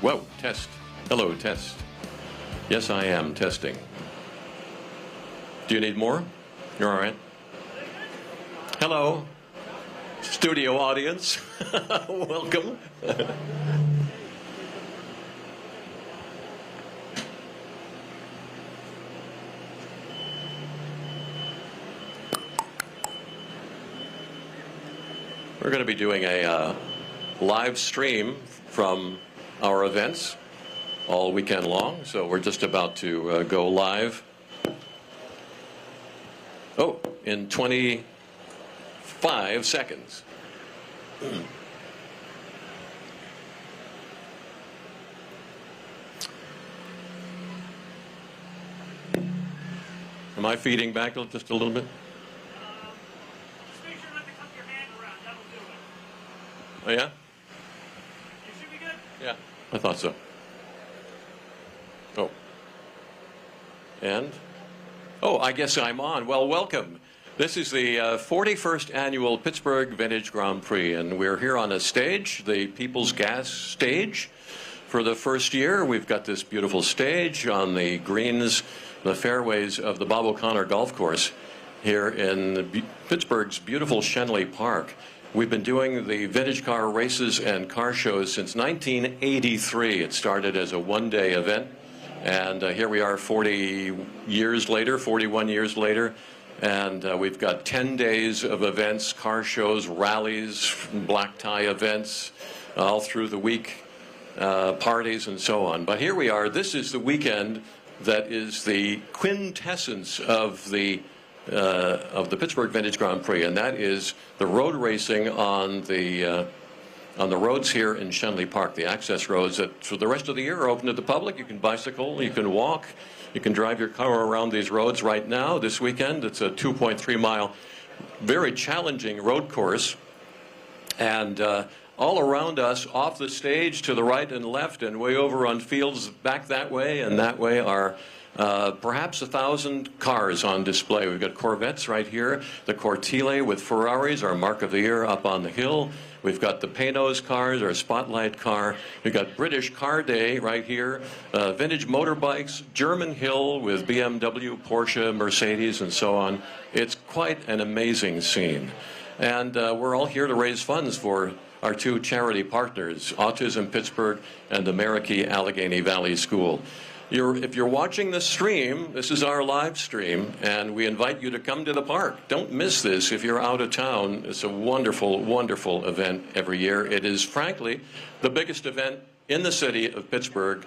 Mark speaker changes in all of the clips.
Speaker 1: Whoa, test. Hello, test. Yes, I am testing. Do you need more? You're all right? Hello, studio audience. Welcome. We're going to be doing a live stream from our events all weekend long, so we're just about to go live. Oh, in 25 seconds. Am I feeding back just a little bit?
Speaker 2: Just make sure not to cup your hand around. That'll do it.
Speaker 1: Oh, yeah?
Speaker 2: You should be good.
Speaker 1: Yeah, I thought so. Oh. And? Oh, I guess I'm on. Well, welcome. This is the 41st annual Pittsburgh Vintage Grand Prix, and we're here on a stage, the People's Gas stage. For the first year, we've got this beautiful stage on the greens, the fairways of the Bob O'Connor Golf Course here in Pittsburgh's beautiful Schenley Park. We've been doing the vintage car races and car shows since 1983. It started as a one-day event. And here we are 40 years later, 41 years later, and we've got 10 days of events, car shows, rallies, black tie events, all through the week, parties and so on. But here we are. This is the weekend that is the quintessence of the Pittsburgh Vintage Grand Prix, and that is the road racing on the roads here in Schenley Park, the access roads that for the rest of the year are open to the public. You can bicycle, you can walk, you can drive your car around these roads right now. This weekend, it's a 2.3-mile, very challenging road course. And all around us, off the stage, to the right and left, and way over on fields back that way and that way are perhaps 1,000 cars on display. We've got Corvettes right here, the Cortile with Ferraris, our Mark of the Year up on the hill. We've got the Panoz cars, our Spotlight car. We've got British Car Day right here, vintage motorbikes, German Hill with BMW, Porsche, Mercedes, and so on. It's quite an amazing scene. And we're all here to raise funds for our two charity partners, Autism Pittsburgh and the Merrickey Allegheny Valley School. If you're watching the stream, this is our live stream, and we invite you to come to the park. Don't miss this if you're out of town. It's a wonderful, wonderful event every year. It is, frankly, the biggest event in the city of Pittsburgh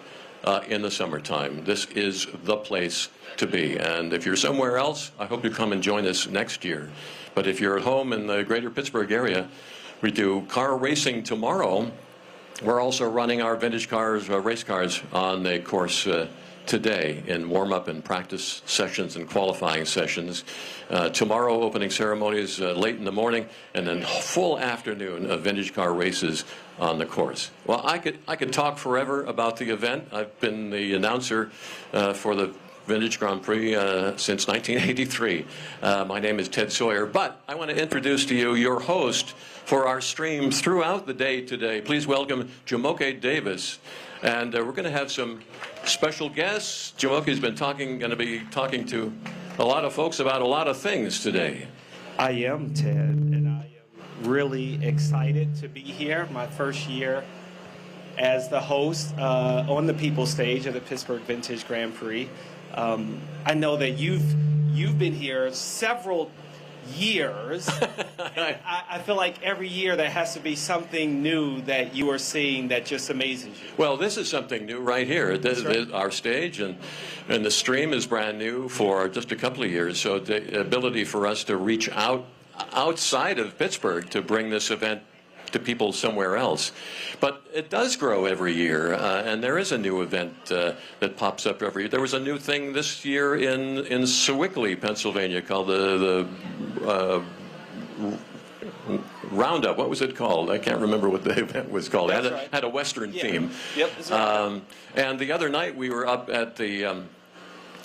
Speaker 1: in the summertime. This is the place to be. And if you're somewhere else, I hope you come and join us next year. But if you're at home in the greater Pittsburgh area, we do car racing tomorrow. We're also running our vintage cars, race cars, on the course today in warm-up and practice sessions and qualifying sessions. Tomorrow, opening ceremonies late in the morning, and then full afternoon of vintage car races on the course. Well, I could talk forever about the event. I've been the announcer for the Vintage Grand Prix since 1983. My name is Ted Sohier, but I want to introduce to you your host for our stream throughout the day today. Please welcome Jamoke Davis. And we're going to have some special guests. Jamoke's been going to be talking to a lot of folks about a lot of things today.
Speaker 3: I am, Ted, and I am really excited to be here. My first year as the host on the People's Stage of the Pittsburgh Vintage Grand Prix. I know that you've been here several years. I feel like every year there has to be something new that you are seeing that just amazes you.
Speaker 1: Well, this is something new right here. Right. Our stage and the stream is brand new for just a couple of years. So the ability for us to reach outside of Pittsburgh to bring this event to people somewhere else. But it does grow every year, and there is a new event that pops up every year. There was a new thing this year in Sewickley, Pennsylvania, called the Roundup. What was it called? I can't remember what the event was called. It had a Western theme.
Speaker 3: Yep, that's right.
Speaker 1: And the other night we were up at the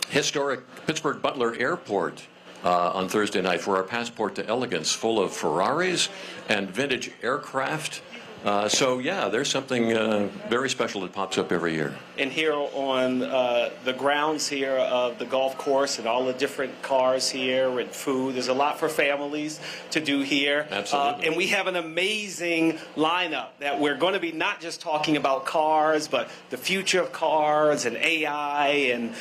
Speaker 1: historic Pittsburgh Butler Airport on Thursday night for our Passport to Elegance, full of Ferraris and vintage aircraft So yeah, there's something very special that pops up every year.
Speaker 3: And here on the grounds here of the golf course and all the different cars here and food, there's a lot for families to do here.
Speaker 1: Absolutely.
Speaker 3: And we have an amazing lineup that we're going to be not just talking about cars, but the future of cars and AI and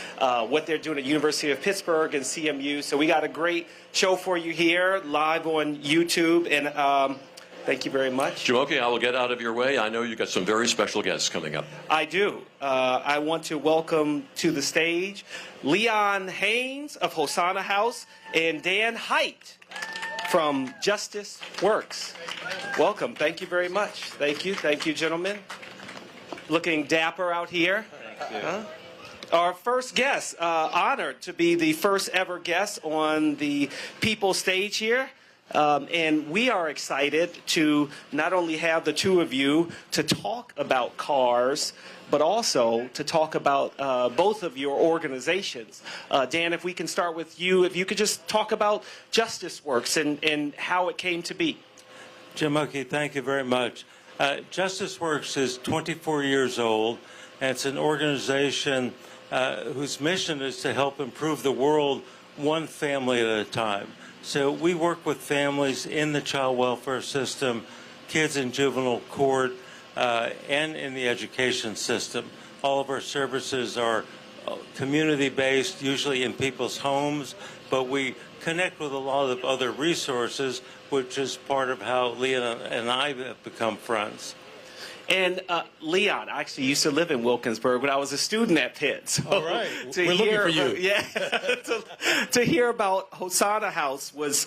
Speaker 3: what they're doing at University of Pittsburgh and CMU. So we got a great show for you here live on YouTube. And thank you very much.
Speaker 1: Jamoke, I will get out of your way. I know you got some very special guests coming up.
Speaker 3: I do. I want to welcome to the stage Leon Haynes of Hosanna House and Dan Heit from JusticeWorks. Welcome. Thank you very much. Thank you. Thank you, gentlemen. Looking dapper out here. Thank you. Our first guest, honored to be the first ever guest on the People stage here. And we are excited to not only have the two of you to talk about cars, but also to talk about both of your organizations. Dan, if we can start with you, if you could just talk about JusticeWorks and how it came to be.
Speaker 4: Jamoke, thank you very much. JusticeWorks is 24 years old, and it's an organization whose mission is to help improve the world one family at a time. So we work with families in the child welfare system, kids in juvenile court, and in the education system. All of our services are community-based, usually in people's homes, but we connect with a lot of other resources, which is part of how Leon and I have become friends.
Speaker 3: And Leon, I actually used to live in Wilkinsburg when I was a student at Pitt. So
Speaker 5: all right, we're looking for you.
Speaker 3: Yeah, to hear about Hosanna House was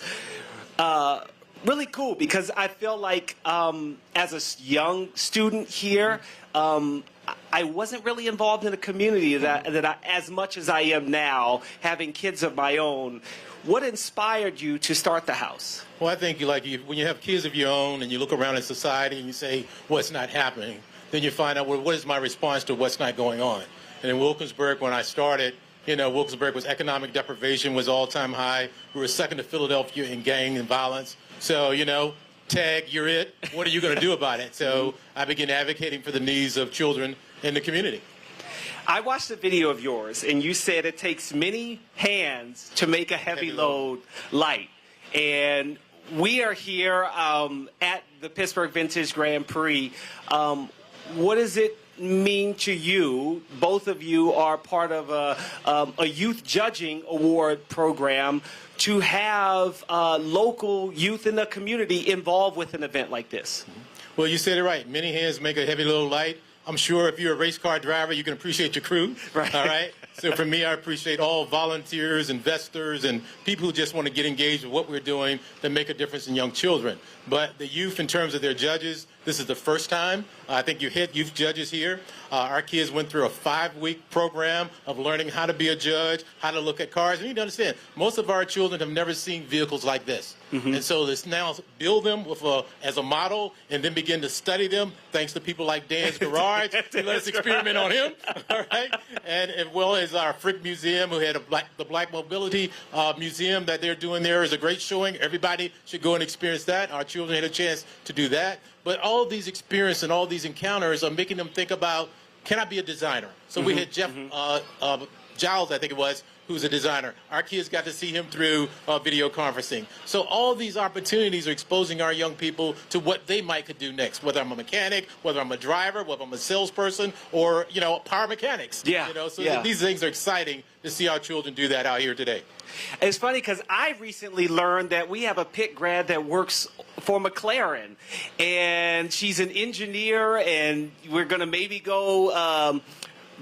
Speaker 3: really cool because I feel like as a young student here, I wasn't really involved in a community that I, as much as I am now, having kids of my own. What inspired you to start the house?
Speaker 5: Well, I think when you have kids of your own and you look around in society and you say, what's not happening, then you find out, well, what is my response to what's not going on? And in Wilkinsburg, when I started, Wilkinsburg was economic deprivation was all-time high. We were second to Philadelphia in gang and violence. So, tag, you're it. What are you going to do about it? So I began advocating for the needs of children in the community.
Speaker 3: I watched a video of yours, and you said it takes many hands to make a heavy load light. And we are here at the Pittsburgh Vintage Grand Prix. What does it mean to you? Both of you are part of a youth judging award program to have local youth in the community involved with an event like this.
Speaker 5: Well, you said it right. Many hands make a heavy load light. I'm sure if you're a race car driver, you can appreciate your crew.
Speaker 3: Right.
Speaker 5: All right. So for me, I appreciate all volunteers, investors, and people who just want to get engaged with what we're doing to make a difference in young children. But the youth, in terms of their judges, this is the first time. I think you hit youth judges here. Our kids went through a 5-week program of learning how to be a judge, how to look at cars. And you need to understand, most of our children have never seen vehicles like this. Mm-hmm. And so let's now build them as a model and then begin to study them, thanks to people like Dan's Garage. Let us experiment on him. All right. And as well as our Frick Museum, who had the Black Mobility Museum that they're doing there is a great showing. Everybody should go and experience that. Our children had a chance to do that. But all these experiences and all these encounters are making them think about, can I be a designer? So we had Jeff Giles, I think it was, who's a designer. Our kids got to see him through video conferencing. So all these opportunities are exposing our young people to what they might could do next, whether I'm a mechanic, whether I'm a driver, whether I'm a salesperson, or, power mechanics.
Speaker 3: Yeah.
Speaker 5: These things are exciting to see our children do that out here today.
Speaker 3: It's funny because I recently learned that we have a Pitt grad that works for McLaren, and she's an engineer, and we're going to maybe go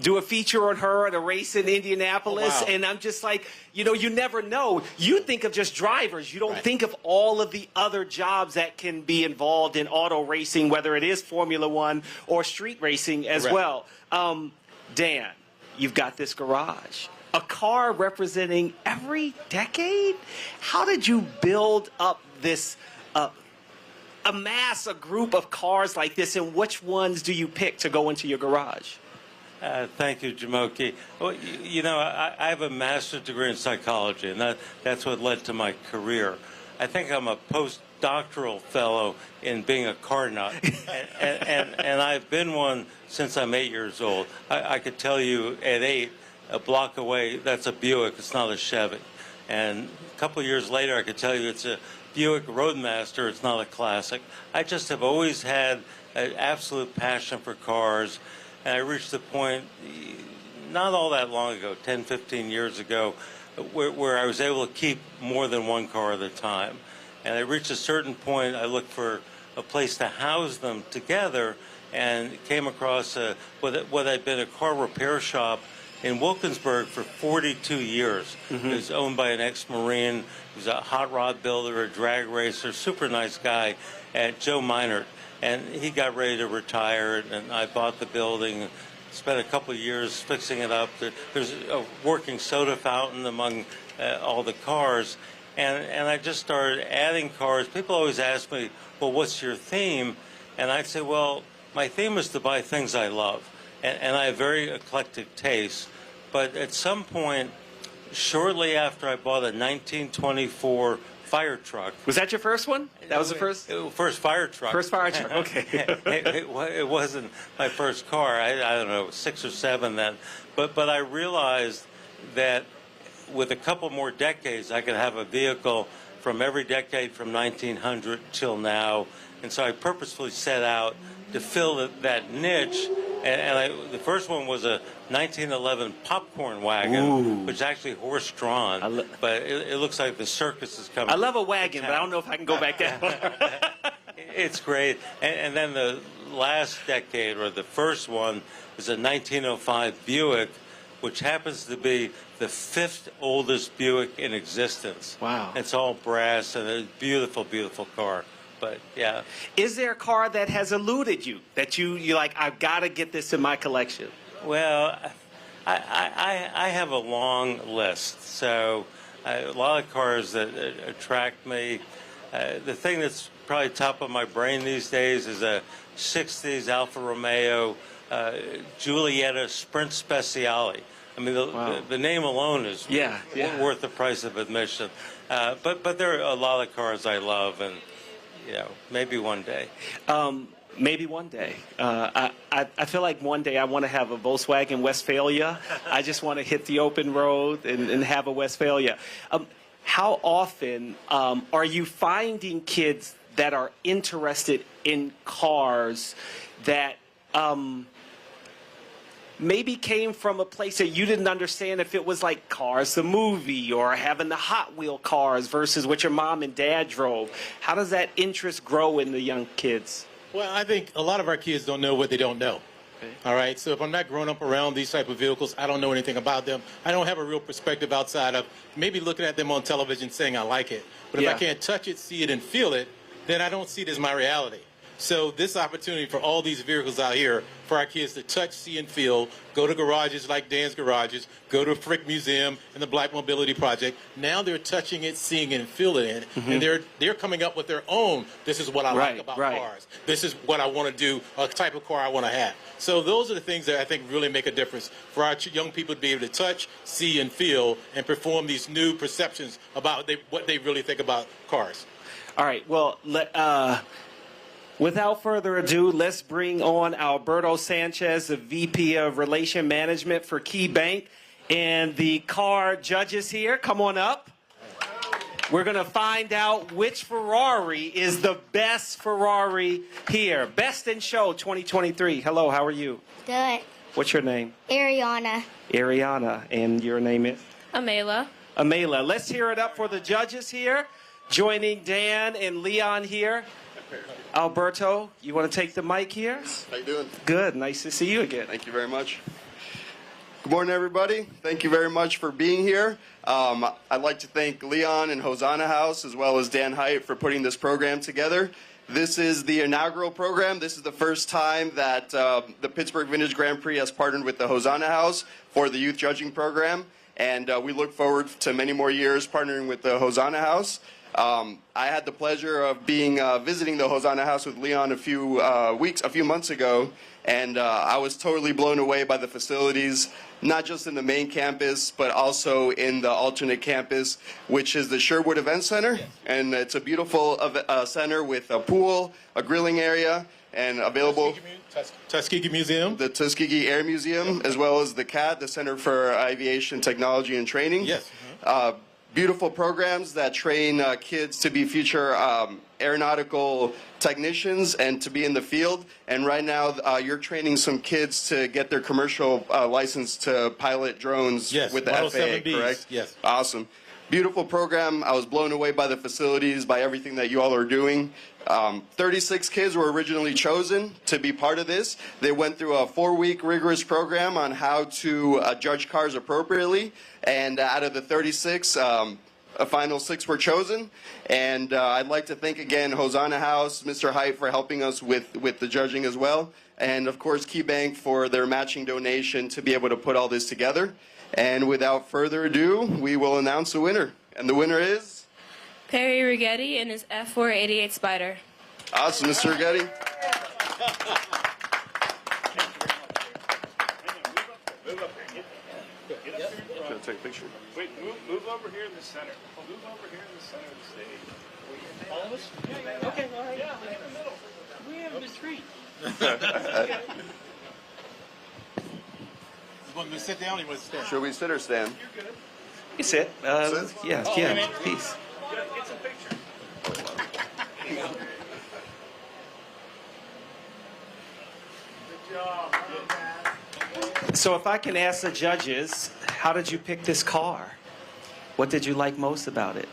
Speaker 3: do a feature on her at a race in Indianapolis.
Speaker 5: Oh, wow.
Speaker 3: And I'm just like, you never know. You think of just drivers. You don't think of all of the other jobs that can be involved in auto racing, whether it is Formula One or street racing as well. Dan, you've got this garage. A car representing every decade? How did you build up this, amass a group of cars like this, and which ones do you pick to go into your garage?
Speaker 4: Thank you, Jamoke. Well, I have a master's degree in psychology, and that's what led to my career. I think I'm a doctoral fellow in being a car nut, and I've been one since I'm 8 years old. I could tell you at 8, a block away, that's a Buick. It's not a Chevy. And a couple of years later, I could tell you it's a Buick Roadmaster. It's not a classic. I just have always had an absolute passion for cars, and I reached the point not all that long ago, 10, 15 years ago, where I was able to keep more than one car at a time. And I reached a certain point, I looked for a place to house them together, and came across what had been a car repair shop in Wilkinsburg for 42 years. It was owned by an ex-Marine. He was a hot rod builder, a drag racer, super nice guy, Joe Minert. And he got ready to retire, and I bought the building, spent a couple of years fixing it up. There's a working soda fountain among all the cars. And I just started adding cars. People always ask me, well, what's your theme? And I'd say, well, my theme is to buy things I love. And I have very eclectic taste. But at some point, shortly after I bought a 1924 fire truck.
Speaker 3: Was that your first one? That was the first?
Speaker 4: First fire truck.
Speaker 3: First fire truck, okay.
Speaker 4: It wasn't my first car. I don't know, 6 or 7 then. But I realized that with a couple more decades, I could have a vehicle from every decade from 1900 till now. And so I purposefully set out to fill that niche. And the first one was a 1911 popcorn wagon, which is actually horse-drawn, but it looks like the circus is coming.
Speaker 3: I love a wagon, but I don't know if I can go back that far.
Speaker 4: It's great. And then the last decade, or the first one, is a 1905 Buick, which happens to be the 5th oldest Buick in existence.
Speaker 3: Wow.
Speaker 4: It's all brass, and a beautiful, beautiful car. But yeah.
Speaker 3: Is there a car that has eluded you, that you're like, I've got to get this in my collection?
Speaker 4: Well, I have a long list. So a lot of cars that attract me. The thing that's probably top of my brain these days is a 60s Alfa Romeo Giulietta Sprint Speciale. I mean, the name alone is worth the price of admission. But there are a lot of cars I love, and maybe one day.
Speaker 3: Maybe one day. I feel like one day I want to have a Volkswagen Westphalia. I just want to hit the open road and have a Westphalia. How often are you finding kids that are interested in cars that maybe came from a place that you didn't understand, if it was like Cars the movie or having the Hot Wheel cars versus what your mom and dad drove? How does that interest grow in the young kids?
Speaker 5: Well, I think a lot of our kids don't know what they don't know. Okay. All right, so if I'm not growing up around these type of vehicles, I don't know anything about them. I don't have a real perspective outside of maybe looking at them on television saying I like it. But if I can't touch it, see it, and feel it, then I don't see it as my reality. So this opportunity for all these vehicles out here for our kids to touch, see, and feel, go to garages like Dan's Garages, go to Frick Museum and the Black Mobility Project. Now they're touching it, seeing it, and feeling it, and they're coming up with their own, this is what I like about cars. This is what I want to do, a type of car I want to have. So those are the things that I think really make a difference for our young people to be able to touch, see, and feel, and perform these new perceptions about what they really think about cars.
Speaker 3: All right, well, without further ado, let's bring on Alberto Sanchez, the VP of Relation Management for Key Bank, and the car judges here. Come on up. We're going to find out which Ferrari is the best Ferrari here. Best in Show 2023. Hello, how are you?
Speaker 6: Good.
Speaker 3: What's your name?
Speaker 6: Ariana.
Speaker 3: Ariana. And your name is?
Speaker 7: Amela.
Speaker 3: Amela. Let's hear it up for the judges here. Joining Dan and Leon here. Alberto, you want to take the mic here?
Speaker 8: How you doing?
Speaker 3: Good. Nice to see you again.
Speaker 8: Thank you very much. Good morning, everybody. Thank you very much for being here. I'd like to thank Leon and Hosanna House, as well as Dan Heit, for putting this program together. This is the inaugural program. This is the first time that the Pittsburgh Vintage Grand Prix has partnered with the Hosanna House for the youth judging program. and we look forward to many more years partnering with the Hosanna House. I had the pleasure of being visiting the Hosanna House with Leon a few months ago, and I was totally blown away by the facilities, not just in the main campus, but also in the alternate campus, which is the Sherwood Event Center. Yes. And it's a beautiful center with a pool, a grilling area, and available
Speaker 5: Tuskegee Museum,
Speaker 8: the Tuskegee Air Museum, as well as the CAT, the Center for Aviation Technology and Training.
Speaker 5: Yes.
Speaker 8: Beautiful programs that train kids to be future aeronautical technicians and to be in the field. And right now, you're training some kids to get their commercial license to pilot drones with the FAA, correct?
Speaker 5: Yes.
Speaker 8: Awesome. Beautiful program. I was blown away by the facilities, by everything that you all are doing. 36 kids were originally chosen to be part of this. They went through a 4-week rigorous program on how to judge cars appropriately, and out of the 36, a final 6 were chosen. And I'd like to thank again Hosanna House, Mr. Heit for helping us with the judging as well, and of course KeyBank for their matching donation to be able to put all this together. And without further ado, we will announce the winner. And the winner is
Speaker 6: Perry Righetti in his F488 Spider.
Speaker 8: Awesome, Mr. Righetti. Can I take a picture?
Speaker 3: Wait, move over here in the center. Move over here in the center of the stage. All of us? Yeah. Okay, all right. Yeah, in the middle. We have the treat.
Speaker 5: You want me to sit down or you want to stand?
Speaker 8: Should we sit or stand?
Speaker 3: You're good. You sit.
Speaker 8: Sit?
Speaker 3: Yeah, peace. Get some pictures. Good job. So if I can ask the judges, how did you pick this car? What did you like most about it?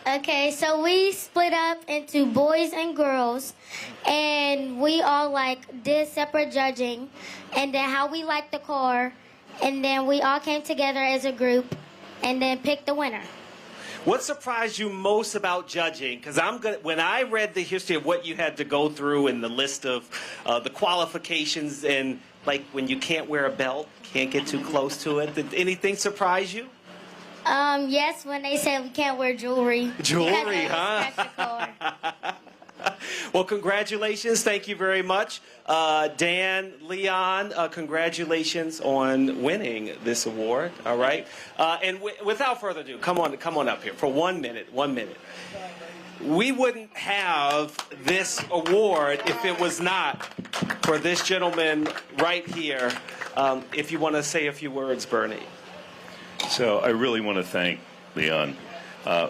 Speaker 7: Okay, so we split up into boys and girls, and we all did separate judging, and then how we liked the car, and then we all came together as a group, and then picked the winner.
Speaker 3: What surprised you most about judging? Because when I read the history of what you had to go through and the list of the qualifications, and when you can't wear a belt, can't get too close to it, did anything surprise you?
Speaker 7: Yes, when they said we can't wear jewelry.
Speaker 3: Jewelry, huh? Well, congratulations. Thank you very much. Dan, Leon, congratulations on winning this award. All right. And without further ado, come on up here for 1 minute. 1 minute. We wouldn't have this award if it was not for this gentleman right here. If you want to say a few words, Bernie.
Speaker 9: So I really want to thank Leon.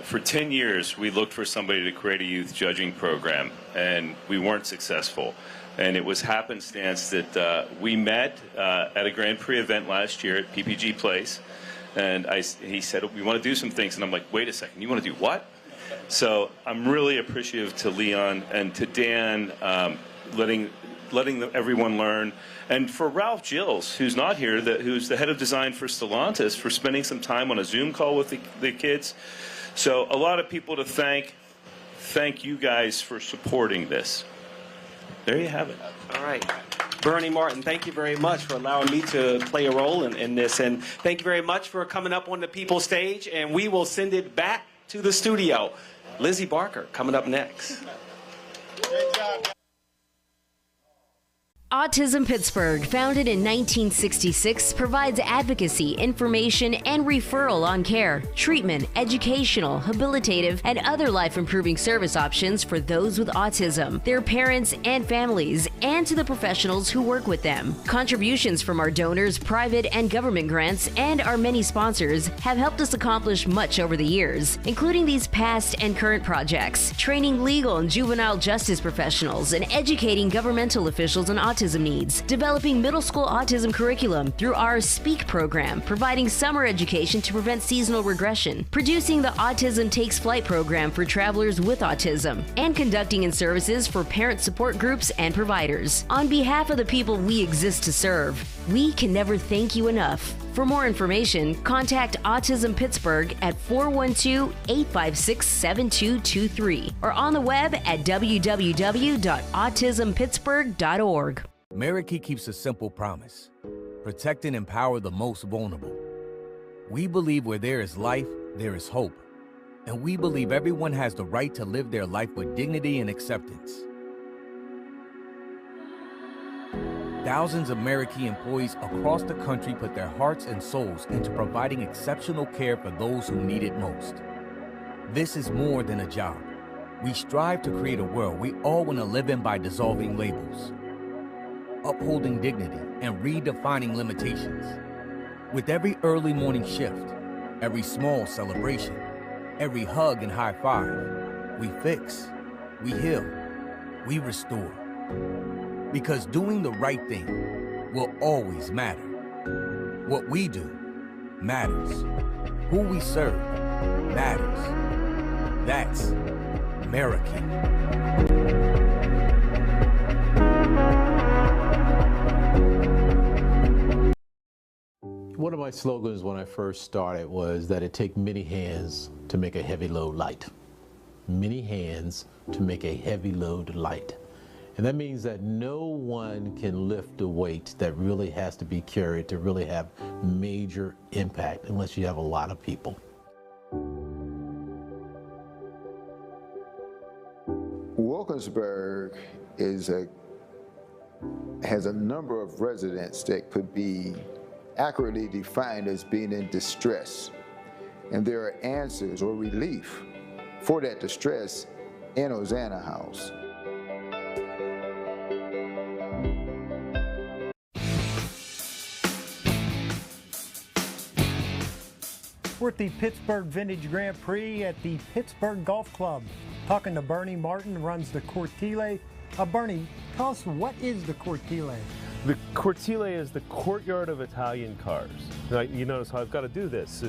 Speaker 9: For 10 years, we looked for somebody to create a youth judging program, and we weren't successful. And it was happenstance that we met at a Grand Prix event last year at PPG Place, and he said, we want to do some things, and I'm like, wait a second, you want to do what? So I'm really appreciative to Leon and to Dan, letting everyone learn. And for Ralph Gills, who's not here, who's the head of design for Stellantis, for spending some time on a Zoom call with the kids. So a lot of people to thank. Thank you guys for supporting this. There you have it.
Speaker 3: All right. Bernie Martin, thank you very much for allowing me to play a role in this. And thank you very much for coming up on the People stage. And we will send it back to the studio. Lizzie Barker coming up next.
Speaker 5: Great job.
Speaker 10: Autism Pittsburgh, founded in 1966, provides advocacy, information, and referral on care, treatment, educational, habilitative, and other life-improving service options for those with autism, their parents and families, and to the professionals who work with them. Contributions from our donors, private and government grants, and our many sponsors have helped us accomplish much over the years, including these past and current projects, training legal and juvenile justice professionals, and educating governmental officials on autism needs, developing middle school autism curriculum through our SPEAK program, providing summer education to prevent seasonal regression, producing the Autism Takes Flight program for travelers with autism, and conducting in services for parent support groups and providers. On behalf of the people we exist to serve, we can never thank you enough. For more information, contact Autism Pittsburgh at 412-856-7223 or on the web at www.autismpittsburgh.org.
Speaker 11: Marikey keeps a simple promise. protect and empower the most vulnerable. We believe where there is life, there is hope. And we believe everyone has the right to live their life with dignity and acceptance. Thousands of Meraki employees across the country put their hearts and souls into providing exceptional care for those who need it most. This is more than a job. We strive to create a world we all want to live in by dissolving labels, upholding dignity, and redefining limitations. With every early morning shift, every small celebration, every hug and high five, we fix, we heal, we restore. Because doing the right thing will always matter. What we do matters. Who we serve matters. That's Meraki.
Speaker 12: One of my slogans when I first started was that it takes many hands to make a heavy load light. Many hands to make a heavy load light. And that means that no one can lift the weight that really has to be carried to really have major impact unless you have a lot of people.
Speaker 13: Wilkinsburg has a number of residents that could be accurately defined as being in distress. And there are answers or relief for that distress in Hosanna House.
Speaker 14: We're at the Pittsburgh Vintage Grand Prix at the Pittsburgh Golf Club. Talking to Bernie Martin, runs the Cortile. Bernie, tell us, what is the Cortile?
Speaker 15: The Cortile is the courtyard of Italian cars. Now, you notice how I've got to do this.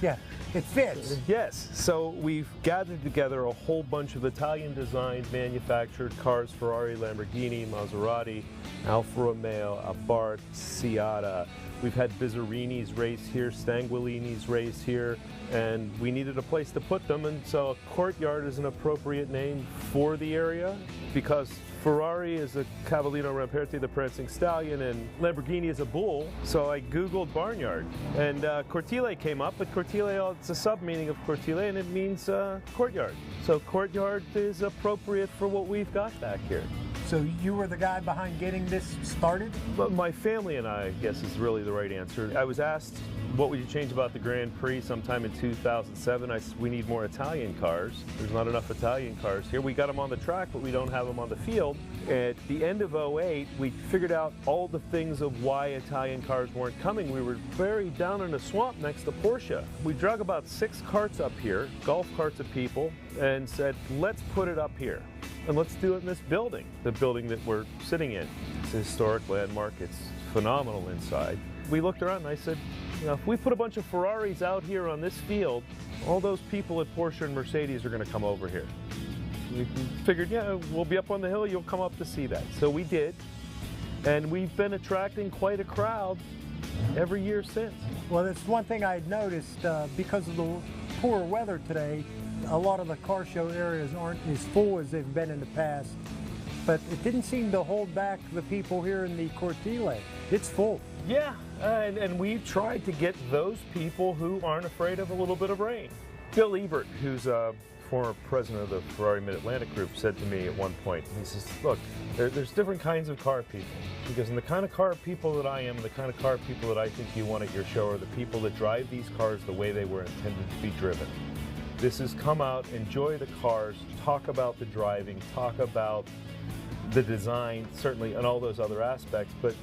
Speaker 14: Yeah, it fits.
Speaker 15: Yes. So we've gathered together a whole bunch of Italian-designed, manufactured cars: Ferrari, Lamborghini, Maserati, Alfa Romeo, Abarth, Seata. We've had Bizzarini's race here, Stanguilini's race here, and we needed a place to put them, and so a courtyard is an appropriate name for the area because Ferrari is a Cavallino Ramperti, the prancing stallion, and Lamborghini is a bull. So I Googled barnyard, and Cortile came up, but Cortile, it's a sub-meaning of Cortile, and it means courtyard. So courtyard is appropriate for what we've got back here.
Speaker 14: So you were the guy behind getting this started?
Speaker 15: But my family and I guess is really the right answer. I was asked, what would you change about the Grand Prix sometime in 2007? I said, we need more Italian cars. There's not enough Italian cars here. We got them on the track, but we don't have them on the field. At the end of '08, we figured out all the things of why Italian cars weren't coming. We were buried down in a swamp next to Porsche. We drug about 6 carts up here, golf carts of people, and said, let's put it up here. And let's do it in this building, the building that we're sitting in. It's a historic landmark. It's phenomenal inside. We looked around and I said, you know, if we put a bunch of Ferraris out here on this field, all those people at Porsche and Mercedes are going to come over here. We figured, yeah, we'll be up on the hill, you'll come up to see that. So we did, and we've been attracting quite a crowd every year since.
Speaker 14: Well, that's one thing I had noticed because of the poor weather today. A lot of the car show areas aren't as full as they've been in the past, but it didn't seem to hold back the people here in the Cortile. It's full.
Speaker 15: Yeah, and we've tried to get those people who aren't afraid of a little bit of rain. Bill Ebert, who's a former president of the Ferrari Mid-Atlantic Group, said to me at one point, he says, look, there's different kinds of car people, because in the kind of car people that I am, the kind of car people that I think you want at your show are the people that drive these cars the way they were intended to be driven. This is come out, enjoy the cars, talk about the driving, talk about the design, certainly, and all those other aspects, but,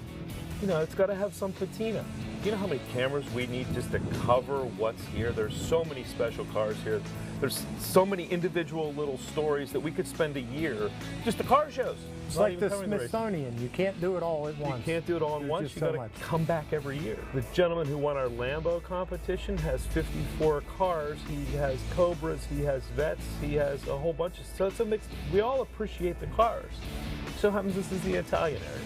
Speaker 15: you know, it's got to have some patina. You know how many cameras we need just to cover what's here? There's so many special cars here. There's so many individual little stories that we could spend a year just the car shows.
Speaker 14: It's like the Smithsonian. You can't do it all at once.
Speaker 15: You can't do it all at once. You got to come back every year. The gentleman who won our Lambo competition has 54 cars. He has Cobras. He has Vets. He has a whole bunch of. So it's a mix. We all appreciate the cars. So happens this is the Italian area.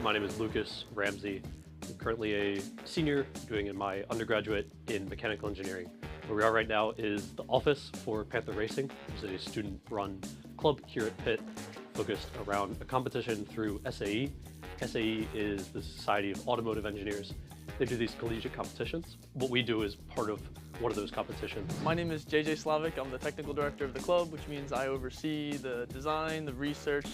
Speaker 16: My name is Lucas Ramsey. I'm currently a senior doing my undergraduate in mechanical engineering. Where we are right now is the office for Panther Racing. It's a student-run club here at Pitt focused around a competition through SAE. SAE is the Society of Automotive Engineers. They do these collegiate competitions. What we do is part of one of those competitions.
Speaker 17: My name is JJ Slavic. I'm the technical director of the club, which means I oversee the design, the research,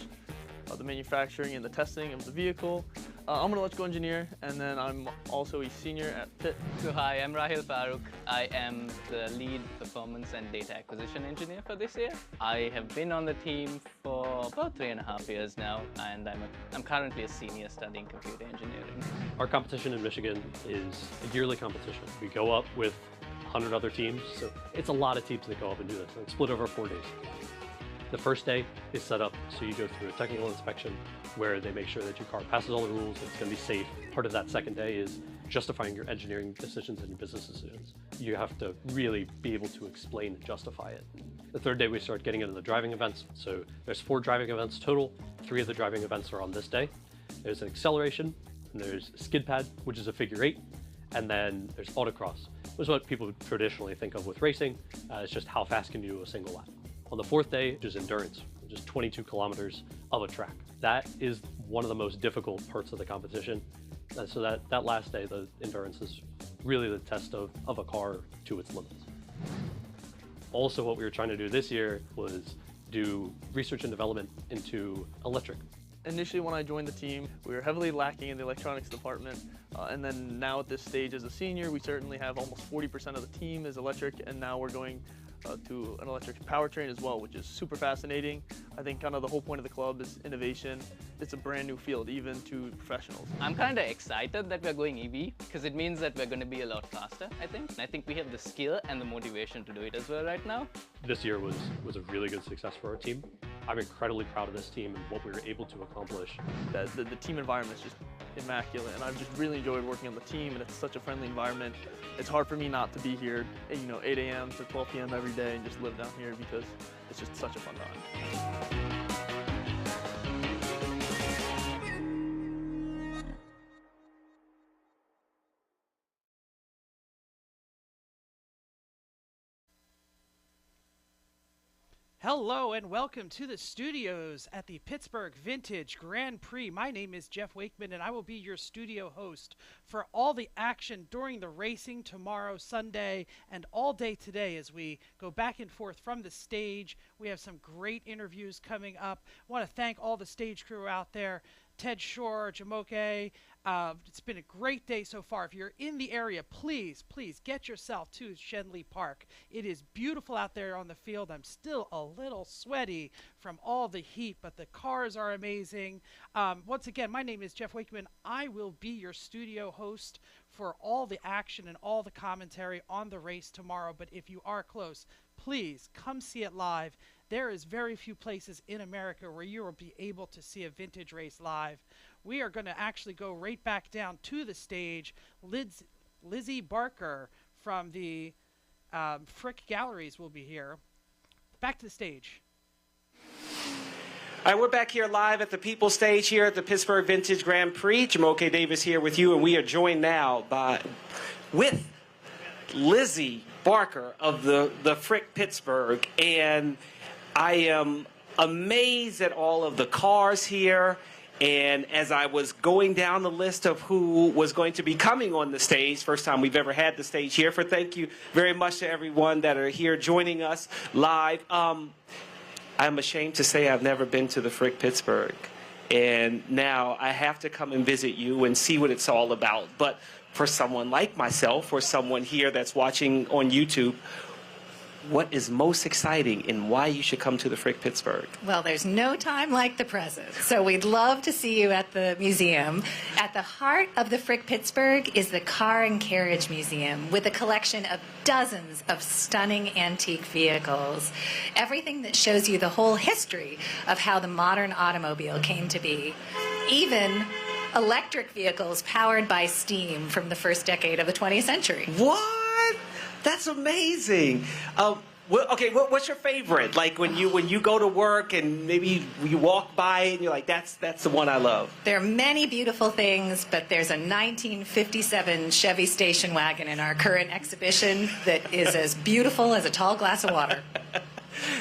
Speaker 17: the manufacturing, and the testing of the vehicle. I'm an electrical engineer, and then I'm also a senior at Pitt.
Speaker 18: So hi, I'm Rahil Farooq. I am the lead performance and data acquisition engineer for this year. I have been on the team for about 3.5 years now, and I'm currently a senior studying computer engineering.
Speaker 16: Our competition in Michigan is a yearly competition. We go up with 100 other teams, so it's a lot of teams that go up and do this, and it's split over 4 days. The first day is set up so you go through a technical inspection where they make sure that your car passes all the rules, it's going to be safe. Part of that second day is justifying your engineering decisions and your business decisions. You have to really be able to explain and justify it. The third day we start getting into the driving events. So there's 4 driving events total. 3 of the driving events are on this day. There's an acceleration, and there's a skid pad, which is a figure 8, and then there's autocross, which is what people traditionally think of with racing. It's just how fast can you do a single lap. On the 4th day, which is endurance, which is 22 kilometers of a track. That is one of the most difficult parts of the competition. So that last day, the endurance is really the test of a car to its limits. Also, what we were trying to do this year was do research and development into electric.
Speaker 17: Initially, when I joined the team, we were heavily lacking in the electronics department. And then now at this stage as a senior, we certainly have almost 40% of the team is electric, and now we're going to an electric powertrain as well, which is super fascinating. I think kind of the whole point of the club is innovation. It's a brand new field, even to professionals.
Speaker 18: I'm kind of excited that we're going EV because it means that we're going to be a lot faster, I think. And I think we have the skill and the motivation to do it as well right now.
Speaker 16: This year was a really good success for our team. I'm incredibly proud of this team and what we were able to accomplish.
Speaker 17: The team environment is just immaculate, and I've just really enjoyed working on the team, and it's such a friendly environment. It's hard for me not to be here, 8 a.m. to 12 p.m. every day and just live down here because it's just such a fun time.
Speaker 19: Hello and welcome to the studios at the Pittsburgh Vintage Grand Prix. My name is Jeff Wakeman and I will be your studio host for all the action during the racing tomorrow, Sunday, and all day today as we go back and forth from the stage. We have some great interviews coming up. I want to thank all the stage crew out there. Ted Shore, Jamoke. It's been a great day so far. If you're in the area, please get yourself to Schenley Park. It is beautiful out there on the field. I'm still a little sweaty from all the heat, but the cars are amazing. Once again, my name is Jeff Wakeman. I will be your studio host for all the action and all the commentary on the race tomorrow. But if you are close, please come see it live. There is very few places in America where you will be able to see a vintage race live. We are going to actually go right back down to the stage. Lizzie Barker from the Frick Galleries will be here. Back to the stage.
Speaker 3: All right, we're back here live at the People Stage here at the Pittsburgh Vintage Grand Prix. Jamoke Davis here with you, and we are joined now with Lizzie Barker of the Frick Pittsburgh. And I am amazed at all of the cars here. And as I was going down the list of who was going to be coming on the stage, first time we've ever had the stage here, thank you very much to everyone that are here joining us live. I'm ashamed to say I've never been to the Frick Pittsburgh. And now I have to come and visit you and see what it's all about. But for someone like myself or someone here that's watching on YouTube, what is most exciting and why you should come to the Frick Pittsburgh?
Speaker 20: Well, there's no time like the present. So we'd love to see you at the museum. At the heart of the Frick Pittsburgh is the Car and Carriage Museum with a collection of dozens of stunning antique vehicles. Everything that shows you the whole history of how the modern automobile came to be. Even electric vehicles powered by steam from the first decade of the 20th century.
Speaker 3: What? That's amazing.
Speaker 21: Well, okay, what's your favorite? Like when you go to work and maybe you walk by it and you're like, that's the one I love.
Speaker 20: There are many beautiful things, but there's a 1957 Chevy station wagon in our current exhibition that is as beautiful as a tall glass of water.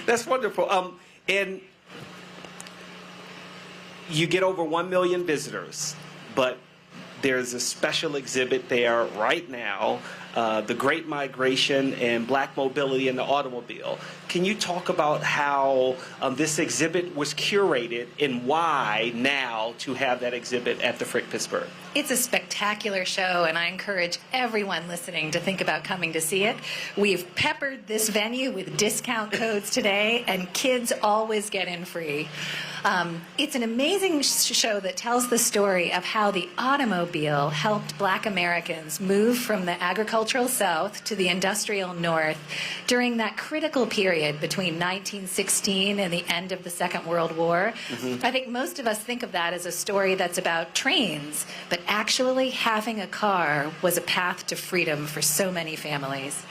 Speaker 21: That's wonderful. And you get over 1 million visitors, but there's a special exhibit there right now, the Great Migration and Black Mobility in the Automobile. Can you talk about how this exhibit was curated and why now to have that exhibit at the Frick Pittsburgh?
Speaker 20: It's a spectacular show, and I encourage everyone listening to think about coming to see it. We've peppered this venue with discount codes today, and kids always get in free. It's an amazing show that tells the story of how the automobile helped Black Americans move from the agricultural South to the industrial North during that critical period between 1916 and the end of the Second World War. I think most of us think of that as a story that's about trains, but actually having a car was a path to freedom for so many families.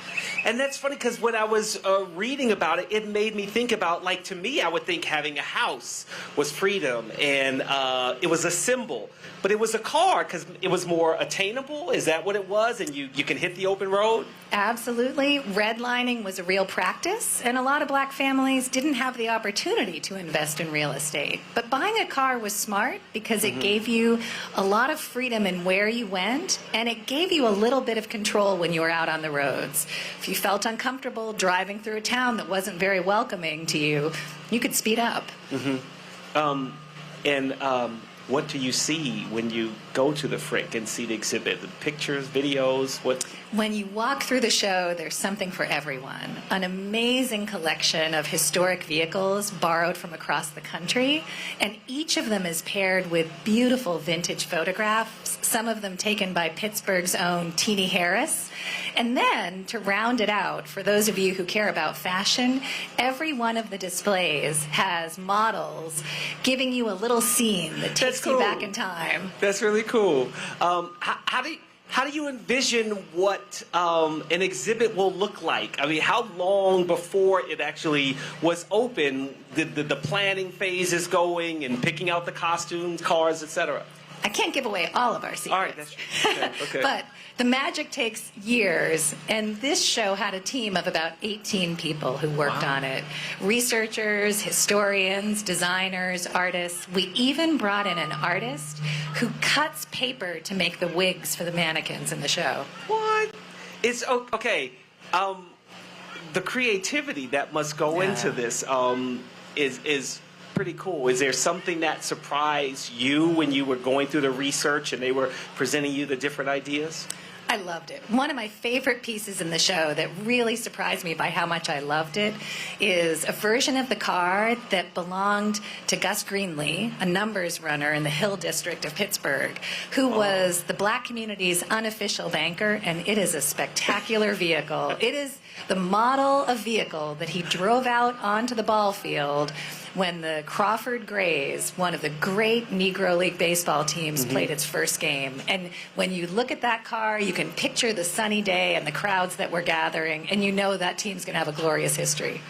Speaker 21: And that's funny because when I was reading about it, it made me think about, like, to me, I would think having a house was freedom, and it was a symbol. But it was a car because it was more attainable. Is that what it was? And you can hit the open road?
Speaker 20: Absolutely. Redlining was a real practice, and a lot of Black families didn't have the opportunity to invest in real estate. But buying a car was smart because it gave you a lot of freedom in where you went, and it gave you a little bit of control when you were out on the roads. If you felt uncomfortable driving through a town that wasn't very welcoming to you, you could speed up.
Speaker 21: What do you see when you go to the Frick and see the exhibit? The pictures, videos, what?
Speaker 20: When you walk through the show, there's something for everyone. An amazing collection of historic vehicles borrowed from across the country, and each of them is paired with beautiful vintage photographs, some of them taken by Pittsburgh's own Teenie Harris. And then, to round it out, for those of you who care about fashion, every one of the displays has models giving you a little scene that takes you back in time.
Speaker 21: That's really cool. How do you envision what an exhibit will look like? I mean, how long before it actually was open did the planning phase is going and picking out the costumes, cars, etc.?
Speaker 20: I can't give away all of our secrets.
Speaker 21: All right, that's true. Okay.
Speaker 20: But the magic takes years, and this show had a team of about 18 people who worked on it. Researchers, historians, designers, artists. We even brought in an artist who cuts paper to make the wigs for the mannequins in the show.
Speaker 21: What? It's okay. The creativity that must go into this is pretty cool. Is there something that surprised you when you were going through the research and they were presenting you the different ideas?
Speaker 20: I loved it. One of my favorite pieces in the show that really surprised me by how much I loved it is a version of the car that belonged to Gus Greenlee, a numbers runner in the Hill District of Pittsburgh, who was the Black community's unofficial banker, and it is a spectacular vehicle. It is the model of vehicle that he drove out onto the ball field when the Crawford Grays, one of the great Negro League baseball teams, played its first game. And when you look at that car, you can picture the sunny day and the crowds that were gathering, and you know that team's going to have a glorious history.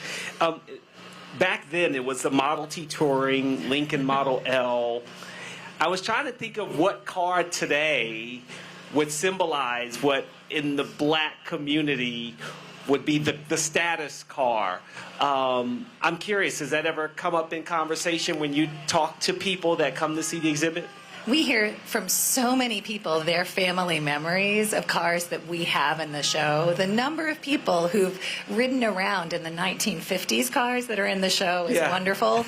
Speaker 21: Back then, it was the Model T Touring, Lincoln Model L. I was trying to think of what car today would symbolize what in the Black community would be the status car. I'm curious, has that ever come up in conversation when you talk to people that come to see the exhibit?
Speaker 20: We hear from so many people their family memories of cars that we have in the show. The number of people who've ridden around in the 1950s cars that are in the show is wonderful.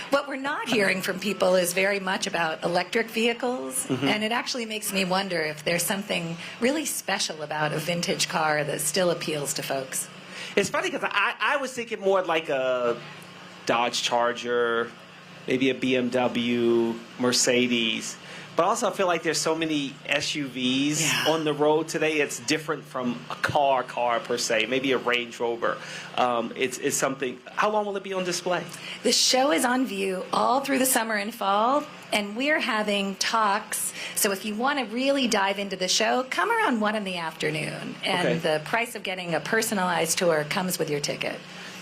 Speaker 20: What we're not hearing from people is very much about electric vehicles, and it actually makes me wonder if there's something really special about a vintage car that still appeals to folks.
Speaker 21: It's funny because I was thinking more like a Dodge Charger, maybe a BMW, Mercedes. But also I feel like there's so many SUVs on the road today. It's different from a car per se, maybe a Range Rover. It's something. How long will it be on display?
Speaker 20: The show is on view all through the summer and fall, and we're having talks. So if you want to really dive into the show, come around 1 in the afternoon. And the price of getting a personalized tour comes with your ticket.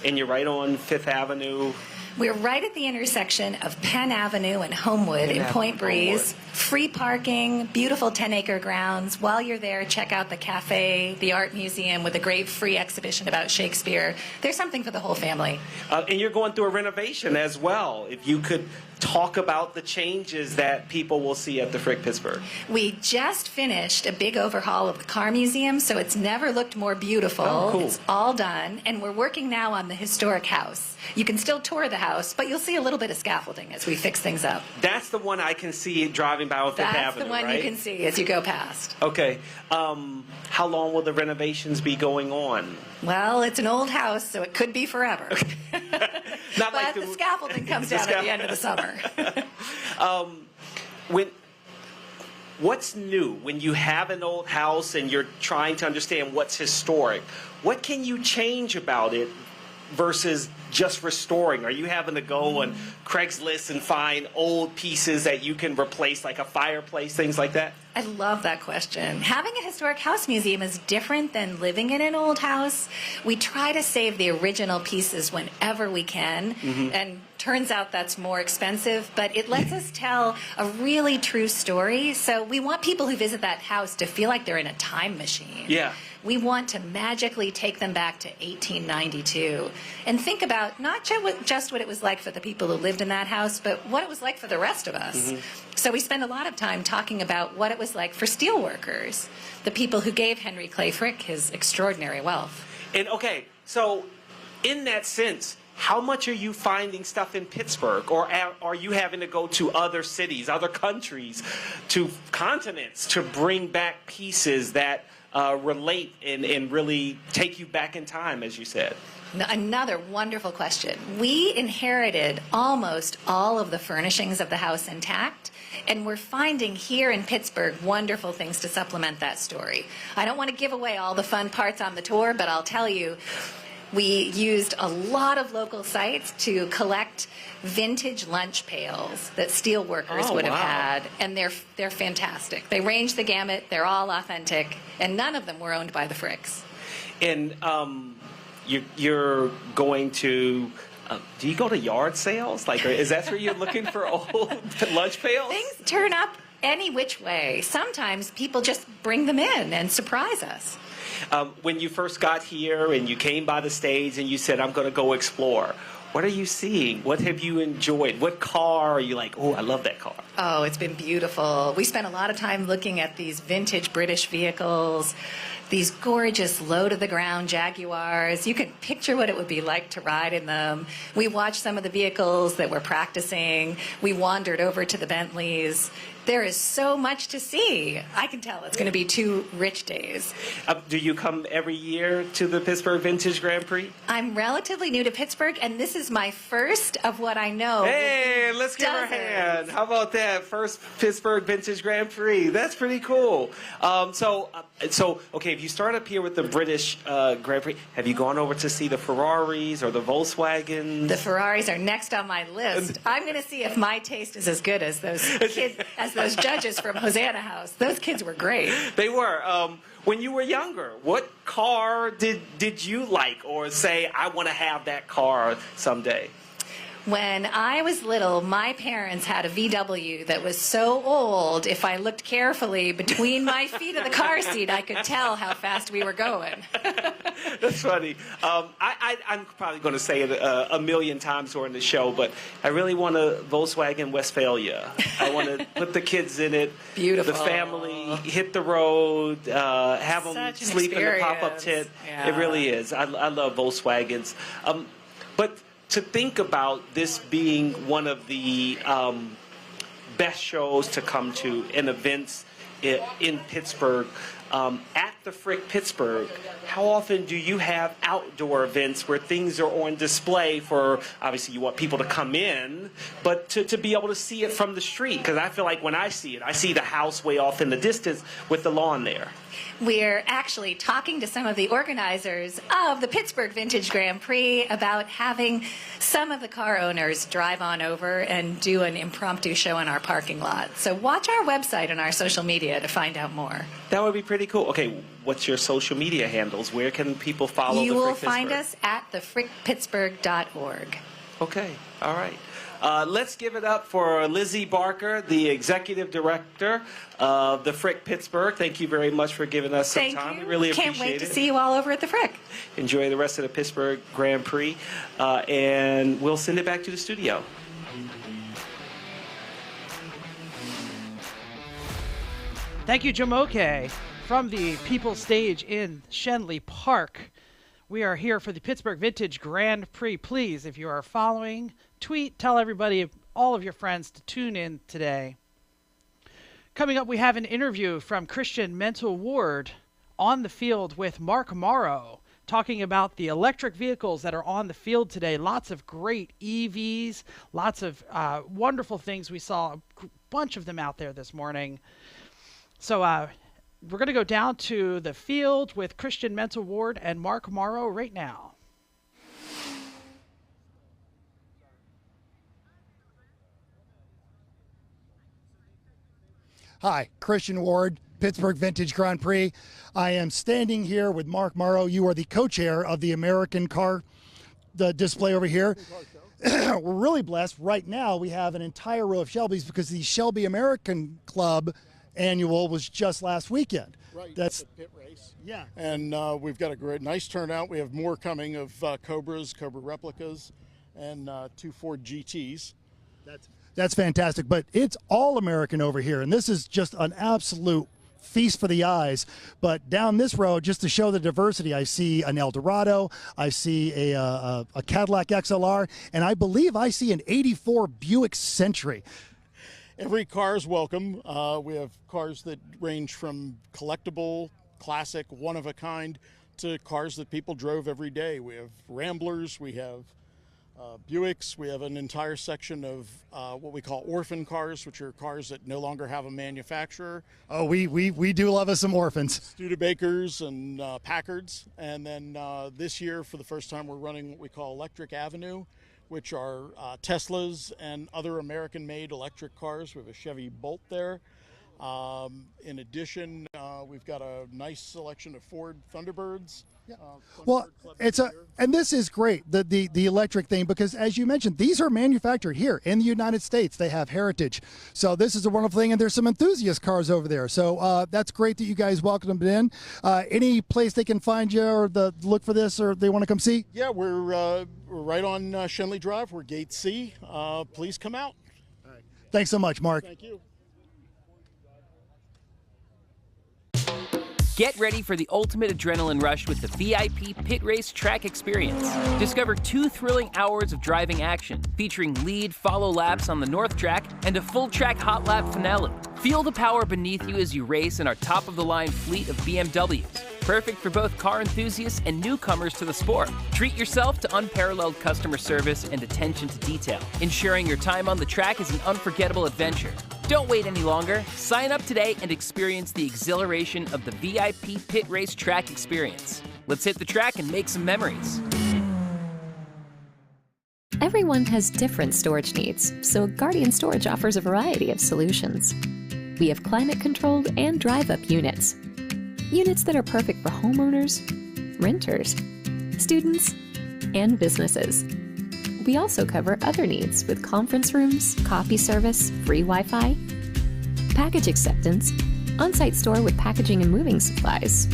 Speaker 21: and you're right on 5th Avenue.
Speaker 20: We're right at the intersection of Penn Avenue and Homewood in Point Breeze. Free parking, beautiful 10-acre grounds. While you're there, check out the cafe, the art museum with a great free exhibition about Shakespeare. There's something for the whole family.
Speaker 21: And you're going through a renovation as well. If you could talk about the changes that people will see at the Frick Pittsburgh.
Speaker 20: We just finished a big overhaul of the car museum, so it's never looked more beautiful.
Speaker 21: Oh, cool.
Speaker 20: It's all done, and we're working now on the historic house. You can still tour the house, but you'll see a little bit of scaffolding as we fix things up.
Speaker 21: That's the one I can see driving by on 5th Avenue,
Speaker 20: That's the one
Speaker 21: right?
Speaker 20: you can see as you go past.
Speaker 21: Okay. How long will the renovations be going on?
Speaker 20: Well, it's an old house, so it could be forever.
Speaker 21: Not
Speaker 20: but
Speaker 21: like
Speaker 20: the scaffolding comes down at the end of the summer.
Speaker 21: What's new when you have an old house and you're trying to understand what's historic? What can you change about it versus just restoring? Are you having to go on Craigslist and find old pieces that you can replace, like a fireplace, things like that?
Speaker 20: I love that question. Having a historic house museum is different than living in an old house. We try to save the original pieces whenever we can, and turns out that's more expensive, but it lets us tell a really true story. So we want people who visit that house to feel like they're in a time machine.
Speaker 21: Yeah.
Speaker 20: We want to magically take them back to 1892 and think about not just what it was like for the people who lived in that house, but what it was like for the rest of us. So we spend a lot of time talking about what it was like for steel workers, the people who gave Henry Clay Frick his extraordinary wealth.
Speaker 21: And okay, so in that sense, how much are you finding stuff in Pittsburgh, or are you having to go to other cities, other countries, to continents to bring back pieces that relate and really take you back in time, as you said?
Speaker 20: Another wonderful question. We inherited almost all of the furnishings of the house intact, and we're finding here in Pittsburgh wonderful things to supplement that story. I don't want to give away all the fun parts on the tour, but I'll tell you, we used a lot of local sites to collect vintage lunch pails that steel workers would have had, and they're fantastic. They range the gamut, they're all authentic, and none of them were owned by the Fricks.
Speaker 21: And you're going to, do you go to yard sales? Like, is that where you're looking for old lunch pails?
Speaker 20: Things turn up any which way. Sometimes people just bring them in and surprise us.
Speaker 21: When you first got here and you came by the stage and you said, I'm going to go explore, what are you seeing? What have you enjoyed? What car are you like, oh, I love that car?
Speaker 20: Oh, it's been beautiful. We spent a lot of time looking at these vintage British vehicles, these gorgeous low-to-the-ground Jaguars. You can picture what it would be like to ride in them. We watched some of the vehicles that were practicing. We wandered over to the Bentleys. There is so much to see. I can tell it's going to be 2 rich days.
Speaker 21: Do you come every year to the Pittsburgh Vintage Grand Prix?
Speaker 20: I'm relatively new to Pittsburgh, and this is my first of what I know.
Speaker 21: Hey, let's give her a hand. How about that? First Pittsburgh Vintage Grand Prix. That's pretty cool. So, okay, if you start up here with the British Grand Prix, have you gone over to see the Ferraris or the Volkswagens?
Speaker 20: The Ferraris are next on my list. I'm going to see if my taste is as good as those kids, as those judges from Hosanna House. Those kids were great.
Speaker 21: They were. When you were younger, what car did you like, or say, I want to have that car someday?
Speaker 20: When I was little, my parents had a VW that was so old, if I looked carefully between my feet of the car seat, I could tell how fast we were going.
Speaker 21: That's funny. I'm probably going to say it a million times during the show, but I really want a Volkswagen Westphalia. I want to put the kids in it,
Speaker 20: beautiful,
Speaker 21: the family, hit the road, have them sleep in the pop-up tent.
Speaker 20: Yeah.
Speaker 21: It really is. I love Volkswagens. But to think about this being one of the best shows to come to and events in Pittsburgh, at the Frick Pittsburgh, how often do you have outdoor events where things are on display for, obviously you want people to come in, but to be able to see it from the street? Because I feel like when I see it, I see the house way off in the distance with the lawn there.
Speaker 20: We're actually talking to some of the organizers of the Pittsburgh Vintage Grand Prix about having some of the car owners drive on over and do an impromptu show in our parking lot. So watch our website and our social media to find out more.
Speaker 21: That would be pretty pretty cool. Okay, what's your social media handles? Where can people follow
Speaker 20: You
Speaker 21: the
Speaker 20: will
Speaker 21: Frick
Speaker 20: find
Speaker 21: Pittsburgh?
Speaker 20: us at thefrickpittsburgh.org.
Speaker 21: Okay, all right. Let's give it up for Lizzie Barker, the executive director of the Frick Pittsburgh. Thank you very much for giving us some
Speaker 20: Thank
Speaker 21: time.
Speaker 20: you.
Speaker 21: We really
Speaker 20: Can't
Speaker 21: appreciate
Speaker 20: wait to
Speaker 21: it.
Speaker 20: see you all over at the Frick.
Speaker 21: Enjoy the rest of the Pittsburgh Grand Prix, and we'll send it back to the studio.
Speaker 19: Thank you, Jamoke, from the People's Stage in Schenley Park. We are here for the Pittsburgh Vintage Grand Prix. Please, if you are following, tweet, tell everybody, all of your friends to tune in today. Coming up, we have an interview from Christian Mental Ward on the field with Mark Morrow, talking about the electric vehicles that are on the field today. Lots of great EVs, lots of wonderful things. We saw a bunch of them out there this morning. So we're going to go down to the field with Christian Mental Ward and Mark Morrow right now.
Speaker 2: Hi, Christian Ward, Pittsburgh Vintage Grand Prix. I am standing here with Mark Morrow. You are the co-chair of the American car display over here. We're really blessed. Right now, we have an entire row of Shelbys because the Shelby American Club annual was just last weekend.
Speaker 22: Right,
Speaker 2: That's
Speaker 22: the pit race.
Speaker 2: Yeah.
Speaker 22: And we've got a nice turnout. We have more coming of Cobras, Cobra replicas, and 2 Ford GTs.
Speaker 2: That's fantastic, but it's all American over here, and this is just an absolute feast for the eyes. But down this road, just to show the diversity, I see an Eldorado, I see a Cadillac XLR, and I believe I see an '84 Buick Century.
Speaker 22: Every car is welcome. We have cars that range from collectible, classic, one-of-a-kind, to cars that people drove every day. We have Ramblers, we have Buicks, we have an entire section of what we call orphan cars, which are cars that no longer have a manufacturer.
Speaker 2: Oh, we do love us some orphans.
Speaker 22: Studebakers and Packards. And then this year, for the first time, we're running what we call Electric Avenue, which are Teslas and other American-made electric cars. We have a Chevy Bolt there. In addition, we've got a nice selection of Ford Thunderbirds.
Speaker 2: Well, and this is great, the electric thing, because as you mentioned, these are manufactured here in the United States. They have heritage. So this is a wonderful thing, and there's some enthusiast cars over there. So that's great that you guys welcomed them in. Any place they can find you or look for this, or they want to come see?
Speaker 22: Yeah, we're right on Schenley Drive. We're Gate C. Please come out.
Speaker 2: All right. Thanks so much, Mark.
Speaker 22: Thank you.
Speaker 23: Get ready for the ultimate adrenaline rush with the VIP Pit Race Track Experience. Discover 2 thrilling hours of driving action, featuring lead, follow laps on the North Track and a full track hot lap finale. Feel the power beneath you as you race in our top-of-the-line fleet of BMWs. Perfect for both car enthusiasts and newcomers to the sport. Treat yourself to unparalleled customer service and attention to detail, ensuring your time on the track is an unforgettable adventure. Don't wait any longer. Sign up today and experience the exhilaration of the VIP Pit Race Track Experience. Let's hit the track and make some memories.
Speaker 24: Everyone has different storage needs, so Guardian Storage offers a variety of solutions. We have climate-controlled and drive-up units. Units that are perfect for homeowners, renters, students, and businesses. We also cover other needs with conference rooms, copy service, free Wi-Fi, package acceptance, on-site store with packaging and moving supplies.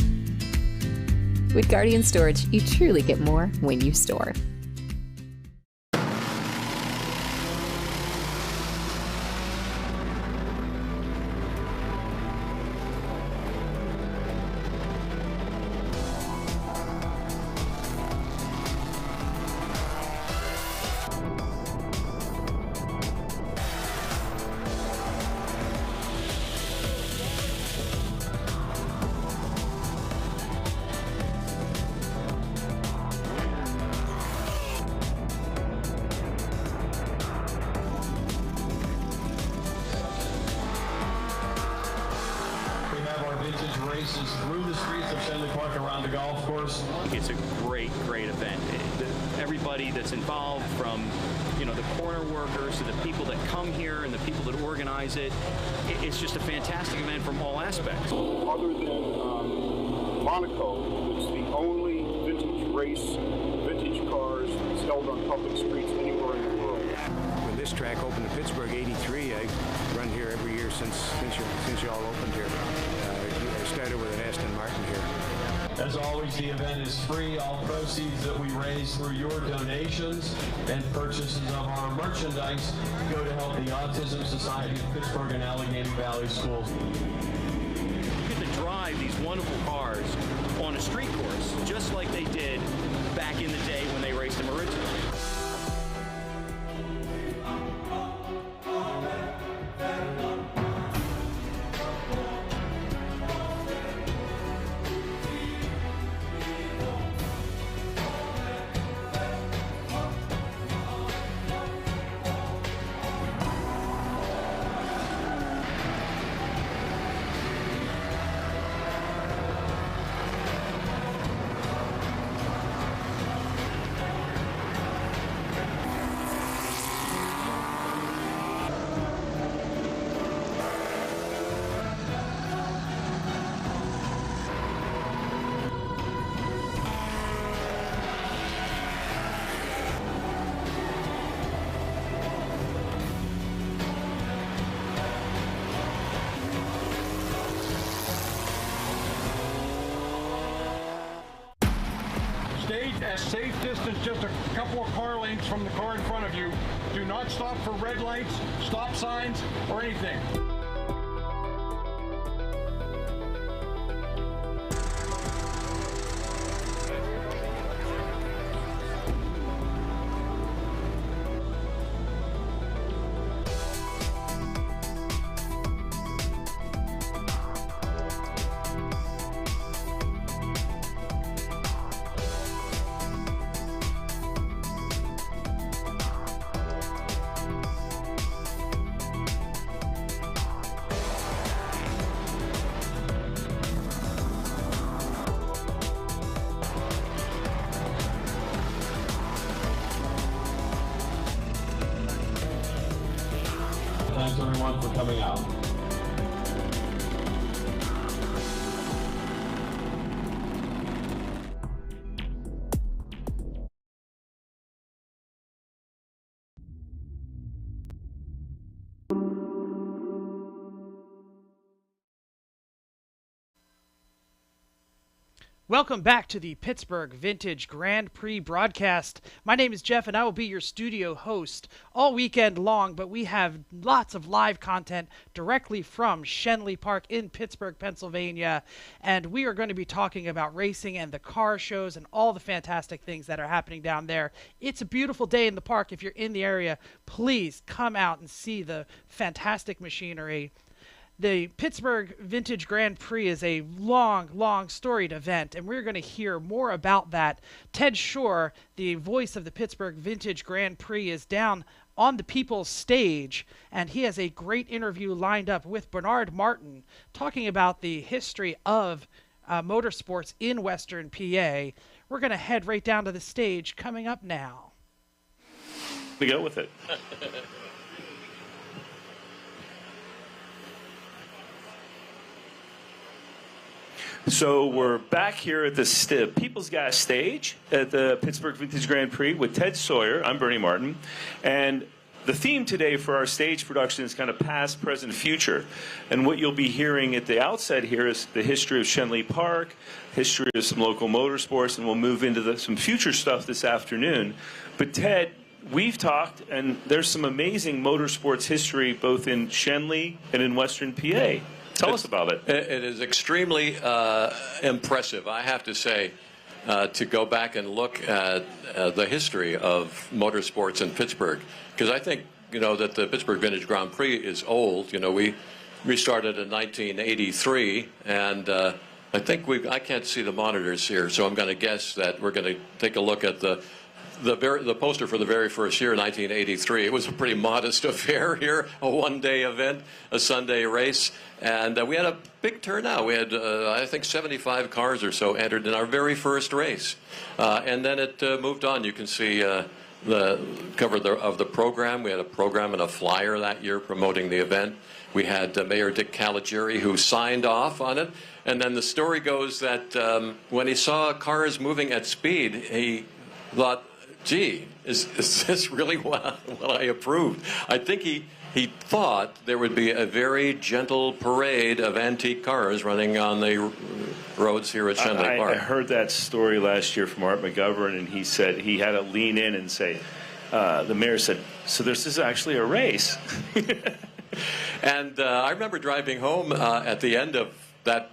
Speaker 24: With Guardian Storage, you truly get more when you store.
Speaker 25: Through the streets of Schenley Park around the golf course. It's a great event.
Speaker 1: everybody that's involved, from the corner workers to the people that come here and the people that organize it. It's just a fantastic event from all aspects.
Speaker 4: Other than Monaco, it's the only vintage cars that's held on public streets anywhere in the world.
Speaker 6: When this track opened in Pittsburgh '83, I've run here every year since y'all opened here. I started with an Aston Martin here.
Speaker 8: As always, the event is free. All proceeds that we raise through your donations and purchases of our merchandise go to help the Autism Society of Pittsburgh and Allegheny Valley Schools.
Speaker 1: You get to drive these wonderful cars on a street course, just like they did back in the day when they raced them originally.
Speaker 4: At safe distance, just a couple of car lengths from the car in front of you. Do not stop for red lights, stop signs, or anything.
Speaker 8: Thanks everyone for coming out.
Speaker 19: Welcome back to the Pittsburgh Vintage Grand Prix broadcast. My name is Jeff and I will be your studio host all weekend long, but we have lots of live content directly from Schenley Park in Pittsburgh, Pennsylvania, and we are going to be talking about racing and the car shows and all the fantastic things that are happening down there. It's a beautiful day in the park. If you're in the area, please come out and see the fantastic machinery. The Pittsburgh Vintage Grand Prix is a long storied event, and we're going to hear more about that. Ted Shore, the voice of the Pittsburgh Vintage Grand Prix, is down on the people's stage, and he has a great interview lined up with Bernard Martin talking about the history of motorsports in Western PA. We're going to head right down to the stage coming up now.
Speaker 9: We go with it. So we're back here at the People's Gas stage at the Pittsburgh Vintage Grand Prix with Ted Sohier. I'm Bernie Martin. And the theme today for our stage production is kind of past, present, future. And what you'll be hearing at the outset here is the history of Schenley Park, history of some local motorsports, and we'll move into some future stuff this afternoon. But Ted, we've talked, and there's some amazing motorsports history both in Schenley and in Western PA. Tell us about it.
Speaker 25: It is extremely impressive, I have to say, to go back and look at the history of motorsports in Pittsburgh. Because I think, that the Pittsburgh Vintage Grand Prix is old. We started in 1983, and I think I can't see the monitors here, so I'm going to guess that we're going to take a look at the the poster for the very first year, 1983. It was a pretty modest affair here, a one-day event, a Sunday race, and we had a big turnout. We had, I think, 75 cars or so entered in our very first race, and then it moved on. You can see the cover of the program. We had a program and a flyer that year promoting the event. We had Mayor Dick Caligiuri, who signed off on it. And then the story goes that when he saw cars moving at speed, he thought, gee, is this really what I approved? I think he thought there would be a very gentle parade of antique cars running on the roads here at Schenley Park.
Speaker 9: I heard that story last year from Art McGovern, and he said he had to lean in and say, the mayor said, so this is actually a race.
Speaker 25: And I remember driving home at the end of that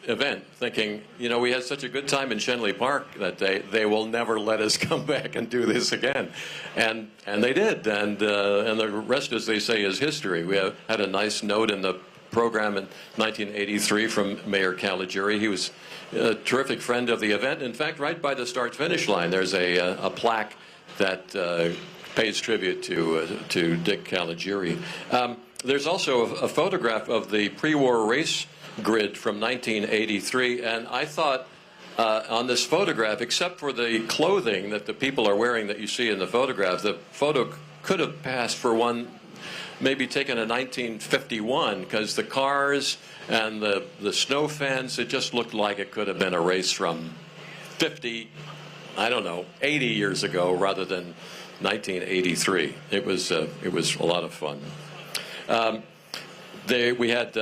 Speaker 25: event thinking, you know, we had such a good time in Schenley Park that they will never let us come back and do this again. And they did. And the rest, as they say, is history. We had a nice note in the program in 1983 from Mayor Caligiuri. He was a terrific friend of the event. In fact, right by the start-finish line, there's a plaque that pays tribute to Dick Caligiuri. There's also a photograph of the pre-war race grid from 1983, and I thought on this photograph, except for the clothing that the people are wearing that you see in the photograph, the photo could have passed for one maybe taken in 1951, because the cars and the snow fence, it just looked like it could have been a race from 50, I don't know, 80 years ago rather than 1983. It was a lot of fun. We had,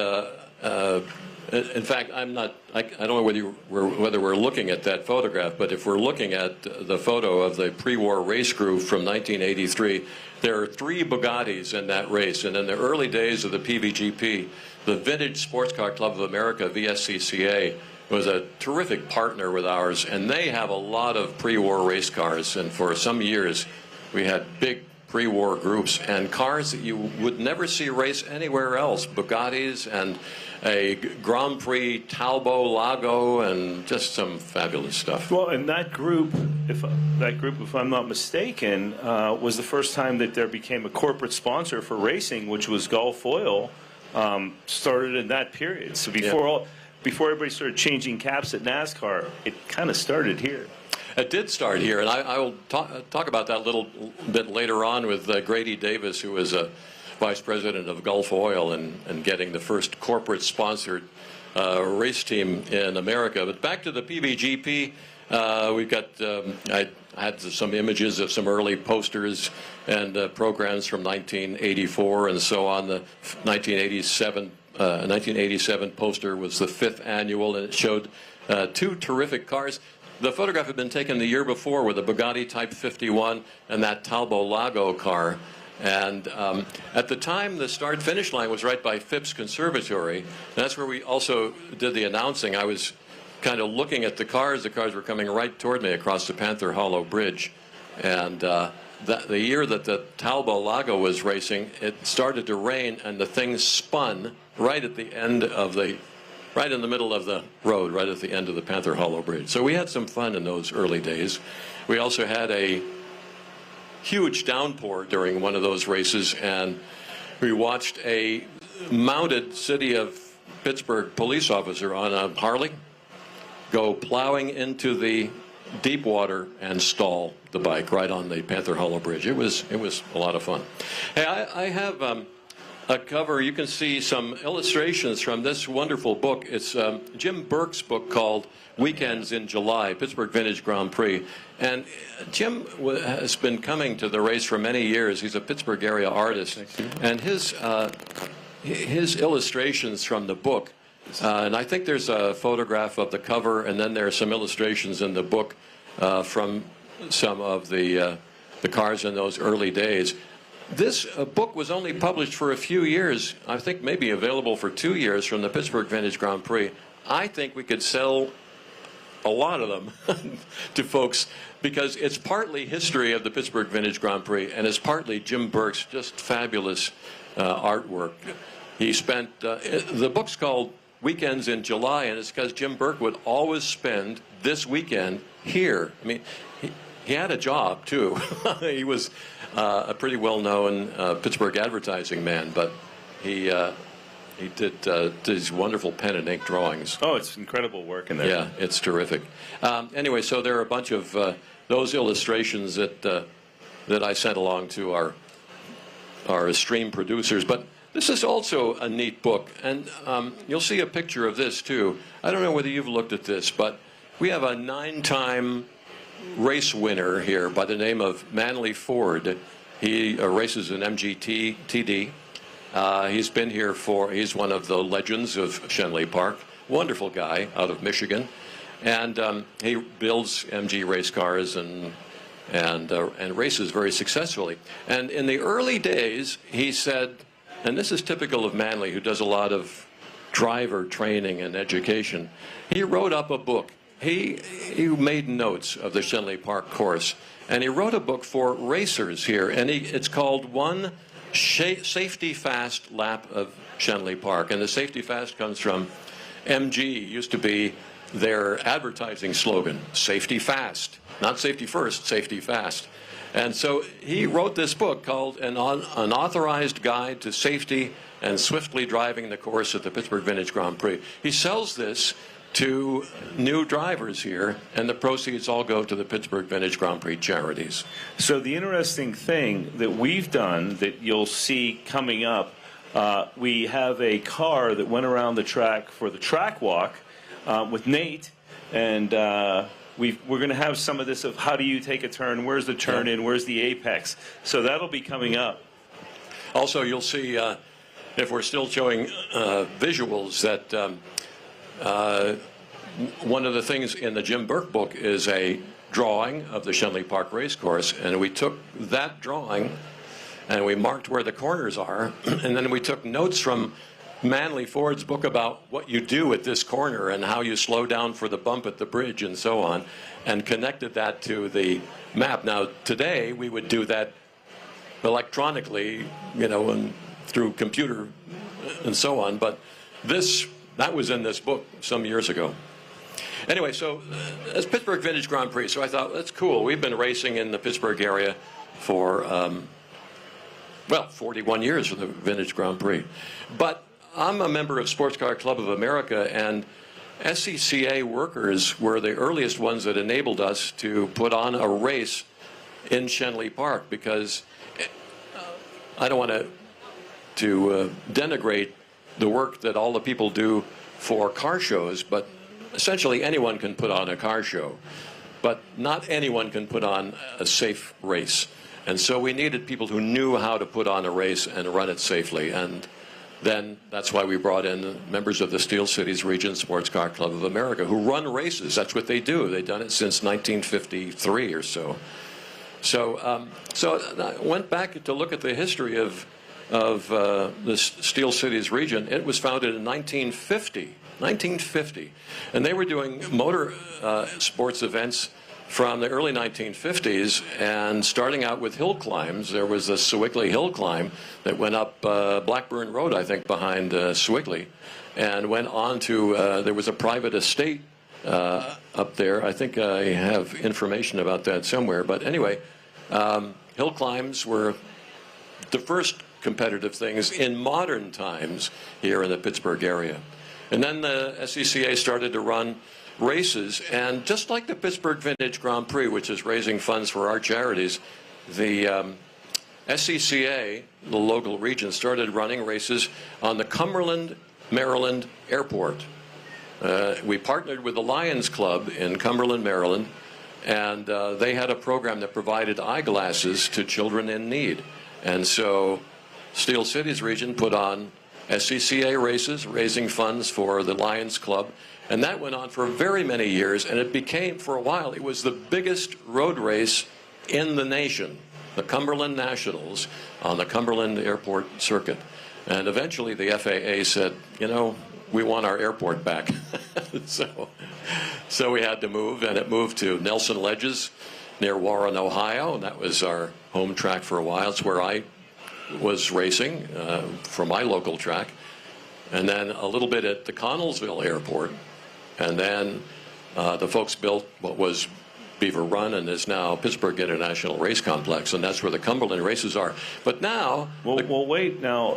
Speaker 25: in fact, I don't know whether we're looking at that photograph, but if we're looking at the photo of the pre-war race crew from 1983, there are 3 Bugattis in that race. And in the early days of the PVGP, the Vintage Sports Car Club of America, VSCCA, was a terrific partner with ours, and they have a lot of pre-war race cars. And for some years, we had big pre-war groups and cars that you would never see race anywhere else. Bugattis and a Grand Prix Talbot Lago and just some fabulous stuff.
Speaker 9: Well, and that group, if I'm not mistaken, was the first time that there became a corporate sponsor for racing, which was Gulf Oil, started in that period. So before everybody started changing caps at NASCAR, it kind of started here.
Speaker 25: It did start here, and I will talk about that a little bit later on with Grady Davis, who was a vice president of Gulf Oil and getting the first corporate-sponsored race team in America. But back to the PVGP, we've got, I had some images of some early posters and programs from 1984 and so on. The 1987 poster was the 5th annual, and it showed 2 terrific cars. The photograph had been taken the year before with a Bugatti Type 51 and that Talbot Lago car. And at the time, the start-finish line was right by Phipps Conservatory. And that's where we also did the announcing. I was kind of looking at the cars. The cars were coming right toward me across the Panther Hollow Bridge. And the year that the Talbot Lago was racing, it started to rain, and the thing spun right at the end of the right in the middle of the road, right at the end of the Panther Hollow Bridge. So we had some fun in those early days. We also had a huge downpour during one of those races, and we watched a mounted City of Pittsburgh police officer on a Harley go plowing into the deep water and stall the bike right on the Panther Hollow Bridge. It was a lot of fun. Hey, I have a cover. You can see some illustrations from this wonderful book. It's Jim Burke's book called Weekends in July, Pittsburgh Vintage Grand Prix. And Jim has been coming to the race for many years. He's a Pittsburgh area artist. And his illustrations from the book, and I think there's a photograph of the cover, and then there are some illustrations in the book from some of the cars in those early days. This book was only published for a few years, I think maybe available for 2 years from the Pittsburgh Vintage Grand Prix. I think we could sell a lot of them to folks because it's partly history of the Pittsburgh Vintage Grand Prix and it's partly Jim Burke's just fabulous artwork. He spent, the book's called Weekends in July, and it's because Jim Burke would always spend this weekend here. I mean, he had a job, too. He was a pretty well-known Pittsburgh advertising man, but he did these wonderful pen and ink drawings.
Speaker 9: Oh, it's incredible work in there.
Speaker 25: Yeah, it's terrific. Anyway, so there are a bunch of those illustrations that I sent along to our stream producers. But this is also a neat book, and you'll see a picture of this too. I don't know whether you've looked at this, but we have a 9-time race winner here by the name of Manley Ford. He races an MGT TD. He's been here he's one of the legends of Schenley Park. Wonderful guy out of Michigan. And he builds MG race cars and races very successfully. And in the early days, he said, and this is typical of Manley, who does a lot of driver training and education, he wrote up a book. He made notes of the Schenley Park course, and he wrote a book for racers here, and it's called One Safety Fast Lap of Schenley Park. And the safety fast comes from MG, used to be their advertising slogan, safety fast. Not safety first, safety fast. And so he wrote this book called An Unauthorized Guide to Safety and Swiftly Driving the Course at the Pittsburgh Vintage Grand Prix. He sells this to new drivers here, and the proceeds all go to the Pittsburgh Vintage Grand Prix charities.
Speaker 9: So the interesting thing that we've done that you'll see coming up, we have a car that went around the track for the track walk with Nate, and we're going to have some of this of how do you take a turn, where's the turn in, where's the apex. So that'll be coming up.
Speaker 25: Also, you'll see, if we're still showing visuals, that one of the things in the Jim Burke book is a drawing of the Schenley Park Racecourse, and we took that drawing and we marked where the corners are, and then we took notes from Manley Ford's book about what you do at this corner and how you slow down for the bump at the bridge and so on, and connected that to the map. Now, today we would do that electronically, you know, and through computer and so on, but that was in this book some years ago. Anyway, so it's Pittsburgh Vintage Grand Prix, so I thought, that's cool. We've been racing in the Pittsburgh area for, 41 years for the Vintage Grand Prix. But I'm a member of Sports Car Club of America, and SCCA workers were the earliest ones that enabled us to put on a race in Schenley Park, because I don't want to denigrate the work that all the people do for car shows, but essentially anyone can put on a car show, but not anyone can put on a safe race. And so we needed people who knew how to put on a race and run it safely. And then that's why we brought in members of the Steel Cities Region Sports Car Club of America, who run races. That's what they do. They've done it since 1953 or so. So I went back to look at the history of the Steel Cities region. It was founded in 1950, and they were doing motor sports events from the early 1950s, and starting out with hill climbs. There was the Sewickley Hill Climb that went up Blackburn Road, I think, behind Sewickley, and went on to, there was a private estate up there. I think I have information about that somewhere, but anyway, hill climbs were the first competitive things in modern times here in the Pittsburgh area. And then the SCCA started to run races, and just like the Pittsburgh Vintage Grand Prix, which is raising funds for our charities, the SCCA, the local region, started running races on the Cumberland, Maryland airport. We partnered with the Lions Club in Cumberland, Maryland, and they had a program that provided eyeglasses to children in need. And so Steel Cities region put on SCCA races, raising funds for the Lions Club, and that went on for very many years, and it became, for a while, it was the biggest road race in the nation, the Cumberland Nationals on the Cumberland Airport circuit. And eventually the FAA said, you know, we want our airport back. So we had to move, and it moved to Nelson Ledges near Warren, Ohio, and that was our home track for a while. It's where I was racing for my local track, and then a little bit at the Connellsville Airport, and then the folks built what was Beaver Run and is now Pittsburgh International Race Complex, and that's where the Cumberland races are. But now...
Speaker 9: Well, wait. Now,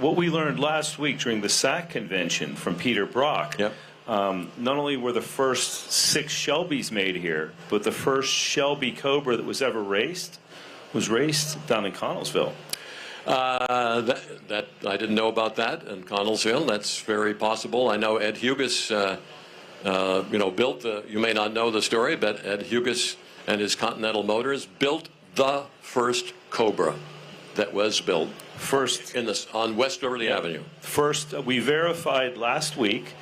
Speaker 9: what we learned last week during the SAC convention from Peter Brock, not only were the first 6 Shelbys made here, but the first Shelby Cobra that was ever raced was raced down in Connellsville.
Speaker 25: That I didn't know about that in Connellsville. That's very possible. I know Ed Hugas, built the. You may not know the story, but Ed Hugas and his Continental Motors built the first Cobra that was built
Speaker 9: first
Speaker 25: on West Liberty Avenue.
Speaker 9: First, we verified last week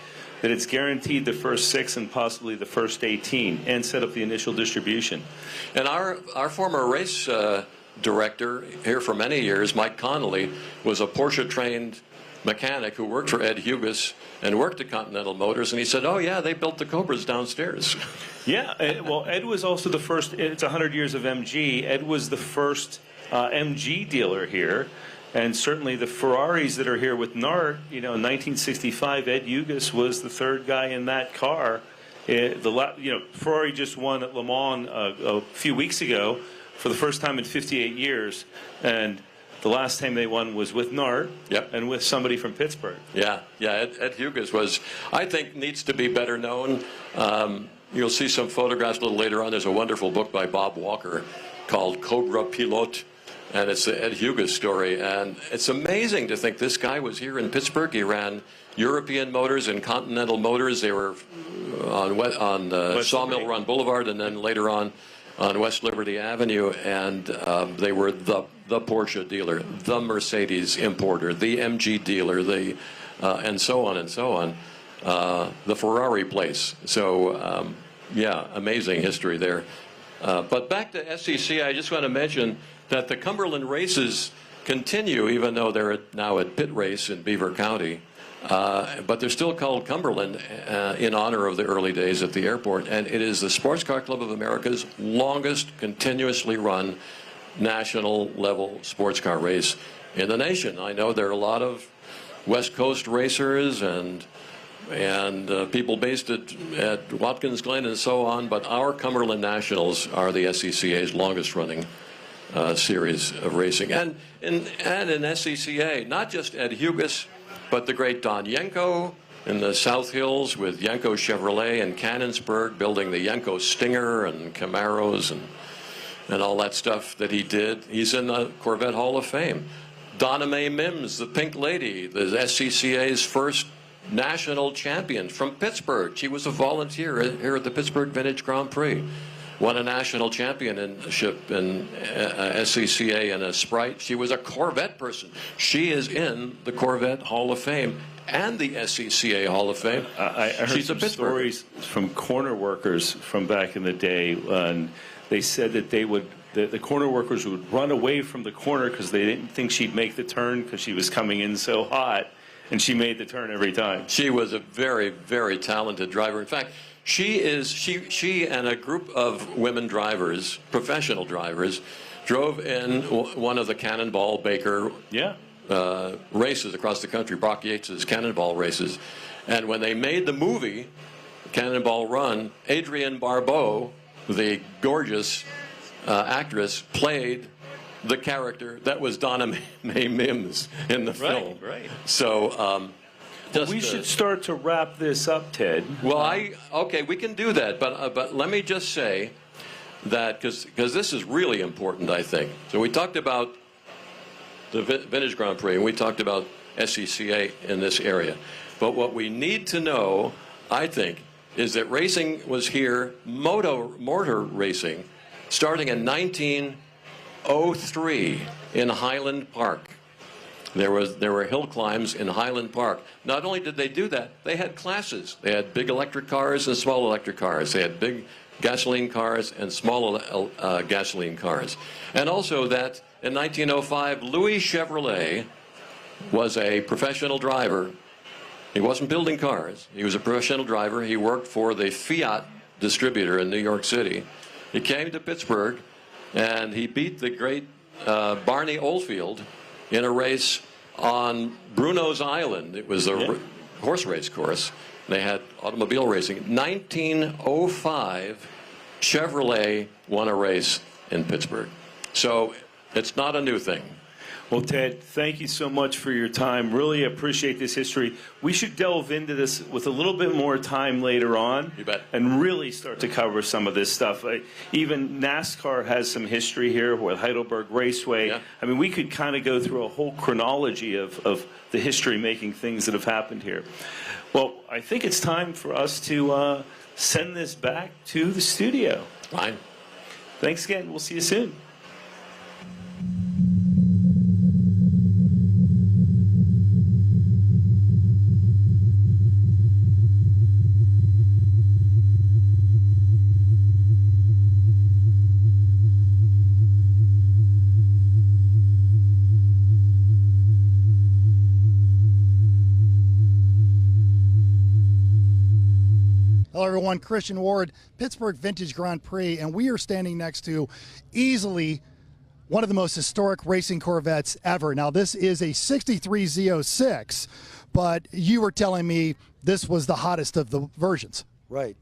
Speaker 9: that it's guaranteed the first 6 and possibly the first 18, and set up the initial distribution.
Speaker 25: And our former race director here for many years, Mike Connolly, was a Porsche-trained mechanic who worked for Ed Hugas and worked at Continental Motors, and he said, oh yeah, they built the Cobras downstairs.
Speaker 9: Yeah, well, Ed was also the first, it's 100 years of MG, Ed was the first MG dealer here, and certainly the Ferraris that are here with NART, in 1965, Ed Hugas was the 3rd guy in that car. Ferrari just won at Le Mans a few weeks ago for the first time in 58 years, and the last time they won was with NART and with somebody from Pittsburgh.
Speaker 25: Yeah, Ed Hugas was, I think, needs to be better known. You'll see some photographs a little later on. There's a wonderful book by Bob Walker called Cobra Pilote, and it's the Ed Hugas story. And it's amazing to think this guy was here in Pittsburgh. He ran European Motors and Continental Motors. They were on Sawmill Run Boulevard, and then later on West Liberty Avenue, and they were the Porsche dealer, the Mercedes importer, the MG dealer, and so on and so on, the Ferrari place. So, amazing history there. But back to SCCA, I just want to mention that the Cumberland races continue, even though they're now at Pit Race in Beaver County. But they're still called Cumberland in honor of the early days at the airport, and it is the Sports Car Club of America's longest continuously run national level sports car race in the nation. I know there are a lot of West Coast racers and people based at Watkins Glen and so on, but our Cumberland Nationals are the SCCA's longest running series of racing. And in SCCA, not just Ed Hugas, but the great Don Yenko in the South Hills with Yenko Chevrolet in Canonsburg, building the Yenko Stinger and Camaros and all that stuff that he did. He's in the Corvette Hall of Fame. Donna Mae Mims, the Pink Lady, the SCCA's first national champion from Pittsburgh. She was a volunteer here at the Pittsburgh Vintage Grand Prix. Won a national championship in SCCA in a Sprite. She was a Corvette person. She is in the Corvette Hall of Fame and the SCCA Hall of Fame.
Speaker 9: I heard some stories from corner workers from back in the day, and they said that the corner workers would run away from the corner because they didn't think she'd make the turn because she was coming in so hot, and she made the turn every time.
Speaker 25: She was a very, very talented driver. In fact, she and a group of women drivers, professional drivers, drove in one of the Cannonball Baker races across the country, Brock Yates's Cannonball races. And when they made the movie, Cannonball Run, Adrienne Barbeau, the gorgeous actress, played the character that was Donna Mae Mims in the film.
Speaker 9: Right.
Speaker 25: So...
Speaker 9: we should start to wrap this up, Ted.
Speaker 25: Well, okay, we can do that, but let me just say that because this is really important, I think. So we talked about the Vintage Grand Prix, and we talked about SCCA in this area. But what we need to know, I think, is that racing was here, motor racing, starting in 1903 in Highland Park. There were hill climbs in Highland Park. Not only did they do that, they had classes. They had big electric cars and small electric cars. They had big gasoline cars and small gasoline cars. And also that in 1905, Louis Chevrolet was a professional driver. He wasn't building cars. He was a professional driver. He worked for the Fiat distributor in New York City. He came to Pittsburgh, and he beat the great Barney Oldfield in a race on Bruno's Island. It was a horse race course. They had automobile racing. 1905, Chevrolet won a race in Pittsburgh. So it's not a new thing.
Speaker 9: Well, Ted, thank you so much for your time. Really appreciate this history. We should delve into this with a little bit more time later on.
Speaker 25: You bet.
Speaker 9: And really start to cover some of this stuff. Even NASCAR has some history here with Heidelberg Raceway.
Speaker 25: Yeah.
Speaker 9: I mean, we could kind of go through a whole chronology of the history-making things that have happened here. Well, I think it's time for us to send this back to the studio.
Speaker 25: Fine.
Speaker 9: Thanks again. We'll see you soon.
Speaker 2: Hello, everyone. Christian Ward, Pittsburgh Vintage Grand Prix, and we are standing next to easily one of the most historic racing Corvettes ever. Now, this is a 63 Z06, but you were telling me this was the hottest of the versions.
Speaker 5: Right.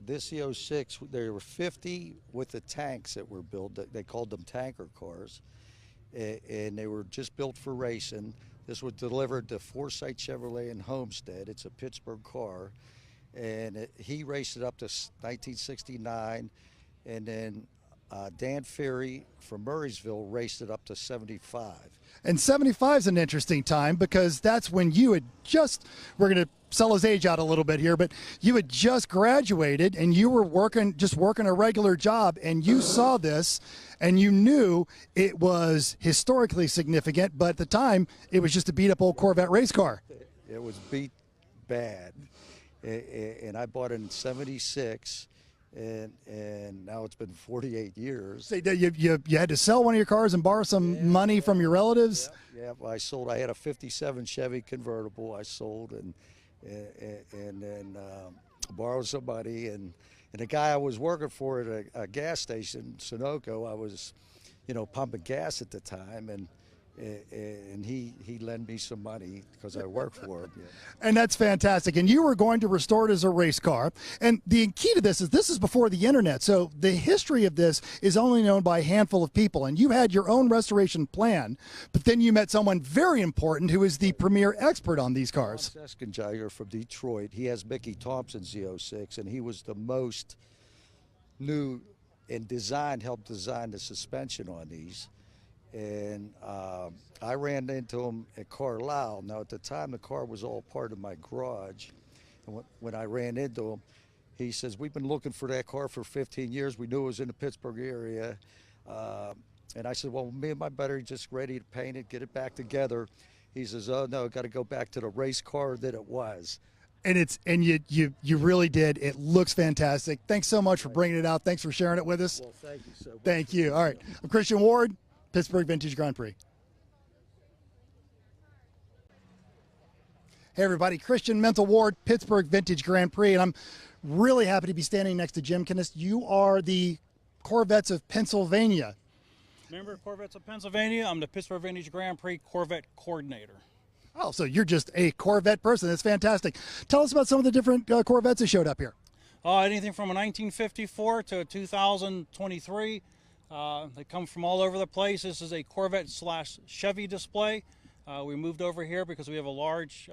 Speaker 5: This Z06, there were 50 with the tanks that were built. They called them tanker cars, and they were just built for racing. This was delivered to Forsyth Chevrolet in Homestead. It's a Pittsburgh car. And he raced it up to 1969, and then Dan Ferry from Murraysville raced it up to 75.
Speaker 2: And 75 is an interesting time because that's when you had just, we're going to sell his age out a little bit here, but you had just graduated and you were working a regular job, and you saw this and you knew it was historically significant, but at the time it was just a beat up old Corvette race car.
Speaker 5: It was beat bad. And I bought it in '76, and now it's been 48 years.
Speaker 2: So you had to sell one of your cars and borrow some money from your relatives?
Speaker 5: Yeah, I sold. I had a '57 Chevy convertible. I sold and then borrowed some money. And the guy I was working for at a gas station, Sunoco, I was, pumping gas at the time, and he lent me some money because I worked for him. Yeah.
Speaker 2: And that's fantastic. And you were going to restore it as a race car. And the key to this is before the internet. So the history of this is only known by a handful of people. And you had your own restoration plan, but then you met someone very important who is the premier expert on these cars.
Speaker 5: Eskingiger from Detroit. He has Mickey Thompson's Z06, and he was the most new and helped design the suspension on these. And I ran into him at Carlisle. Now, at the time, the car was all part of my garage. And when I ran into him, he says, "We've been looking for that car for 15 years. We knew it was in the Pittsburgh area." And I said, "Well, me and my buddy are just ready to paint it, get it back together." He says, "Oh, no, got to go back to the race car that it was."
Speaker 2: And you really did. It looks fantastic. Thanks so much for bringing it out. Thanks for sharing it with us.
Speaker 5: Well, thank you so much.
Speaker 2: Thank you. All right. I'm Christian Ward, Pittsburgh Vintage Grand Prix. Hey everybody, Christian Mental Ward, Pittsburgh Vintage Grand Prix, and I'm really happy to be standing next to Jim Kennist. You are the Corvettes of Pennsylvania.
Speaker 7: Member of Corvettes of Pennsylvania, I'm the Pittsburgh Vintage Grand Prix Corvette Coordinator.
Speaker 2: Oh, so you're just a Corvette person. That's fantastic. Tell us about some of the different Corvettes that showed up here.
Speaker 7: Anything from a 1954 to a 2023. They come from all over the place. This is a Corvette/Chevy display. We moved over here because we have a large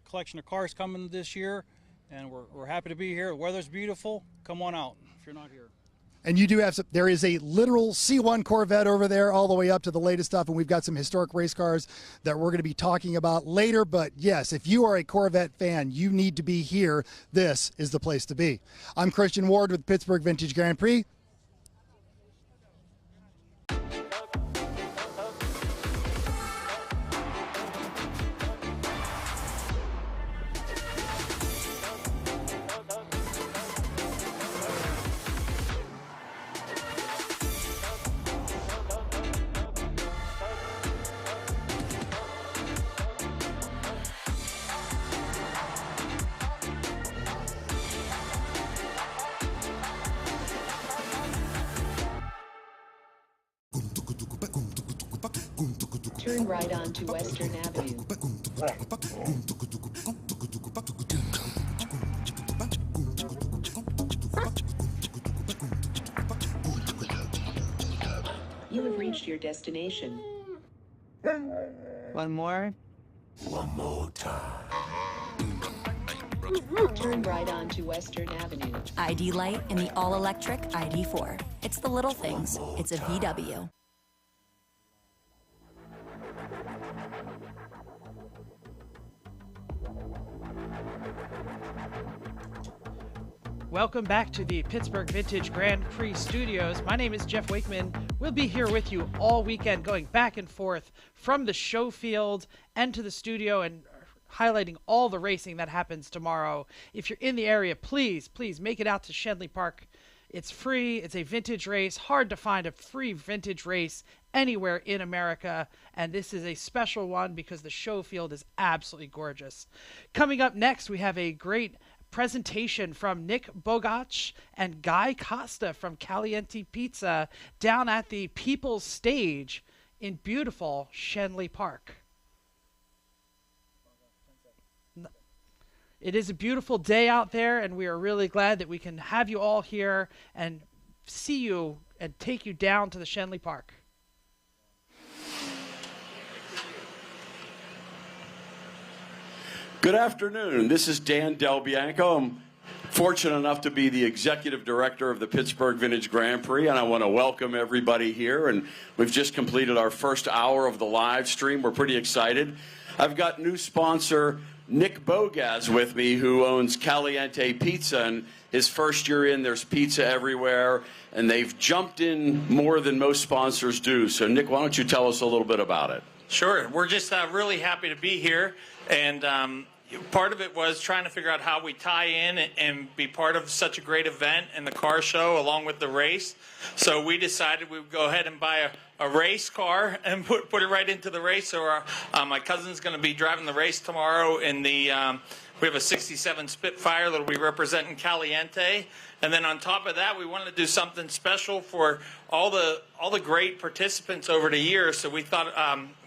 Speaker 7: collection of cars coming this year, and we're happy to be here. The weather's beautiful. Come on out if you're not here.
Speaker 2: And you do have some, there is a literal C1 Corvette over there all the way up to the latest stuff, and we've got some historic race cars that we're going to be talking about later. But yes, if you are a Corvette fan, you need to be here. This is the place to be. I'm Christian Ward with Pittsburgh Vintage Grand Prix.
Speaker 10: Turn right onto Western Avenue. You have reached your destination.
Speaker 11: One more?
Speaker 10: One more time. Turn right onto Western Avenue.
Speaker 12: ID light in the all-electric ID4. It's the little things. It's a VW.
Speaker 19: Welcome back to the Pittsburgh Vintage Grand Prix Studios. My name is Jeff Wakeman. We'll be here with you all weekend, going back and forth from the show field and to the studio and highlighting all the racing that happens tomorrow. If you're in the area, please make it out to Schenley Park. It's free. It's a vintage race. Hard to find a free vintage race anywhere in America, and this is a special one because the show field is absolutely gorgeous. Coming up next, we have a great presentation from Nick Bogach and Guy Costa from Caliente Pizza down at the People's Stage in beautiful Schenley Park. It is a beautiful day out there, and we are really glad that we can have you all here and see you and take you down to the Schenley Park.
Speaker 13: Good afternoon. This is Dan Del Bianco. I'm fortunate enough to be the executive director of the Pittsburgh Vintage Grand Prix, and I want to welcome everybody here. And we've just completed our first hour of the live stream. We're pretty excited. I've got new sponsor Nick Bogach with me, who owns Caliente Pizza, and his first year in, there's pizza everywhere, and they've jumped in more than most sponsors do. So, Nick, why don't you tell us a little bit about it?
Speaker 14: Sure. We're just really happy to be here, and part of it was trying to figure out how we tie in and be part of such a great event and the car show along with the race. So we decided we would go ahead and buy a race car and put it right into the race. So my cousin's going to be driving the race tomorrow in the we have a 67 Spitfire that will be representing Caliente. And then on top of that, we wanted to do something special for all the great participants over the years. So we thought,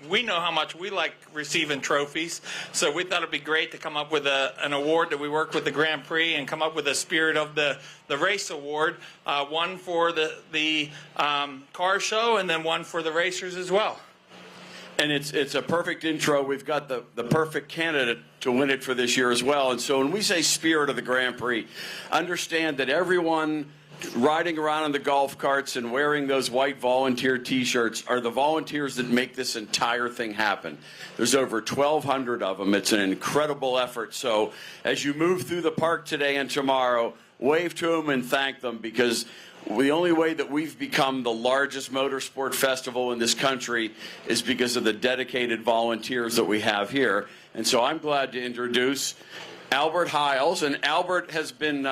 Speaker 14: we know how much we like receiving trophies. So we thought it'd be great to come up with an award that we worked with the Grand Prix and come up with a Spirit of the Race Award, one for the car show and then one for the racers as well.
Speaker 13: And it's a perfect intro. We've got the perfect candidate to win it for this year as well. And so when we say Spirit of the Grand Prix, understand that everyone riding around in the golf carts and wearing those white volunteer T-shirts are the volunteers that make this entire thing happen. There's over 1,200 of them. It's an incredible effort. So as you move through the park today and tomorrow, wave to them and thank them, because the only way that we've become the largest motorsport festival in this country is because of the dedicated volunteers that we have here. And so I'm glad to introduce Albert Hiles. And Albert has been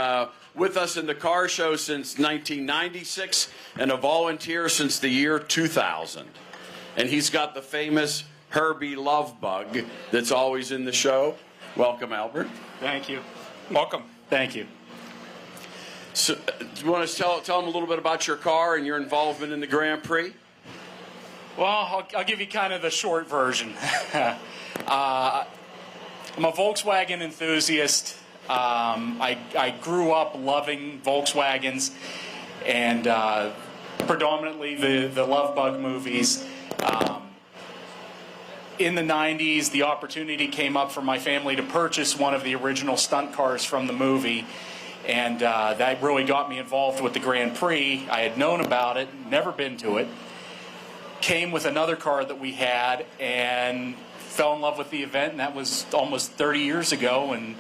Speaker 13: with us in the car show since 1996 and a volunteer since the year 2000. And he's got the famous Herbie Love Bug that's always in the show. Welcome, Albert.
Speaker 15: Thank you.
Speaker 14: Welcome.
Speaker 15: Thank you.
Speaker 13: So, do you want to tell them a little bit about your car and your involvement in the Grand Prix?
Speaker 15: Well, I'll give you kind of the short version. I'm a Volkswagen enthusiast. I grew up loving Volkswagens and predominantly the Love Bug movies. In the 90s, the opportunity came up for my family to purchase one of the original stunt cars from the movie. And that really got me involved with the Grand Prix. I had known about it, never been to it. Came with another car that we had and fell in love with the event, and that was almost 30 years ago. And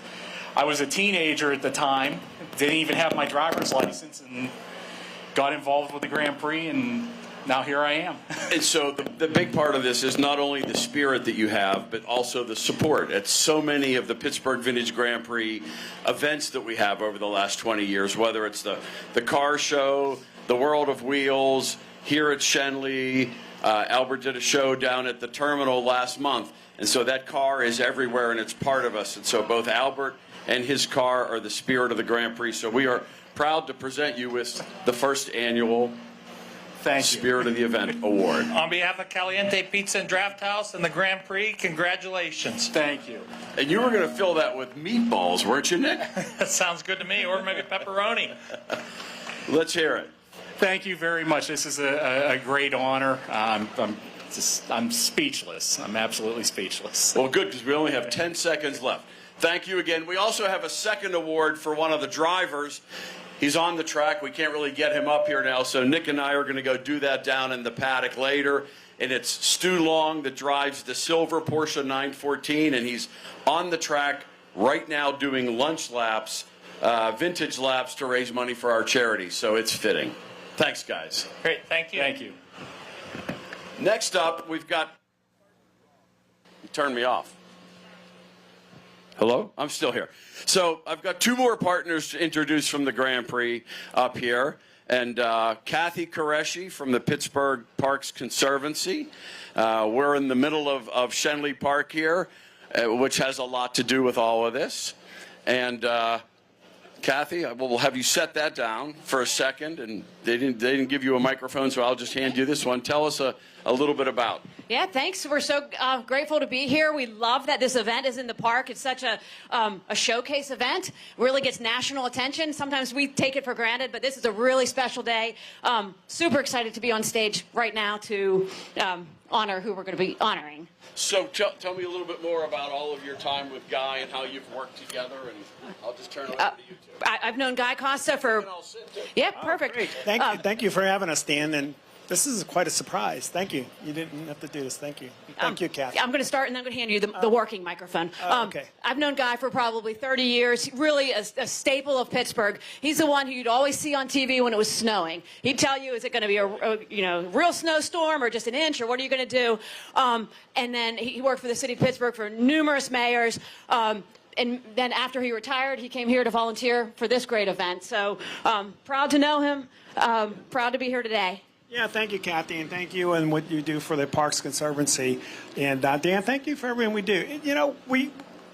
Speaker 15: I was a teenager at the time, didn't even have my driver's license, and got involved with the Grand Prix, and now here I am.
Speaker 13: And so the big part of this is not only the spirit that you have, but also the support at so many of the Pittsburgh Vintage Grand Prix events that we have over the last 20 years, whether it's the car show, the World of Wheels, here at Schenley. Albert did a show down at the terminal last month. And so that car is everywhere, and it's part of us. And so both Albert and his car are the spirit of the Grand Prix. So we are proud to present you with the first annual Spirit of the Event Award.
Speaker 14: On behalf of Caliente Pizza and Draft House and the Grand Prix, congratulations.
Speaker 15: Thank you.
Speaker 13: And you were going to fill that with meatballs, weren't you, Nick?
Speaker 14: That sounds good to me, or maybe pepperoni.
Speaker 13: Let's hear it.
Speaker 15: Thank you very much. This is a great honor. I'm speechless. I'm absolutely speechless.
Speaker 13: Well, good, because we only have 10 seconds left. Thank you again. We also have a second award for one of the drivers. He's on the track. We can't really get him up here now, so Nick and I are going to go do that down in the paddock later. And it's Stu Long that drives the silver Porsche 914, and he's on the track right now doing lunch laps, vintage laps to raise money for our charity. So it's fitting. Thanks, guys.
Speaker 14: Great. Thank you.
Speaker 15: Thank you.
Speaker 13: Next up, we've got... You turned me off. Hello? I'm still here. So I've got two more partners to introduce from the Grand Prix up here. And Kathy Qureshi from the Pittsburgh Parks Conservancy. We're in the middle of Schenley Park here, which has a lot to do with all of this. And Kathy, we'll have you set that down for a second. And they didn't give you a microphone, so I'll just hand you this one. Tell us a little bit about.
Speaker 3: Yeah, thanks. We're so grateful to be here. We love that this event is in the park. It's such a showcase event. Really gets national attention. Sometimes we take it for granted, but this is a really special day. Super excited to be on stage right now to honor who we're going to be honoring.
Speaker 13: So tell me a little bit more about all of your time with Guy and how you've worked together, and I'll just turn it over to you two.
Speaker 3: I've known Guy Costa for... Yeah, perfect.
Speaker 11: Great. Thank you for having us, Dan. And this is quite a surprise. Thank you. You didn't have to do this. Thank you. Thank you, Kathy.
Speaker 3: I'm going to start, and then I'm going to hand you the working microphone.
Speaker 11: Okay.
Speaker 3: I've known Guy for probably 30 years, really a staple of Pittsburgh. He's the one who you'd always see on TV when it was snowing. He'd tell you, is it going to be a real snowstorm or just an inch, or what are you going to do? And then he worked for the city of Pittsburgh for numerous mayors. And then after he retired, he came here to volunteer for this great event. So proud to know him, proud to be here today.
Speaker 11: Yeah, thank you, Kathy, and thank you and what you do for the Parks Conservancy. And Dan, thank you for everything we do. You know, we,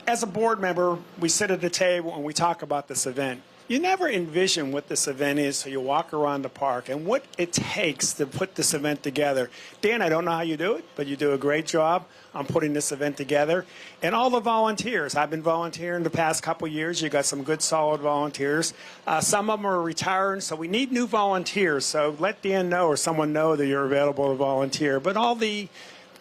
Speaker 11: as a board member, we sit at the table and we talk about this event. You never envision what this event is, so you walk around the park and what it takes to put this event together. Dan, I don't know how you do it, but you do a great job on putting this event together. And all the volunteers. I've been volunteering the past couple years. You got some good, solid volunteers. Some of them are retiring, so we need new volunteers. So let Dan know or someone know that you're available to volunteer. But all the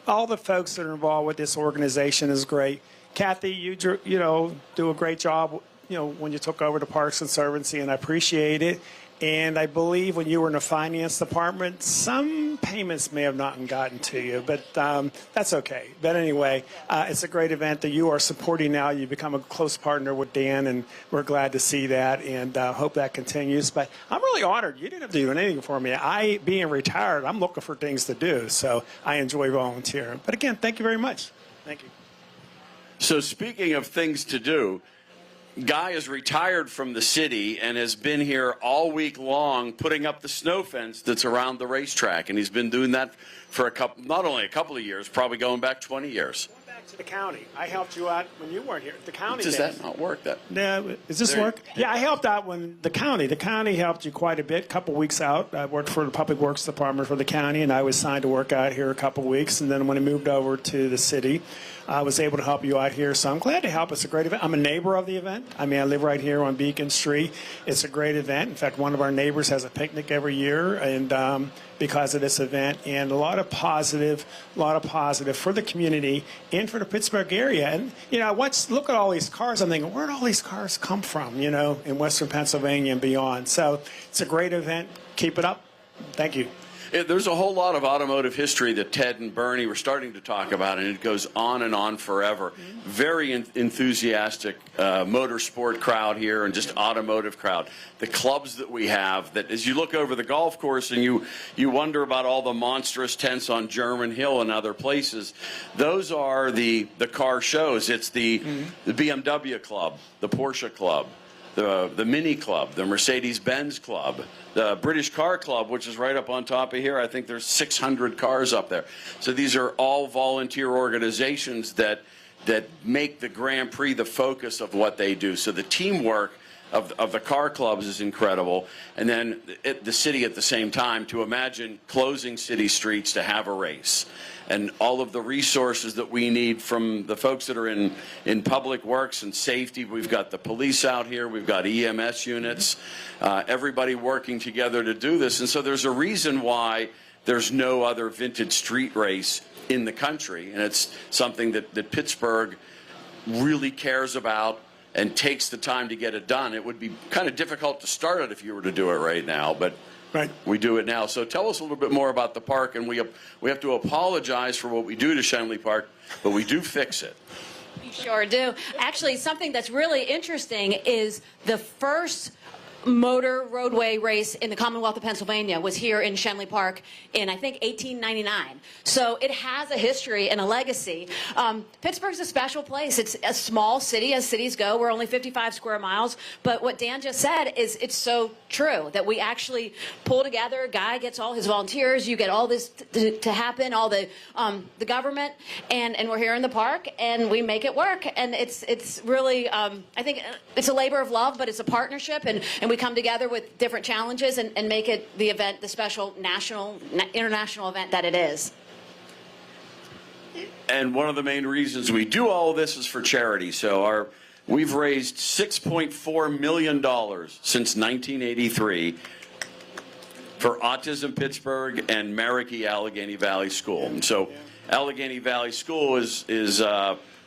Speaker 11: folks that are involved with this organization is great. Kathy, you do a great job. When you took over the Parks Conservancy, and I appreciate it. And I believe when you were in the finance department, some payments may have not gotten to you, but that's okay. But anyway, it's a great event that you are supporting now. You've become a close partner with Dan, and we're glad to see that, and hope that continues. But I'm really honored. You didn't have to do anything for me. Being retired, I'm looking for things to do, so I enjoy volunteering. But again, thank you very much. Thank you.
Speaker 13: So speaking of things to do, Guy is retired from the city and has been here all week long putting up the snow fence that's around the racetrack. And he's been doing that for not only a couple of years, probably going back 20 years.
Speaker 11: Going back to the county. I helped you out when you weren't here. The county
Speaker 13: Does that not work?
Speaker 11: Yeah, does this work? Yeah, I helped out when the county helped you quite a bit, a couple weeks out. I worked for the Public Works Department for the county, and I was assigned to work out here a couple weeks. And then when I moved over to the city, I was able to help you out here, so I'm glad to help. It's a great event. I'm a neighbor of the event. I mean, I live right here on Beacon Street. It's a great event. In fact, one of our neighbors has a picnic every year, and because of this event, and a lot of positive for the community and for the Pittsburgh area. And look at all these cars. I'm thinking, where did all these cars come from? In Western Pennsylvania and beyond. So it's a great event. Keep it up. Thank you.
Speaker 13: There's a whole lot of automotive history that Ted and Bernie were starting to talk about, and it goes on and on forever. Very enthusiastic motorsport crowd here and just automotive crowd. The clubs that we have, that as you look over the golf course and you wonder about all the monstrous tents on German Hill and other places, those are the car shows. It's the BMW Club, the Porsche Club, the Mini Club, the Mercedes-Benz Club, the British Car Club, which is right up on top of here. I think there's 600 cars up there. So these are all volunteer organizations that make the Grand Prix the focus of what they do. So the teamwork of the car clubs is incredible. And then the city at the same time, to imagine closing city streets to have a race. And all of the resources that we need from the folks that are in public works and safety. We've got the police out here. We've got EMS units. Everybody working together to do this. And so there's a reason why there's no other vintage street race in the country. And it's something that Pittsburgh really cares about and takes the time to get it done. It would be kind of difficult to start it if you were to do it right now, but we do it now. So tell us a little bit more about the park, and we have to apologize for what we do to Schenley Park, but we do fix it.
Speaker 3: We sure do. Actually, something that's really interesting is the first motor roadway race in the Commonwealth of Pennsylvania was here in Schenley Park in, I think, 1899. So it has a history and a legacy. Pittsburgh's a special place. It's a small city, as cities go. We're only 55 square miles. But what Dan just said is it's so true that we actually pull together. Guy gets all his volunteers. You get all this to happen, all the government, and we're here in the park, and we make it work. And it's really, I think it's a labor of love, but it's a partnership, and we come together with different challenges and make it the event, the special national, international event that it is.
Speaker 13: And one of the main reasons we do all of this is for charity. So we've raised $6.4 million since 1983 for Autism Pittsburgh and Merricky Allegheny Valley School. And so Allegheny Valley School is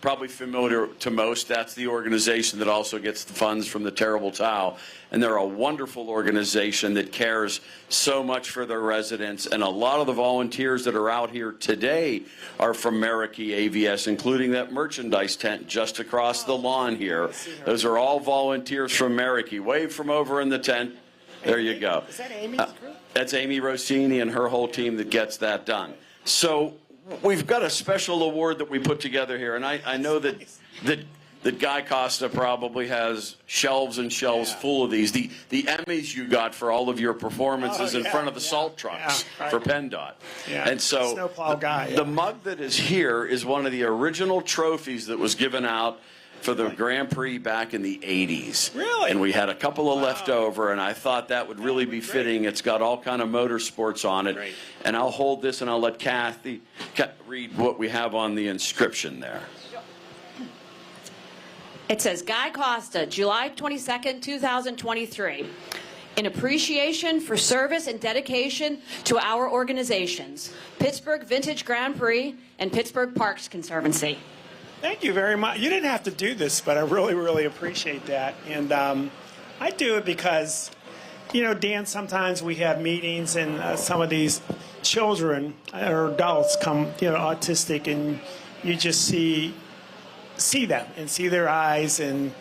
Speaker 13: probably familiar to most. That's the organization that also gets the funds from the Terrible Towel. And they're a wonderful organization that cares so much for their residents. And a lot of the volunteers that are out here today are from Merricky AVS, including that merchandise tent just across the lawn here. Those are all volunteers from Merricky. Wave from over in the tent. There you go.
Speaker 11: Is that Amy's group? That's
Speaker 13: Amy Rossini and her whole team that gets that done. So we've got a special award that we put together here, and I know that Guy Costa probably has shelves and shelves full of these. The Emmys you got for all of your performances in front of the salt trucks for PennDOT. And so
Speaker 11: Snowplow Guy,
Speaker 13: the mug that is here is one of the original trophies that was given out for the Grand Prix back in the 80s.
Speaker 11: Really?
Speaker 13: And we had a couple of left over, and I thought that would really be fitting. It's got all kind of motorsports on it.
Speaker 11: Great.
Speaker 13: And I'll hold this and I'll let Kathy read what we have on the inscription there.
Speaker 3: It says, Guy Costa, July 22nd, 2023. In appreciation for service and dedication to our organizations, Pittsburgh Vintage Grand Prix and Pittsburgh Parks Conservancy.
Speaker 11: Thank you very much. You didn't have to do this, but I really, really appreciate that. And I do it because, you know, Dan, sometimes we have meetings and some of these children or adults come, you know, autistic, and you just see them and see their eyes, and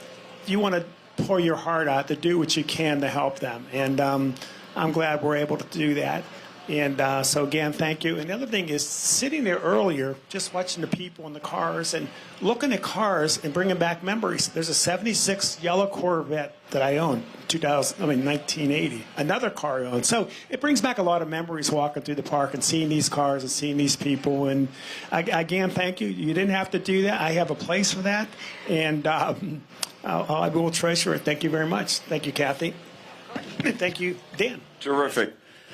Speaker 11: you want to pour your heart out to do what you can to help them. And I'm glad we're able to do that. And so, again, thank you. And the other thing is sitting there earlier, just watching the people in the cars and looking at cars and bringing back memories. There's a 76 yellow Corvette that I owned, 1980, another car I owned. So it brings back a lot of memories walking through the park and seeing these cars and seeing these people. And, again, thank you. You didn't have to do that. I have a place for that. And I will treasure it. Thank you very much. Thank you, Kathy. And thank you, Dan.
Speaker 13: Terrific.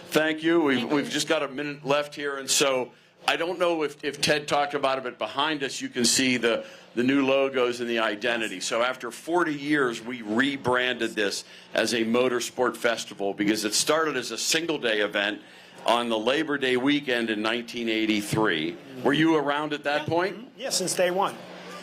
Speaker 13: Thank you. We've just got a minute left here, and so I don't know if Ted talked about it, but behind us you can see the new logos and the identity. So after 40 years, we rebranded this as a motorsport festival because it started as a single-day event on the Labor Day weekend in 1983. Were you around at that point?
Speaker 11: Yes, since day one.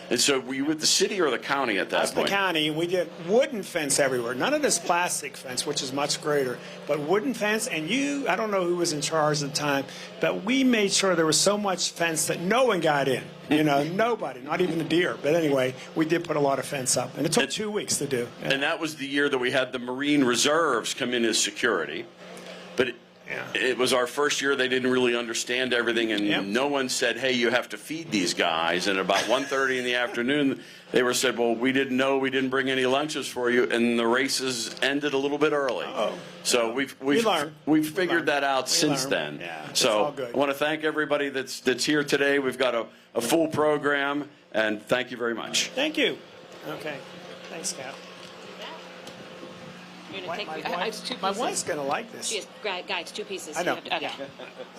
Speaker 13: And so were you with the city or the county at that
Speaker 11: That's
Speaker 13: point?
Speaker 11: the county, and we did wooden fence everywhere. None of this plastic fence, which is much greater, but wooden fence. And I don't know who was in charge at the time, but we made sure there was so much fence that no one got in. You know, nobody, not even the deer. But anyway, we did put a lot of fence up, and it took 2 weeks to do.
Speaker 13: And that was the year that we had the Marine Reserves come in as security. But it was our first year. They didn't really understand everything, and no one said, hey, you have to feed these guys. And about 1:30 in the afternoon, they were said, well, we didn't know, we didn't bring any lunches for you, and the races ended a little bit early. So we've figured that out since then. So I want to thank everybody that's here today. We've got a full program, and thank you very much.
Speaker 11: Thank you. Okay. Thanks, Cap.
Speaker 3: You're gonna take it's 2 pieces.
Speaker 11: My wife's gonna like this.
Speaker 3: She is, guy, it's 2 pieces.
Speaker 11: I know.
Speaker 3: Okay.
Speaker 11: Yeah.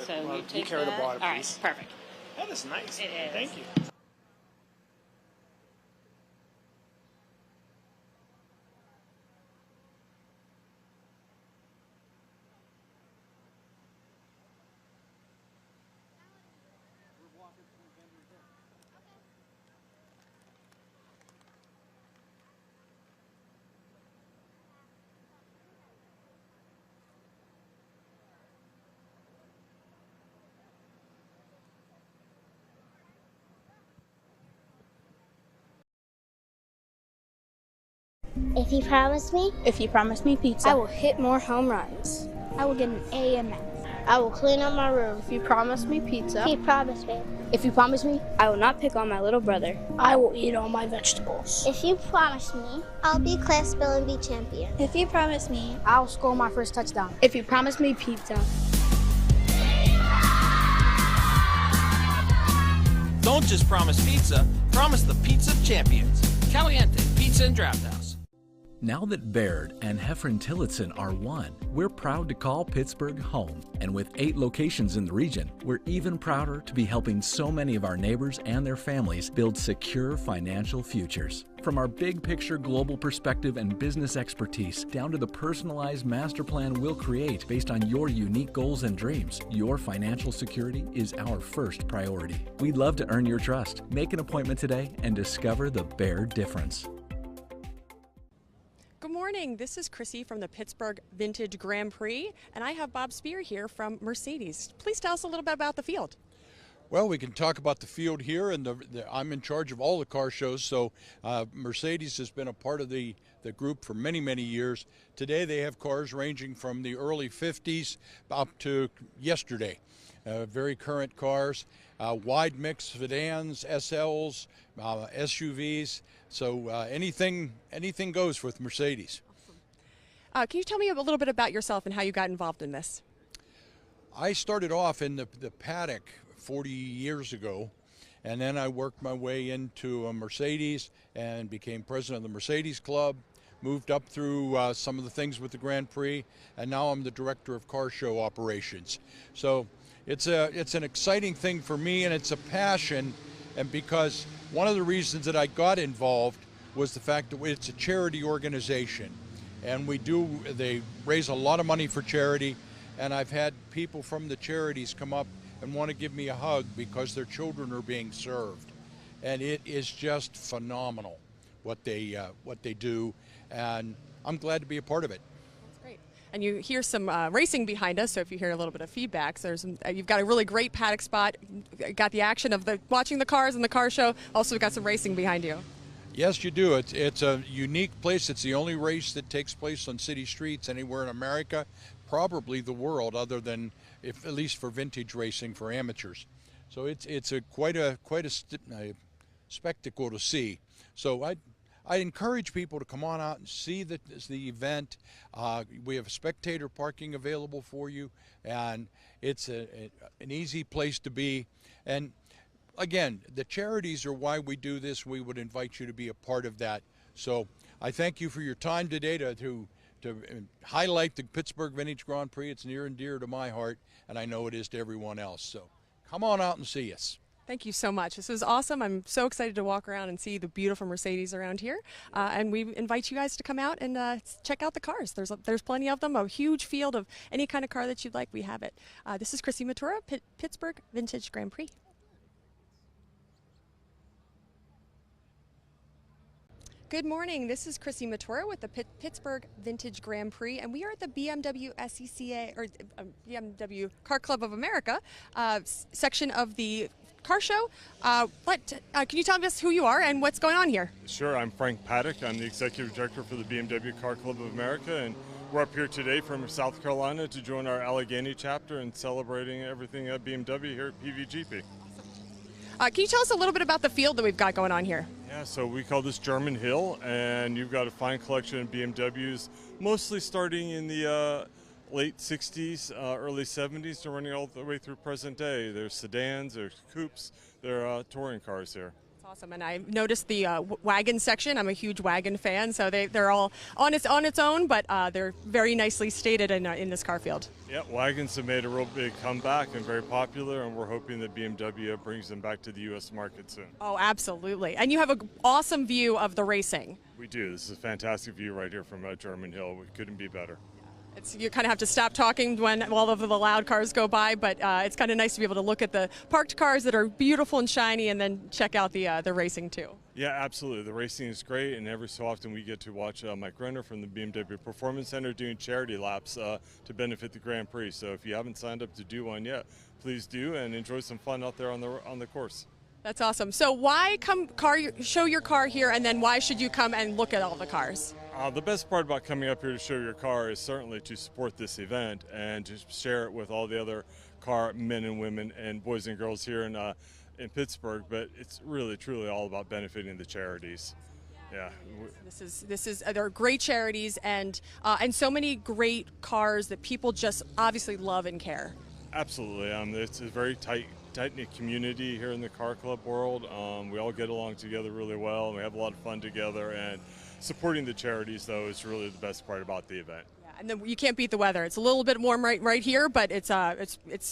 Speaker 3: So
Speaker 11: Well,
Speaker 3: you take
Speaker 11: carry the
Speaker 3: that.
Speaker 11: bottom
Speaker 3: All
Speaker 11: piece.
Speaker 3: right, perfect.
Speaker 11: That is nice.
Speaker 3: It is.
Speaker 11: Thank you.
Speaker 16: If you promise me.
Speaker 17: If you promise me pizza.
Speaker 16: I will hit more home runs.
Speaker 17: I will get an A in math.
Speaker 16: I will clean up my room.
Speaker 17: If you promise me pizza.
Speaker 16: If you promise me.
Speaker 17: If you promise me, I will not pick on my little brother.
Speaker 16: I will eat all my vegetables. If you promise me, I'll be class spelling bee champion.
Speaker 17: If you promise me, I'll score my first touchdown. If you promise me pizza.
Speaker 18: Don't just promise pizza, promise the pizza of champions. Caliente Pizza and Draft House.
Speaker 20: Now that Baird and Heffron Tillotson are one, we're proud to call Pittsburgh home. And with 8 locations in the region, we're even prouder to be helping so many of our neighbors and their families build secure financial futures. From our big picture global perspective and business expertise down to the personalized master plan we'll create based on your unique goals and dreams, your financial security is our first priority. We'd love to earn your trust. Make an appointment today and discover the Baird difference.
Speaker 21: Good morning, this is Chrissy from the Pittsburgh Vintage Grand Prix, and I have Bob Spear here from Mercedes. Please tell us a little bit about the field.
Speaker 22: Well, we can talk about the field here, and I'm in charge of all the car shows, so Mercedes has been a part of the group for many, many years. Today they have cars ranging from the early 50s up to yesterday. Very current cars, wide mix sedans, SLs, SUVs, so anything goes with Mercedes.
Speaker 21: Can you tell me a little bit about yourself and how you got involved in this?
Speaker 22: I started off in the paddock 40 years ago, and then I worked my way into a Mercedes and became president of the Mercedes Club, moved up through some of the things with the Grand Prix, and now I'm the director of car show operations. So it's an exciting thing for me, and it's a passion, and because one of the reasons that I got involved was the fact that it's a charity organization, and they raise a lot of money for charity, and I've had people from the charities come up and want to give me a hug because their children are being served, and it is just phenomenal what they do, and I'm glad to be a part of it.
Speaker 21: That's great. And you hear some racing behind us, so if you hear a little bit of feedback, so you've got a really great paddock spot. Got the action of watching the cars and the car show. Also, we've got some racing behind you.
Speaker 22: Yes, you do. It's a unique place. It's the only race that takes place on city streets anywhere in America, probably the world, other than at least for vintage racing for amateurs. So it's quite a spectacle to see. So I encourage people to come on out and see the event. We have spectator parking available for you, and it's an easy place to be. And again, the charities are why we do this. We would invite you to be a part of that. So I thank you for your time today to highlight the Pittsburgh Vintage Grand Prix. It's near and dear to my heart, and I know it is to everyone else. So come on out and see us.
Speaker 21: Thank you so much. This was awesome. I'm so excited to walk around and see the beautiful Mercedes around here. And we invite you guys to come out and check out the cars. There's plenty of them, a huge field of any kind of car that you'd like. We have it. This is Chrissy Matura, Pittsburgh Vintage Grand Prix. Good morning, this is Chrissy Matura with the Pittsburgh Vintage Grand Prix, and we are at the BMW SCCA, or BMW Car Club of America section of the car show. Can you tell us who you are and what's going on here?
Speaker 26: Sure, I'm Frank Paddock. I'm the Executive Director for the BMW Car Club of America, and we're up here today from South Carolina to join our Allegheny chapter and celebrating everything at BMW here at PVGP.
Speaker 21: Can you tell us a little bit about the field that we've got going on here?
Speaker 26: Yeah, so we call this German Hill, and you've got a fine collection of BMWs, mostly starting in the late 60s, early 70s, to running all the way through present day. There's sedans, there's coupes, there are touring cars here.
Speaker 21: That's Awesome, and I noticed the wagon section. I'm a huge wagon fan, so they're all on its own, but they're very nicely stated in this car field.
Speaker 26: Yeah, wagons have made a real big comeback and very popular, and we're hoping that BMW brings them back to the U.S. market soon.
Speaker 21: Oh, absolutely. And you have an awesome view of the racing.
Speaker 26: We do. This is a fantastic view right here from German Hill. We couldn't be better.
Speaker 21: You kind of have to stop talking when all of the loud cars go by, but it's kind of nice to be able to look at the parked cars that are beautiful and shiny and then check out the racing too.
Speaker 26: Yeah, absolutely. The racing is great, and every so often we get to watch Mike Renner from the BMW Performance Center doing charity laps to benefit the Grand Prix. So if you haven't signed up to do one yet, please do and enjoy some fun out there on the course.
Speaker 21: That's awesome. So why show your car here, and then why should you come and look at all the cars?
Speaker 26: The best part about coming up here to show your car is certainly to support this event and to share it with all the other car men and women and boys and girls here in Pittsburgh. But it's really, truly all about benefiting the charities. Yeah.
Speaker 21: There are great charities and so many great cars that people just obviously love and care.
Speaker 26: Absolutely. It's a very tight-knit community here in the car club world. We all get along together really well, and we have a lot of fun together. And supporting the charities, though, is really the best part about the event.
Speaker 21: Yeah, and then you can't beat the weather. It's a little bit warm right here, but it's a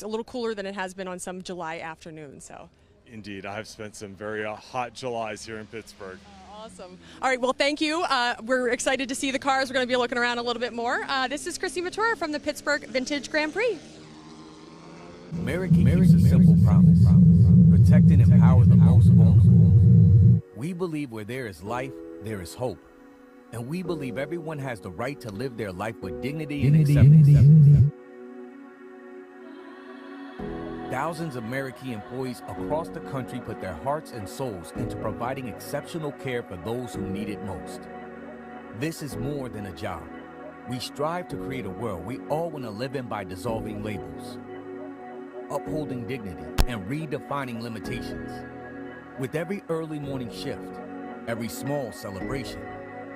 Speaker 21: little cooler than it has been on some July afternoons. So.
Speaker 26: Indeed, I have spent some very hot Julys here in Pittsburgh.
Speaker 21: Awesome. All right, well, thank you. We're excited to see the cars. We're going to be looking around a little bit more. This is Chrissy Matura from the Pittsburgh Vintage Grand Prix.
Speaker 1: America keeps a simple promise: protect and empower the most vulnerable. We believe where there is life, there is hope. And we believe everyone has the right to live their life with dignity and acceptance. Thousands of American employees across the country put their hearts and souls into providing exceptional care for those who need it most. This is more than a job. We strive to create a world we all want to live in by dissolving labels, upholding dignity, and redefining limitations. With every early morning shift, every small celebration,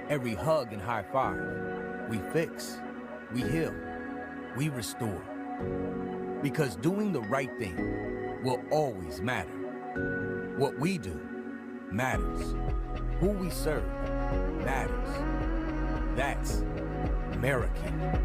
Speaker 1: every hug and high five, we fix, we heal, we restore. Because doing the right thing will always matter. What we do matters. Who we serve matters. That's American.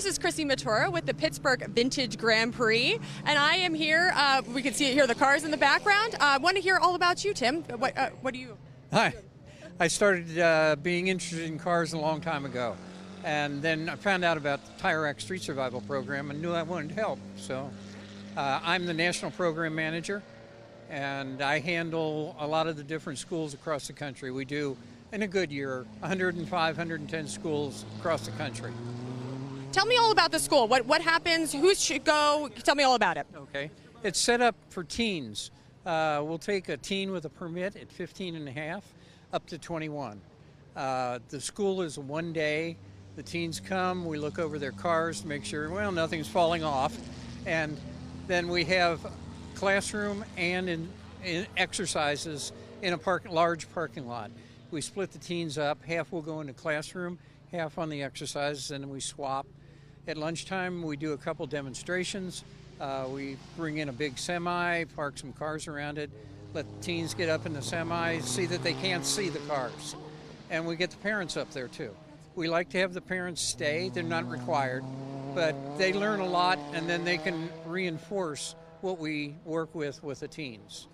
Speaker 21: This is Chrissy Matura with the Pittsburgh Vintage Grand Prix, and I am here. We can hear the cars in the background. I want to hear all about you, Tim. What do you?
Speaker 4: Hi. I started being interested in cars a long time ago, and then I found out about the Tire Rack Street Survival program and knew I wanted help. So I'm the national program manager, and I handle a lot of the different schools across the country. We do, in a good year, 105, 110 schools across the country.
Speaker 21: Tell me all about the school. What happens? Who should go? Tell me all about it.
Speaker 4: Okay. It's set up for teens. We'll take a teen with a permit at 15 and a half up to 21. The school is one day. The teens come, we look over their cars to make sure, well, nothing's falling off. And then we have classroom and in exercises in a large parking lot. We split the teens up. Half will go into classroom, half on the exercises, and then we swap. At lunchtime, we do a couple demonstrations. We bring in a big semi, park some cars around it, let the teens get up in the semi, see that they can't see the cars. And we get the parents up there too. We like to have the parents stay. They're not required, but they learn a lot, and then they can reinforce what we work with the teens.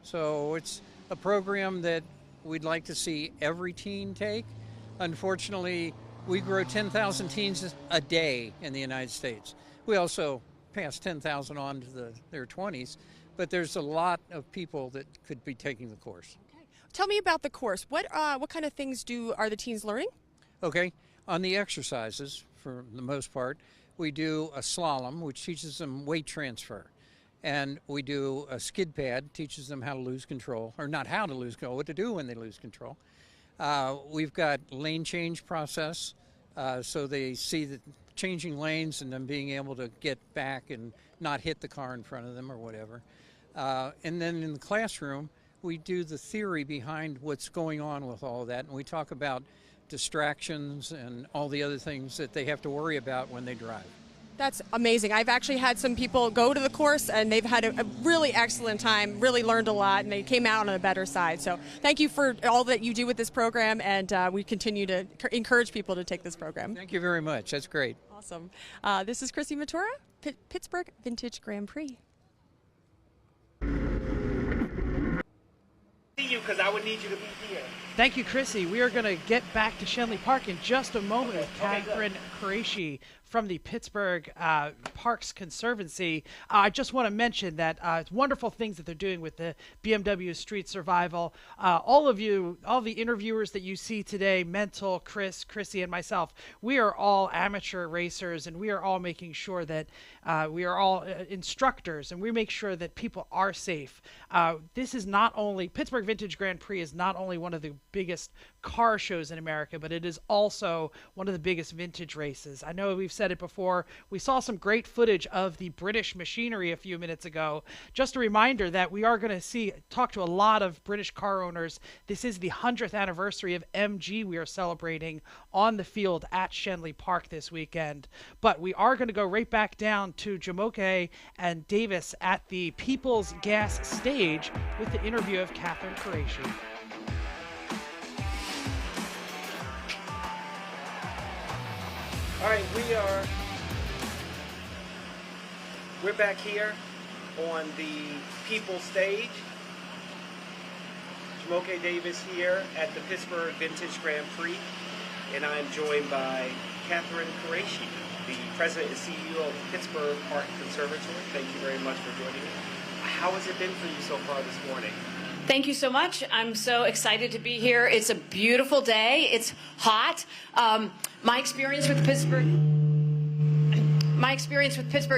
Speaker 4: So it's a program that we'd like to see every teen take. Unfortunately, we grow 10,000 teens a day in the United States. We also pass 10,000 on to their 20s, but there's a lot of people that could be taking the course.
Speaker 21: Okay. Tell me about the course. What kind of things are the teens learning?
Speaker 4: Okay, on the exercises, for the most part, we do a slalom, which teaches them weight transfer. And we do a skid pad, teaches them how to lose control, or not how to lose control, what to do when they lose control. We've got lane change process, so they see the changing lanes and then being able to get back and not hit the car in front of them or whatever. And then in the classroom, we do the theory behind what's going on with all of that, and we talk about distractions and all the other things that they have to worry about when they drive.
Speaker 21: That's amazing. I've actually had some people go to the course and they've had a really excellent time, really learned a lot, and they came out on a better side. So thank you for all that you do with this program, and we continue to encourage people to take this program.
Speaker 4: Thank you very much. That's great.
Speaker 21: Awesome. This is Chrissy Matura, Pittsburgh Vintage Grand Prix.
Speaker 6: You, because I would need you to be here.
Speaker 19: Thank you, Chrissy. We are going to get back to Schenley Park in just a moment with Catherine Qureshi from the Pittsburgh Parks Conservancy. I just want to mention that wonderful things that they're doing with the BMW Street Survival. All of you, all the interviewers that you see today, Mental, Chris, Chrissy, and myself, we are all amateur racers, and we are all making sure that we are all instructors, and we make sure that people are safe. This is not only, Pittsburgh Vintage Grand Prix is not only one of the biggest car shows in America, but it is also one of the biggest vintage races. I know we've said it before. We saw some great footage of the British machinery a few minutes ago. Just a reminder that we are going to talk to a lot of British car owners. This is the 100th anniversary of MG we are celebrating on the field at Schenley Park this weekend. But we are going to go right back down to Jamoke and Davis at the People's Gas stage with the interview of Catherine Qureshi.
Speaker 6: All right, we're back here on the People's stage. Jamoke Davis here at the Pittsburgh Vintage Grand Prix, and I'm joined by Catherine Qureshi, the president and CEO of the Pittsburgh Park Conservatory. Thank you very much for joining me. How has it been for you so far this morning?
Speaker 3: Thank you so much. I'm so excited to be here. It's a beautiful day. It's hot. My experience with Pittsburgh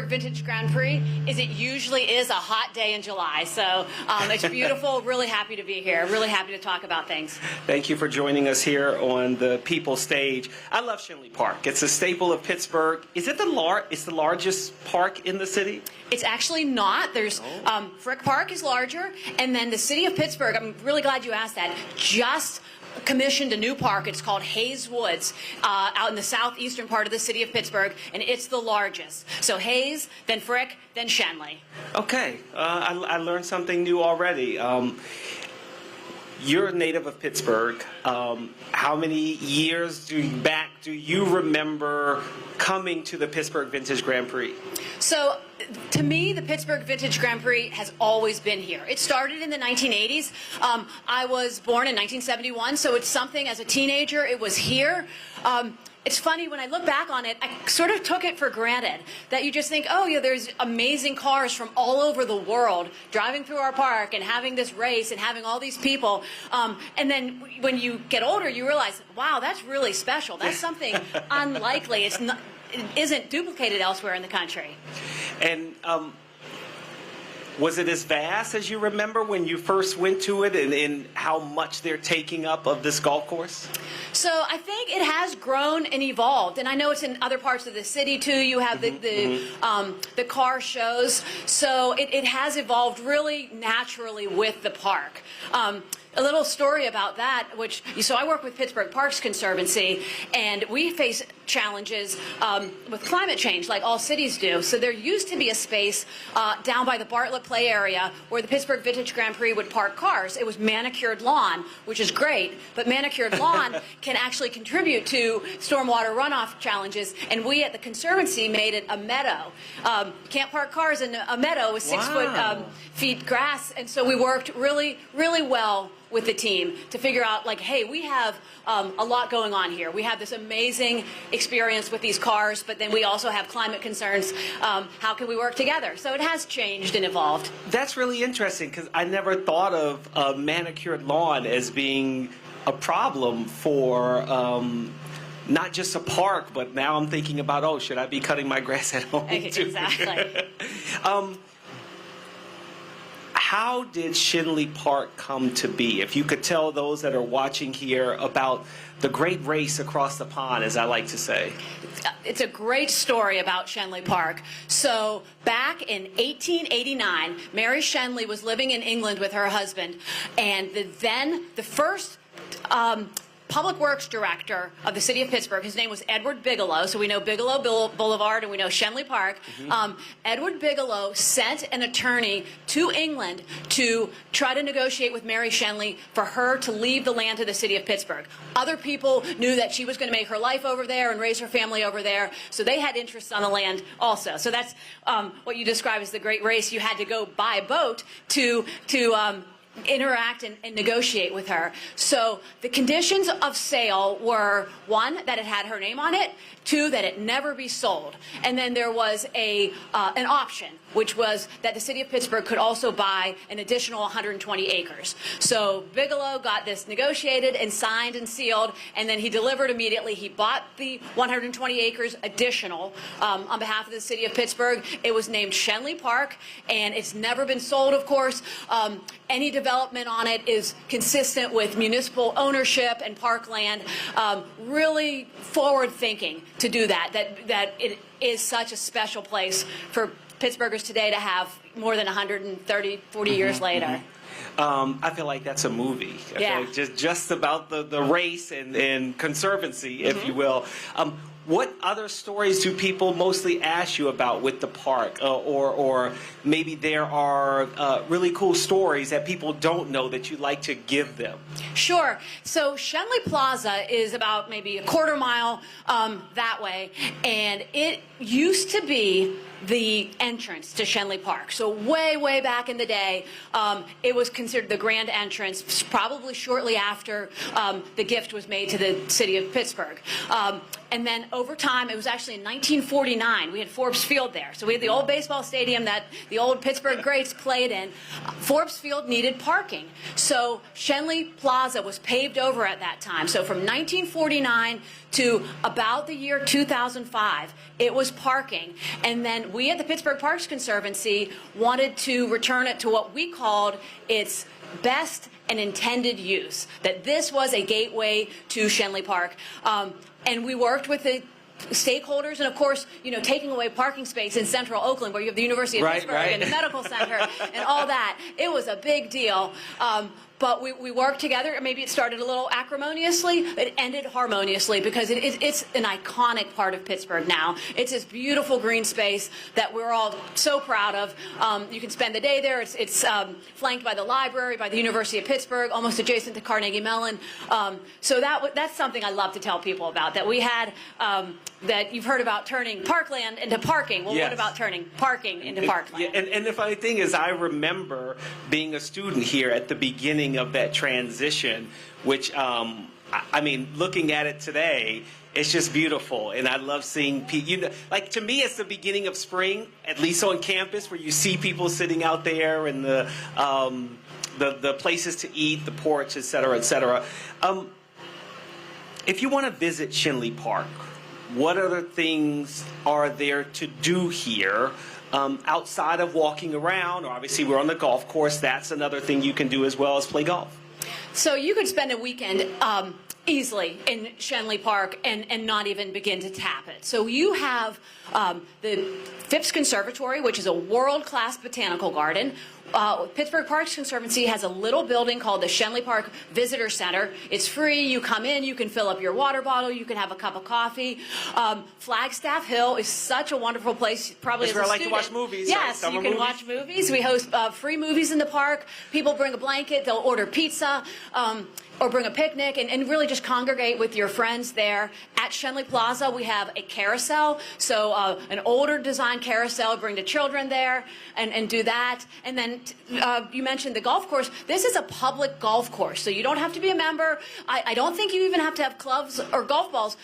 Speaker 3: Vintage Grand Prix is it usually is a hot day in July. So it's beautiful. Really happy to be here. Really happy to talk about things.
Speaker 6: Thank you for joining us here on the People's stage. I love Schenley Park. It's a staple of Pittsburgh. Is it it's the largest park in the city?
Speaker 3: It's actually not. There's Frick Park is larger, and then the city of Pittsburgh, I'm really glad you asked that, just commissioned a new park. It's called Hayes Woods out in the southeastern part of the city of Pittsburgh, and it's the largest. So Hayes, then Frick, then Schenley.
Speaker 6: Okay. I learned something new already. you're a native of Pittsburgh. How many years back do you remember coming to the Pittsburgh Vintage Grand Prix?
Speaker 3: So, to me, the Pittsburgh Vintage Grand Prix has always been here. It started in the 1980s. I was born in 1971, so it's something as a teenager, it was here. It's funny, when I look back on it, I sort of took it for granted that you just think, oh, yeah, there's amazing cars from all over the world driving through our park and having this race and having all these people. And then when you get older, you realize, wow, that's really special. That's something unlikely. It isn't duplicated elsewhere in the country.
Speaker 6: And was it as vast as you remember when you first went to it, and how much they're taking up of this golf course?
Speaker 3: So I think it has grown and evolved, and I know it's in other parts of the city too. You have the car shows, so it has evolved really naturally with the park. A little story about that, so I work with Pittsburgh Parks Conservancy, and we face challenges with climate change like all cities do. So there used to be a space down by the Bartlett Play area where the Pittsburgh Vintage Grand Prix would park cars. It was manicured lawn, which is great, but manicured lawn can actually contribute to stormwater runoff challenges, and we at the Conservancy made it a meadow. Can't park cars in a meadow with 6 feet grass, and so we worked really, really well with the team to figure out, like, hey, we have a lot going on here. We have this amazing experience with these cars, but then we also have climate concerns. How can we work together? So it has changed and evolved.
Speaker 6: That's really interesting, because I never thought of a manicured lawn as being a problem for not just a park, but now I'm thinking about, oh, should I be cutting my grass at home too?
Speaker 3: Exactly.
Speaker 6: How did Schenley Park come to be? If you could tell those that are watching here about the great race across the pond, as I like to say.
Speaker 3: It's a great story about Schenley Park. So back in 1889, Mary Schenley was living in England with her husband, and the first Public Works Director of the City of Pittsburgh, his name was Edward Bigelow, so we know Bigelow Boulevard and we know Schenley Park. Edward Bigelow sent an attorney to England to try to negotiate with Mary Schenley for her to leave the land to the City of Pittsburgh. Other people knew that she was going to make her life over there and raise her family over there, so they had interests on the land also. So that's what you describe as the Great Race. You had to go by boat to interact and negotiate with her. So the conditions of sale were, 1, that it had her name on it, 2, that it never be sold. And then there was an option, which was that the City of Pittsburgh could also buy an additional 120 acres. So Bigelow got this negotiated and signed and sealed, and then he delivered immediately. He bought the 120 acres additional on behalf of the City of Pittsburgh. It was named Schenley Park, and it's never been sold, of course. Any development on it is consistent with municipal ownership and parkland. Really forward-thinking to do that it is such a special place for Pittsburghers today to have more than 130, 40 years later.
Speaker 6: I feel like that's a movie. I feel like just about the race and conservancy, if you will. What other stories do people mostly ask you about with the park? Or maybe there are really cool stories that people don't know that you'd like to give them?
Speaker 3: Sure. So Schenley Plaza is about maybe a quarter mile that way, and it used to be the entrance to Schenley Park. So way, way back in the day, it was considered the grand entrance, probably shortly after the gift was made to the City of Pittsburgh. And then over time, it was actually in 1949, we had Forbes Field there. So we had the old baseball stadium that the old Pittsburgh greats played in. Forbes Field needed parking. So Schenley Plaza was paved over at that time. So from 1949 to about the year 2005, it was parking. And then we at the Pittsburgh Parks Conservancy wanted to return it to what we called its best and intended use, that this was a gateway to Schenley Park. And we worked with the stakeholders, and of course, taking away parking space in central Oakland where you have the University of Pittsburgh and the medical center and all that. It was a big deal. but we worked together. Maybe it started a little acrimoniously, but it ended harmoniously because it's an iconic part of Pittsburgh now. It's this beautiful green space that we're all so proud of. You can spend the day there. It's flanked by the library, by the University of Pittsburgh, almost adjacent to Carnegie Mellon. So that's something I love to tell people about, that we had, that you've heard about turning parkland into parking. Well,
Speaker 6: yes.
Speaker 3: What about turning parking into parkland?
Speaker 6: Yeah, and the funny thing is, I remember being a student here at the beginning of that transition, which, I mean, looking at it today, it's just beautiful, and I love seeing people. You know, like, to me, it's the beginning of spring, at least on campus, where you see people sitting out there and the places to eat, the porch, et cetera, et cetera. If you want to visit Schenley Park, what other things are there to do here outside of walking around? Or obviously, we're on the golf course. That's another thing you can do as well as play golf.
Speaker 3: So you could spend a weekend easily in Schenley Park and not even begin to tap it. So you have the Phipps Conservatory, which is a world-class botanical garden. Pittsburgh Parks Conservancy has a little building called the Schenley Park Visitor Center. It's free. You come in, you can fill up your water bottle, you can have a cup of coffee. Flagstaff Hill is such a wonderful place. Probably
Speaker 6: That's
Speaker 3: as a
Speaker 6: where I like
Speaker 3: student.
Speaker 6: to watch movies.
Speaker 3: Yes,
Speaker 6: right?
Speaker 3: you can watch movies. We host free movies in the park. People bring a blanket, they'll order pizza. Or bring a picnic and really just congregate with your friends there. At Schenley Plaza, we have a carousel, so an older design carousel. Bring the children there and do that. And then you mentioned the golf course. This is a public golf course, so you don't have to be a member. I don't think you even have to have clubs or golf balls.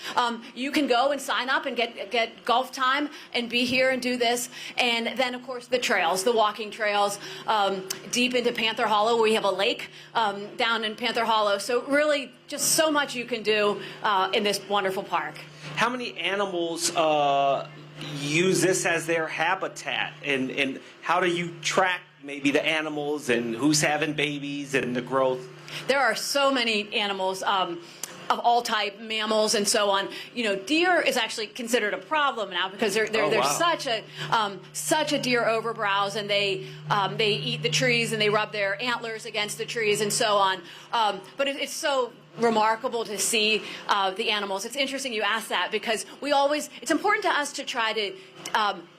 Speaker 3: You can go and sign up and get golf time and be here and do this. And then, of course, the trails, the walking trails, deep into Panther Hollow. We have a lake down in Panther Hollow. So really, just so much you can do in this wonderful park.
Speaker 6: How many animals use this as their habitat? And how do you track maybe the animals and who's having babies and the growth?
Speaker 3: There are so many animals. Of all type, mammals and so on. You know, deer is actually considered a problem now because they're such a deer overbrowse, and they eat the trees and they rub their antlers against the trees and so on. But it's so remarkable to see the animals. It's interesting you ask that because it's important to us to try to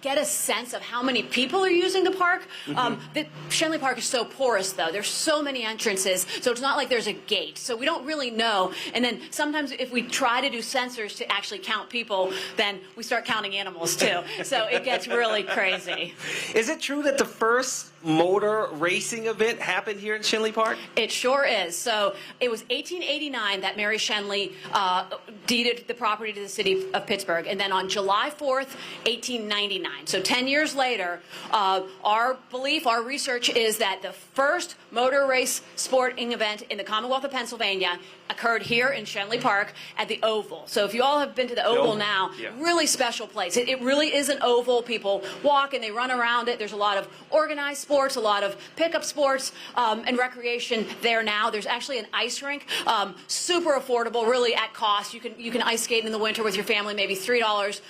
Speaker 3: get a sense of how many people are using the park. The Schenley Park is so porous, though. There's so many entrances, so it's not like there's a gate. So we don't really know. And then sometimes if we try to do sensors to actually count people, then we start counting animals, too. So it gets really crazy.
Speaker 6: Is it true that the first motor racing event happened here in Schenley Park?
Speaker 3: It sure is. So it was 1889 that Mary Schenley deeded the property to the city of Pittsburgh. And then on July 4th, 1899, so 10 years later, our belief, our research is that the first motor race sporting event in the Commonwealth of Pennsylvania occurred here in Schenley Park at the Oval. So if you all have been to the Oval now, really special place. It really is an oval. People walk and they run around it. There's a lot of organized sports, a lot of pickup sports, and recreation there now. There's actually an ice rink, super affordable, really at cost. You can ice skate in the winter with your family, maybe $3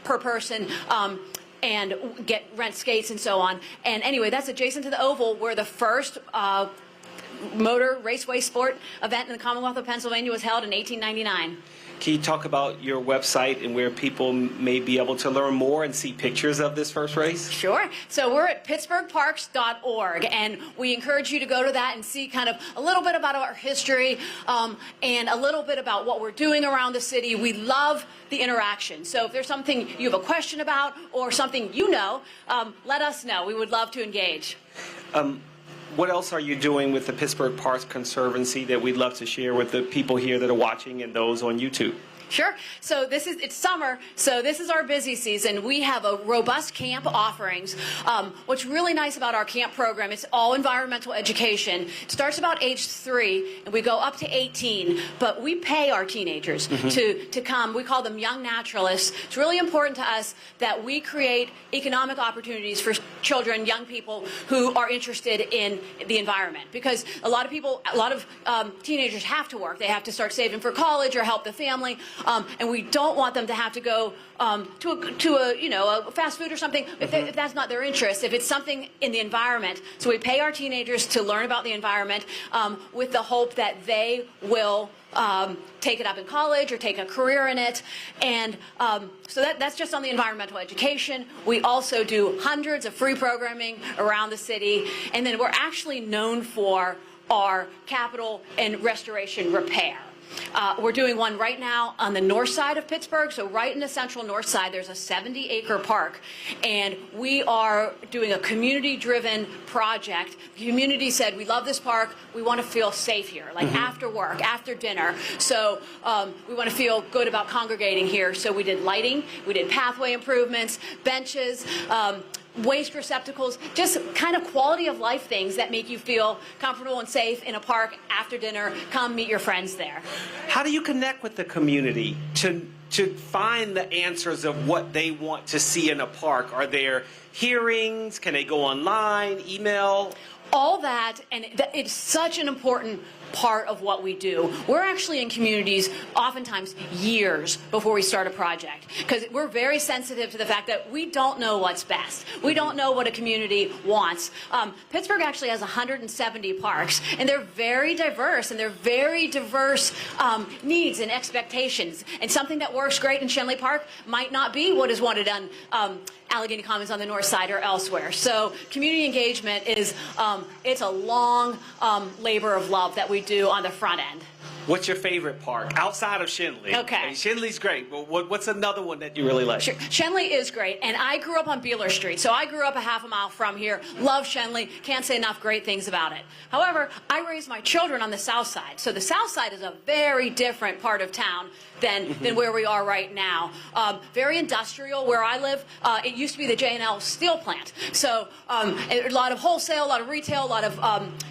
Speaker 3: per person. And rent skates and so on. And anyway, that's adjacent to the Oval, where the first motor raceway sport event in the Commonwealth of Pennsylvania was held in 1899.
Speaker 6: Can you talk about your website and where people may be able to learn more and see pictures of this first race?
Speaker 3: Sure. So we're at pittsburghparks.org, and we encourage you to go to that and see kind of a little bit about our history and a little bit about what we're doing around the city. We love the interaction. So if there's something you have a question about or something you know, let us know. We would love to engage.
Speaker 6: What else are you doing with the Pittsburgh Parks Conservancy that we'd love to share with the people here that are watching and those on YouTube?
Speaker 3: Sure. So it's summer, so this is our busy season. We have a robust camp offerings. What's really nice about our camp program, it's all environmental education. It starts about age 3, and we go up to 18, but we pay our teenagers to come. We call them young naturalists. It's really important to us that we create economic opportunities for children, young people who are interested in the environment, because a lot of teenagers have to work. They have to start saving for college or help the family. and we don't want them to have to go to a fast food or something if that's not their interest. If it's something in the environment, so we pay our teenagers to learn about the environment with the hope that they will take it up in college or take a career in it. And so that's just on the environmental education. We also do hundreds of free programming around the city. And then we're actually known for our capital and restoration repair. We're doing one right now on the north side of Pittsburgh. So right in the central north side, there's a 70-acre park. And we are doing a community-driven project. The community said, we love this park. We want to feel safe here, like after work, after dinner. So we want to feel good about congregating here. So we did lighting. We did pathway improvements, benches, waste receptacles, just kind of quality of life things that make you feel comfortable and safe in a park after dinner. Come meet your friends there.
Speaker 6: How do you connect with the community to find the answers of what they want to see in a park? Are there hearings? Can they go online, email?
Speaker 3: All that, and it's such an important part of what we do. We're actually in communities oftentimes years before we start a project, because we're very sensitive to the fact that we don't know what's best. We don't know what a community wants. Pittsburgh actually has 170 parks, and they're very diverse, and they're very diverse needs and expectations. And something that works great in Schenley Park might not be what is wanted on Allegheny Commons on the north side or elsewhere. So community engagement is it's a long labor of love that we do on the front end.
Speaker 6: What's your favorite park outside of Schenley?
Speaker 3: Okay.
Speaker 6: Schenley's great, but what's another one that you really like?
Speaker 3: Sure. Schenley is great, and I grew up on Beeler Street, so I grew up a half a mile from here. Love Schenley, can't say enough great things about it. However, I raised my children on the south side, so the south side is a very different part of town than where we are right now. Very industrial where I live. It used to be the J&L steel plant, so a lot of wholesale, a lot of retail, a lot of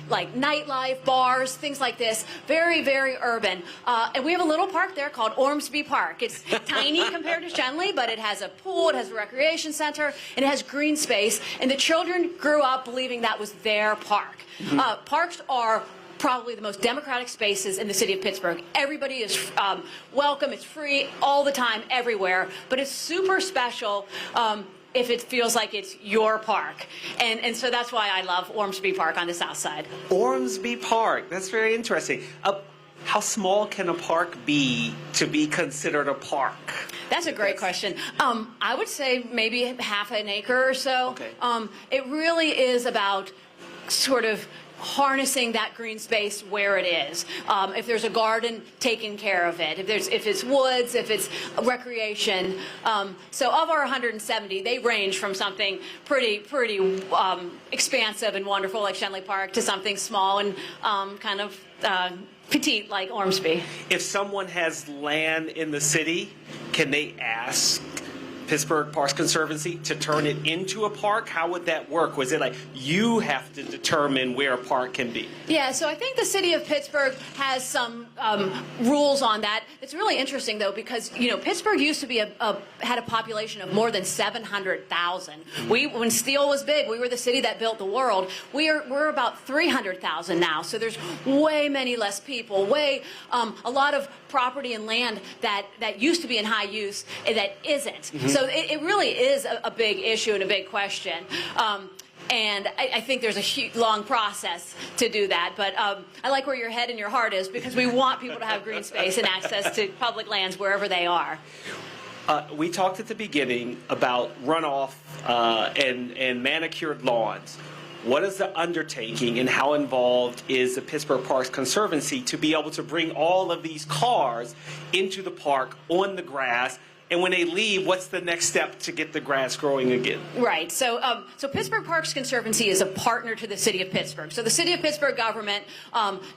Speaker 3: like nightlife, bars, things like this. Very, very urban. And we have a little park there called Ormsby Park. It's tiny compared to Schenley, but it has a pool, it has a recreation center, and it has green space. And the children grew up believing that was their park. Parks are probably the most democratic spaces in the city of Pittsburgh. Everybody is welcome. It's free all the time, everywhere. But it's super special if it feels like it's your park. And so that's why I love Ormsby Park on the south side.
Speaker 6: Ormsby Park. That's very interesting. How small can a park be to be considered a park?
Speaker 3: That's a great question. I would say maybe half an acre or so.
Speaker 6: Okay.
Speaker 3: It really is about sort of harnessing that green space where it is. If there's a garden, taking care of it. If it's woods, if it's recreation. So of our 170, they range from something pretty expansive and wonderful like Schenley Park to something small and kind of petite like Ormsby.
Speaker 6: If someone has land in the city, can they ask Pittsburgh Parks Conservancy to turn it into a park? How would that work? Was it like you have to determine where a park can be?
Speaker 3: Yeah, so I think the city of Pittsburgh has some rules on that. It's really interesting, though, because, you know, Pittsburgh used to be had a population of more than 700,000. When steel was big, we were the city that built the world. We're about 300,000 now, so there's way many less people, a lot of property and land that used to be in high use that isn't. So it really is a big issue and a big question. And I think there's a huge, long process to do that. But I like where your head and your heart is, because we want people to have green space and access to public lands wherever they are.
Speaker 6: We talked at the beginning about runoff and manicured lawns. What is the undertaking, and how involved is the Pittsburgh Parks Conservancy to be able to bring all of these cars into the park on the grass? And when they leave, what's the next step to get the grass growing again? Right.
Speaker 3: So Pittsburgh Parks Conservancy is a partner to the city of Pittsburgh. So the city of Pittsburgh government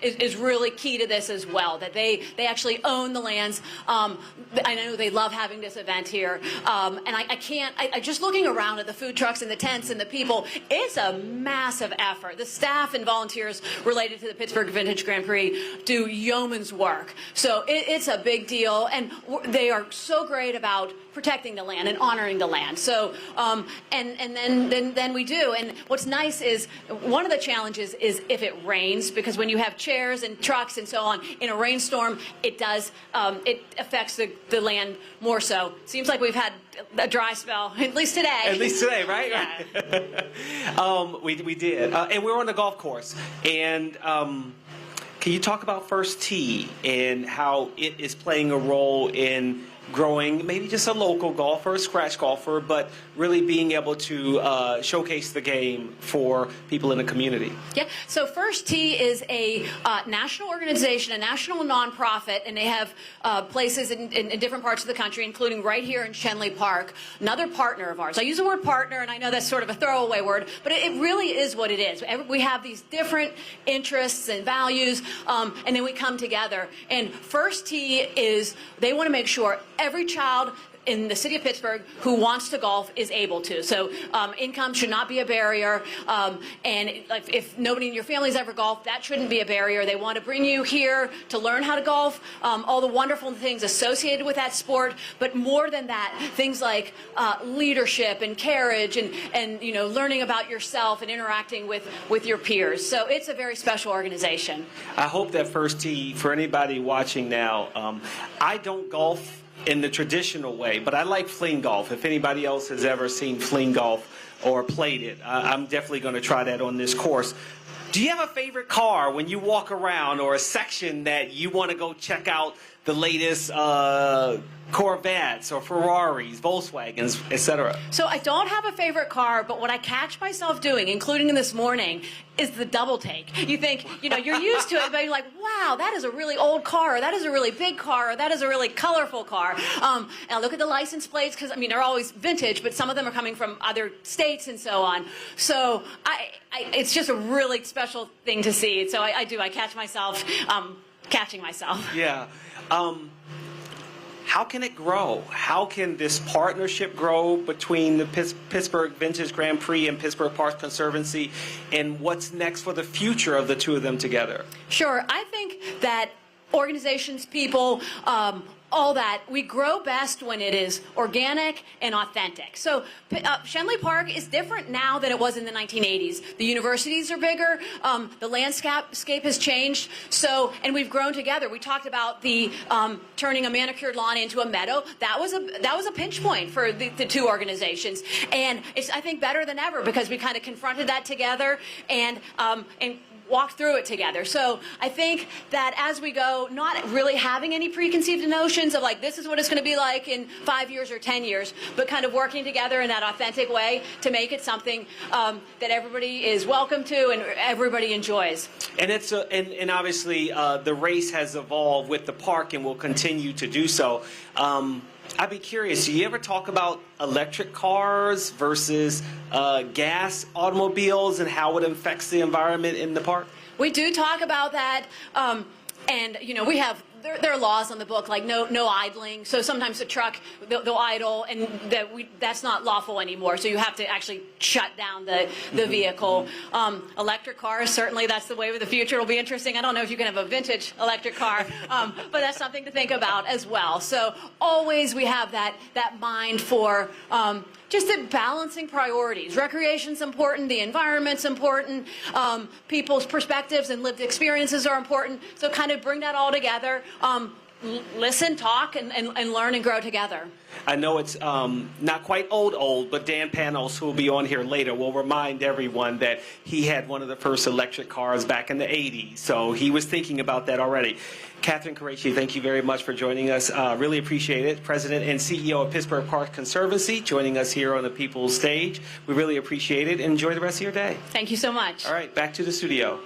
Speaker 3: is really key to this as well, that they actually own the lands. I know they love having this event here. And I just looking around at the food trucks and the tents and the people, it's a massive effort. The staff and volunteers related to the Pittsburgh Vintage Grand Prix do yeoman's work. So it's a big deal. And they are so great about protecting the land and honoring the land. So, and then we do. And what's nice is one of the challenges is if it rains, because when you have chairs and trucks and so on in a rainstorm, it does it affects the land more so. Seems like we've had a dry spell, at least today.
Speaker 6: At least today, right?
Speaker 3: Yeah.
Speaker 6: We did, and we're on the golf course. And can you talk about First Tee and how it is playing a role in growing maybe just a local golfer, a scratch golfer, but really being able to showcase the game for people in the community?
Speaker 3: Yeah, so First Tee is a national organization, a national nonprofit, and they have places in different parts of the country, including right here in Schenley Park, another partner of ours. I use the word partner, and I know that's sort of a throwaway word, but it really is what it is. We have these different interests and values, and then we come together. And First Tee is, they want to make sure every child in the city of Pittsburgh who wants to golf is able to. So income should not be a barrier. And if nobody in your family's ever golfed, that shouldn't be a barrier. They want to bring you here to learn how to golf, all the wonderful things associated with that sport. But more than that, things like leadership and carriage and you know, learning about yourself and interacting with your peers. So it's a very special organization.
Speaker 6: I hope that First Tee, for anybody watching now, I don't golf in the traditional way, but I like fling golf. If anybody else has ever seen fling golf or played it, I'm definitely going to try that on this course. Do you have a favorite car when you walk around, or a section that you want to go check out the latest Corvettes or Ferraris, Volkswagens, etc.?
Speaker 3: So I don't have a favorite car, but what I catch myself doing, including this morning, is the double take. You think, you know, you're used to it, but you're like, wow, that is a really old car, or that is a really big car, or that is a really colorful car. And I look at the license plates, because, I mean, they're always vintage, but some of them are coming from other states and so on. So it's just a really special thing to see. So I catch myself catching myself.
Speaker 6: Yeah. How can it grow? How can this partnership grow between the Pittsburgh Vintage Grand Prix and Pittsburgh Park Conservancy? And what's next for the future of the two of them together?
Speaker 3: Sure. I think that organizations, people, all that, we grow best when it is organic and authentic. So Schenley Park is different now than it was in the 1980s. The universities are bigger. The landscape has changed. So, and we've grown together. We talked about the turning a manicured lawn into a meadow. That was a pinch point for the two organizations. And it's, I think, better than ever, because we kind of confronted that together and walk through it together. So I think that as we go, not really having any preconceived notions of like, this is what it's going to be like in 5 years or 10 years, but kind of working together in that authentic way to make it something that everybody is welcome to and everybody enjoys.
Speaker 6: And it's and obviously the race has evolved with the park and will continue to do so. I'd be curious, do you ever talk about electric cars versus gas automobiles and how it affects the environment in the park?
Speaker 3: We do talk about that, and you know, we have there are laws on the book, like no idling. So sometimes the truck they'll idle, and that's not lawful anymore. So you have to actually shut down the vehicle. Electric cars, certainly that's the way of the future. It'll be interesting. I don't know if you can have a vintage electric car, but that's something to think about as well. So always we have that mind for just the balancing priorities. Recreation's important, the environment's important, people's perspectives and lived experiences are important. So kind of bring that all together. Listen, talk, and learn and grow together.
Speaker 6: I know it's not quite old, but Dan Panoz, who will be on here later, will remind everyone that he had one of the first electric cars back in the 80s. So he was thinking about that already. Catherine Qureshi, thank you very much for joining us. Really appreciate it. President and CEO of Pittsburgh Park Conservancy, joining us here on the People's Stage. We really appreciate it. Enjoy the rest of your day.
Speaker 3: Thank you so much.
Speaker 6: All right, back to the studio.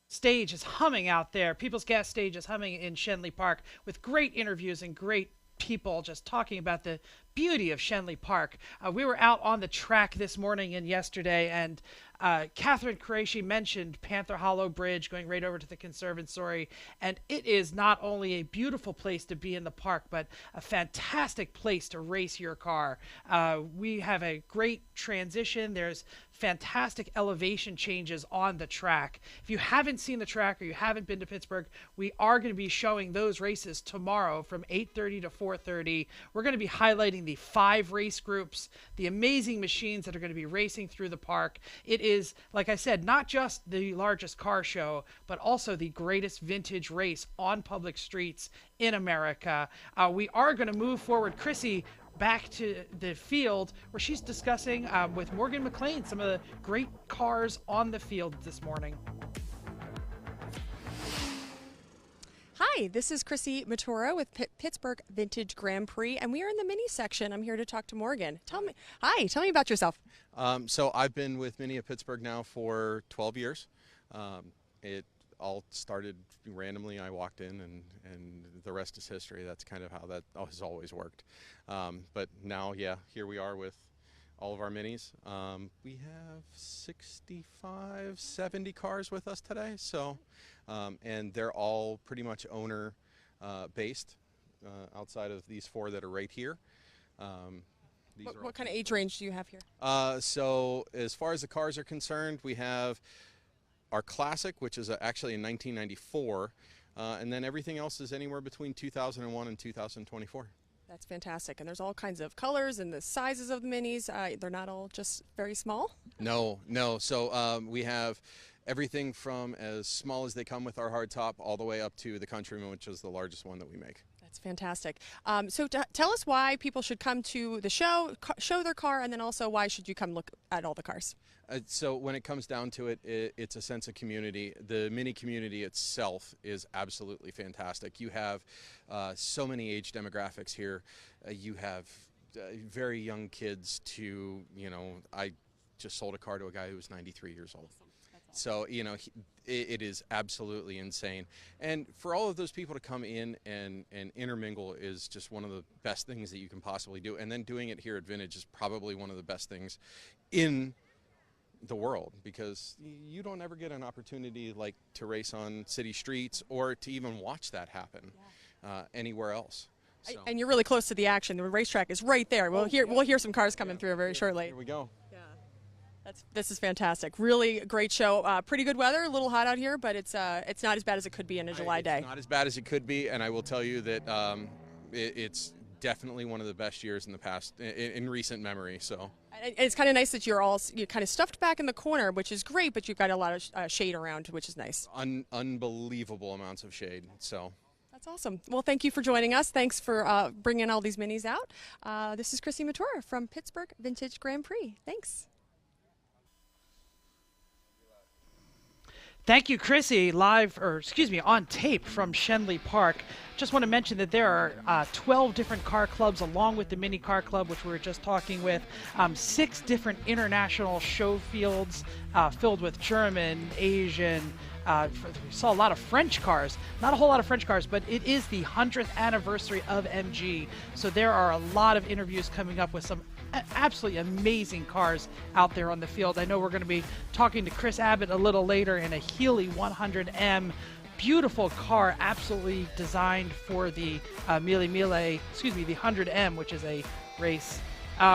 Speaker 19: Stage is humming out there. People's Gas Stage is humming in Schenley Park with great interviews and great people just talking about the beauty of Schenley Park. We were out on the track this morning and yesterday, and Catherine Qureshi mentioned Panther Hollow Bridge going right over to the Conservatory, and it is not only a beautiful place to be in the park, but a fantastic place to race your car. We have a great transition. There's fantastic elevation changes on the track. If you haven't seen the track or you haven't been to Pittsburgh, we are going to be showing those races tomorrow from 8:30 to 4:30. We're going to be highlighting the 5 race groups, the amazing machines that are going to be racing through the park. It is, like I said, not just the largest car show, but also the greatest vintage race on public streets in America. We are going to move forward, Chrissy, back to the field where she's discussing with Morgan McLean some of the great cars on the field this morning.
Speaker 21: Hi, this is Chrissy Matura with Pittsburgh Vintage Grand Prix, and we are in the mini section. I'm here to talk to Morgan. Tell me about yourself.
Speaker 5: So I've been with Mini of Pittsburgh now for 12 years. It all started randomly. I walked in, and the rest is history. That's kind of how that has always worked. But now, yeah, here we are with all of our minis. We have 65, 70 cars with us today. So, and they're all pretty much owner based outside of these 4 that are right here.
Speaker 21: What kind of age range do you have here?
Speaker 5: So as far as the cars are concerned, we have our Classic, which is actually in 1994, and then everything else is anywhere between 2001 and 2024.
Speaker 21: That's fantastic. And there's all kinds of colors and the sizes of the minis. They're not all just very small?
Speaker 5: No. So we have everything from as small as they come with our hardtop all the way up to the Countryman, which is the largest one that we make.
Speaker 21: That's fantastic. So tell us why people should come to the show, show their car, and then also why should you come look at all the cars?
Speaker 5: So when it comes down to it, it's a sense of community. The mini community itself is absolutely fantastic. You have so many age demographics here. You have very young kids to, I just sold a car to a guy who was 93 years old. So, it is absolutely insane. And for all of those people to come in and intermingle is just one of the best things that you can possibly do. And then doing it here at Vintage is probably one of the best things in the world, because you don't ever get an opportunity like to race on city streets or to even watch that happen anywhere else. So.
Speaker 21: And you're really close to the action. The racetrack is right there. We'll hear some cars coming through very shortly.
Speaker 5: Here we go.
Speaker 21: This is fantastic. Really great show. Pretty good weather. A little hot out here, but it's not as bad as it could be in a July day.
Speaker 5: It's not as bad as it could be, and I will tell you that it's definitely one of the best years in the past, in recent memory. So.
Speaker 21: And it's kind of nice that you're kind of stuffed back in the corner, which is great, but you've got a lot of shade around, which is nice.
Speaker 5: Unbelievable amounts of shade. So.
Speaker 21: That's awesome. Well, thank you for joining us. Thanks for bringing all these minis out. This is Chrissy Matura from Pittsburgh Vintage Grand Prix. Thanks.
Speaker 19: Thank you, Chrissy, on tape from Schenley Park. Just want to mention that there are 12 different car clubs along with the Mini Car Club, which we were just talking with. 6 different international show fields filled with German, Asian. We saw a lot of French cars. Not a whole lot of French cars, but it is the 100th anniversary of MG. So there are a lot of interviews coming up with some absolutely amazing cars out there on the field. I know we're going to be talking to Chris Abbott a little later in a Healey 100M. Beautiful car, absolutely designed for the the 100M, which is a race.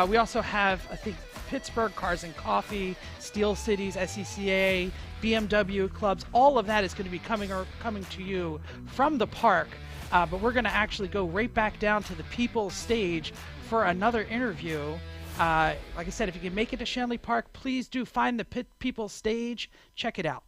Speaker 19: We also have, I think, Pittsburgh Cars and Coffee, Steel Cities, SCCA, BMW clubs. All of that is going to be coming to you from the park. But we're going to actually go right back down to the People's Stage for another interview. Like I said, if you can make it to Schenley Park, please do find the People's Stage. Check it out.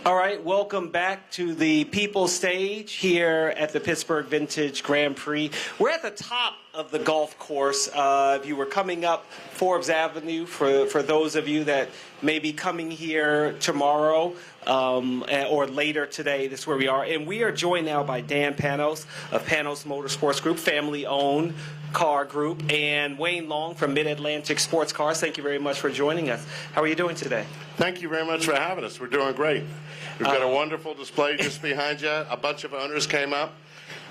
Speaker 6: All right, welcome back to the People's Stage here at the Pittsburgh Vintage Grand Prix. We're at the top of the golf course. If you were coming up Forbes Avenue, for those of you that may be coming here tomorrow or later today, this is where we are. And we are joined now by Dan Panoz of Panoz Motorsports Group, family-owned car group, and Wayne Long from Mid-Atlantic Sports Cars. Thank you very much for joining us. How are you doing today?
Speaker 8: Thank you very much for having us. We're doing great. We've got a wonderful display just behind you. A bunch of owners came up.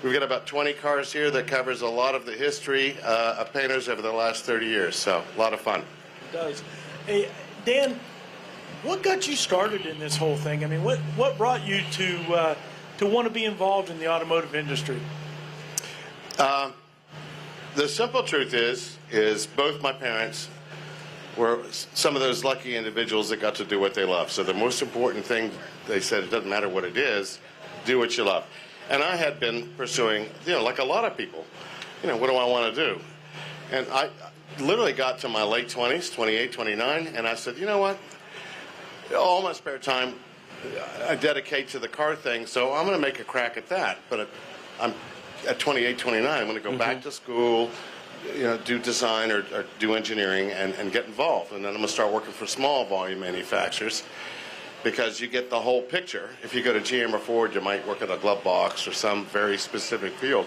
Speaker 8: We've got about 20 cars here that covers a lot of the history of painters over the last 30 years. So a lot of fun.
Speaker 9: It does. Hey, Dan, what got you started in this whole thing? I mean, what brought you to want to be involved in the automotive industry?
Speaker 8: the simple truth is both my parents were some of those lucky individuals that got to do what they love. So the most important thing, they said, it doesn't matter what it is, do what you love. And I had been pursuing, like a lot of people, what do I want to do? And I literally got to my late 20s, 28, 29, and I said, you know what? All my spare time I dedicate to the car thing, so I'm going to make a crack at that. But I'm at 28, 29, I'm going to go back to school, do design or do engineering and get involved. And then I'm going to start working for small volume manufacturers because you get the whole picture. If you go to GM or Ford, you might work at a glove box or some very specific field.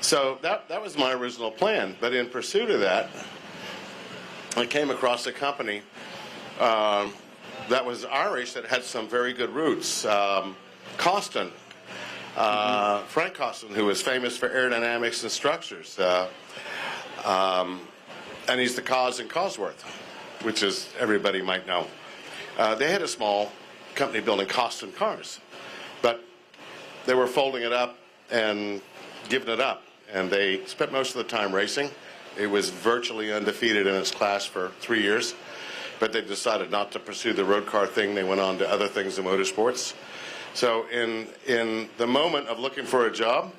Speaker 8: So that was my original plan. But in pursuit of that, I came across a company that was Irish that had some very good roots. Costin. Frank Costin, who was famous for aerodynamics and structures. And he's the cause in Cosworth, which is everybody might know. They had a small company building Costin cars, but they were folding it up and giving it up. And they spent most of the time racing. It was virtually undefeated in its class for 3 years, but they decided not to pursue the road car thing. They went on to other things in motorsports. So in the moment of looking for a job,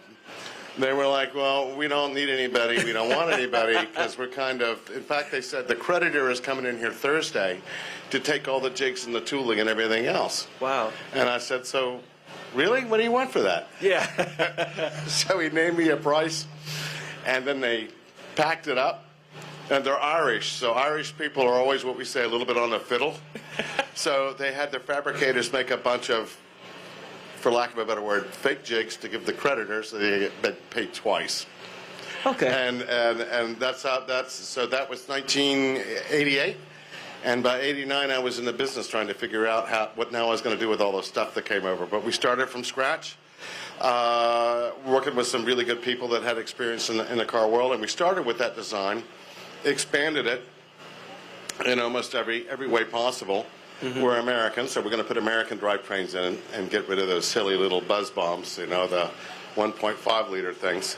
Speaker 8: they were like, well, we don't need anybody, we don't want anybody, because we're kind of, in fact, they said the creditor is coming in here Thursday to take all the jigs and the tooling and everything else.
Speaker 6: Wow.
Speaker 8: And I said, so, really? What do you want for that?
Speaker 6: Yeah.
Speaker 8: So he named me a price, and then they packed it up. And they're Irish, so Irish people are always what we say a little bit on the fiddle. So they had their fabricators make a bunch of, for lack of a better word, fake jigs to give the creditor so they get paid twice.
Speaker 6: Okay.
Speaker 8: And that's how so that was 1988. And by 89, I was in the business trying to figure out what now I was going to do with all the stuff that came over. But we started from scratch, working with some really good people that had experience in the car world. And we started with that design, expanded it in almost every way possible. We're American, so we're going to put American drivetrains in and get rid of those silly little buzz bombs, the 1.5 liter things.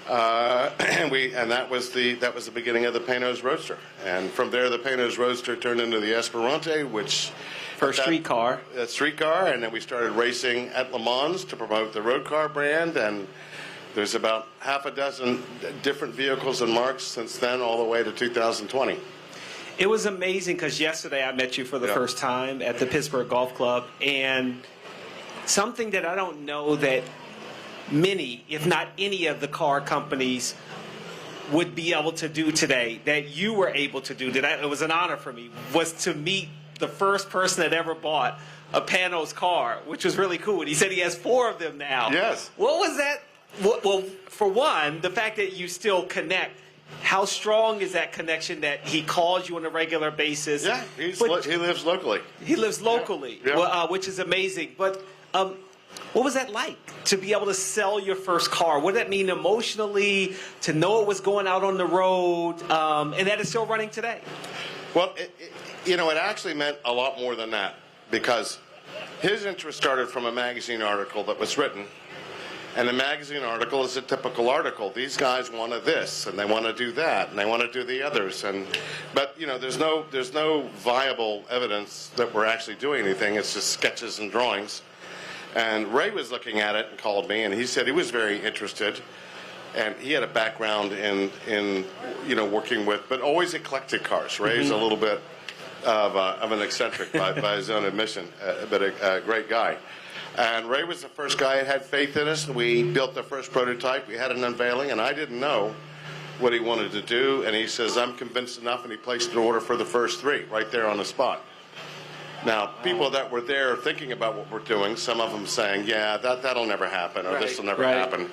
Speaker 8: And that was the beginning of the Panoz Roadster. And from there, the Panoz Roadster turned into the Esperante, which
Speaker 6: first street car.
Speaker 8: Street car, and then we started racing at Le Mans to promote the road car brand. And there's about half a dozen different vehicles and marks since then, all the way to 2020.
Speaker 6: It was amazing because yesterday I met you for the first time at the Pittsburgh Golf Club, and something that I don't know that many, if not any of the car companies would be able to do today, that you were able to do, it was an honor for me, was to meet the first person that ever bought a Panoz car, which was really cool. And he said he has 4 of them now.
Speaker 8: Yes.
Speaker 6: What was that? Well, for one, the fact that you still connect. How strong is that connection that he calls you on a regular basis?
Speaker 8: Yeah, he lives locally.
Speaker 6: He lives locally, which is amazing. But what was that like to be able to sell your first car? What did that mean emotionally, to know it was going out on the road, and that it's still running today?
Speaker 8: Well, it actually meant a lot more than that, because his interest started from a magazine article that was written. And the magazine article is a typical article. These guys want this, and they want to do that, and they want to do the others. But there's no viable evidence that we're actually doing anything. It's just sketches and drawings. And Ray was looking at it and called me, and he said he was very interested. And he had a background in working with, but always eclectic cars. Ray's a little bit of an eccentric by his own admission, but a great guy. And Ray was the first guy that had faith in us. We built the first prototype. We had an unveiling, and I didn't know what he wanted to do. And he says, I'm convinced enough, and he placed an order for the first 3 right there on the spot. Now, people that were there thinking about what we're doing, some of them saying, yeah, that'll never happen, or this will never happen.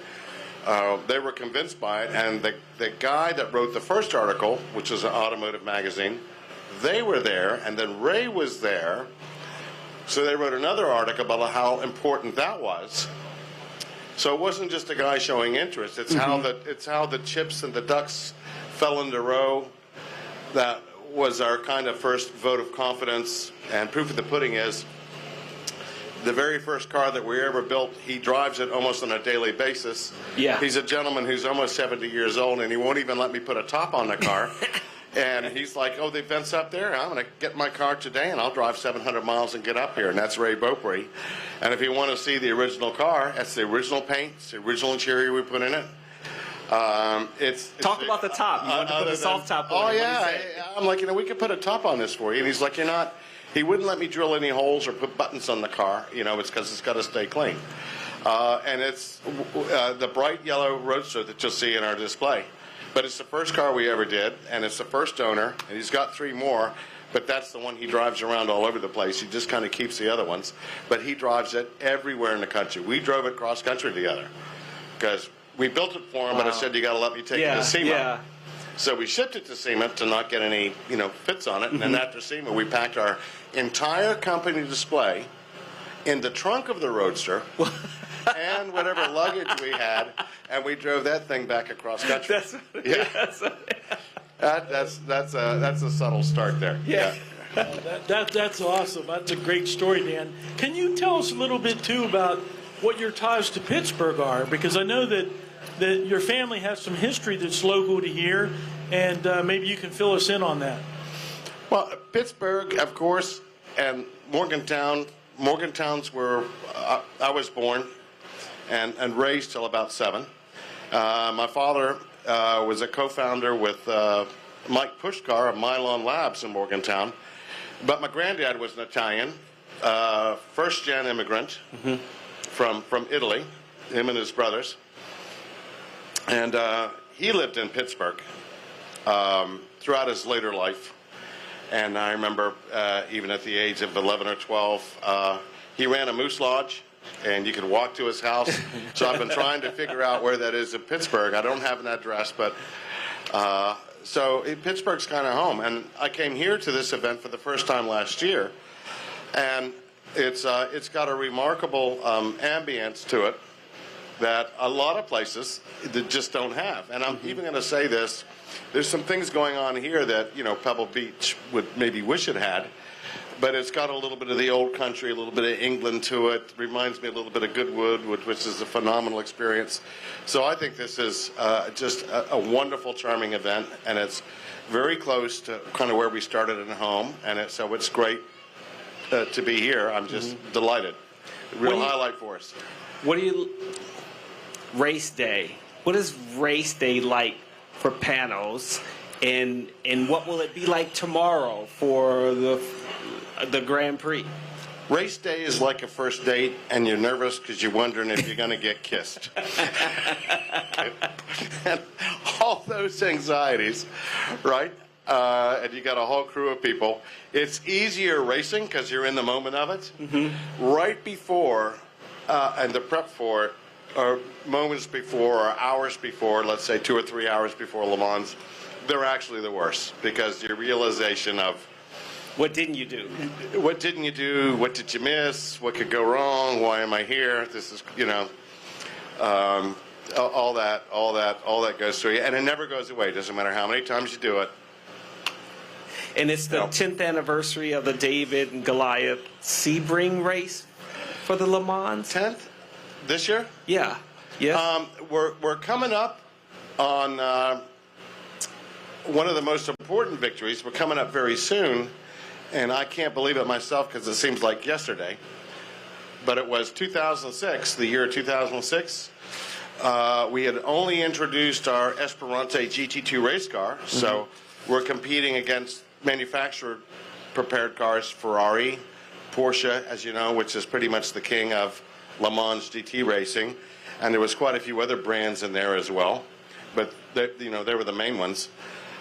Speaker 8: They were convinced by it, and the guy that wrote the first article, which is an automotive magazine, they were there, and then Ray was there. So they wrote another article about how important that was. So it wasn't just a guy showing interest. It's how the chips and the ducks fell into row. That was our kind of first vote of confidence. And proof of the pudding is the very first car that we ever built, he drives it almost on a daily basis.
Speaker 6: Yeah.
Speaker 8: He's a gentleman who's almost 70 years old, and he won't even let me put a top on the car. And he's like, oh, the event's up there. I'm going to get my car today, and I'll drive 700 miles and get up here. And that's Ray Beaupre. And if you want to see the original car, that's the original paint. It's the original interior we put in it.
Speaker 6: Talk about the top. You want to put a soft top on it.
Speaker 8: Oh, yeah. I'm like, we could put a top on this for you. And he's like, you're not. He wouldn't let me drill any holes or put buttons on the car. It's because it's got to stay clean. And it's the bright yellow Roadster that you'll see in our display. But it's the first car we ever did, and it's the first owner, and he's got 3 more, but that's the one he drives around all over the place. He just kind of keeps the other ones. But he drives it everywhere in the country. We drove it cross-country together because we built it for him, but I said, you got to let me take it to SEMA.
Speaker 6: Yeah.
Speaker 8: So we shipped it to SEMA to not get any, fits on it. And then after SEMA, we packed our entire company display in the trunk of the Roadster and whatever luggage we had, and we drove that thing back across country. That's a subtle start there.
Speaker 9: Yeah. That's awesome. That's a great story, Dan. Can you tell us a little bit, too, about what your ties to Pittsburgh are? Because I know that your family has some history that's local to here, and maybe you can fill us in on that.
Speaker 8: Well, Pittsburgh, of course, and Morgantown. Morgantown's where I was born and raised till about 7. My father was a co-founder with Mike Pushkar of Mylon Labs in Morgantown. But my granddad was an Italian, first-gen immigrant from Italy, him and his brothers. And he lived in Pittsburgh throughout his later life. And I remember even at the age of 11 or 12, he ran a moose lodge, and you could walk to his house. So I've been trying to figure out where that is in Pittsburgh. I don't have an address, but so Pittsburgh's kind of home. And I came here to this event for the first time last year, and it's got a remarkable ambience to it that a lot of places that just don't have. And I'm even going to say this. There's some things going on here that, Pebble Beach would maybe wish it had, but it's got a little bit of the old country, a little bit of England to it. Reminds me a little bit of Goodwood, which is a phenomenal experience. So I think this is just a wonderful, charming event, and it's very close to kind of where we started at home, and so it's great to be here. I'm just delighted. Real highlight for us.
Speaker 6: Race day. What is race day like for Panoz, and what will it be like tomorrow for the Grand Prix?
Speaker 8: Race day is like a first date, and you're nervous because you're wondering if you're going to get kissed. And all those anxieties, right? And you got a whole crew of people. It's easier racing because you're in the moment of it. Right before, and the prep for it, or moments before, or hours before, let's say 2 or 3 hours before Le Mans, they're actually the worst, because your realization of
Speaker 6: what didn't you do?
Speaker 8: What didn't you do? What did you miss? What could go wrong? Why am I here? This is, all that goes through you, and it never goes away. It doesn't matter how many times you do it.
Speaker 6: And it's the 10th anniversary of the David and Goliath Sebring race for the Le Mans.
Speaker 8: 10th? This year?
Speaker 6: Yeah. Yes.
Speaker 8: We're coming up on one of the most important victories. We're coming up very soon, and I can't believe it myself because it seems like yesterday. But it was 2006, the year 2006. We had only introduced our Esperante GT2 race car, so we're competing against manufacturer-prepared cars, Ferrari, Porsche, as you know, which is pretty much the king of Le Mans GT racing, and there was quite a few other brands in there as well, but they were the main ones.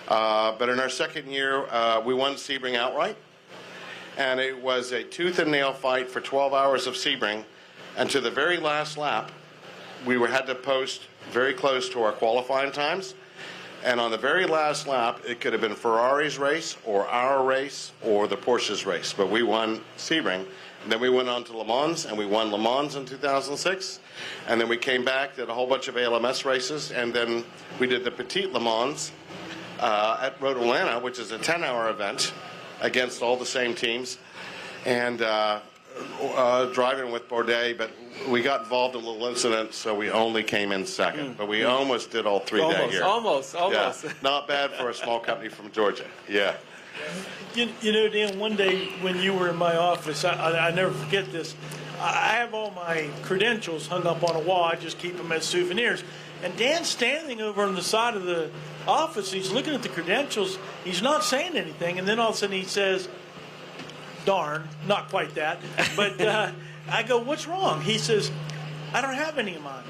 Speaker 8: But in our second year, we won Sebring outright, and it was a tooth and nail fight for 12 hours of Sebring, and to the very last lap, we had to post very close to our qualifying times, and on the very last lap, it could have been Ferrari's race, or our race, or the Porsche's race, but we won Sebring. And then we went on to Le Mans, and we won Le Mans in 2006. And then we came back, did a whole bunch of ALMS races, and then we did the Petite Le Mans at Road Atlanta, which is a 10-hour event against all the same teams. And driving with Bourdais, but we got involved in a little incident, so we only came in second. But we almost did all 3 day here.
Speaker 2: Almost.
Speaker 8: Yeah. Not bad for a small company from Georgia. Yeah.
Speaker 9: You know, Dan, one day when you were in my office, I never forget this. I have all my credentials hung up on a wall. I just keep them as souvenirs. And Dan's standing over on the side of the office. He's looking at the credentials. He's not saying anything. And then all of a sudden he says, darn, not quite that. But I go, what's wrong? He says, I don't have any of mine.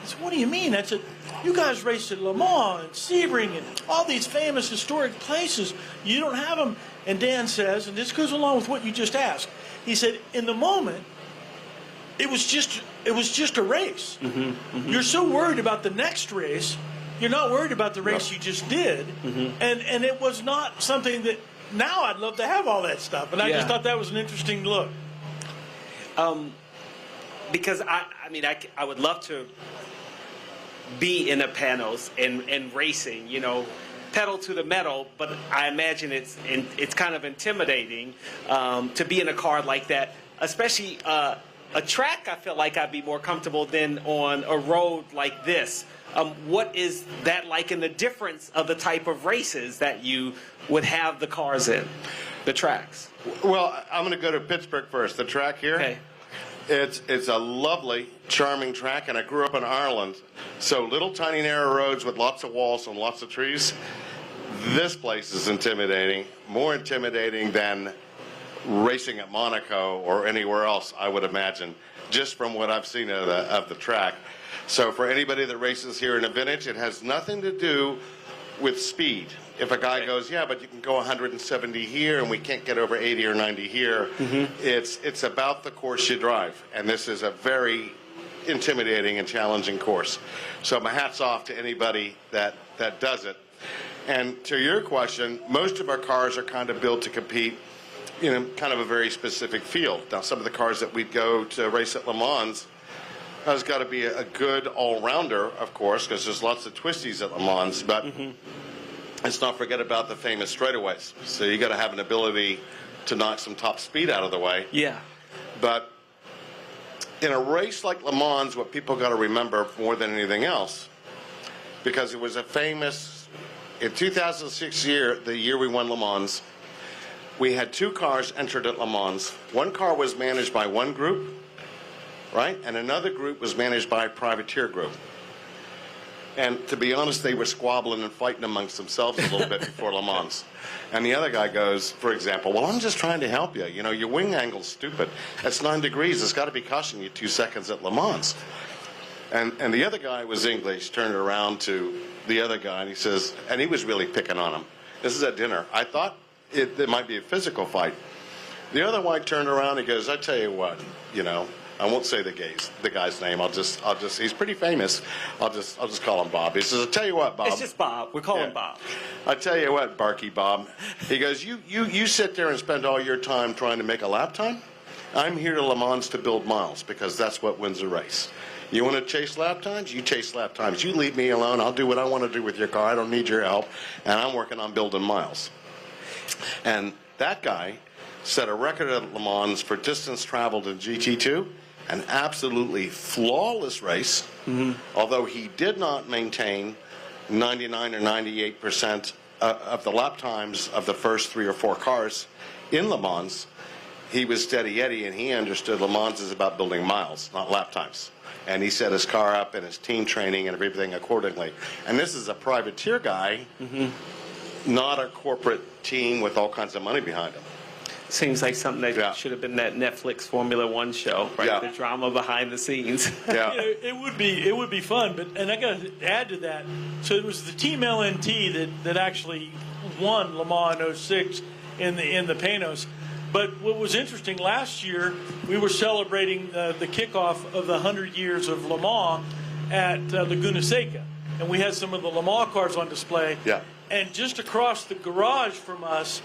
Speaker 9: I said, what do you mean? I said, you guys raced at Le Mans and Sebring and all these famous historic places. You don't have them. And Dan says, and this goes along with what you just asked. He said, in the moment, it was just a race. You're so worried about the next race, you're not worried about the race you just did. And it was not something that, now I'd love to have all that stuff. And I just thought that was an interesting look.
Speaker 2: Because I would love to be in a Panoz and racing, you know, pedal to the metal, but I imagine it's kind of intimidating to be in a car like that, especially a track. I feel like I'd be more comfortable than on a road like this. What is that like, and the difference of the type of races that you would have the cars in, the tracks?
Speaker 8: Well, I'm going to go to Pittsburgh first. The track here.
Speaker 2: Okay.
Speaker 8: It's a lovely, charming track, and I grew up in Ireland. So little tiny narrow roads with lots of walls and lots of trees. This place is intimidating, more intimidating than racing at Monaco or anywhere else, I would imagine, just from what I've seen of the track. So for anybody that races here in a vintage, it has nothing to do with speed. If a guy goes, yeah, but you can go 170 here and we can't get over 80 or 90 here, it's about the course you drive. And this is a very intimidating and challenging course. So my hat's off to anybody that does it. And to your question, most of our cars are kind of built to compete in kind of a very specific field. Now, some of the cars that we'd go to race at Le Mans has got to be a good all-rounder, of course, because there's lots of twisties at Le Mans, but let's not forget about the famous straightaways. So you got to have an ability to knock some top speed out of the way.
Speaker 2: Yeah.
Speaker 8: But in a race like Le Mans, what people got to remember more than anything else, because it was a famous, in 2006 the year we won Le Mans, we had 2 cars entered at Le Mans. One car was managed by one group, right? And another group was managed by a privateer group. And to be honest, they were squabbling and fighting amongst themselves a little bit before Le Mans. And the other guy goes, for example, well, I'm just trying to help you. You know, your wing angle's stupid. That's 9 degrees. It's got to be costing you 2 seconds at Le Mans. And the other guy was English, turned around to the other guy, and he says, and he was really picking on him. This is at dinner. I thought it might be a physical fight. The other white turned around and goes, I tell you what, you know, I won't say the guy's name. I'll just he's pretty famous. I'll just call him Bob. He says, I tell you what, Bob.
Speaker 2: It's just Bob. We call him Bob.
Speaker 8: I tell you what, Barky Bob. He goes, you sit there and spend all your time trying to make a lap time. I'm here to Le Mans to build miles, because that's what wins a race. You want to chase lap times? You chase lap times. You leave me alone. I'll do what I want to do with your car. I don't need your help. And I'm working on building miles. And that guy set a record at Le Mans for distance traveled in GT2, an absolutely flawless race, although he did not maintain 99 or 98% of the lap times of the first 3 or 4 cars in Le Mans. He was steady Eddie, and he understood Le Mans is about building miles, not lap times. And he set his car up and his team training and everything accordingly. And this is a privateer guy, not a corporate team with all kinds of money behind him.
Speaker 2: Seems like something that should have been that Netflix Formula One show, right?
Speaker 8: Yeah.
Speaker 2: The drama behind the scenes.
Speaker 8: Yeah.
Speaker 9: It would be fun, and I got to add to that. So it was the Team LNT that actually won Le Mans in 06 in the Panoz. But what was interesting, last year we were celebrating the kickoff of the 100 years of Le Mans at Laguna Seca, and we had some of the Le Mans cars on display.
Speaker 8: Yeah.
Speaker 9: And just across the garage from us,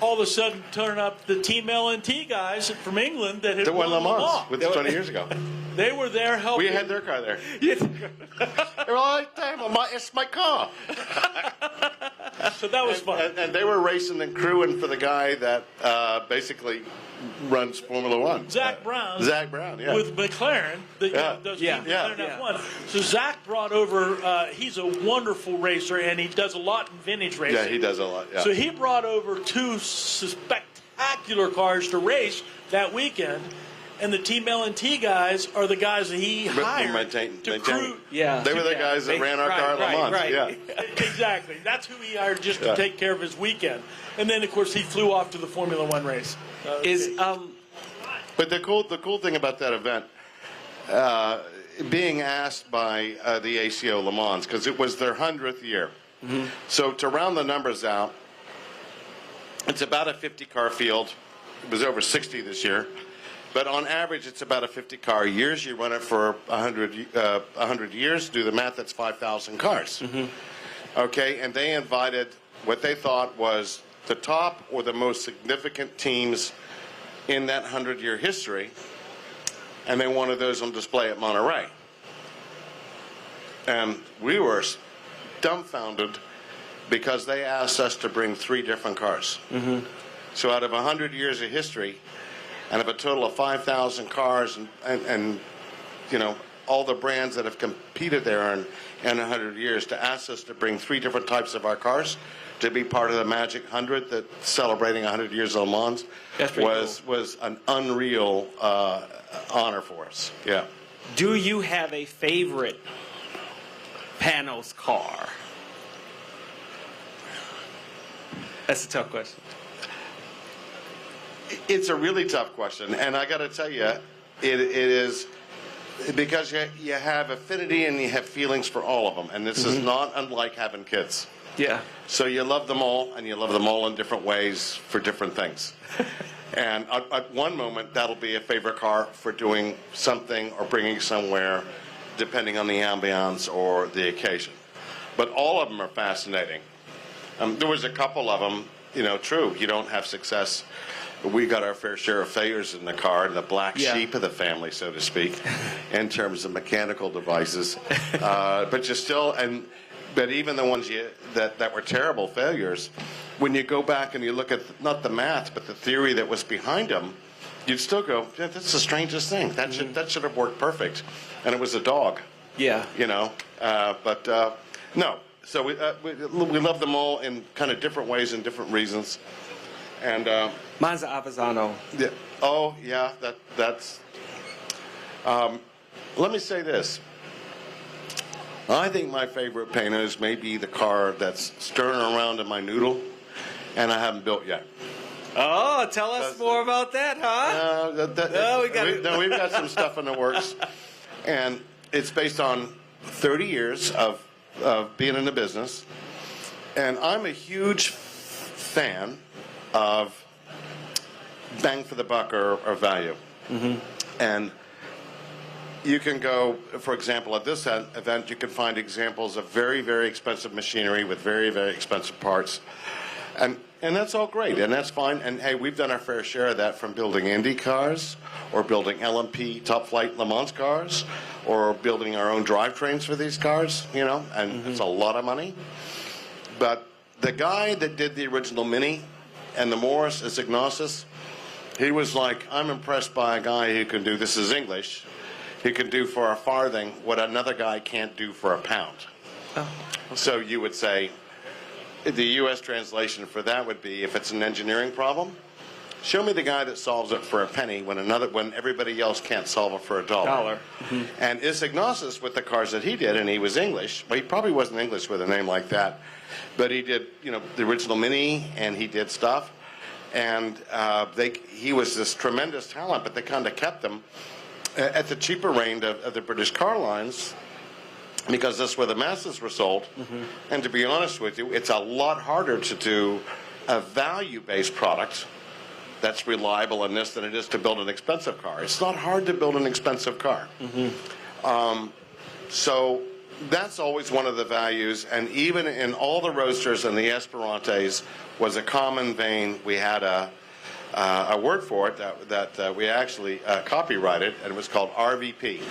Speaker 9: all of a sudden turn up the Team LNT guys from England that had won Le Mans
Speaker 8: with 20 years ago.
Speaker 9: They were there helping.
Speaker 8: We had their car there. They're all like, damn, it's my car.
Speaker 9: So that was fun.
Speaker 8: And they were racing and crewing for the guy that basically runs Formula One.
Speaker 9: Zach Brown.
Speaker 8: Zach Brown, yeah.
Speaker 9: With McLaren. That does McLaren F1. So Zach brought over, he's a wonderful racer, and he does a lot in vintage racing.
Speaker 8: Yeah, he does a lot, yeah.
Speaker 9: So he brought over 2 spectacular cars to race that weekend. And the Team L&T guys are the guys that he hired to crew.
Speaker 8: Yeah, they were the guys that ran our car at Le Mans.
Speaker 9: Right.
Speaker 8: Yeah,
Speaker 9: exactly. That's who he hired just to take care of his weekend. And then, of course, he flew off to the Formula One race.
Speaker 8: But the cool thing about that event, being asked by the ACO Le Mans, because it was their 100th year. So to round the numbers out, it's about a 50-car field. It was over 60 this year. But on average, it's about a 50-car years. You run it for 100 years. Do the math, that's 5,000 cars. Okay, and they invited what they thought was the top or the most significant teams in that 100-year history, and they wanted those on display at Monterey. And we were dumbfounded because they asked us to bring 3 different cars. So out of 100 years of history, and of a total of 5,000 cars and you know, all the brands that have competed there in 100 years, to ask us to bring 3 different types of our cars to be part of the Magic 100 that's celebrating 100 years of Le Mans was an unreal honor for us. Yeah.
Speaker 2: Do you have a favorite Panoz car? That's a tough question.
Speaker 8: It's a really tough question, and I got to tell you, it is because you have affinity and you have feelings for all of them, and this is not unlike having kids.
Speaker 2: Yeah.
Speaker 8: So you love them all, and you love them all in different ways for different things. And at one moment, that'll be a favorite car for doing something or bringing somewhere, depending on the ambiance or the occasion. But all of them are fascinating. There was a couple of them, you know, true, you don't have success. We got our fair share of failures in the car, and the black sheep of the family, so to speak, in terms of mechanical devices. But you still, but even the ones that were terrible failures, when you go back and you look at not the math, but the theory that was behind them, you'd still go, yeah, that's the strangest thing. That should have worked perfect, and it was a dog.
Speaker 2: Yeah.
Speaker 8: You know, but no. So we love them all in kind of different ways and different reasons. And
Speaker 2: mine's the Avezzano.
Speaker 8: Yeah. Oh, yeah. That's. Let me say this. I think my favorite Panoz may be the car that's stirring around in my noodle, and I haven't built yet.
Speaker 2: Oh, tell us more about that, huh?
Speaker 8: We've got some stuff in the works, and it's based on 30 years of being in the business, and I'm a huge fan of bang for the buck or value. And you can go, for example, at this event, you can find examples of very, very expensive machinery with very, very expensive parts. And that's all great, and that's fine. And hey, we've done our fair share of that, from building Indy cars, or building LMP top flight Le Mans cars, or building our own drivetrains for these cars, you know, and it's a lot of money. But the guy that did the original Mini and the Morris is Ignacis, he was like, I'm impressed by a guy who can do, this is English, he can do for a farthing what another guy can't do for a pound. Oh. So you would say, the U.S. translation for that would be, if it's an engineering problem, show me the guy that solves it for a penny when everybody else can't solve it for $1. And is Ignacis with the cars that he did, and he was English, but he probably wasn't English with a name like that, but he did, you know, the original Mini, and he did stuff, and he was this tremendous talent, but they kind of kept him at the cheaper range of the British car lines, because that's where the masses were sold. And to be honest with you, it's a lot harder to do a value-based product that's reliable in this than it is to build an expensive car. It's not hard to build an expensive car. So that's always one of the values, and even in all the Roadsters and the Esperantes was a common vein. We had a word for it that we actually copyrighted, and it was called RVP.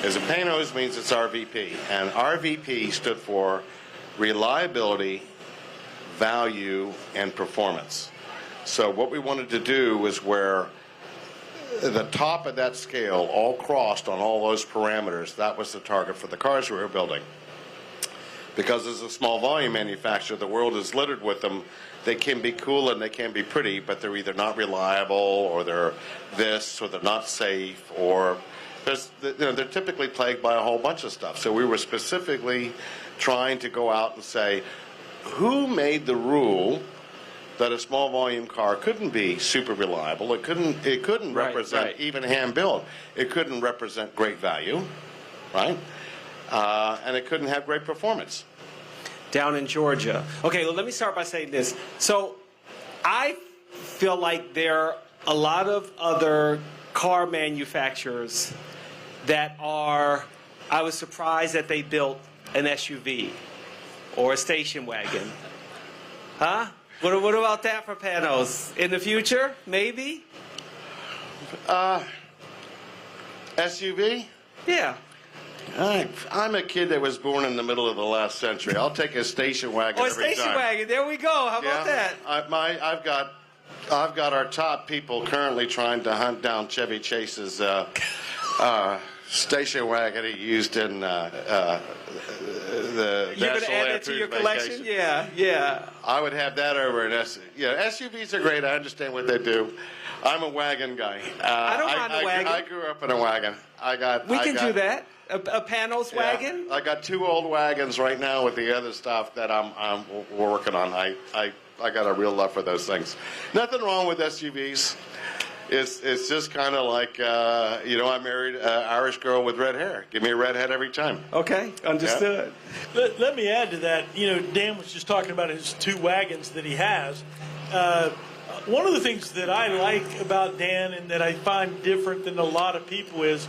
Speaker 8: As a Panoz means it's RVP, and RVP stood for reliability, value, and performance. So what we wanted to do was where the top of that scale all crossed on all those parameters. That was the target for the cars we were building. Because as a small volume manufacturer, the world is littered with them. They can be cool and they can be pretty, but they're either not reliable, or they're this, or they're not safe, or they're typically plagued by a whole bunch of stuff. So we were specifically trying to go out and say, who made the rule that a small volume car couldn't be super reliable? It couldn't represent even hand build. It couldn't represent great value, right? And it couldn't have great performance.
Speaker 2: Down in Georgia. Okay, well, let me start by saying this. So I feel like there are a lot of other car manufacturers that are, I was surprised that they built an SUV or a station wagon. Huh? What about that for Panoz? In the future, maybe?
Speaker 8: SUV?
Speaker 2: Yeah.
Speaker 8: I'm a kid that was born in the middle of the last century. I'll take a station wagon every time.
Speaker 2: Oh, a station wagon. There we go. How about that?
Speaker 8: I've got our top people currently trying to hunt down Chevy Chase's station wagon he used in the
Speaker 2: You're going to add that to your collection? Yeah.
Speaker 8: I would have that over an SUV. Yeah, SUVs are great. I understand what they do. I'm a wagon guy.
Speaker 2: I don't mind a wagon.
Speaker 8: I grew up in a wagon.
Speaker 2: We can do that. A Panoz wagon?
Speaker 8: I got 2 old wagons right now with the other stuff that we're working on. I got a real love for those things. Nothing wrong with SUVs. It's just kind of like, I married an Irish girl with red hair. Give me a red head every time.
Speaker 2: Okay, understood.
Speaker 9: Yeah. Let me add to that. Dan was just talking about his 2 wagons that he has. One of the things that I like about Dan and that I find different than a lot of people is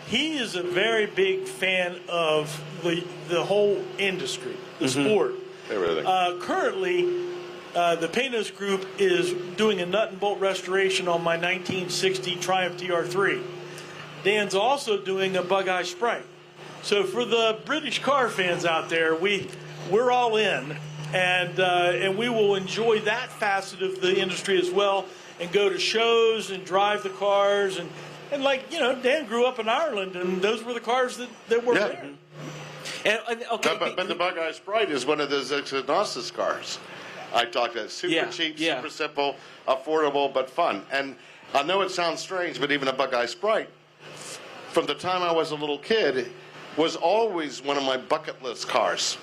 Speaker 9: he is a very big fan of the whole industry, the sport.
Speaker 8: Everything.
Speaker 9: Currently, the Panoz Group is doing a nut and bolt restoration on my 1960 Triumph TR3. Dan's also doing a Bug-Eye Sprite. So for the British car fans out there, we're all in, and we will enjoy that facet of the industry as well, and go to shows and drive the cars and Dan grew up in Ireland, and those were the cars that were there.
Speaker 8: But the Bug-Eye Sprite is one of those Exodus cars. I talked about super cheap, super simple, affordable, but fun. And I know it sounds strange, but even a Bug-Eye Sprite, from the time I was a little kid, was always one of my bucket list cars.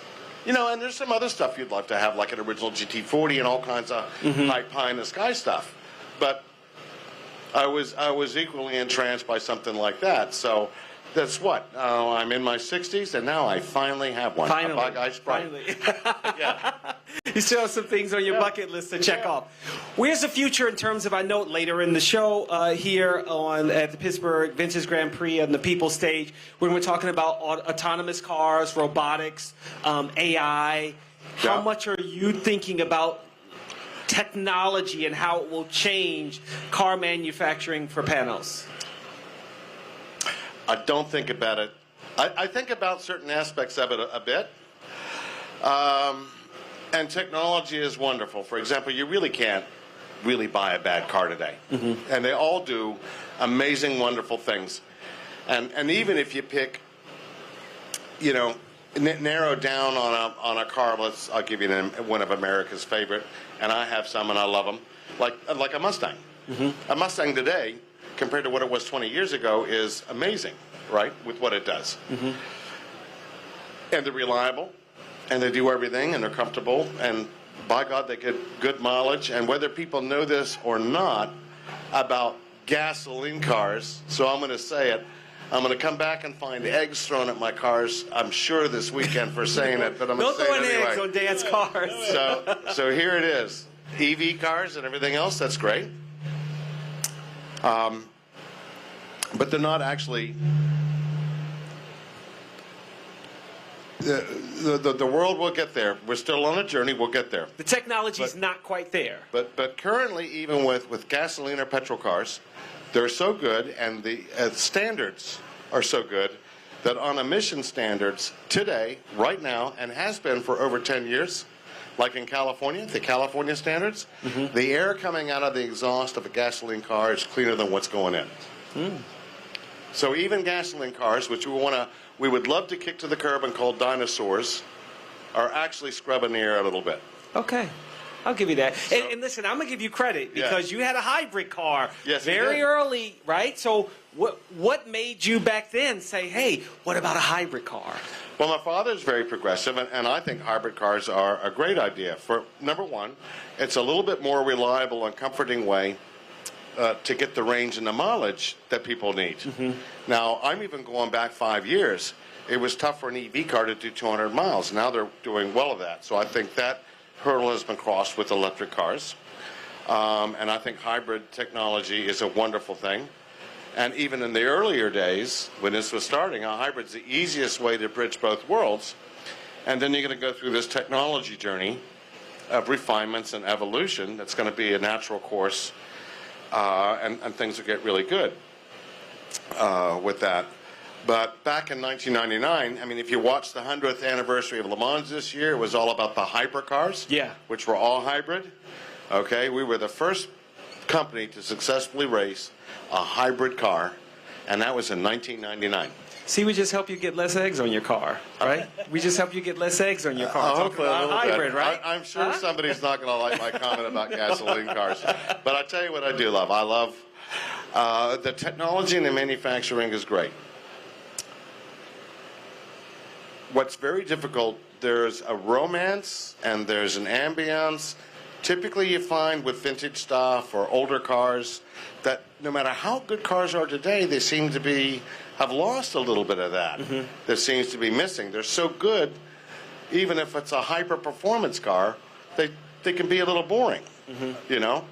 Speaker 8: And there's some other stuff you'd love to have, like an original GT40 and all kinds of high pie in the sky stuff. But I was equally entranced by something like that. So that's what I'm in my 60s, and now I finally have one.
Speaker 2: Finally,
Speaker 8: a Bug-Eye Sprite.
Speaker 2: Yeah. You still have some things on your bucket list to check off. Where's the future in terms of, I know later in the show here at the Pittsburgh Vintage Grand Prix on the People stage, when we're talking about autonomous cars, robotics, AI, how much are you thinking about technology and how it will change car manufacturing for Panoz?
Speaker 8: I don't think about it. I think about certain aspects of it a bit. And technology is wonderful. For example, you really can't buy a bad car today. And they all do amazing, wonderful things. And even if you pick, narrow down on a car, I'll give you one of America's favorite, and I have some and I love them, like a Mustang. A Mustang today, compared to what it was 20 years ago, is amazing, right, with what it does. And they're reliable, and they do everything, and they're comfortable, and by God, they get good mileage. And whether people know this or not about gasoline cars, so I'm going to say it, I'm going to come back and find eggs thrown at my cars, I'm sure, this weekend for saying it, but I'm going to say it anyway.
Speaker 2: Don't throw eggs on Dan's cars.
Speaker 8: So here it is. EV cars and everything else, that's great. But they're not actually... The world will get there. We're still on a journey. We'll get there.
Speaker 2: The technology's not quite there.
Speaker 8: But currently, even with gasoline or petrol cars, they're so good, and the standards are so good that on emission standards today, right now, and has been for over 10 years, like in California, the California standards, the air coming out of the exhaust of a gasoline car is cleaner than what's going in. So even gasoline cars, which we would love to kick to the curb and call dinosaurs, are actually scrubbing the air a little bit.
Speaker 2: Okay. I'll give you that. And listen, I'm going to give you credit because you had a hybrid car very early, right? So what made you back then say, hey, what about a hybrid car?
Speaker 8: Well, my father's very progressive, and I think hybrid cars are a great idea. For number one, it's a little bit more reliable and comforting way to get the range and the mileage that people need. Now, I'm even going back 5 years. It was tough for an EV car to do 200 miles. Now they're doing well of that. So I think that hurdle has been crossed with electric cars. And I think hybrid technology is a wonderful thing. And even in the earlier days, when this was starting, a hybrid's the easiest way to bridge both worlds. And then you're going to go through this technology journey of refinements and evolution that's going to be a natural course, and things will get really good with that. But back in 1999, I mean, if you watch the 100th anniversary of Le Mans this year, it was all about the hypercars, which were all hybrid. Okay, we were the first company to successfully race a hybrid car, and that was in 1999.
Speaker 2: See, we just help you get less eggs on your car, right? We just help you get less eggs on your car.
Speaker 8: Hopefully
Speaker 2: about
Speaker 8: a little
Speaker 2: hybrid,
Speaker 8: bit.
Speaker 2: right?
Speaker 8: I'm sure somebody's not going to like my comment about gasoline cars. But I tell you what I do love. I love the technology and the manufacturing is great. What's very difficult, there's a romance and there's an ambience. Typically you find with vintage stuff or older cars that no matter how good cars are today, they seem to have lost a little bit of that. That seems to be missing. They're so good, even if it's a hyper-performance car, they can be a little boring, you know?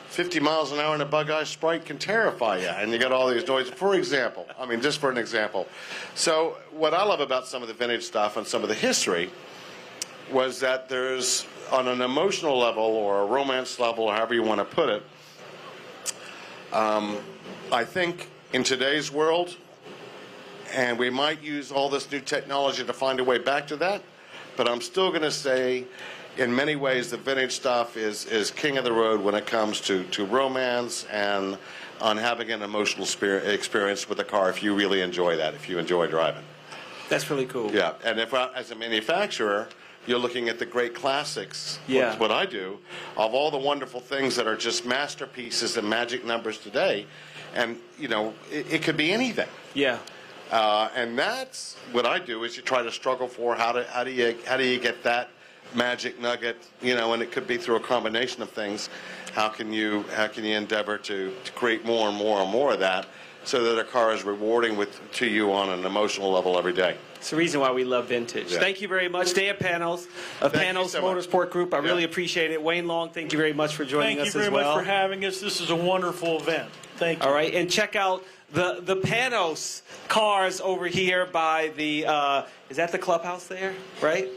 Speaker 8: 50 miles an hour in a Bug-Eye Sprite can terrify you, and you got all these noises. For example, I mean, just for an example. So what I love about some of the vintage stuff and some of the history was that there's, on an emotional level or a romance level, or however you want to put it, I think in today's world, and we might use all this new technology to find a way back to that, but I'm still going to say in many ways the vintage stuff is king of the road when it comes to romance and on having an emotional experience with a car if you really enjoy that, if you enjoy driving.
Speaker 2: That's really cool.
Speaker 8: Yeah, and if as a manufacturer, you're looking at the great classics, which is what I do, of all the wonderful things that are just masterpieces and magic numbers today. And, you know, it could be anything.
Speaker 2: Yeah.
Speaker 8: And that's what I do is you try to struggle for how do you get that magic nugget, you know, and it could be through a combination of things. How can you endeavor to create more and more and more of that so that a car is rewarding to you on an emotional level every day?
Speaker 2: It's the reason why we love vintage.
Speaker 8: Yeah.
Speaker 2: Thank you very much, Dan Panoz of Panoz Motorsport Group. I really appreciate it. Wayne Long, thank you very much for joining us as well.
Speaker 9: Thank you very much for having us. This is a wonderful event. Thank you.
Speaker 2: All right, and check out the Panoz cars over here by the, is that the clubhouse there, right?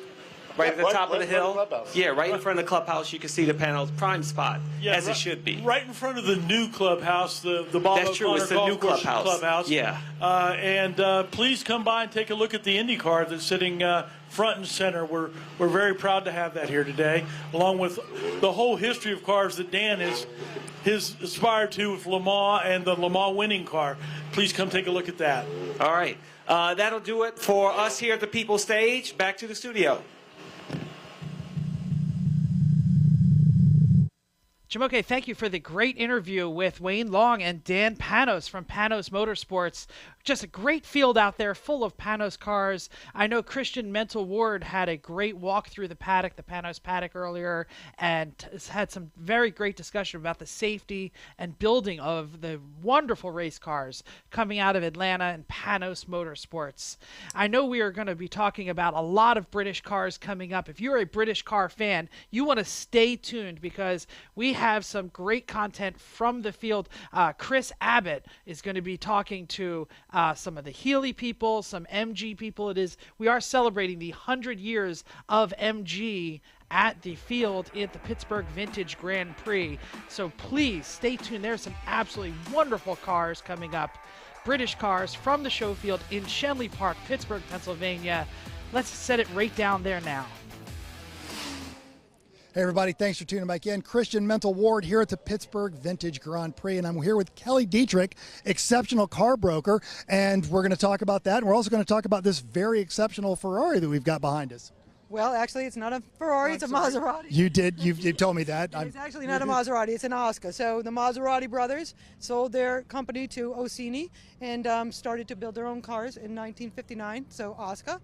Speaker 2: Right at the top of the hill? Yeah, right in front of the clubhouse, you can see the Panoz prime spot, as it should be.
Speaker 9: Right in front of the new clubhouse, the Bob
Speaker 2: That's true, it's the new clubhouse. Yeah.
Speaker 9: And please come by and take a look at the Indy car that's sitting front and center. We're very proud to have that here today, along with the whole history of cars that Dan has aspired to with Le Mans and the Le Mans winning car. Please come take a look at that.
Speaker 2: All right. That'll do it for us here at the People Stage. Back to the studio.
Speaker 19: Jamoke, thank you for the great interview with Wayne Long and Dan Panoz from Panoz Motorsports. Just a great field out there full of Panoz cars. I know Christian Mental Ward had a great walk through the paddock, the Panoz paddock earlier, and had some very great discussion about the safety and building of the wonderful race cars coming out of Atlanta and Panoz Motorsports. I know we are going to be talking about a lot of British cars coming up. If you're a British car fan, you want to stay tuned because we have some great content from the field. Chris Abbott is going to be talking to some of the Healey people, some MG people. We are celebrating the 100 years of MG at the field at the Pittsburgh Vintage Grand Prix. So please stay tuned. There's some absolutely wonderful cars coming up. British cars from the show field in Schenley Park, Pittsburgh, Pennsylvania. Let's set it right down there now.
Speaker 7: Hey everybody, thanks for tuning back in. Christian Mental Ward here at the Pittsburgh Vintage Grand Prix, and I'm here with Kelly Dietrick, exceptional car broker, and we're going to talk about that, and we're also going to talk about this very exceptional Ferrari that we've got behind us.
Speaker 10: Well, actually, it's not a Ferrari, it's a Maserati.
Speaker 7: You told me that.
Speaker 10: It's actually not a Maserati, it's an OSCA. So the Maserati brothers sold their company to OSCA and started to build their own cars in 1959, so OSCA.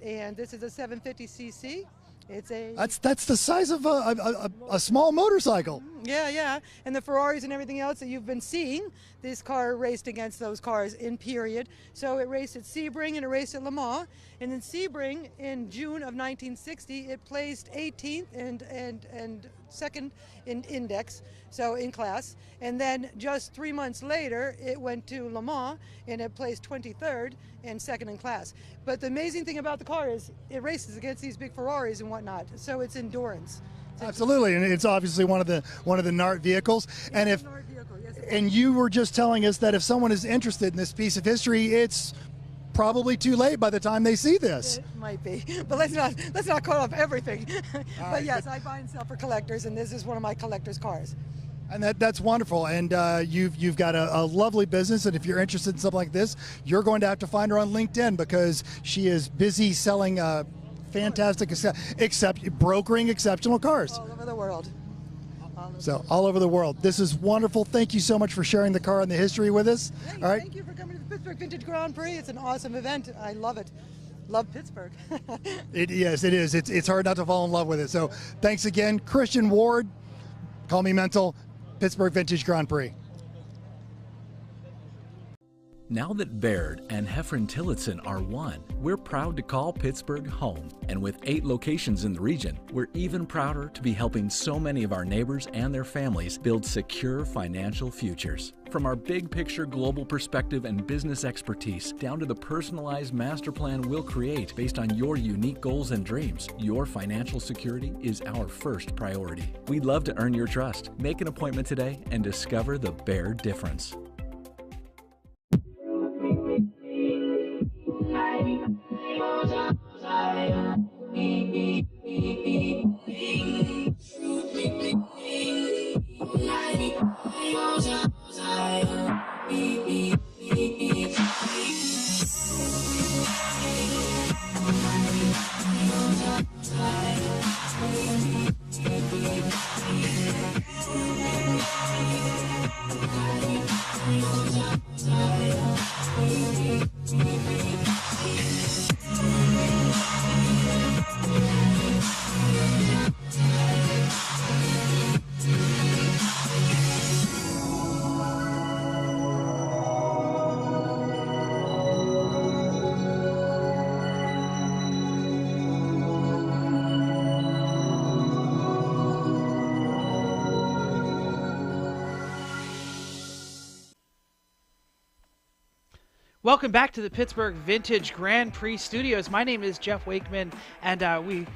Speaker 10: And this is a 750cc. It's a
Speaker 7: that's the size of a small motorcycle.
Speaker 10: Yeah. And the Ferraris and everything else that you've been seeing, this car raced against those cars in period. So it raced at Sebring and it raced at Le Mans. And in Sebring, in June of 1960, it placed 18th and second in index, so in class. And then just 3 months later, it went to Le Mans and it placed 23rd and second in class. But the amazing thing about the car is it races against these big Ferraris and whatnot. So it's endurance.
Speaker 7: Absolutely, and it's obviously one of the NART vehicles. And you were just telling us that if someone is interested in this piece of history, it's probably too late by the time they see this.
Speaker 10: It might be, but let's not call up everything. But yes, I buy and sell for collectors, and this is one of my collector's cars.
Speaker 7: And that's wonderful. And you've got a lovely business, and if you're interested in something like this, you're going to have to find her on LinkedIn because she is busy selling fantastic, brokering exceptional cars.
Speaker 10: All over the world.
Speaker 7: All over the world. This is wonderful. Thank you so much for sharing the car and the history with us.
Speaker 10: Hey,
Speaker 7: all right.
Speaker 10: Thank you for coming to the Pittsburgh Vintage Grand Prix. It's an awesome event. I love it. Love Pittsburgh.
Speaker 7: Yes, it is. It's hard not to fall in love with it. So thanks again, Christian Ward. Call me mental. Pittsburgh Vintage Grand Prix.
Speaker 20: Now that Baird and Heffron Tillotson are one, we're proud to call Pittsburgh home. And with 8 locations in the region, we're even prouder to be helping so many of our neighbors and their families build secure financial futures. From our big picture global perspective and business expertise down to the personalized master plan we'll create based on your unique goals and dreams, your financial security is our first priority. We'd love to earn your trust. Make an appointment today and discover the Baird difference.
Speaker 19: Welcome back to the Pittsburgh Vintage Grand Prix Studios. My name is Jeff Wakeman, and we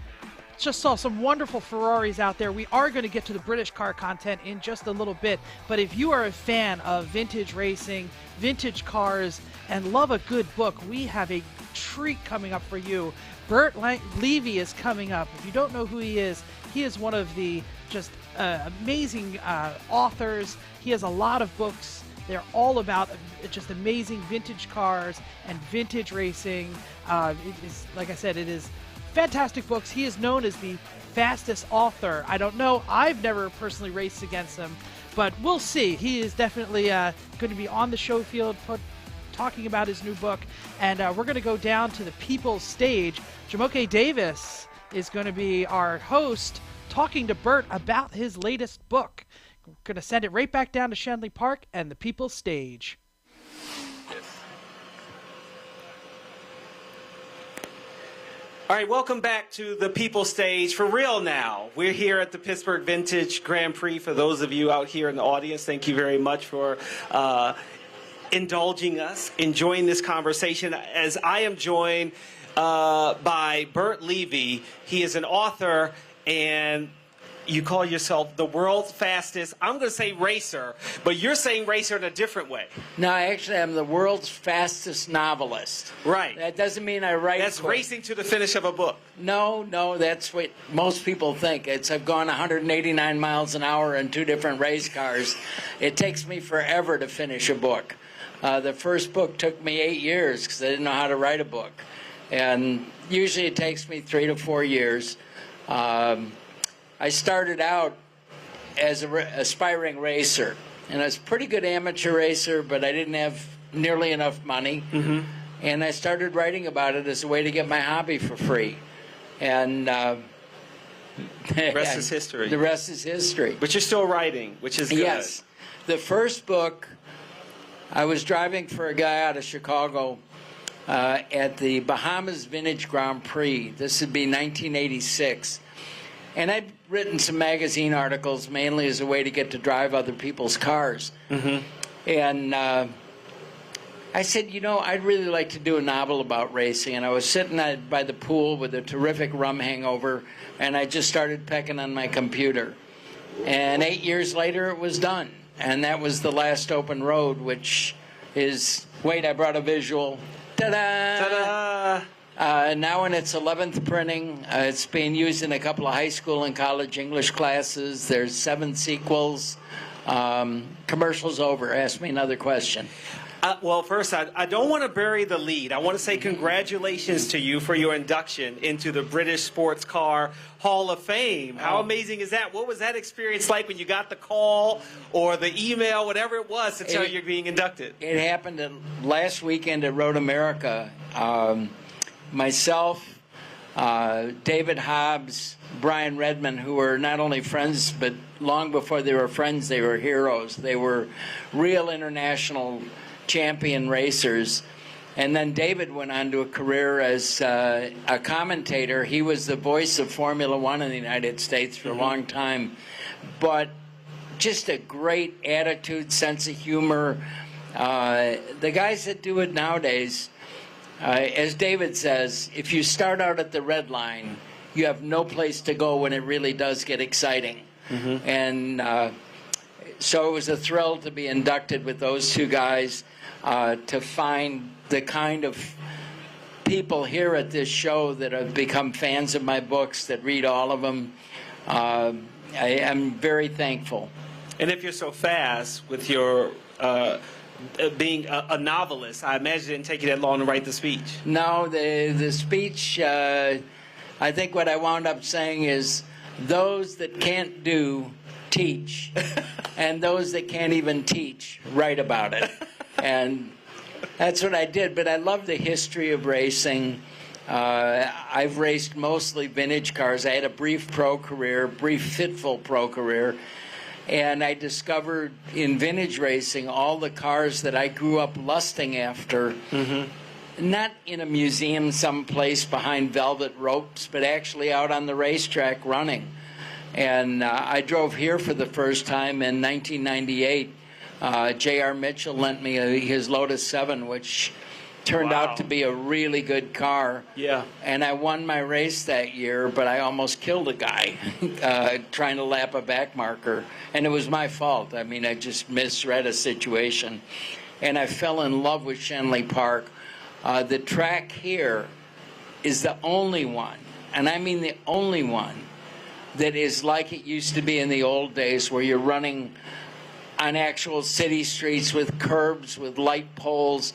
Speaker 19: just saw some wonderful Ferraris out there. We are going to get to the British car content in just a little bit, but if you are a fan of vintage racing, vintage cars, and love a good book, we have a treat coming up for you. Bert Levy is coming up. If you don't know who he is one of the just amazing authors. He has a lot of books. They're all about just amazing vintage cars and vintage racing. It is, like I said, it is fantastic books. He is known as the fastest author. I don't know. I've never personally raced against him, but we'll see. He is definitely going to be on the show field talking about his new book, and we're going to go down to the People's Stage. Jamoke Davis is going to be our host talking to Bert about his latest book. We're going to send it right back down to Schenley Park and the People's Stage.
Speaker 2: All right, welcome back to the People's Stage. For real now, we're here at the Pittsburgh Vintage Grand Prix. For those of you out here in the audience, thank you very much for indulging us, enjoying this conversation, as I am joined by Bert Levy. He is an author, and you call yourself the world's fastest, I'm going to say racer, but you're saying racer in a different way.
Speaker 12: No, actually, I'm the world's fastest novelist.
Speaker 2: Right.
Speaker 12: That doesn't mean I write.
Speaker 2: That's racing to the finish of a book.
Speaker 12: No, that's what most people think. I've gone 189 miles an hour in 2 different race cars. It takes me forever to finish a book. The first book took me 8 years because I didn't know how to write a book. And usually it takes me 3 to 4 years. I started out as an aspiring racer, and I was a pretty good amateur racer, but I didn't have nearly enough money.
Speaker 2: Mm-hmm.
Speaker 12: And I started writing about it as a way to get my hobby for free. And
Speaker 2: the rest is history.
Speaker 12: The rest is history.
Speaker 2: But you're still writing, which is good.
Speaker 12: Yes. The first book, I was driving for a guy out of Chicago at the Bahamas Vintage Grand Prix. This would be 1986. And I'd written some magazine articles mainly as a way to get to drive other people's cars.
Speaker 2: Mm-hmm.
Speaker 12: And I said, you know, I'd really like to do a novel about racing. And I was sitting by the pool with a terrific rum hangover, and I just started pecking on my computer. And 8 years later, it was done. And that was The Last Open Road, which is, wait, I brought a visual. Ta-da!
Speaker 2: Ta-da!
Speaker 12: Now in its 11th printing, it's being used in a couple of high school and college English classes. There's 7 sequels. Commercial's over. Ask me another question.
Speaker 2: Well, first, I don't want to bury the lead. I want to say congratulations to you for your induction into the British Sports Car Hall of Fame. How amazing is that? What was that experience like when you got the call or the email, whatever it was, to tell you you're being inducted?
Speaker 12: It happened last weekend at Road America. Myself, David Hobbs, Brian Redmond, who were not only friends, but long before they were friends, they were heroes. They were real international champion racers. And then David went on to a career as a commentator. He was the voice of Formula One in the United States for a long time. But just a great attitude, sense of humor. The guys that do it nowadays, as David says, if you start out at the red line, you have no place to go when it really does get exciting.
Speaker 2: Mm-hmm.
Speaker 12: And so it was a thrill to be inducted with those 2 guys, to find the kind of people here at this show that have become fans of my books, that read all of them. I am very thankful.
Speaker 2: And if you're so fast with your being a novelist, I imagine it didn't take you that long to write the speech.
Speaker 12: No, the speech, I think what I wound up saying is, those that can't do, teach. And those that can't even teach, write about it. And that's what I did. But I love the history of racing. I've raced mostly vintage cars. I had a brief pro career, brief fitful pro career. And I discovered in vintage racing all the cars that I grew up lusting after, not in a museum someplace behind velvet ropes, but actually out on the racetrack running. And I drove here for the first time in 1998. J.R. Mitchell lent me his Lotus 7, which turned out to be a really good car.
Speaker 2: Yeah.
Speaker 12: And I won my race that year, but I almost killed a guy trying to lap a back marker. And it was my fault. I mean, I just misread a situation. And I fell in love with Schenley Park. The track here is the only one, and I mean the only one, that is like it used to be in the old days, where you're running on actual city streets with curbs, with light poles,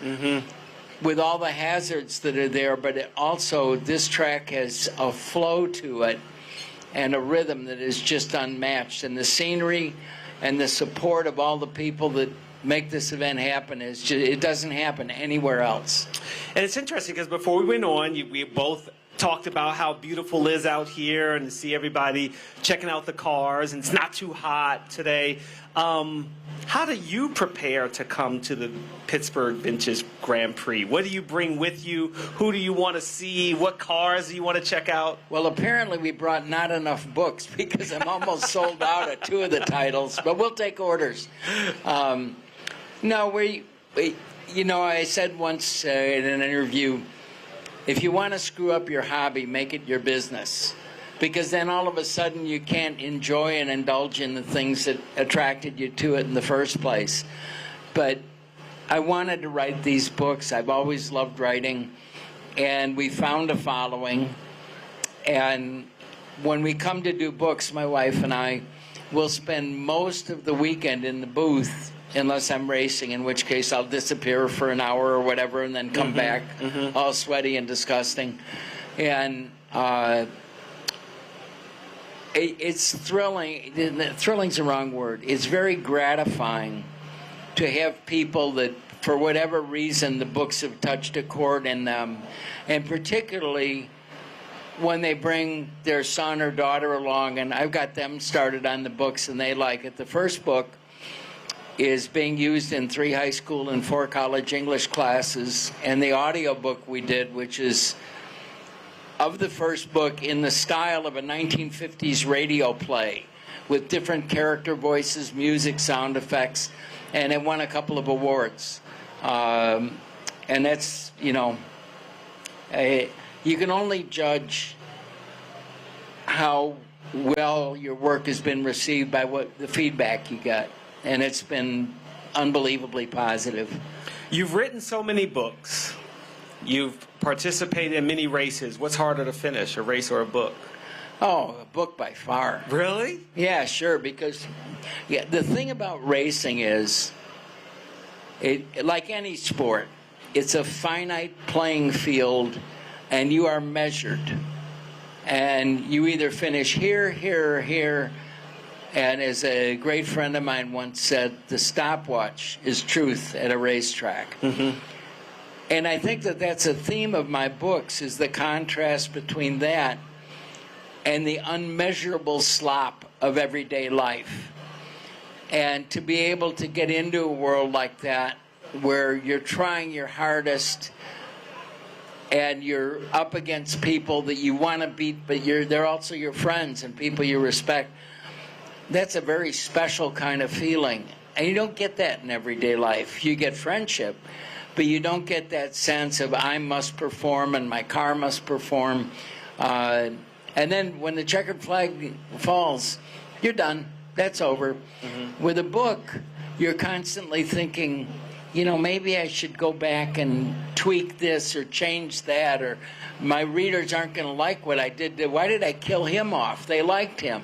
Speaker 12: with all the hazards that are there. But it also, this track has a flow to it and a rhythm that is just unmatched. And the scenery and the support of all the people that make this event happen is just, it doesn't happen anywhere else.
Speaker 2: And it's interesting because before we went on, we both talked about how beautiful it is out here and to see everybody checking out the cars, and it's not too hot today. How do you prepare to come to the Pittsburgh Vintage Grand Prix? What do you bring with you? Who do you want to see? What cars do you want to check out?
Speaker 12: Well, apparently we brought not enough books because I'm almost sold out at 2 of the titles, but we'll take orders. No, you know, I said once in an interview, if you want to screw up your hobby, make it your business. because then all of a sudden you can't enjoy and indulge in the things that attracted you to it in the first place. But I wanted to write these books. I've always loved writing, and we found a following. And when we come to do books, my wife and I will spend most of the weekend in the booth, unless I'm racing, in which case I'll disappear for an hour or whatever and then come back all sweaty and disgusting. And it's thrilling. Thrilling's the wrong word. It's very gratifying to have people that, for whatever reason, the books have touched a chord in them. And particularly when they bring their son or daughter along, and I've got them started on the books and they like it. The first book is being used in 3 high school and 4 college English classes, and the audio book we did, which is of the first book in the style of a 1950s radio play with different character voices, music, sound effects, and it won a couple of awards. And that's, you know, you can only judge how well your work has been received by what the feedback you got. And it's been unbelievably positive.
Speaker 2: You've written so many books. You've participated in many races. What's harder to finish, a race or a book?
Speaker 12: Oh, a book by far.
Speaker 2: Really?
Speaker 12: Yeah, sure, because the thing about racing is, like any sport, it's a finite playing field, and you are measured. And you either finish here, here, or here. And as a great friend of mine once said, the stopwatch is truth at a racetrack. And I think that that's a theme of my books, is the contrast between that and the unmeasurable slop of everyday life. And to be able to get into a world like that, where you're trying your hardest and you're up against people that you want to beat, but they're also your friends and people you respect, that's a very special kind of feeling. And you don't get that in everyday life. You get friendship, but you don't get that sense of I must perform and my car must perform. And then when the checkered flag falls, you're done. That's over. With a book, you're constantly thinking, you know, maybe I should go back and tweak this or change that, or my readers aren't going to like what I did. Why did I kill him off? They liked him.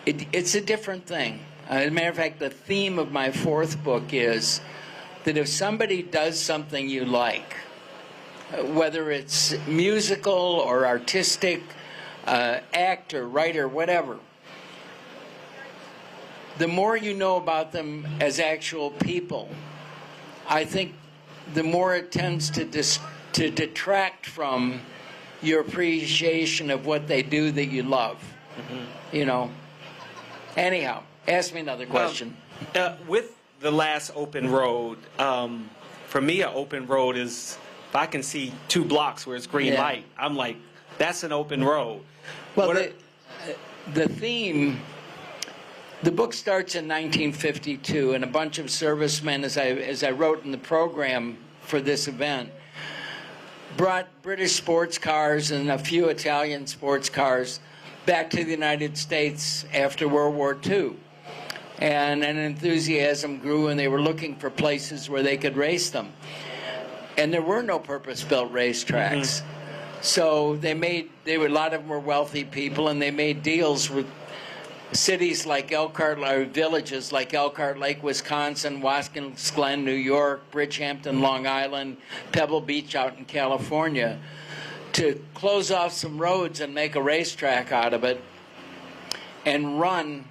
Speaker 12: It's a different thing. As a matter of fact, the theme of my 4th book is that if somebody does something you like, whether it's musical or artistic, actor, writer, whatever, the more you know about them as actual people, I think the more it tends to detract from your appreciation of what they do that you love. You know. Anyhow, ask me another question.
Speaker 2: With the last open road, for me, an open road is, if I can see 2 blocks where it's green light, I'm like, that's an open road.
Speaker 12: Well, the theme, the book starts in 1952, and a bunch of servicemen, as I wrote in the program for this event, brought British sports cars and a few Italian sports cars back to the United States after World War II. And an enthusiasm grew, and they were looking for places where they could race them. And there were no purpose-built racetracks. So a lot of them were wealthy people, and they made deals with cities like villages like Elkhart Lake, Wisconsin, Watkins Glen, New York, Bridgehampton, Long Island, Pebble Beach out in California, to close off some roads and make a racetrack out of it and run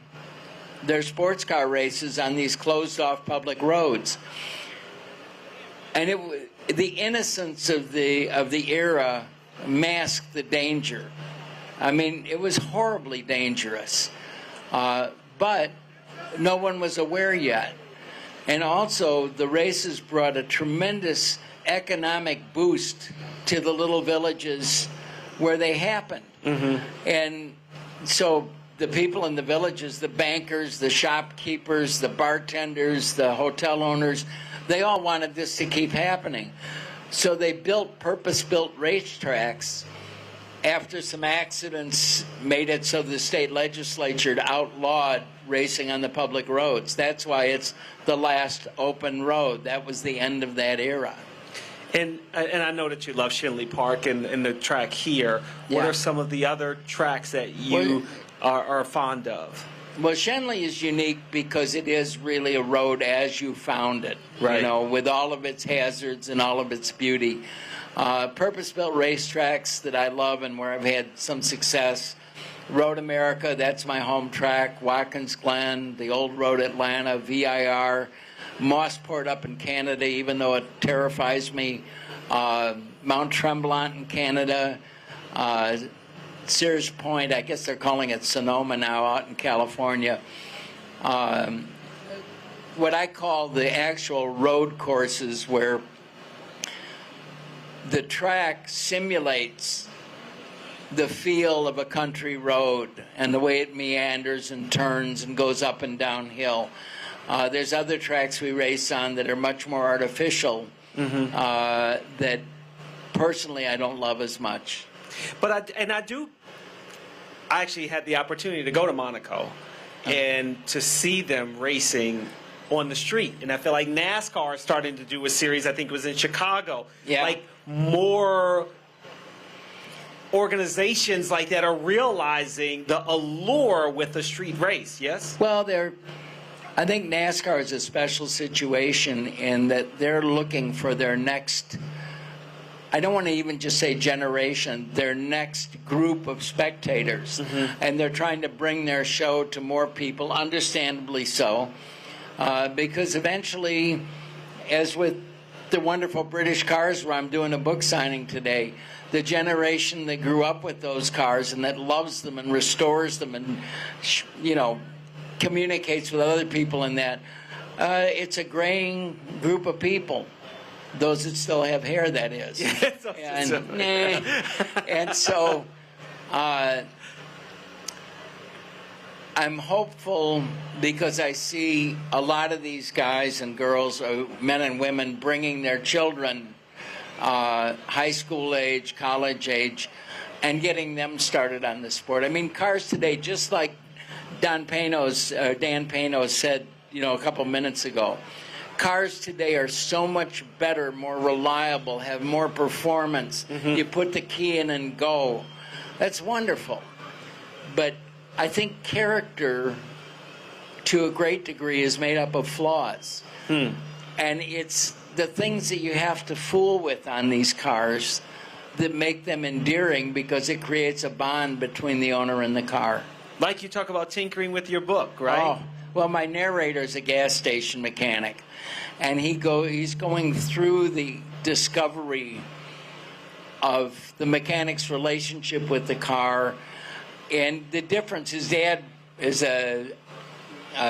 Speaker 12: their sports car races on these closed off public roads. And the innocence of the era masked the danger. I mean, it was horribly dangerous. But no one was aware yet. And also, the races brought a tremendous economic boost to the little villages where they happened. And so the people in the villages, the bankers, the shopkeepers, the bartenders, the hotel owners, they all wanted this to keep happening. So they built purpose-built racetracks, after some accidents made it so the state legislature outlawed racing on the public roads. That's why it's the last open road. That was the end of that era.
Speaker 2: And I know that you love Schenley Park and the track here. What are some of the other tracks that you are fond of?
Speaker 12: Well, Schenley is unique because it is really a road as you found it,
Speaker 2: Right.
Speaker 12: you know, with all of its hazards and all of its beauty. Purpose-built racetracks that I love and where I've had some success. Road America, that's my home track. Watkins Glen, the old Road Atlanta, VIR, Mossport up in Canada, even though it terrifies me. Mount Tremblant in Canada. Sears Point, I guess they're calling it Sonoma now, out in California. What I call the actual road courses where the track simulates the feel of a country road and the way it meanders and turns and goes up and downhill. There's other tracks we race on that are much more artificial that personally I don't love as much.
Speaker 2: But I actually had the opportunity to go to Monaco and to see them racing on the street. And I feel like NASCAR is starting to do a series, I think it was in Chicago.
Speaker 12: Yeah.
Speaker 2: Like more organizations like that are realizing the allure with a street race, yes?
Speaker 12: Well, I think NASCAR is a special situation in that they're looking for their next, I don't want to even just say generation, their next group of spectators. And they're trying to bring their show to more people, understandably so, because eventually, as with the wonderful British cars where I'm doing a book signing today, the generation that grew up with those cars and that loves them and restores them and, you know, communicates with other people in that, it's a graying group of people. Those that still have hair, that is. And so I'm hopeful because I see a lot of these guys and girls, men and women, bringing their children high school age, college age, and getting them started on the sport. I mean, cars today, just like Dan Panoz said, you know, a couple minutes ago, cars today are so much better, more reliable, have more performance. You put the key in and go. That's wonderful. But I think character, to a great degree, is made up of flaws. And it's the things that you have to fool with on these cars that make them endearing because it creates a bond between the owner and the car.
Speaker 2: Like you talk about tinkering with your book, right?
Speaker 12: Oh, well, my narrator's a gas station mechanic, and he's going through the discovery of the mechanic's relationship with the car, and the difference. His dad is a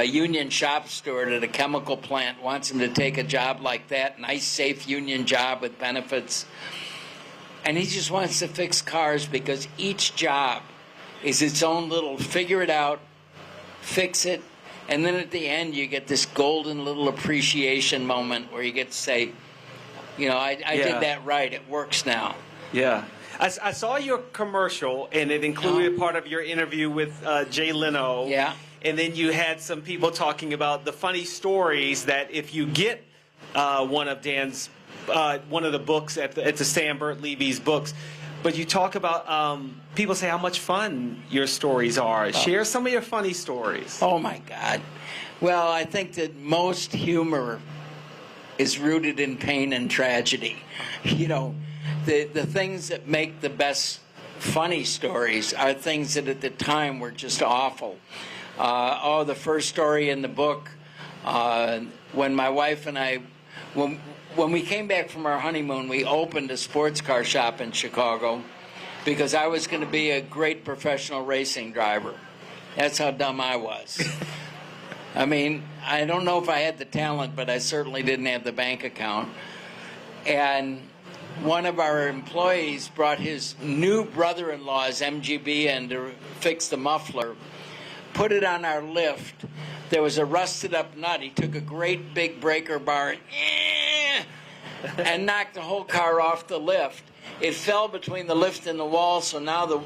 Speaker 12: union shop steward at a chemical plant, wants him to take a job like that, nice, safe union job with benefits. And he just wants to fix cars because each job is its own little figure it out, fix it, and then at the end you get this golden little appreciation moment where you get to say, you know, I did that right, it works now.
Speaker 2: Yeah. I saw your commercial, and it included part of your interview with Jay Leno.
Speaker 12: Yeah.
Speaker 2: And then you had some people talking about the funny stories that if you get one of the books at the Stan Burt Levy's books, but you talk about people say how much fun your stories are. Share some of your funny stories.
Speaker 12: Oh my God. Well, I think that most humor is rooted in pain and tragedy. You know, the things that make the best funny stories are things that at the time were just awful. The first story in the book, when my wife and I, when we came back from our honeymoon, we opened a sports car shop in Chicago because I was going to be a great professional racing driver. That's how dumb I was. I mean, I don't know if I had the talent, but I certainly didn't have the bank account. And one of our employees brought his new brother-in-law's MGB in to fix the muffler, put it on our lift. There was a rusted up nut. He took a great big breaker bar and knocked the whole car off the lift. It fell between the lift and the wall, so now the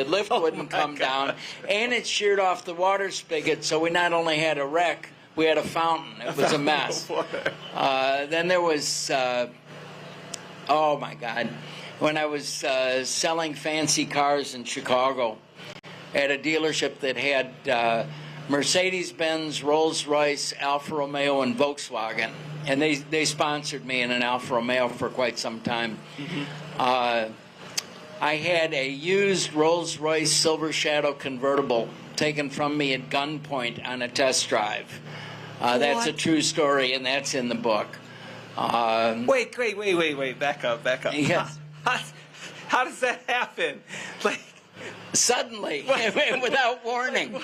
Speaker 12: lift wouldn't come down, and it sheared off the water spigot, so we not only had a wreck, we had a fountain. It was a mess. Then there was, oh my God, when I was selling fancy cars in Chicago at a dealership that had Mercedes-Benz, Rolls-Royce, Alfa Romeo, and Volkswagen. And they sponsored me in an Alfa Romeo for quite some time. I had a used Rolls-Royce Silver Shadow convertible taken from me at gunpoint on a test drive. That's a true story, and that's in the book.
Speaker 2: Wait. Back up.
Speaker 12: Yes.
Speaker 2: How does that happen? Like,
Speaker 12: suddenly, without warning.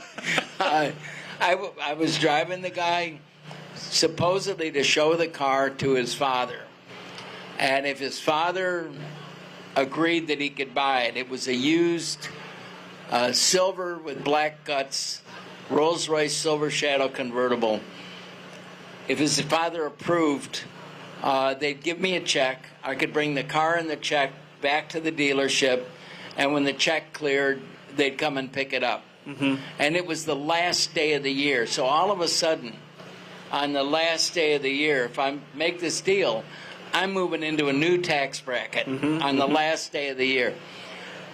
Speaker 12: I was driving the guy supposedly to show the car to his father. And if his father agreed that he could buy it, it was a used silver with black guts Rolls-Royce Silver Shadow convertible. If his father approved, they'd give me a check. I could bring the car and the check back to the dealership, and when the check cleared, they'd come and pick it up. And it was the last day of the year. So all of a sudden, on the last day of the year, if I make this deal, I'm moving into a new tax bracket on the last day of the year.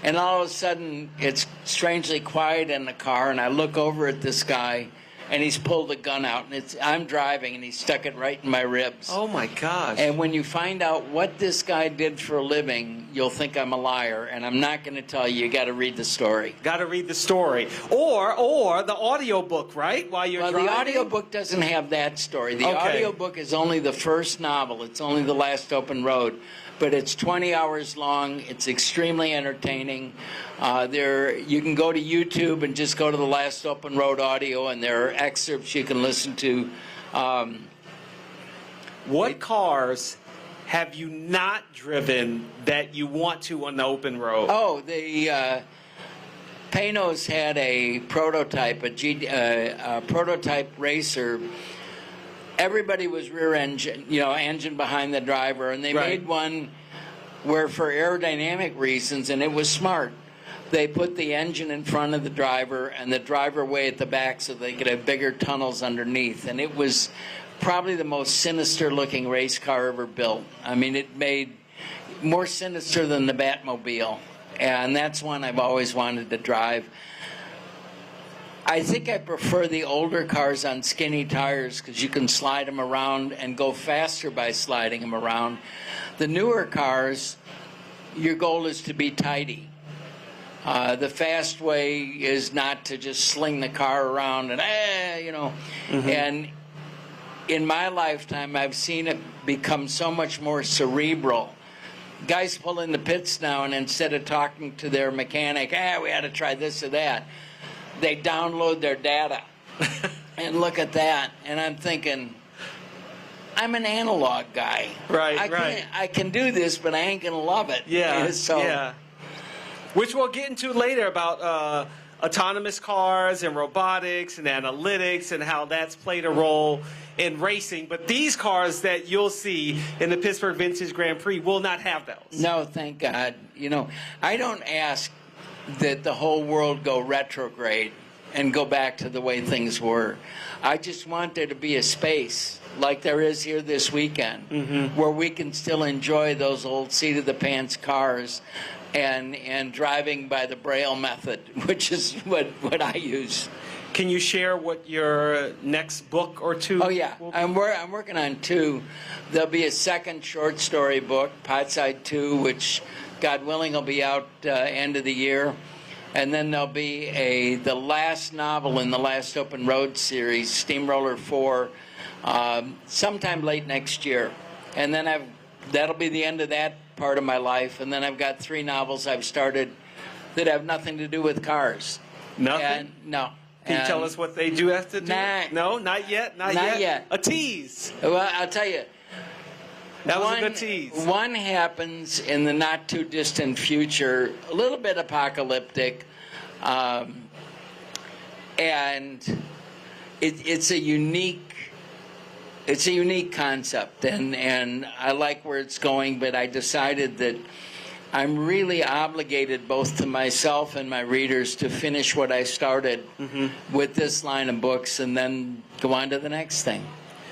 Speaker 12: And all of a sudden, it's strangely quiet in the car, and I look over at this guy, and he's pulled the gun out, and I'm driving, and he stuck it right in my ribs.
Speaker 2: Oh, my gosh.
Speaker 12: And when you find out what this guy did for a living, you'll think I'm a liar, and I'm not going to tell you. You got to read the story.
Speaker 2: Got to read the story. Or the audio book, right, while you're driving?
Speaker 12: The audio book doesn't have that story. The audio book is only the first novel. It's only The Last Open Road. But it's 20 hours long. It's extremely entertaining. You can go to YouTube and just go to The Last Open Road audio, and there are excerpts you can listen to.
Speaker 2: What cars have you not driven that you want to on the open road?
Speaker 12: Oh, the Panoz had a prototype, a prototype racer. Everybody was rear engine, engine behind the driver, and they made one where, for aerodynamic reasons, and it was smart, they put the engine in front of the driver and the driver way at the back so they could have bigger tunnels underneath. And it was probably the most sinister-looking race car ever built. I mean, it made more sinister than the Batmobile, and that's one I've always wanted to drive. I think I prefer the older cars on skinny tires because you can slide them around and go faster by sliding them around. The newer cars, your goal is to be tidy. The fast way is not to just sling the car around and, And in my lifetime, I've seen it become so much more cerebral. Guys pull in the pits now, and instead of talking to their mechanic, we ought to try this or that, they download their data and look at that, and I'm thinking, I'm an analog guy. I can do this, but I ain't going to love it.
Speaker 2: Yeah. Which we'll get into later about autonomous cars and robotics and analytics and how that's played a role in racing. But these cars that you'll see in the Pittsburgh Vintage Grand Prix will not have those.
Speaker 12: No, thank God. I don't ask that the whole world go retrograde and go back to the way things were. I just want there to be a space like there is here this weekend where we can still enjoy those old seat-of-the-pants cars and driving by the Braille method, which is what I use.
Speaker 2: Can you share what your next book or two?
Speaker 12: Oh, yeah. I'm working on two. There'll be a second short story book, Potside 2, which, God willing, will be out end of the year. And then there'll be the last novel in the Last Open Road series, Steamroller 4, sometime late next year. And then that'll be the end of that part of my life. And then I've got 3 novels I've started that have nothing to do with cars.
Speaker 2: Nothing?
Speaker 12: No.
Speaker 2: Can you tell us what they do have to do? No, not yet. Not yet. A tease.
Speaker 12: Well, I'll tell you.
Speaker 2: That was a good tease.
Speaker 12: One happens in the not too distant future, a little bit apocalyptic, and it's a unique it's a unique concept, and I like where it's going, but I decided that I'm really obligated both to myself and my readers to finish what I started with this line of books and then go on to the next thing.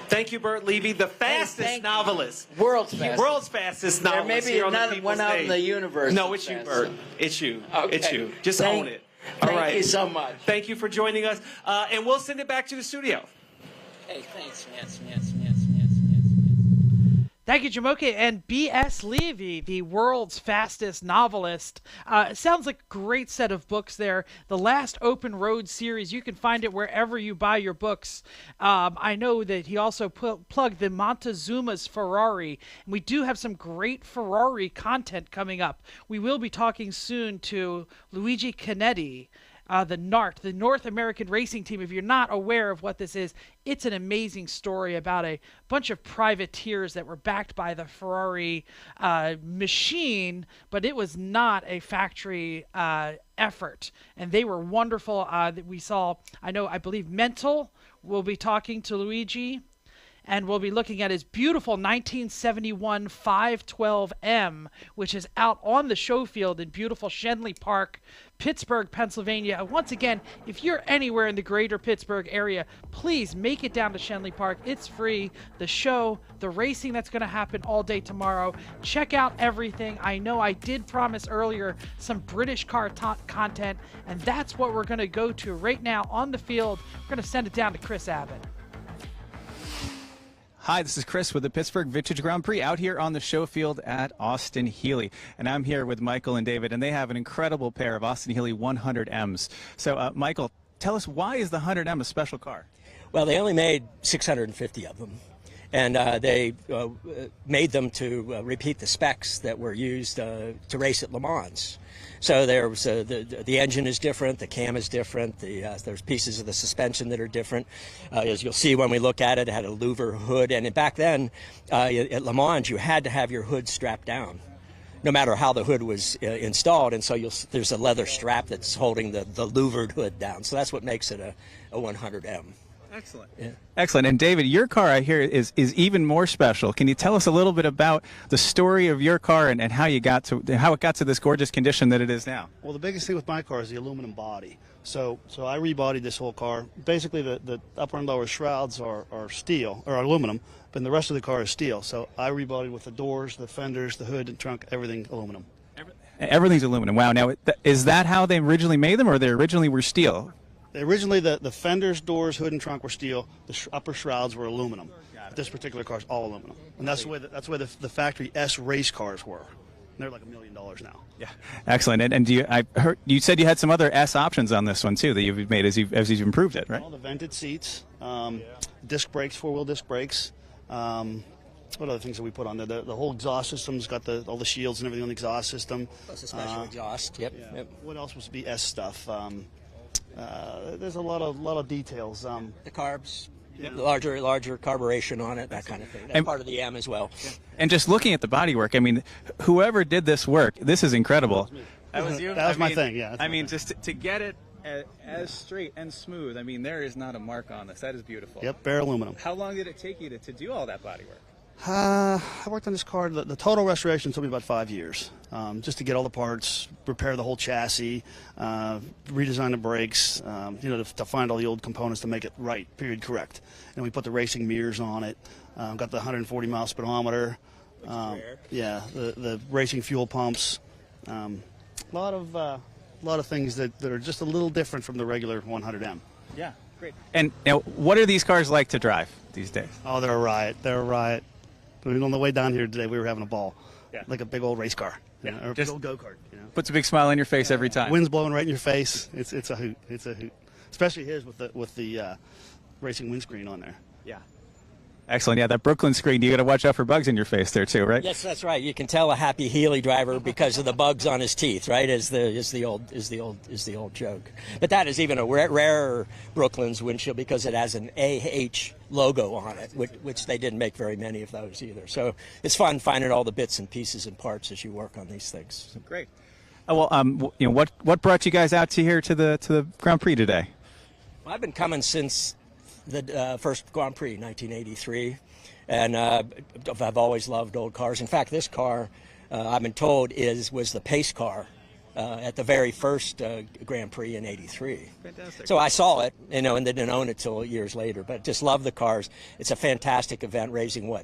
Speaker 2: Thank you, Bert Levy, the fastest novelist.
Speaker 12: World's fastest.
Speaker 2: World's fastest novelist.
Speaker 12: There may be
Speaker 2: here on the
Speaker 12: another
Speaker 2: People's
Speaker 12: one out
Speaker 2: Day.
Speaker 12: in the universe.
Speaker 2: No, it's you, Bert. It's you.
Speaker 12: Okay.
Speaker 2: It's you. Just own it. All right.
Speaker 12: Thank you so much.
Speaker 2: Thank you for joining us. And we'll send it back to the studio.
Speaker 12: Hey, thanks. Yes.
Speaker 19: Thank you, Jamoke. And B.S. Levy, the world's fastest novelist. It sounds like a great set of books there. The Last Open Road series, you can find it wherever you buy your books. I know that he also plugged the Montezuma's Ferrari. And we do have some great Ferrari content coming up. We will be talking soon to Luigi Canetti, the NART, the North American Racing Team. If you're not aware of what this is, it's an amazing story about a bunch of privateers that were backed by the Ferrari machine, but it was not a factory effort. And they were wonderful. We saw, I believe Mental will be talking to Luigi, and we'll be looking at his beautiful 1971 512M, which is out on the show field in beautiful Schenley Park, Pittsburgh, Pennsylvania. Once again, if you're anywhere in the greater Pittsburgh area, please make it down to Schenley Park. It's free. The show, the racing that's going to happen all day tomorrow. Check out everything. I know I did promise earlier some British car content, and that's what we're going to go to right now on the field. We're going to send it down to Chris Abbott.
Speaker 13: Hi, this is Chris with the Pittsburgh Vintage Grand Prix out here on the show field at Austin Healey. And I'm here with Michael and David, and they have an incredible pair of Austin Healey 100Ms. So, Michael, tell us, why is the 100M a special car?
Speaker 14: Well, they only made 650 of them. And they made them to repeat the specs that were used to race at Le Mans. So there's the engine is different, the cam is different, there's pieces of the suspension that are different. As you'll see when we look at it, it had a louver hood, and back then at Le Mans you had to have your hood strapped down, no matter how the hood was installed, and so there's a leather strap that's holding the louvered hood down. So that's what makes it a 100M.
Speaker 13: Excellent. Yeah. Excellent. And David, your car, I hear, is even more special. Can you tell us a little bit about the story of your car and how it got to this gorgeous condition that it is now?
Speaker 15: Well, the biggest thing with my car is the aluminum body. So I rebodied this whole car. Basically, the upper and lower shrouds are steel or aluminum, but the rest of the car is steel. So I rebodied with the doors, the fenders, the hood, and trunk, everything aluminum.
Speaker 13: Everything's aluminum. Wow. Now, is that how they originally made them, or they originally were steel?
Speaker 15: Originally, the fenders, doors, hood, and trunk were steel. The upper shrouds were aluminum. This particular car is all aluminum, and that's the way the factory S race cars were. And they're like $1 million now. Yeah.
Speaker 13: Excellent. And I heard you said you had some other S options on this one too that you've made as you've improved it, right?
Speaker 15: All the vented seats, disc brakes, four-wheel disc brakes. What other things have we put on there? The whole exhaust system's got all the shields and everything on the exhaust system.
Speaker 14: Plus a special exhaust. Yep.
Speaker 15: Yeah. Yep. What else was to be S stuff? There's a lot of details.
Speaker 14: The carbs, larger carburation on it, that kind of thing. That's part of the M as well. Yeah.
Speaker 13: And just looking at the bodywork, I mean, whoever did this work, this is incredible.
Speaker 15: That was you? That was my thing, yeah.
Speaker 13: I mean, just to get it as straight and smooth, I mean, there is not a mark on this. That is beautiful.
Speaker 15: Yep, bare aluminum.
Speaker 13: How long did it take you to do all that bodywork?
Speaker 15: I worked on this car. The total restoration took me about 5 years, just to get all the parts, repair the whole chassis, redesign the brakes, to find all the old components to make it right, period, correct. And we put the racing mirrors on it, got the 140-mile speedometer, yeah, the racing fuel pumps, a lot of things that are just a little different from the regular 100M.
Speaker 13: Yeah, great. And now, what are these cars like to drive these days?
Speaker 15: Oh, they're a riot. They're a riot. On the way down here today, we were having a ball, like a big old race car, or a big old go-kart.
Speaker 13: Puts a big smile on your face every time.
Speaker 15: Wind's blowing right in your face. It's a hoot. It's a hoot, especially his with the racing windscreen on there.
Speaker 13: Yeah. Excellent. Yeah, that Brooklyn screen, you got to watch out for bugs in your face there too, right?
Speaker 14: Yes, that's right. You can tell a happy Healey driver because of the bugs on his teeth, right? Is the old joke. But that is even a rarer Brooklyn's windshield because it has an AH logo on it, which they didn't make very many of those either. So it's fun finding all the bits and pieces and parts as you work on these things.
Speaker 13: Great. Oh, well, what brought you guys out to here to the Grand Prix today?
Speaker 14: Well, I've been coming since the first Grand Prix, 1983, and I've always loved old cars. In fact, this car, I've been told, was the pace car at the very first Grand Prix in '83.
Speaker 13: Fantastic.
Speaker 14: So I saw it, and didn't own it till years later. But just love the cars. It's a fantastic event, raising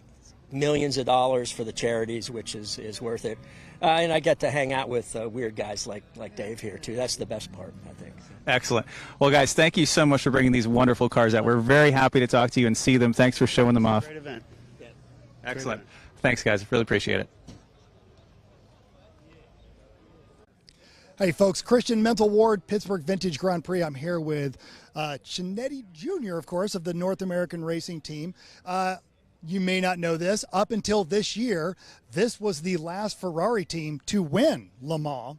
Speaker 14: millions of dollars for the charities, which is worth it. And I get to hang out with weird guys like Dave here too. That's the best part, I think.
Speaker 13: Excellent. Well, guys, thank you so much for bringing these wonderful cars out. We're very happy to talk to you and see them. Thanks for showing them off.
Speaker 15: Great event.
Speaker 13: Excellent. Thanks, guys. Really appreciate it.
Speaker 7: Hey, folks, Christian Mental Ward, Pittsburgh Vintage Grand Prix. I'm here with Chinetti Jr., of course, of the North American Racing Team. You may not know this. Up until this year, this was the last Ferrari team to win Le Mans.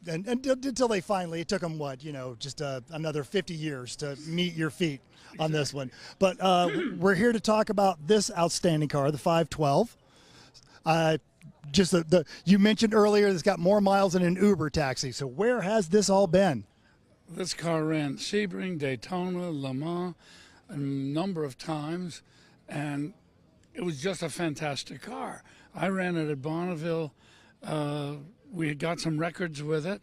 Speaker 7: And until they finally, it took them, just another 50 years to meet your feet on this one. But we're here to talk about this outstanding car, the 512. You mentioned earlier it's got more miles than an Uber taxi. So where has this all been?
Speaker 11: This car ran Sebring, Daytona, Le Mans a number of times, and it was just a fantastic car. I ran it at Bonneville. We had got some records with it,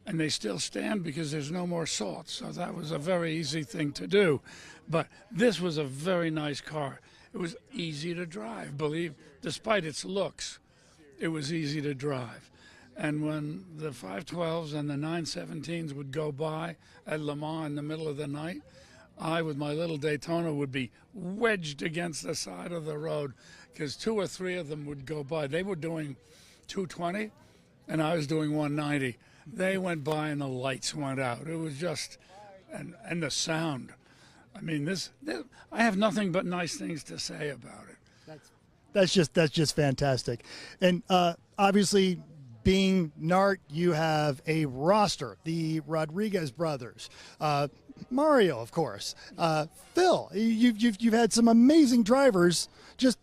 Speaker 11: and they still stand because there's no more salt. So that was a very easy thing to do. But this was a very nice car. It was easy to drive, despite its looks. It was easy to drive. And when the 512s and the 917s would go by at Le Mans in the middle of the night, I, with my little Daytona, would be wedged against the side of the road because 2 or 3 of them would go by. They were doing 220, and I was doing 190. They went by and the lights went out. It was just, and the sound. I mean, I have nothing but nice things to say about it.
Speaker 7: That's just fantastic. And obviously, being NART, you have a roster, the Rodriguez brothers, Mario, of course, Phil. You've had some amazing drivers, just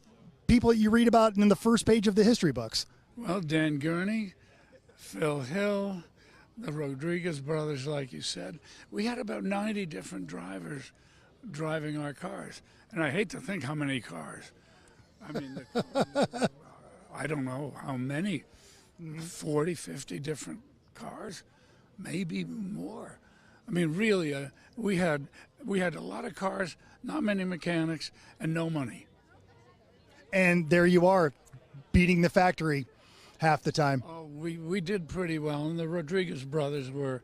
Speaker 7: people that you read about in the first page of the history books.
Speaker 11: Well, Dan Gurney, Phil Hill, the Rodriguez brothers, like you said. We had about 90 different drivers driving our cars. And I hate to think how many cars. I mean, I don't know how many, 40, 50 different cars, maybe more. I mean, really, we had a lot of cars, not many mechanics, and no money.
Speaker 7: And there you are, beating the factory half the time.
Speaker 11: Oh, we did pretty well, and the Rodriguez brothers were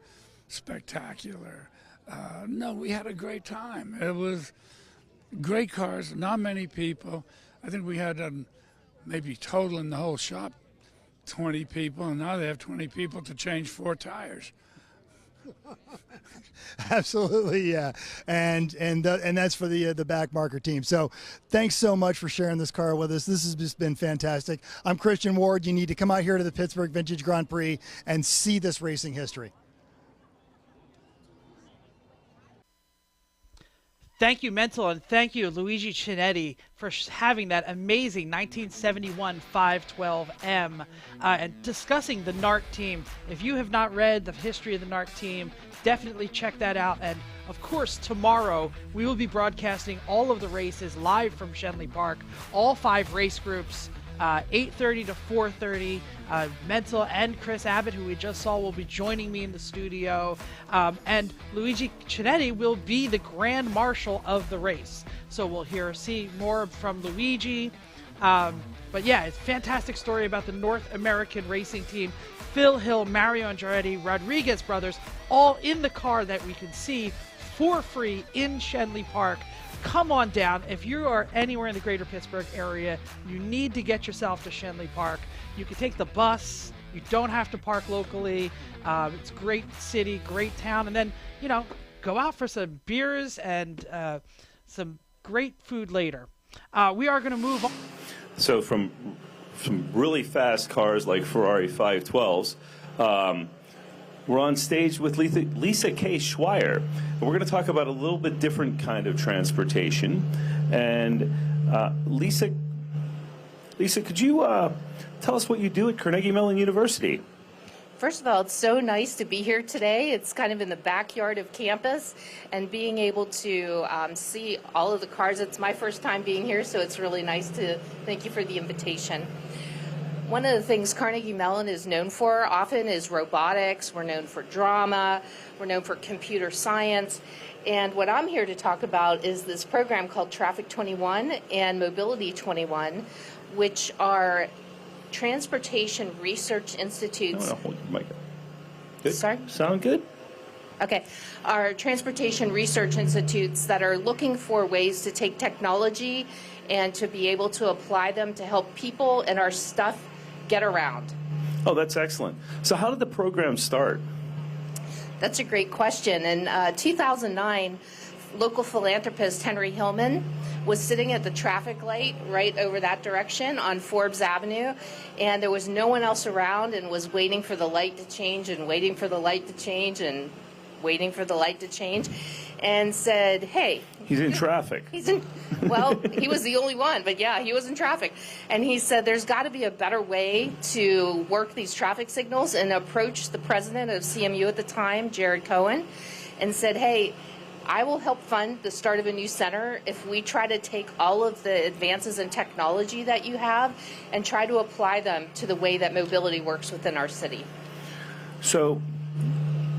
Speaker 11: spectacular. No, we had a great time. It was great cars, not many people. I think we had maybe total in the whole shop 20 people, and now they have 20 people to change 4 tires.
Speaker 7: Absolutely, yeah, and that's for the back marker team. So thanks so much for sharing this car with us. This has just been fantastic. I'm Christian Ward. You need to come out here to the Pittsburgh Vintage Grand Prix and see this racing history.
Speaker 19: Thank you, Mental, and thank you, Luigi Chinetti, for having that amazing 1971 512M and discussing the NART team. If you have not read the history of the NART team, definitely check that out. And, of course, tomorrow we will be broadcasting all of the races live from Schenley Park, all 5 race groups, 8:30 to 4:30. Mental and Chris Abbott, who we just saw, will be joining me in the studio. And Luigi Chinetti will be the Grand Marshal of the race. So we'll see more from Luigi. But yeah, it's a fantastic story about the North American racing team. Phil Hill, Mario Andretti, Rodriguez brothers, all in the car that we can see for free in Schenley Park. Come on down. If you are anywhere in the greater Pittsburgh area, you need to get yourself to Schenley Park. You can take the bus. You don't have to park locally. It's a great city, great town. And then, go out for some beers and some great food later. We are going to move on.
Speaker 16: So from really fast cars like Ferrari 512s, we're on stage with Lisa K. Schweier. And we're going to talk about a little bit different kind of transportation. And Lisa, could you tell us what you do at Carnegie Mellon University?
Speaker 17: First of all, it's so nice to be here today. It's kind of in the backyard of campus, and being able to see all of the cars. It's my first time being here, so it's really nice to thank you for the invitation. One of the things Carnegie Mellon is known for often is robotics. We're known for drama. We're known for computer science. And what I'm here to talk about is this program called Traffic 21 and Mobility 21, which are transportation research institutes.
Speaker 16: Hold your mic up. Good.
Speaker 17: Sorry?
Speaker 16: Sound good?
Speaker 17: Okay. Are transportation research institutes that are looking for ways to take technology and to be able to apply them to help people and our stuff get around.
Speaker 16: Oh, that's excellent. So how did the program start?
Speaker 17: That's a great question. In 2009, local philanthropist Henry Hillman was sitting at the traffic light right over that direction on Forbes Avenue, and there was no one else around, and was waiting for the light to change and waiting for the light to change and waiting for the light to change, and said, hey.
Speaker 16: He's in traffic.
Speaker 17: Well, he was the only one, but yeah, he was in traffic. And he said there's got to be a better way to work these traffic signals, and approached the president of CMU at the time, Jared Cohen, and said, hey, I will help fund the start of a new center if we try to take all of the advances in technology that you have and try to apply them to the way that mobility works within our city.
Speaker 16: So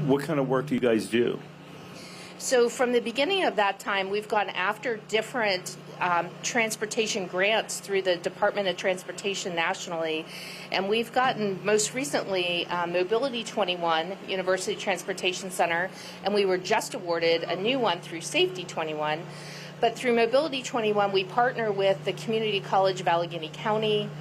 Speaker 16: what kind of work do you guys do?
Speaker 17: So from the beginning of that time, we've gone after different transportation grants through the Department of Transportation nationally. And we've gotten, most recently, Mobility 21, University Transportation Center, and we were just awarded a new one through Safety 21. But through Mobility 21, we partner with the Community College of Allegheny County,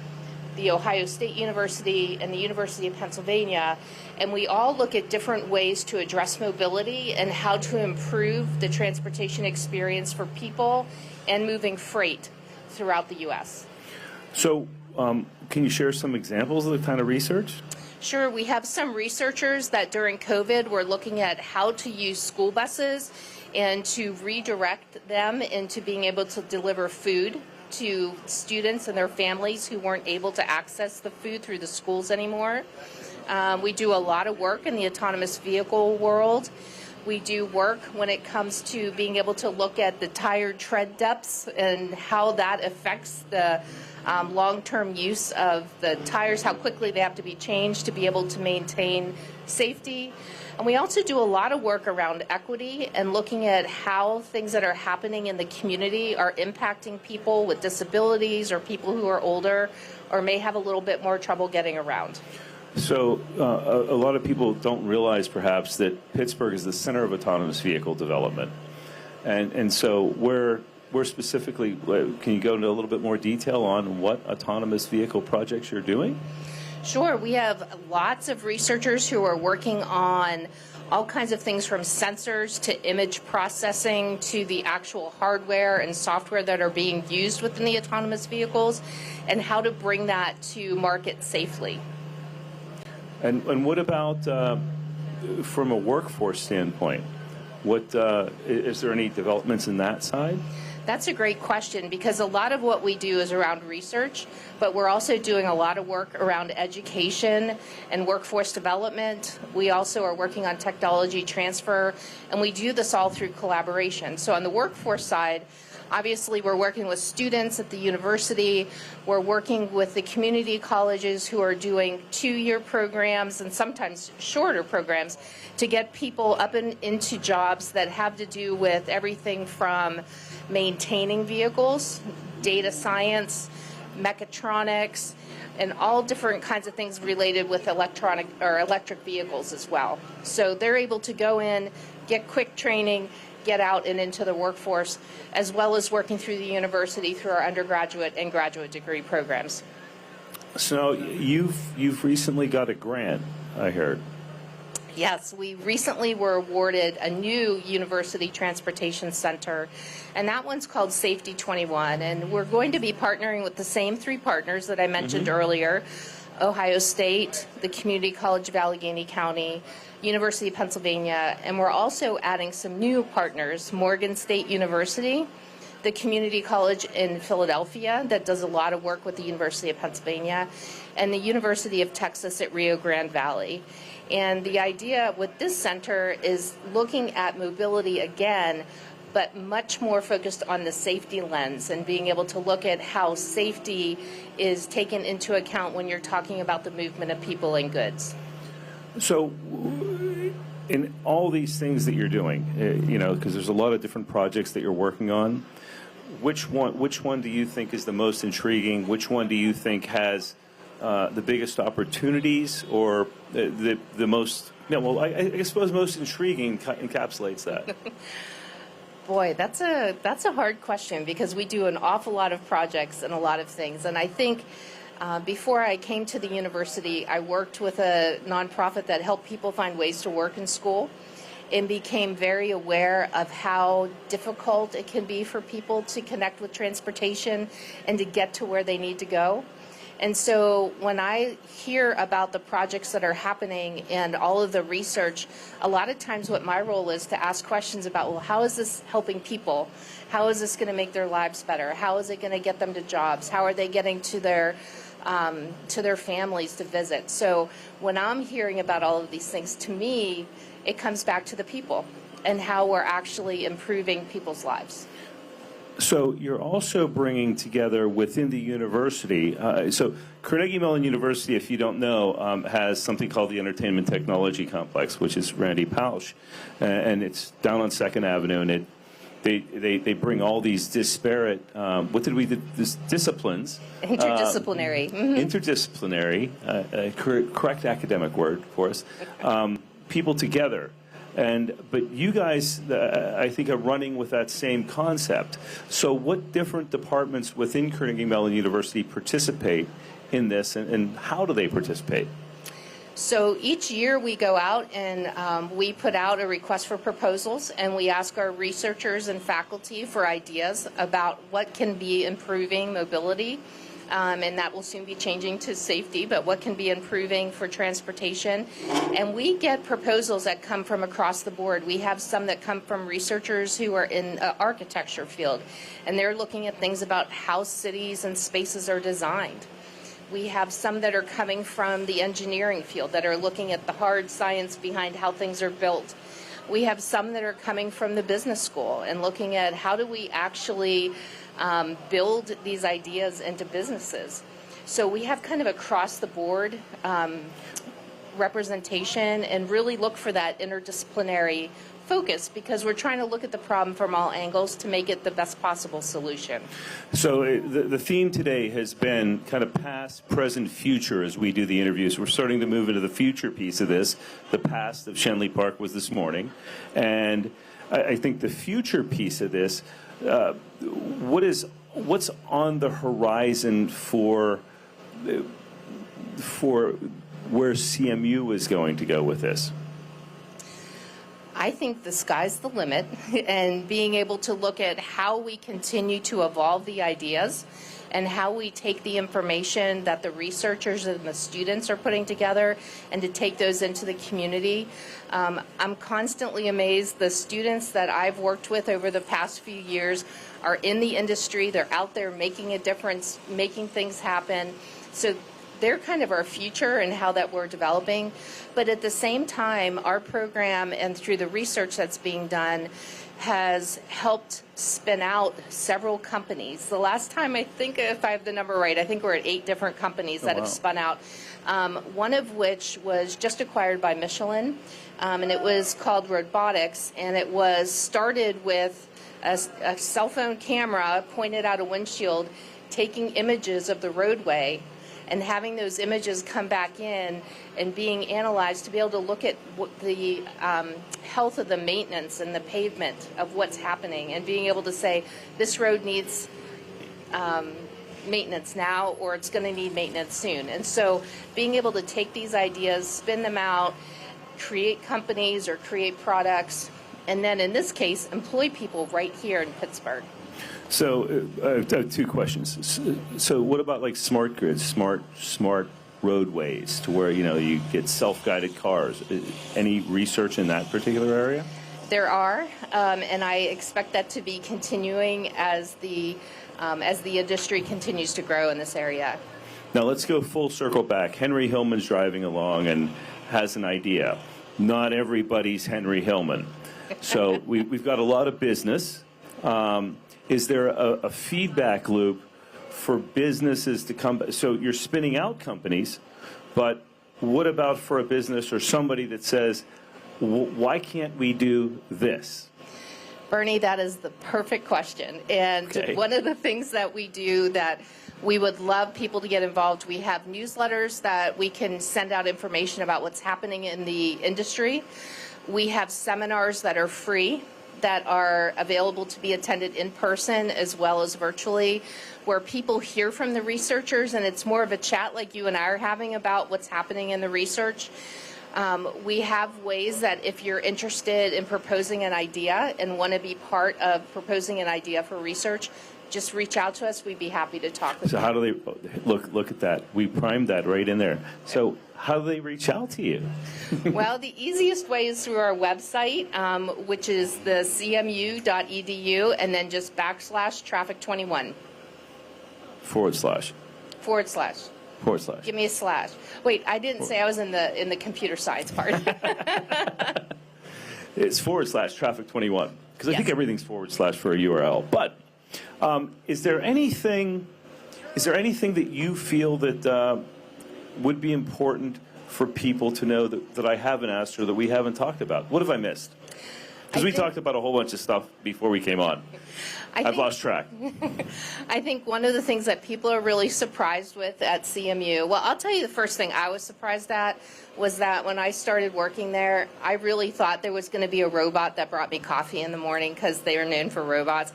Speaker 17: the Ohio State University, and the University of Pennsylvania, and we all look at different ways to address mobility and how to improve the transportation experience for people and moving freight throughout the U.S.
Speaker 16: So can you share some examples of the kind of research?
Speaker 17: Sure. We have some researchers that during COVID were looking at how to use school buses and to redirect them into being able to deliver food to students and their families who weren't able to access the food through the schools anymore. We do a lot of work in the autonomous vehicle world. We do work when it comes to being able to look at the tire tread depths and how that affects the long-term use of the tires, how quickly they have to be changed to be able to maintain safety. And we also do a lot of work around equity and looking at how things that are happening in the community are impacting people with disabilities or people who are older or may have a little bit more trouble getting around.
Speaker 16: So a lot of people don't realize perhaps that Pittsburgh is the center of autonomous vehicle development. And so where specifically, can you go into a little bit more detail on what autonomous vehicle projects you're doing?
Speaker 17: Sure. We have lots of researchers who are working on all kinds of things from sensors to image processing to the actual hardware and software that are being used within the autonomous vehicles and how to bring that to market safely.
Speaker 16: And what about from a workforce standpoint? What is there any developments in that side?
Speaker 17: That's a great question because a lot of what we do is around research, but we're also doing a lot of work around education and workforce development. We also are working on technology transfer, and we do this all through collaboration. So on the workforce side, obviously we're working with students at the university. We're working with the community colleges who are doing 2-year programs and sometimes shorter programs to get people up and into jobs that have to do with everything from maintaining vehicles, data science, mechatronics, and all different kinds of things related with electric vehicles as well. So they're able to go in, get quick training, get out and into the workforce, as well as working through the university through our undergraduate and graduate degree programs.
Speaker 16: So you've recently got a grant, I heard.
Speaker 17: Yes, we recently were awarded a new university transportation center, and that one's called Safety 21. And we're going to be partnering with the same 3 partners that I mentioned earlier, Ohio State, the Community College of Allegheny County, University of Pennsylvania, and we're also adding some new partners, Morgan State University, the community college in Philadelphia that does a lot of work with the University of Pennsylvania, and the University of Texas at Rio Grande Valley. And the idea with this center is looking at mobility again, but much more focused on the safety lens and being able to look at how safety is taken into account when you're talking about the movement of people and goods.
Speaker 16: So in all these things that you're doing, you know, because there's a lot of different projects that you're working on, which one do you think is the most intriguing? Which one do you think has the biggest opportunities, or the most, you know, well, I suppose most intriguing encapsulates that?
Speaker 17: Boy, that's a hard question, because we do an awful lot of projects and a lot of things. And I think before I came to the university, I worked with a nonprofit that helped people find ways to work in school, and became very aware of how difficult it can be for people to connect with transportation and to get to where they need to go. And so when I hear about the projects that are happening and all of the research, a lot of times what my role is to ask questions about, well, how is this helping people? How is this going to make their lives better? How is it going to get them to jobs? How are they getting to their families to visit? So when I'm hearing about all of these things, to me, it comes back to the people and how we're actually improving people's lives.
Speaker 16: So you're also bringing together within the university, so Carnegie Mellon University, if you don't know, has something called the Entertainment Technology Complex, which is Randy Pausch, and it's down on 2nd Avenue, and they bring all these disparate, disciplines.
Speaker 17: Interdisciplinary.
Speaker 16: Interdisciplinary, correct academic word for us, people together. But you guys, I think, are running with that same concept. So what different departments within Carnegie Mellon University participate in this, and how do they participate?
Speaker 17: So each year we go out and we put out a request for proposals, and we ask our researchers and faculty for ideas about what can be improving mobility. And that will soon be changing to safety, but what can be improving for transportation. And we get proposals that come from across the board. We have some that come from researchers who are in architecture field, and they're looking at things about how cities and spaces are designed. We have some that are coming from the engineering field that are looking at the hard science behind how things are built. We have some that are coming from the business school and looking at how do we actually build these ideas into businesses. So we have kind of across the board representation, and really look for that interdisciplinary focus, because we're trying to look at the problem from all angles to make it the best possible solution.
Speaker 16: So the theme today has been kind of past, present, future as we do the interviews. We're starting to move into the future piece of this. The past of Schenley Park was this morning. And I think the future piece of this, what's on the horizon for where CMU is going to go with this?
Speaker 17: I think the sky's the limit, and being able to look at how we continue to evolve the ideas and how we take the information that the researchers and the students are putting together and to take those into the community. I'm constantly amazed. The students that I've worked with over the past few years are in the industry. They're out there making a difference, making things happen. So they're kind of our future and how that we're developing. But at the same time, our program and through the research that's being done has helped spin out several companies. The last time, I think, if I have the number right, I think we're at 8 different companies that have spun out. One of which was just acquired by Michelin, and it was called Robotics, and it was started with a cell phone camera pointed out a windshield, taking images of the roadway and having those images come back in and being analyzed to be able to look at what the health of the maintenance and the pavement of what's happening, and being able to say this road needs maintenance now, or it's going to need maintenance soon. And so being able to take these ideas, spin them out, create companies or create products, and then in this case employ people right here in Pittsburgh.
Speaker 16: So I have 2 questions. So what about like smart grids, smart roadways, to where, you know, you get self-guided cars? Any research in that particular area?
Speaker 17: There are, and I expect that to be continuing as the industry continues to grow in this area.
Speaker 16: Now let's go full circle back. Henry Hillman's driving along and has an idea. Not everybody's Henry Hillman. So we've got a lot of business. Is there a feedback loop for businesses to come? So you're spinning out companies, but what about for a business or somebody that says, why can't we do this?
Speaker 17: Bernie, that is the perfect question. And one of the things that we do that we would love people to get involved, we have newsletters that we can send out information about what's happening in the industry. We have seminars that are free, that are available to be attended in person as well as virtually, where people hear from the researchers, and it's more of a chat like you and I are having about what's happening in the research. We have ways that if you're interested in proposing an idea and want to be part of proposing an idea for research, just reach out to us. We'd be happy to talk with you.
Speaker 16: So how do they, look at that. We primed that right in there. So how do they reach out to you?
Speaker 17: Well, the easiest way is through our website, which is the cmu.edu, and then just /traffic21. // Give me a slash. Wait, I didn't say I was in the computer science part.
Speaker 16: It's /traffic21, because I think everything's / for a URL. But is there anything that you feel that would be important for people to know that I haven't asked or that we haven't talked about? What have I missed? Because we talked about a whole bunch of stuff before we came on. I've lost track.
Speaker 17: I think one of the things that people are really surprised with at CMU, well, I'll tell you the first thing I was surprised at was that when I started working there, I really thought there was going to be a robot that brought me coffee in the morning because they are known for robots.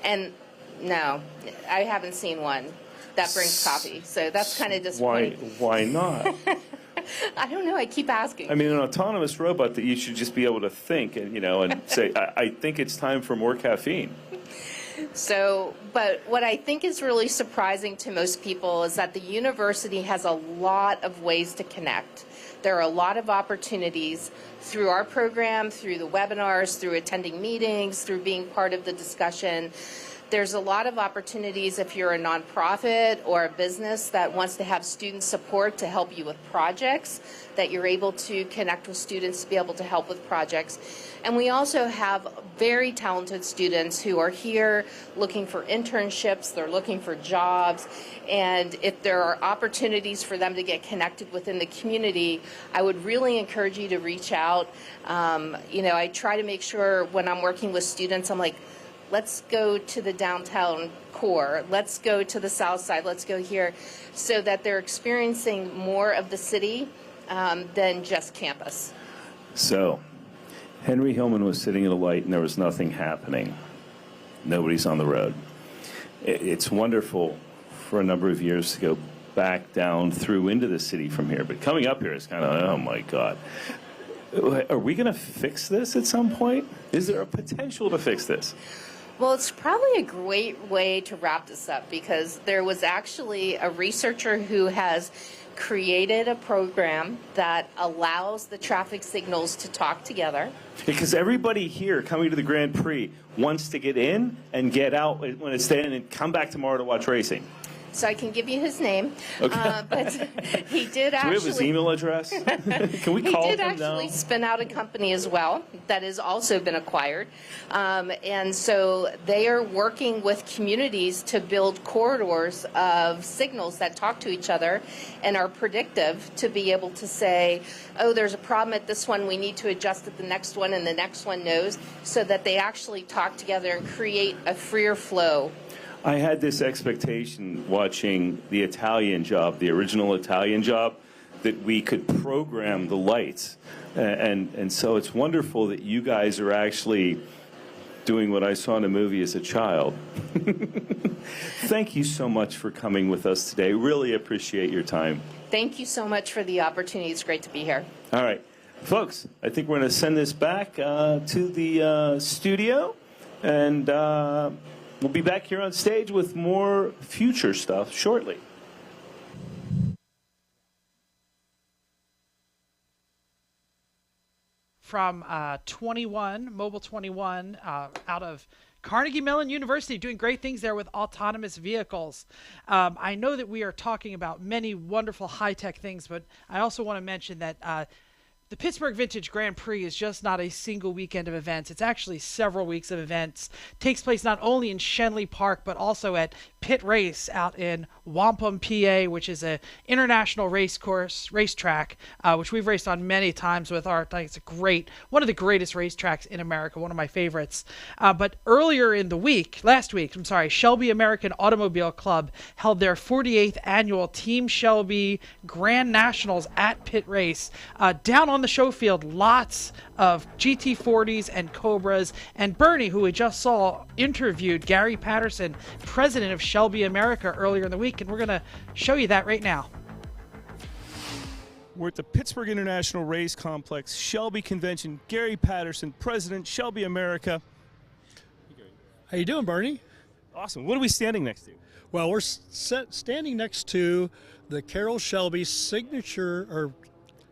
Speaker 17: And no, I haven't seen one that brings coffee. So that's kind of disappointing.
Speaker 16: Why not?
Speaker 17: I don't know. I keep asking.
Speaker 16: I mean, an autonomous robot that you should just be able to think and, and say, I think it's time for more caffeine.
Speaker 17: So, but what I think is really surprising to most people is that the university has a lot of ways to connect. There are a lot of opportunities through our program, through the webinars, through attending meetings, through being part of the discussion. There's a lot of opportunities if you're a nonprofit or a business that wants to have student support to help you with projects, that you're able to connect with students to be able to help with projects. And we also have very talented students who are here looking for internships, they're looking for jobs, and if there are opportunities for them to get connected within the community, I would really encourage you to reach out. I try to make sure when I'm working with students, I'm like, let's go to the downtown core, let's go to the south side, let's go here, so that they're experiencing more of the city than just campus.
Speaker 16: So, Henry Hillman was sitting at a light and there was nothing happening. Nobody's on the road. It's wonderful for a number of years to go back down through into the city from here, but coming up here is kind of, oh my God. Are we going to fix this at some point? Is there a potential to fix this?
Speaker 17: Well, it's probably a great way to wrap this up because there was actually a researcher who has created a program that allows the traffic signals to talk together.
Speaker 16: Because everybody here coming to the Grand Prix wants to get in and get out when it's in and come back tomorrow to watch racing.
Speaker 17: So I can give you his name,
Speaker 16: okay.
Speaker 17: But he did actually...
Speaker 16: Do we have his email address? Can we call him now? He did actually
Speaker 17: spin out a company as well that has also been acquired. And so they are working with communities to build corridors of signals that talk to each other and are predictive to be able to say, oh, there's a problem at this one, we need to adjust at the next one, and the next one knows, so that they actually talk together and create a freer flow.
Speaker 16: I had this expectation watching the Italian Job, the original Italian Job, that we could program the lights. And so it's wonderful that you guys are actually doing what I saw in a movie as a child. Thank you so much for coming with us today. Really appreciate your time.
Speaker 17: Thank you so much for the opportunity. It's great to be here.
Speaker 16: All right. Folks, I think we're going to send this back to the studio. And... we'll be back here on stage with more future stuff shortly.
Speaker 19: from Mobile 21 out of Carnegie Mellon University, doing great things there with autonomous vehicles. I know that we are talking about many wonderful high-tech things, but I also want to mention that the Pittsburgh Vintage Grand Prix is just not a single weekend of events. It's actually several weeks of events. It takes place not only in Schenley Park, but also at Pit Race out in Wampum, PA, which is an international racetrack, which we've raced on many times with Art. I think it's one of the greatest racetracks in America, one of my favorites. But earlier in the week, Shelby American Automobile Club held their 48th annual Team Shelby Grand Nationals at Pit Race. Down on the show field, lots of GT40s and Cobras, and Bernie, who we just saw, interviewed Gary Patterson, president of Shelby America, earlier in the week, and we're going to show you that right now.
Speaker 18: We're at the Pittsburgh International Race Complex, Shelby Convention. Gary Patterson, president, Shelby America.
Speaker 22: How you doing, Bernie?
Speaker 18: Awesome. What are we standing next to?
Speaker 22: Well, we're standing next to the Carroll Shelby signature or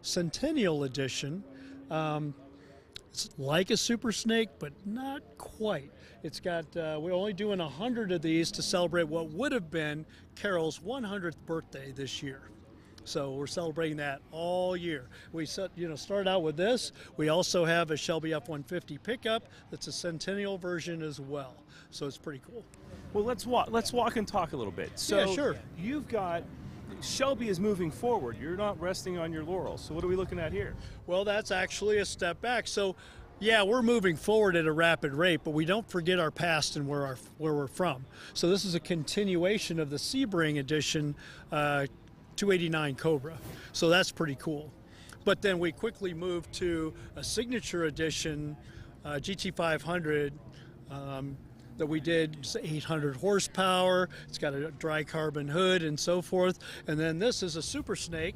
Speaker 22: Centennial Edition. It's like a Super Snake, but not quite. It's got, we're only doing 100 of these to celebrate what would have been Carroll's 100th birthday this year. So we're celebrating that all year. We started out with this. We also have a Shelby F-150 pickup that's a Centennial version as well. So it's pretty cool.
Speaker 18: Well, let's walk and talk a little bit. So
Speaker 22: yeah, sure.
Speaker 18: You've got Shelby is moving forward. You're not resting on your laurels. So what are we looking at here?
Speaker 22: Well, that's actually a step back. So yeah, we're moving forward at a rapid rate, but we don't forget our past and where we're from. So this is a continuation of the Sebring edition 289 Cobra. So that's pretty cool. But then we quickly moved to a signature edition GT500 that we did. It's 800 horsepower. It's got a dry carbon hood and so forth. And then this is a Super Snake.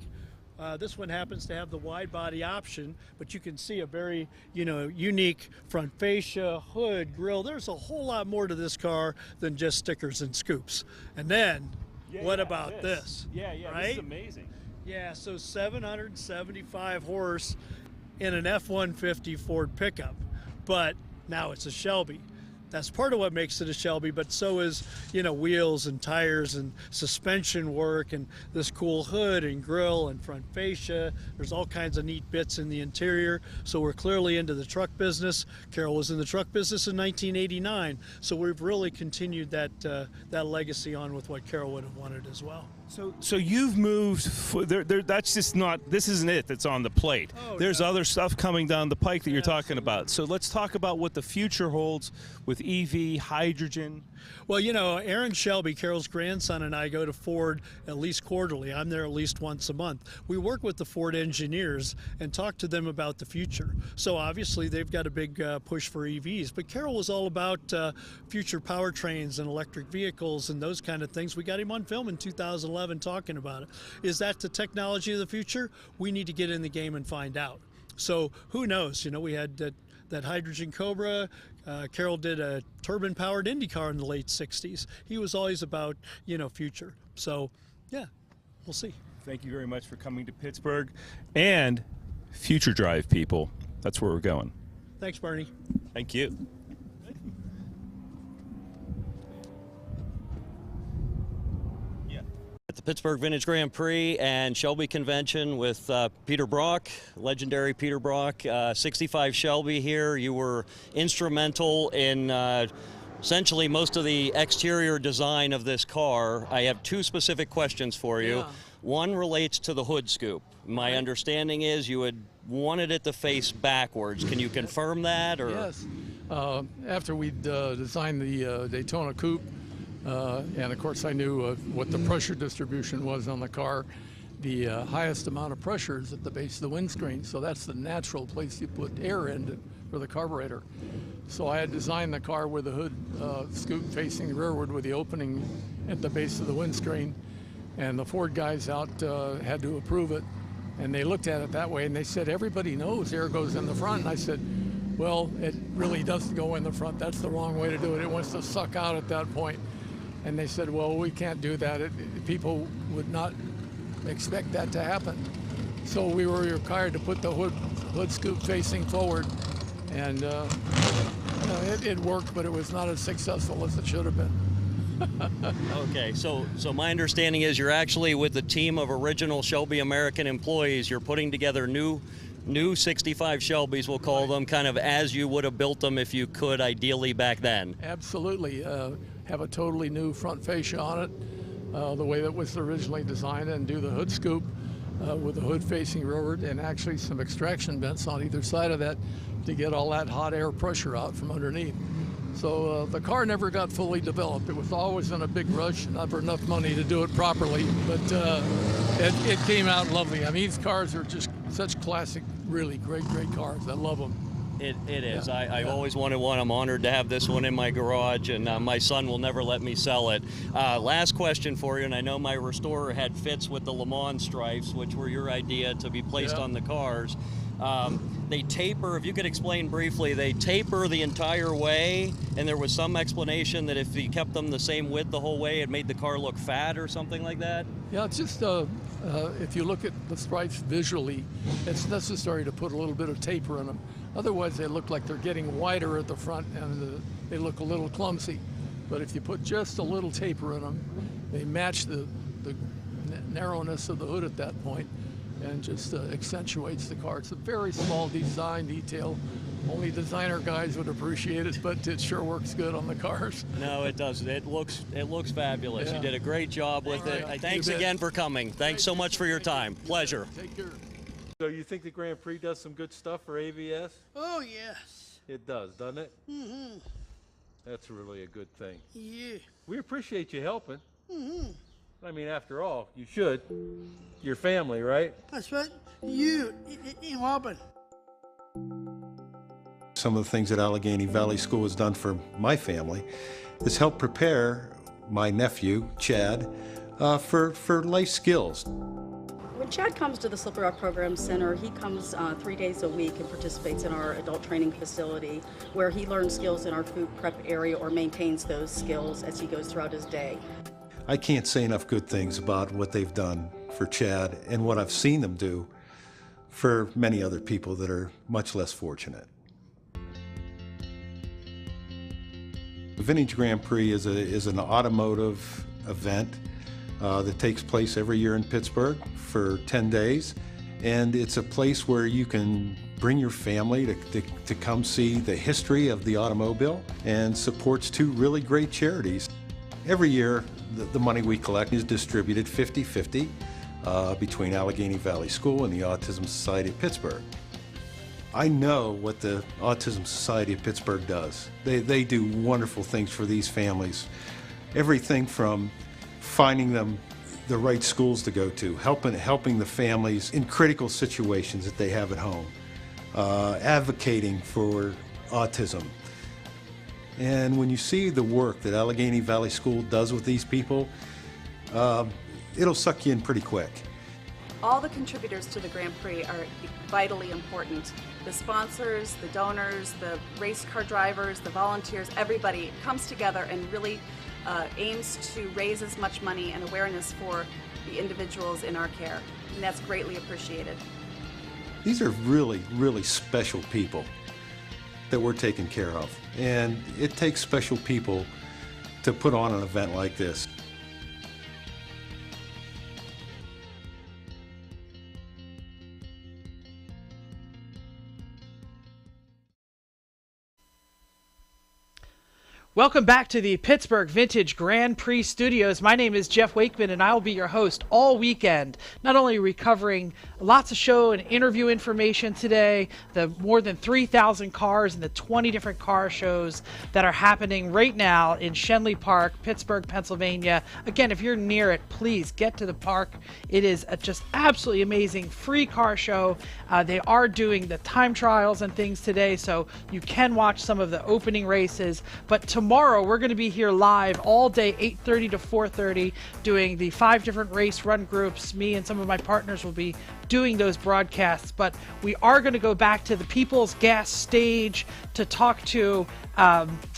Speaker 22: This one happens to have the wide body option, but you can see a very, unique front fascia, hood, grille. There's a whole lot more to this car than just stickers and scoops. And then, what about this?
Speaker 18: Yeah,
Speaker 22: right?
Speaker 18: This is amazing.
Speaker 22: Yeah, so 775 horse in an F-150 Ford pickup, but now it's a Shelby. That's part of what makes it a Shelby, but so is, wheels and tires and suspension work and this cool hood and grille and front fascia. There's all kinds of neat bits in the interior. So we're clearly into the truck business. Carroll was in the truck business in 1989. So we've really continued that legacy on with what Carroll would have wanted as well.
Speaker 18: So you've moved. That's just not. This isn't it. That's on the plate. There's other stuff coming down the pike that you're talking about. So let's talk about what the future holds with EV, hydrogen.
Speaker 22: Well, Aaron Shelby, Carroll's grandson, and I go to Ford at least quarterly. I'm there at least once a month. We work with the Ford engineers and talk to them about the future. So obviously they've got a big push for EVs, but Carroll was all about future powertrains and electric vehicles and those kind of things. We got him on film in 2011 talking about it. Is that the technology of the future? We need to get in the game and find out. So who knows? We had that hydrogen Cobra. Carroll did a turbine-powered Indy car in the late 60s. He was always about, future. So, yeah, we'll see.
Speaker 18: Thank you very much for coming to Pittsburgh. And future drive, people. That's where we're going.
Speaker 22: Thanks, Bernie.
Speaker 18: Thank you.
Speaker 23: At the Pittsburgh Vintage Grand Prix and Shelby Convention with Peter Brock, legendary Peter Brock, 65 Shelby here. You were instrumental in essentially most of the exterior design of this car. I have two specific questions for you. Yeah. One relates to the hood scoop. My understanding is you had wanted it to face backwards. Can you confirm that? Or?
Speaker 24: Yes. After we designed the Daytona Coupe, and of course I knew what the pressure distribution was on the car. The highest amount of pressure is at the base of the windscreen, so that's the natural place you put air in for the carburetor. So I had designed the car with the hood scoop facing rearward with the opening at the base of the windscreen, and the Ford guys out had to approve it, and they looked at it that way and they said, everybody knows air goes in the front. And I said, well, it really doesn't go in the front. That's the wrong way to do it. It wants to suck out at that point. And they said, well, we can't do that. People would not expect that to happen. so we were required to put the hood scoop facing forward, and it worked, but it was not as successful as it should have been.
Speaker 23: Okay, so my understanding is you're actually with a team of original Shelby American employees. You're putting together new 65 Shelbys, we'll call them, kind of as you would have built them if you could, ideally, back then.
Speaker 24: Absolutely. Have a totally new front fascia on it, the way that was originally designed, and do the hood scoop with the hood facing forward, and actually some extraction vents on either side of that to get all that hot air pressure out from underneath. So the car never got fully developed. It was always in a big rush, not for enough money to do it properly, but it came out lovely. I mean, these cars are just such classic, really great cars. I love them.
Speaker 23: It is.
Speaker 24: Yeah.
Speaker 23: I've always wanted one. I'm honored to have this one in my garage, and my son will never let me sell it. Last question for you, and I know my restorer had fits with the Le Mans stripes, which were your idea to be placed on the cars. They taper, if you could explain briefly, they taper the entire way, and there was some explanation that if you kept them the same width the whole way, it made the car look fat or something like that?
Speaker 24: Yeah, it's just, if you look at the stripes visually, it's necessary to put a little bit of taper in them. Otherwise, they look like they're getting wider at the front, and they look a little clumsy. But if you put just a little taper in them, they match the narrowness of the hood at that point, and just accentuates the car. It's a very small design detail. Only designer guys would appreciate it, but it sure works good on the cars.
Speaker 23: No, it does. It looks fabulous.
Speaker 24: Yeah.
Speaker 23: You did a great job with it. Thanks again for coming. Thanks so much for your time. Pleasure.
Speaker 24: Take care.
Speaker 1: So you think the Grand Prix does some good stuff for AVS?
Speaker 3: Oh, yes.
Speaker 1: It does, doesn't it?
Speaker 3: Mm-hmm.
Speaker 1: That's really a good thing.
Speaker 3: Yeah.
Speaker 1: We appreciate you helping.
Speaker 3: Mm-hmm.
Speaker 1: I mean, after all, you should. Your family, right?
Speaker 3: That's right. You, in Auburn.
Speaker 4: Some of the things that Allegheny Valley School has done for my family is help prepare my nephew, Chad, for life skills.
Speaker 5: When Chad comes to the Slippery Rock Program Center, he comes 3 days a week and participates in our adult training facility, where he learns skills in our food prep area or maintains those skills as he goes throughout his day.
Speaker 4: I can't say enough good things about what they've done for Chad and what I've seen them do for many other people that are much less fortunate. The Vintage Grand Prix is an automotive event that takes place every year in Pittsburgh for 10 days. And it's a place where you can bring your family to come see the history of the automobile, and supports two really great charities. Every year, the money we collect is distributed 50-50 between Allegheny Valley School and the Autism Society of Pittsburgh. I know what the Autism Society of Pittsburgh does. They do wonderful things for these families. Everything from finding them the right schools to go to, helping the families in critical situations that they have at home, advocating for autism. And when you see the work that Allegheny Valley School does with these people, it'll suck you in pretty quick.
Speaker 5: All the contributors to the Grand Prix are vitally important. The sponsors, the donors, the race car drivers, the volunteers, everybody comes together and really aims to raise as much money and awareness for the individuals in our care, and that's greatly appreciated.
Speaker 4: These are really, really special people that we're taking care of, and it takes special people to put on an event like this.
Speaker 19: Welcome back to the Pittsburgh Vintage Grand Prix Studios. My name is Jeff Wakeman, and I will be your host all weekend. Not only are we covering lots of show and interview information today, the more than 3,000 cars and the 20 different car shows that are happening right now in Schenley Park, Pittsburgh, Pennsylvania. Again, if you're near it, please get to the park. It is a just absolutely amazing free car show. They are doing the time trials and things today, so you can watch some of the opening races. But tomorrow we're going to be here live all day, 8:30 to 4:30, doing the 5 different race run groups. Me and some of my partners will be doing those broadcasts, but we are going to go back to the People's Gas stage to talk to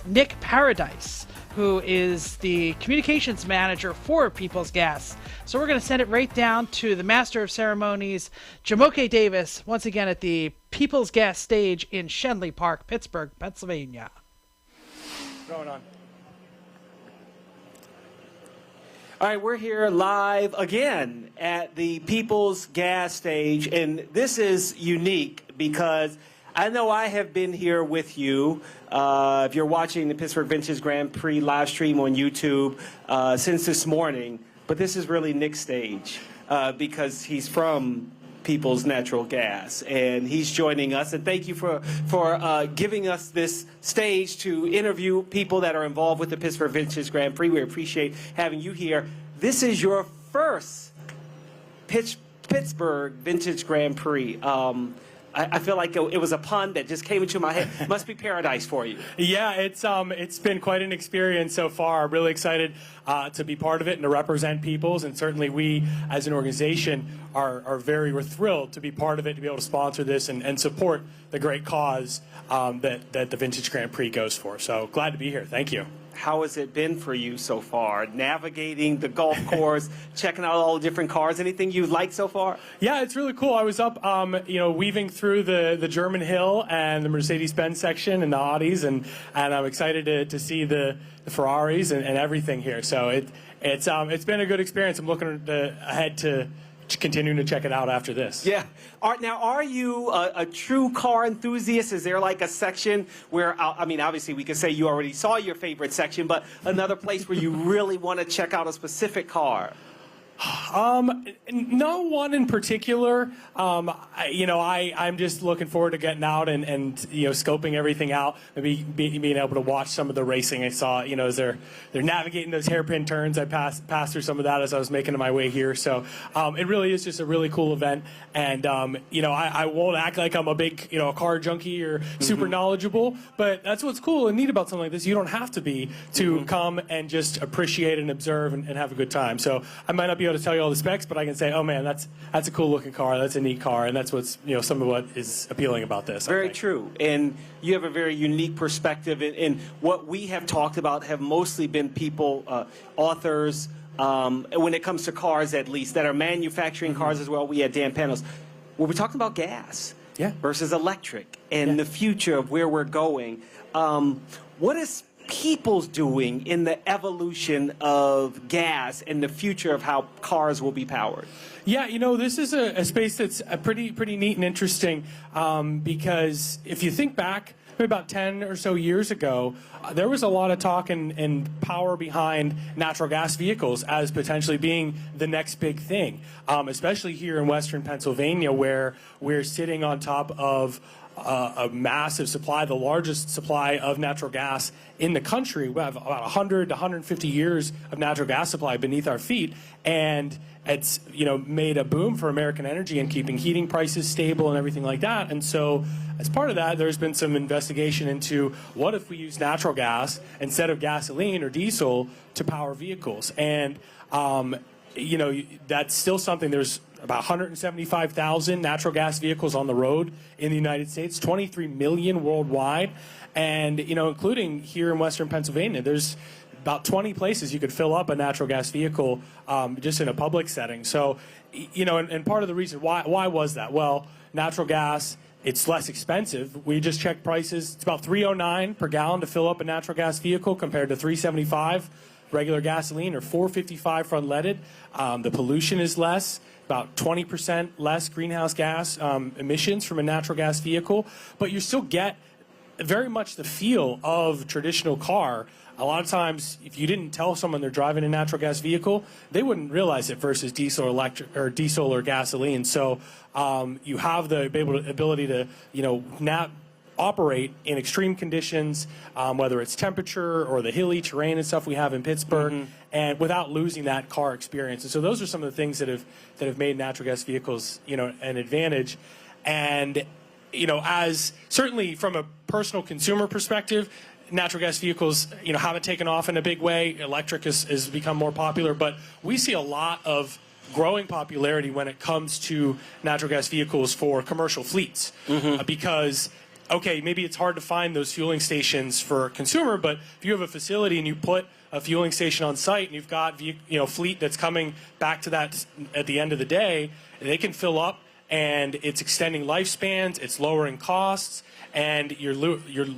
Speaker 19: Nick Paradise, who is the communications manager for People's Gas. So we're going to send it right down to the Master of Ceremonies, Jamoke Davis, once again at the People's Gas stage in Schenley Park, Pittsburgh, Pennsylvania.
Speaker 6: Going on.
Speaker 2: All right, we're here live again at the People's Gas stage, and this is unique because I know I have been here with you. If you're watching the Pittsburgh Vintage Grand Prix live stream on YouTube since this morning, but this is really Nick's stage because he's from People's Natural Gas, and he's joining us. And thank you for giving us this stage to interview people that are involved with the Pittsburgh Vintage Grand Prix. We appreciate having you here. This is your first Pittsburgh Vintage Grand Prix. I feel like it was a pun that just came into my head. Must be paradise for you.
Speaker 6: Yeah, it's been quite an experience so far. I'm really excited to be part of it and to represent People's, and certainly we as an organization we're thrilled to be part of it, to be able to sponsor this and support the great cause that the Vintage Grand Prix goes for. So glad to be here. Thank you.
Speaker 2: How has it been for you so far, navigating the golf course, checking out all the different cars? Anything you like so far?
Speaker 6: Yeah, it's really cool. I was up, weaving through the German Hill and the Mercedes-Benz section and the Audis, and I'm excited to see the Ferraris and everything here. So it's been a good experience. I'm looking ahead to continuing to check it out after this.
Speaker 2: Yeah. Now, are you a true car enthusiast? Is there like a section where, I mean, obviously we could say you already saw your favorite section, but another place where you really want to check out a specific car?
Speaker 6: No one in particular. I'm just looking forward to getting out and scoping everything out. Maybe being able to watch some of the racing I saw. As they're navigating those hairpin turns. I passed through some of that as I was making my way here. So it really is just a really cool event. And I won't act like I'm a big car junkie or super knowledgeable, but that's what's cool and neat about something like this. You don't have to be to come and just appreciate and observe and have a good time. So I might not be able to tell you all the specs, but I can say, oh man, that's a cool looking car, that's a neat car, and that's what's some of what is appealing about this.
Speaker 2: Very true. And you have a very unique perspective, and what we have talked about have mostly been people, authors, when it comes to cars at least, that are manufacturing cars as well. We had Dan Panoz. Well, we're talking about gas versus electric and the future of where we're going. What is People's doing in the evolution of gas and the future of how cars will be powered?
Speaker 6: Yeah, this is a space that's pretty neat and interesting because if you think back maybe about 10 or so years ago, there was a lot of talk and power behind natural gas vehicles as potentially being the next big thing, especially here in Western Pennsylvania, where we're sitting on top of a massive supply, the largest supply of natural gas in the country. We have about 100 to 150 years of natural gas supply beneath our feet, and it's made a boom for American energy and keeping heating prices stable and everything like that. And so as part of that, there's been some investigation into what if we use natural gas instead of gasoline or diesel to power vehicles. And that's still something. There's about 175,000 natural gas vehicles on the road in the United States, 23 million worldwide, and including here in Western Pennsylvania, there's about 20 places you could fill up a natural gas vehicle just in a public setting. So, and part of the reason why was that? Well, natural gas, it's less expensive. We just checked prices. It's about $3.09 per gallon to fill up a natural gas vehicle compared to $3.75 regular gasoline, or $4.55 for unleaded. The pollution is less. About 20% less greenhouse gas emissions from a natural gas vehicle, but you still get very much the feel of traditional car. A lot of times, if you didn't tell someone they're driving a natural gas vehicle, they wouldn't realize it versus diesel or electric or diesel or gasoline. So you have the ability to operate in extreme conditions, whether it's temperature or the hilly terrain and stuff we have in Pittsburgh, and without losing that car experience. And so those are some of the things that have made natural gas vehicles, an advantage. And as certainly from a personal consumer perspective, natural gas vehicles, haven't taken off in a big way. Electric has become more popular, but we see a lot of growing popularity when it comes to natural gas vehicles for commercial fleets, because okay, maybe it's hard to find those fueling stations for a consumer, but if you have a facility and you put a fueling station on site and you've got fleet that's coming back to that at the end of the day, they can fill up, and it's extending lifespans, it's lowering costs, and you're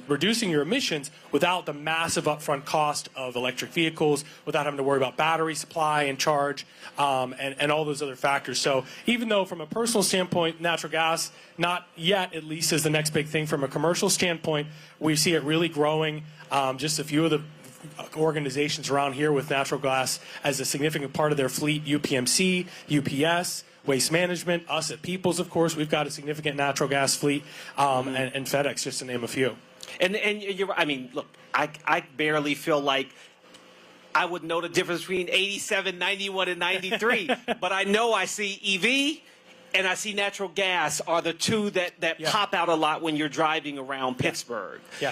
Speaker 6: reducing your emissions without the massive upfront cost of electric vehicles, without having to worry about battery supply and charge, and all those other factors. So even though from a personal standpoint, natural gas, not yet at least, is the next big thing, from a commercial standpoint, we see it really growing. Just a few of the organizations around here with natural gas as a significant part of their fleet: UPMC, UPS, Waste Management, us at Peoples, of course, we've got a significant natural gas fleet, and FedEx, just to name a few.
Speaker 2: And I mean, look, I barely feel like I would know the difference between 87, 91, and 93, but I know I see EV and I see natural gas are the two that pop out a lot when you're driving around Pittsburgh.
Speaker 6: Yeah.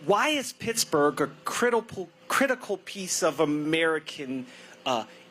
Speaker 2: Why is Pittsburgh a critical piece of American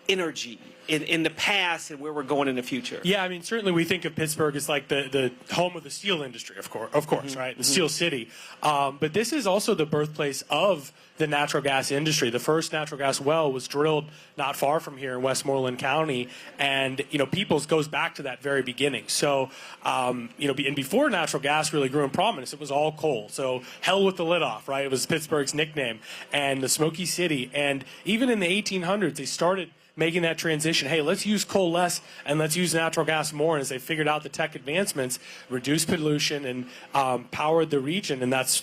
Speaker 2: energy in the past and where we're going in the future?
Speaker 6: Yeah, I mean, certainly we think of Pittsburgh as like the home of the steel industry, of course, right? The steel city. But this is also the birthplace of the natural gas industry. The first natural gas well was drilled not far from here in Westmoreland County, and Peoples goes back to that very beginning. So, and before natural gas really grew in prominence, it was all coal. So hell with the lid off, right? It was Pittsburgh's nickname, and the Smoky City. And even in the 1800s, they started making that transition. Hey, let's use coal less and let's use natural gas more. And as they figured out the tech advancements, reduced pollution and powered the region, and that's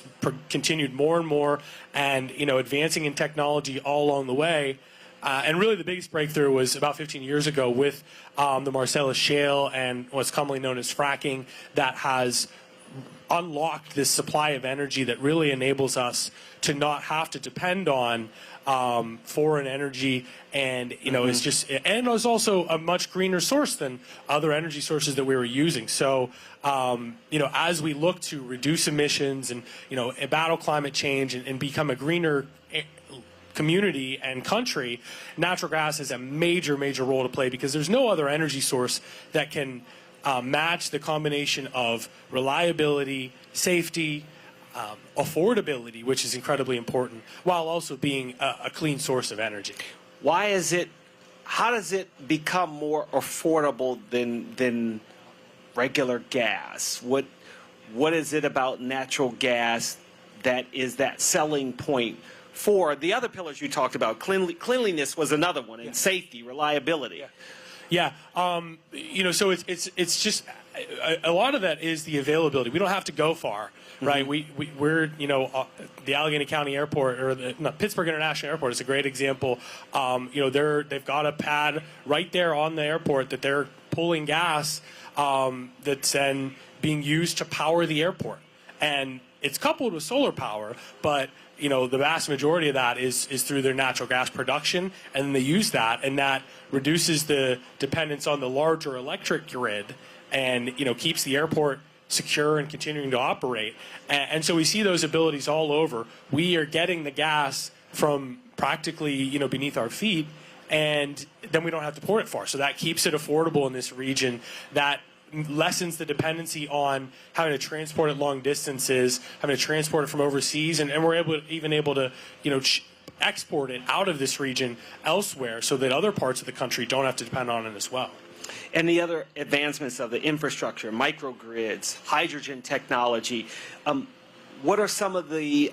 Speaker 6: continued more and more, and advancing in technology all along the way. And really the biggest breakthrough was about 15 years ago with the Marcellus Shale and what's commonly known as fracking, that has unlocked this supply of energy that really enables us to not have to depend on foreign energy, and it's just, and it's also a much greener source than other energy sources that we were using. So as we look to reduce emissions and battle climate change and become a greener community and country, natural gas has a major role to play, because there's no other energy source that can match the combination of reliability, safety, affordability, which is incredibly important, while also being a clean source of energy.
Speaker 2: How does it become more affordable than regular gas? What is it about natural gas that is that selling point for the other pillars you talked about? Cleanliness was another one, and safety, reliability.
Speaker 6: Yeah, so it's just a lot of that is the availability. We don't have to go far, right? We're the Allegheny County Airport, or Pittsburgh International Airport is a great example. They've got a pad right there on the airport that they're pulling gas that's then being used to power the airport, and it's coupled with solar power, but the vast majority of that is through their natural gas production, and then they use that, and that reduces the dependence on the larger electric grid, and keeps the airport secure and continuing to operate. And so we see those abilities all over. We are getting the gas from practically beneath our feet, and then we don't have to port it far. So that keeps it affordable in this region. That lessens the dependency on having to transport it long distances, having to transport it from overseas, and we're able to export it out of this region elsewhere, so that other parts of the country don't have to depend on it as well.
Speaker 2: And the other advancements of the infrastructure, microgrids, hydrogen technology, what are some of the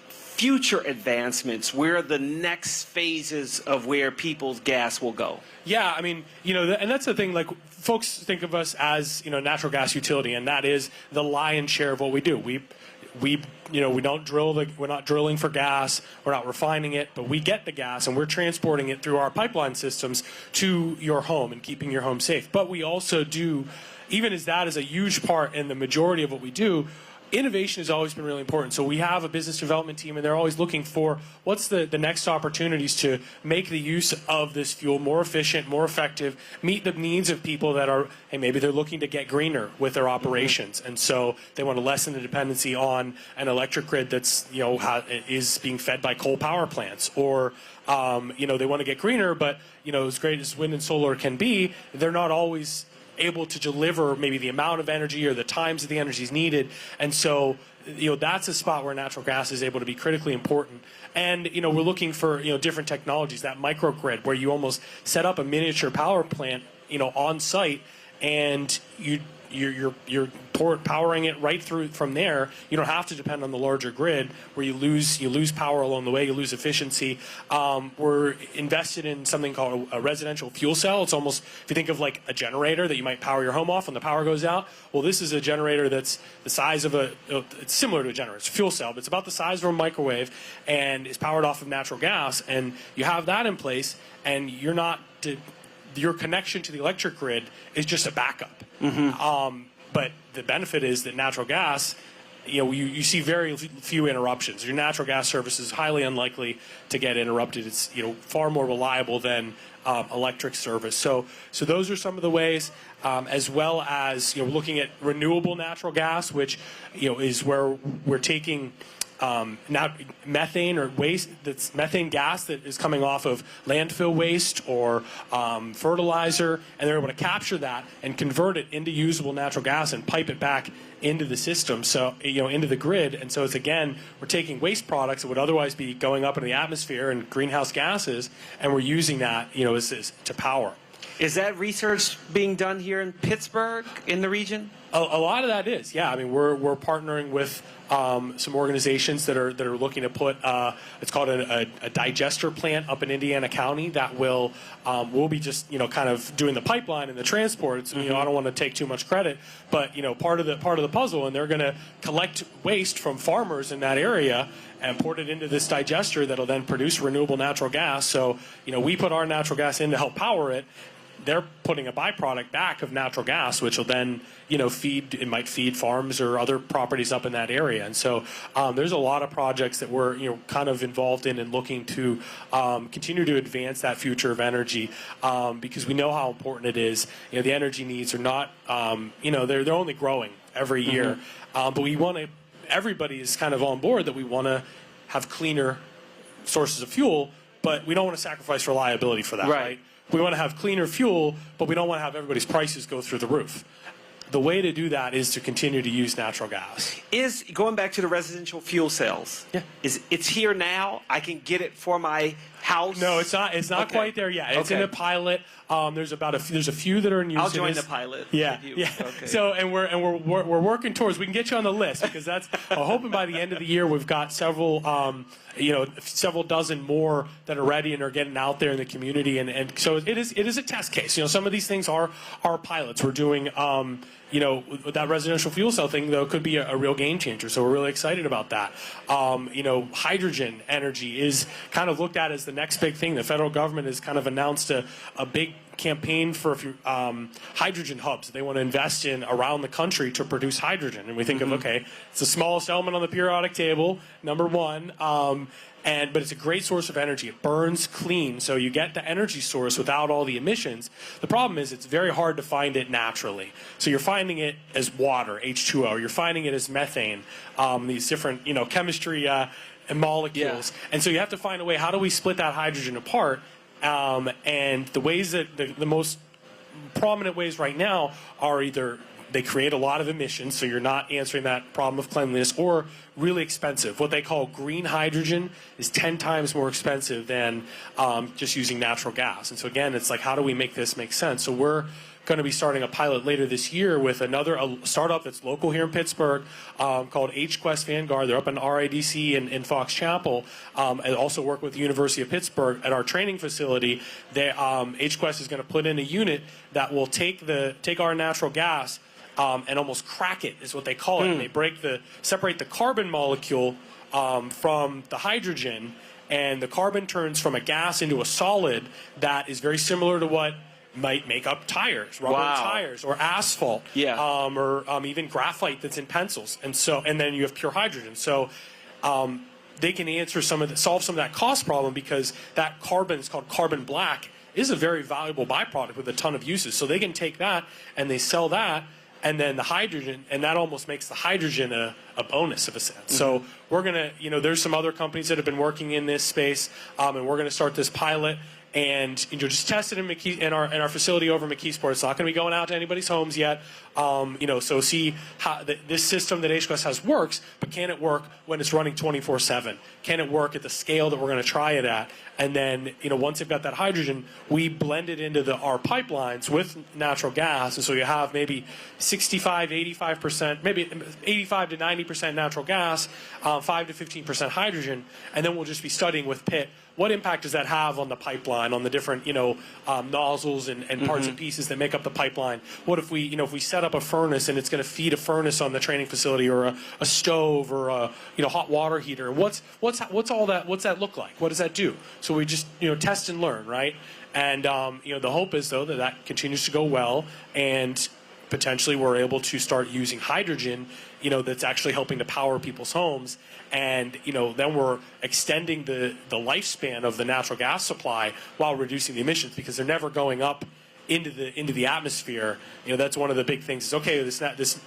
Speaker 2: future advancements? Where are the next phases of where people's gas will go?
Speaker 6: Yeah, I mean, and that's the thing, like, folks think of us as, natural gas utility, and that is the lion's share of what we do. We don't drill, we're not drilling for gas, we're not refining it, but we get the gas and we're transporting it through our pipeline systems to your home and keeping your home safe. But we also do, even as that is a huge part in the majority of what we do, innovation has always been really important. So we have a business development team, and they're always looking for what's the next opportunities to make the use of this fuel more efficient, more effective, meet the needs of people that are, hey, maybe they're looking to get greener with their operations. And so they want to lessen the dependency on an electric grid that's, is being fed by coal power plants. Or, they want to get greener, but, as great as wind and solar can be, they're not always able to deliver maybe the amount of energy or the times that the energy is needed. And so, that's a spot where natural gas is able to be critically important. And, we're looking for, different technologies, that microgrid where you almost set up a miniature power plant, on site, and you're powering it right through from there. You don't have to depend on the larger grid where you lose power along the way, you lose efficiency. We're invested in something called a residential fuel cell. It's almost, if you think of like a generator that you might power your home off when the power goes out. Well, this is a generator that's the size of it's similar to a generator. It's a fuel cell, but it's about the size of a microwave and is powered off of natural gas. And you have that in place, and your connection to the electric grid is just a backup. But the benefit is that natural gas, you see very few interruptions. Your natural gas service is highly unlikely to get interrupted. It's far more reliable than electric service. So those are some of the ways, as well as looking at renewable natural gas, which is where we're taking now methane or waste, that's methane gas that is coming off of landfill waste or fertilizer, and they're able to capture that and convert it into usable natural gas and pipe it back into the system, so into the grid. And so it's, again, we're taking waste products that would otherwise be going up into the atmosphere and greenhouse gases, and we're using that as to power.
Speaker 2: Is that research being done here in Pittsburgh, in the region?
Speaker 6: A lot of that is, yeah. I mean, we're partnering with some organizations that are looking to put it's called a digester plant up in Indiana County that will we'll be just kind of doing the pipeline and the transport. It's, I don't want to take too much credit, but part of the puzzle, and they're going to collect waste from farmers in that area and put it into this digester that'll then produce renewable natural gas. So we put our natural gas in to help power it. They're putting a byproduct back of natural gas, which will then, feed farms or other properties up in that area. And so there's a lot of projects that we're, kind of involved in and looking to continue to advance that future of energy because we know how important it is. The energy needs are not, they're only growing every year. But we want to, everybody is kind of on board that we want to have cleaner sources of fuel, but we don't want to sacrifice reliability for that, right? We want to have cleaner fuel, but we don't want to have everybody's prices go through the roof. The way to do that is to continue to use natural gas.
Speaker 2: Is going back to the residential fuel cells? Yeah. It's here now? I can get it for my house?
Speaker 6: No, it's not. It's not quite there yet. It's in a pilot. There's a few that are in use.
Speaker 2: I'll join the pilot.
Speaker 6: Yeah, yeah. Okay. So we're working towards. We can get you on the list because that's. I'm hoping by the end of the year we've got several several dozen more that are ready and are getting out there in the community, and so it is a test case. Some of these things are pilots. We're doing that residential fuel cell thing though could be a real game changer. So we're really excited about that. Hydrogen energy is kind of looked at as the next big thing. The federal government has kind of announced a big campaign for hydrogen hubs that they want to invest in around the country to produce hydrogen. And we think of, okay, it's the smallest element on the periodic table, number one, but it's a great source of energy. It burns clean, so you get the energy source without all the emissions. The problem is it's very hard to find it naturally. So you're finding it as water, H2O. You're finding it as methane, these different chemistry and molecules. Yeah. And so you have to find a way, how do we split that hydrogen apart? And the ways that the most prominent ways right now are either they create a lot of emissions, so you're not answering that problem of cleanliness, or really expensive. What they call green hydrogen is 10 times more expensive than just using natural gas. And so again, it's like, how do we make this make sense? So we're going to be starting a pilot later this year with a startup that's local here in Pittsburgh called HQuest Vanguard. They're up in RIDC in Fox Chapel, and also work with the University of Pittsburgh at our training facility. HQuest is going to put in a unit that will take our natural gas and almost crack it, is what they call it. And they separate the carbon molecule from the hydrogen, and the carbon turns from a gas into a solid that is very similar to what might make up tires, rubber tires, or asphalt, or even graphite that's in pencils, and then you have pure hydrogen. So they can solve some of that cost problem, because that carbon is called carbon black, is a very valuable byproduct with a ton of uses. So they can take that and they sell that, and then the hydrogen, and that almost makes the hydrogen a bonus of a sense. So we're gonna, there's some other companies that have been working in this space, and we're gonna start this pilot. and just tested in our facility over in McKeesport. It's not going to be going out to anybody's homes yet. So see how this system that HQuest has works, but can it work when it's running 24/7? Can it work at the scale that we're going to try it at? And then, once they've got that hydrogen, we blend it into our pipelines with natural gas. And so you have maybe 65, 85%, maybe 85 to 90% natural gas, 5 to 15% hydrogen. And then we'll just be studying with Pitt, what impact does that have on the pipeline, on the different, nozzles and parts and pieces that make up the pipeline? What if we, if we set up a furnace and it's going to feed a furnace on the training facility, or a stove, or a, hot water heater? What's all that? What's that look like? What does that do? So we just, test and learn, right? And, the hope is, though, that continues to go well, and potentially we're able to start using hydrogen, that's actually helping to power people's homes. And, then we're extending the lifespan of the natural gas supply while reducing the emissions, because they're never going up into the atmosphere. That's one of the big things is, okay, this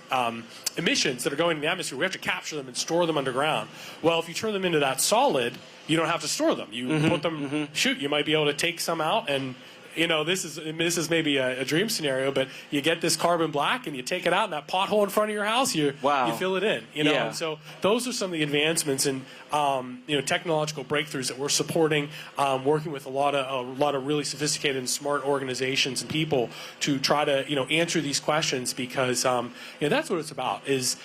Speaker 6: emissions that are going into the atmosphere, we have to capture them and store them underground. Well, if you turn them into that solid, you don't have to store them. You put them, you might be able to take some out, and this is maybe a dream scenario, but you get this carbon black and you take it out in that pothole in front of your house, you fill it in,
Speaker 2: Yeah.
Speaker 6: And so those are some of the advancements and technological breakthroughs that we're supporting, working with a lot of really sophisticated and smart organizations and people to try to answer these questions, because that's what it's about, is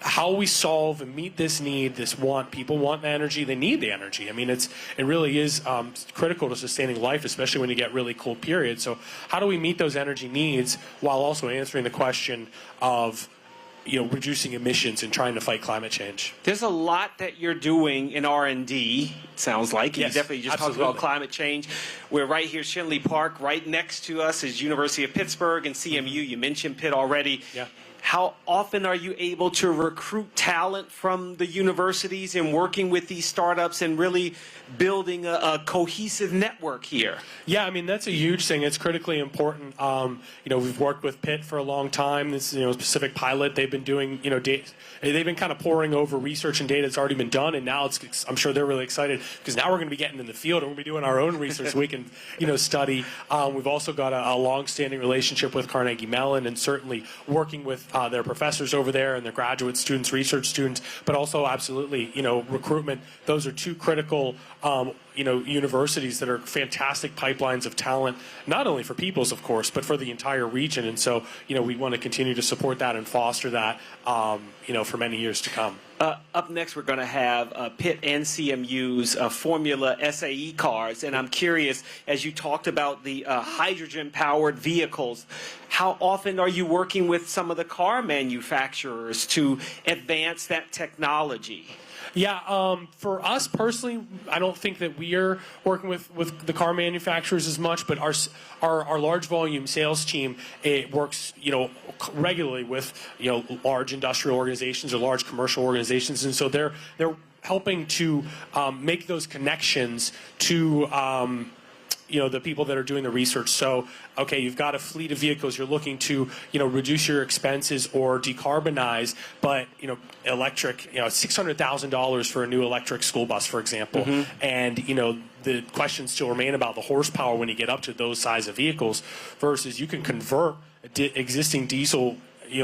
Speaker 6: how we solve and meet this need, this want. People want the energy, they need the energy. I mean, it really is critical to sustaining life, especially when you get really cold periods. So how do we meet those energy needs while also answering the question of reducing emissions and trying to fight climate change?
Speaker 2: There's a lot that you're doing in R&D, sounds like.
Speaker 6: Yes,
Speaker 2: you definitely just talked about climate change. We're right here, Schenley Park. Right next to us is University of Pittsburgh and CMU. You mentioned Pitt already.
Speaker 6: Yeah.
Speaker 2: How often are you able to recruit talent from the universities and working with these startups and really building a cohesive network here?
Speaker 6: Yeah, I mean, that's a huge thing. It's critically important. We've worked with Pitt for a long time. This Pacific Pilot, they've been doing, they've been kind of pouring over research and data that's already been done, and now I'm sure they're really excited, because now we're going to be getting in the field and we're going to be doing our own research so we can, study. We've also got a long-standing relationship with Carnegie Mellon, and certainly working with their professors over there and their graduate students, research students, but also absolutely, recruitment. Those are two critical, universities that are fantastic pipelines of talent, not only for Peoples, of course, but for the entire region. And so, we want to continue to support that and foster that, for many years to come.
Speaker 2: Up next, we're going to have Pitt and CMU's Formula SAE cars. And I'm curious, as you talked about the hydrogen-powered vehicles, how often are you working with some of the car manufacturers to advance that technology?
Speaker 6: Yeah, for us personally, I don't think that we are working with the car manufacturers as much, but our large volume sales team, it works, regularly with, large industrial organizations or large commercial organizations, and so they're helping to make those connections to the people that are doing the research. So, okay, you've got a fleet of vehicles, you're looking to, reduce your expenses or decarbonize, but, electric, $600,000 for a new electric school bus, for example. And, the questions still remain about the horsepower when you get up to those size of vehicles, versus you can convert existing diesel,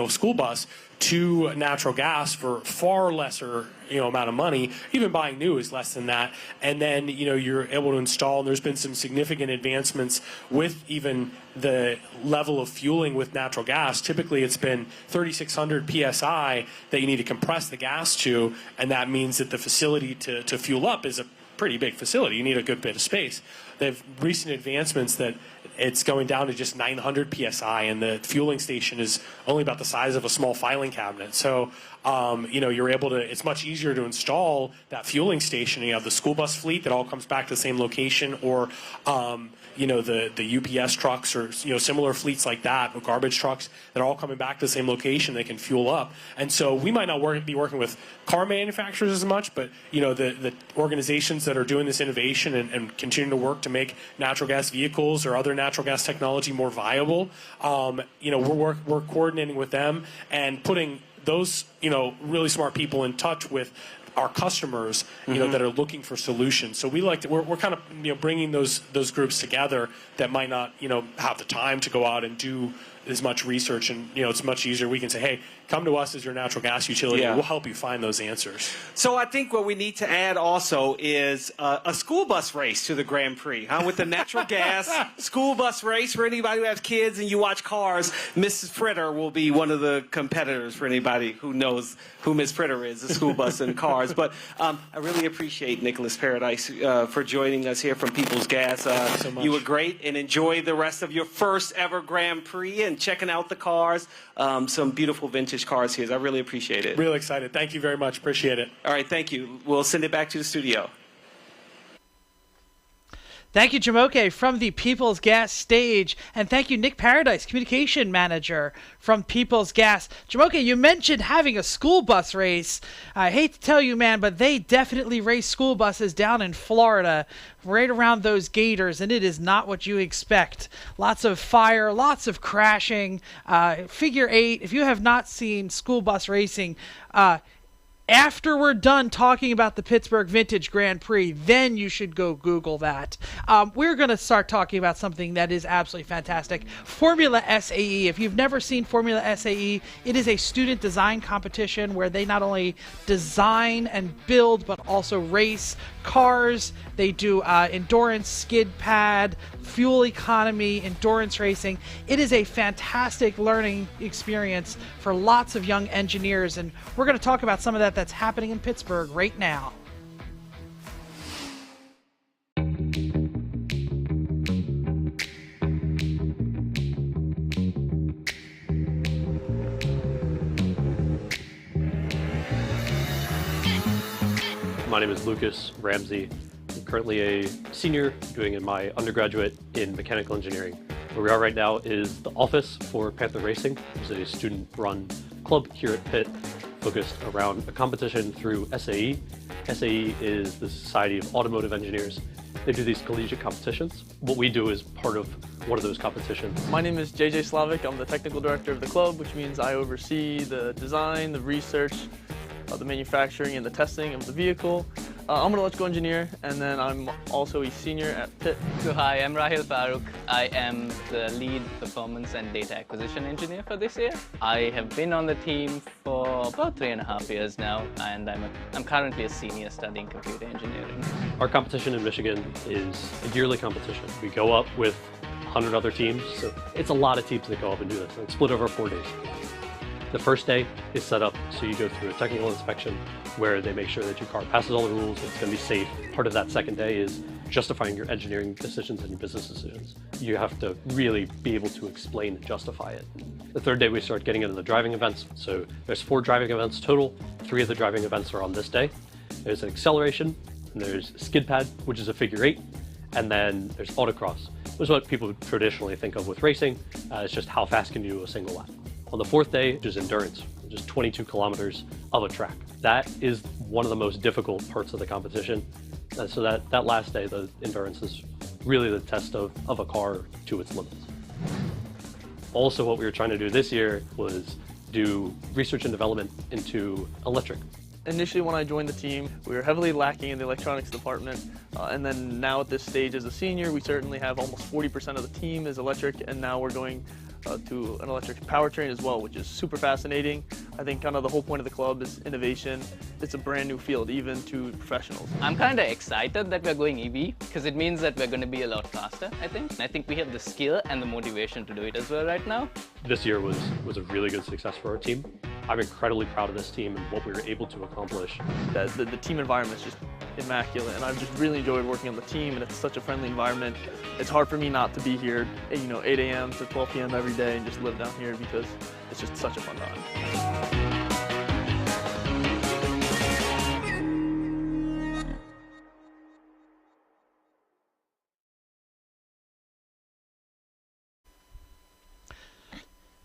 Speaker 6: school bus to natural gas for far lesser, amount of money. Even buying new is less than that. And then, you're able to install, and there's been some significant advancements with even the level of fueling with natural gas. Typically, it's been 3,600 PSI that you need to compress the gas to, and that means that the facility to fuel up is a pretty big facility. You need a good bit of space. They have recent advancements that it's going down to just 900 PSI, and the fueling station is only about the size of a small filing cabinet. So, you're able to, it's much easier to install that fueling station. You have the school bus fleet that all comes back to the same location, or, the UPS trucks or, similar fleets like that, or garbage trucks that are all coming back to the same location. They can fuel up. And so we might not be working with car manufacturers as much, but, the organizations that are doing this innovation and continue to work to make natural gas vehicles or other natural gas technology more viable, we're coordinating with them and putting those, really smart people in touch with our customers, that are looking for solutions. So we're kind of bringing those groups together that might not have the time to go out and do as much research, and it's much easier. We can say, hey, come to us as your natural gas utility.
Speaker 2: Yeah.
Speaker 6: We'll help you find those answers.
Speaker 2: So I think what we need to add also is a school bus race to the Grand Prix, with the natural gas school bus race for anybody who has kids and you watch cars. Mrs. Fritter will be one of the competitors for anybody who knows who Miss Fritter is, the school bus and cars. But I really appreciate Nicholas Paradise for joining us here from People's Gas.
Speaker 6: So much.
Speaker 2: You were great, and enjoy the rest of your first ever Grand Prix and checking out the cars. Some beautiful vintage cars here. I really appreciate it.
Speaker 6: Really excited. Thank you very much. Appreciate it.
Speaker 2: All right, thank you. We'll send it back to the studio.
Speaker 19: Thank you, Jamoke, from the People's Gas stage. And thank you, Nick Paradise, Communication Manager from People's Gas. Jamoke, you mentioned having a school bus race. I hate to tell you, man, but they definitely race school buses down in Florida, right around those gators, and it is not what you expect. Lots of fire, lots of crashing. Figure 8, if you have not seen school bus racing, after we're done talking about the Pittsburgh Vintage Grand Prix, then you should go Google that. We're going to start talking about something that is absolutely fantastic. Formula SAE. If you've never seen Formula SAE, it is a student design competition where they not only design and build, but also race cars. They do endurance, skid pad, fuel economy, endurance racing. It is a fantastic learning experience for lots of young engineers, and we're going to talk about some of that that's happening in Pittsburgh right now.
Speaker 8: My name is Lucas Ramsey. I'm currently a senior doing my undergraduate in mechanical engineering. Where we are right now is the office for Panther Racing, which is a student-run club here at Pitt focused around a competition through SAE. SAE is the Society of Automotive Engineers. They do these collegiate competitions. What we do is part of one of those competitions.
Speaker 9: My name is JJ Slavic. I'm the technical director of the club, which means I oversee the design, the research, the manufacturing, and the testing of the vehicle. I'm an electrical engineer, and then I'm also a senior at Pitt.
Speaker 10: So hi, I'm Rahil Farooq. I am the lead performance and data acquisition engineer for this year. I have been on the team for about 3.5 years now, and I'm currently a senior studying computer engineering.
Speaker 8: Our competition in Michigan is a yearly competition. We go up with 100 other teams, so it's a lot of teams that go up and do this, and it's split over 4 days. The first day is set up so you go through a technical inspection where they make sure that your car passes all the rules, it's going to be safe. Part of that second day is justifying your engineering decisions and your business decisions. You have to really be able to explain and justify it. The third day we start getting into the driving events. So there's 4 driving events total. 3 of the driving events are on this day. There's an acceleration, and there's a skid pad, which is a figure 8, and then there's autocross, which is what people traditionally think of with racing. It's just how fast can you do a single lap. On the 4th day, which is endurance, which is 22 kilometers of a track. That is one of the most difficult parts of the competition. So that last day, the endurance is really the test of a car to its limits. Also, what we were trying to do this year was do research and development into electric.
Speaker 9: Initially, when I joined the team, we were heavily lacking in the electronics department, and then now at this stage as a senior, we certainly have almost 40% of the team is electric, and now we're going to an electric powertrain as well, which is super fascinating. I think kind of the whole point of the club is innovation. It's a brand new field, even to professionals.
Speaker 10: I'm kind of excited that we're going EV because it means that we're going to be a lot faster, I think. And I think we have the skill and the motivation to do it as well right now.
Speaker 8: This year was a really good success for our team. I'm incredibly proud of this team and what we were able to accomplish.
Speaker 9: The team environment is just immaculate, and I've just really enjoyed working on the team, and it's such a friendly environment. It's hard for me not to be here, 8 a.m. to 12 p.m. every day and just live down here because it's just such a fun time.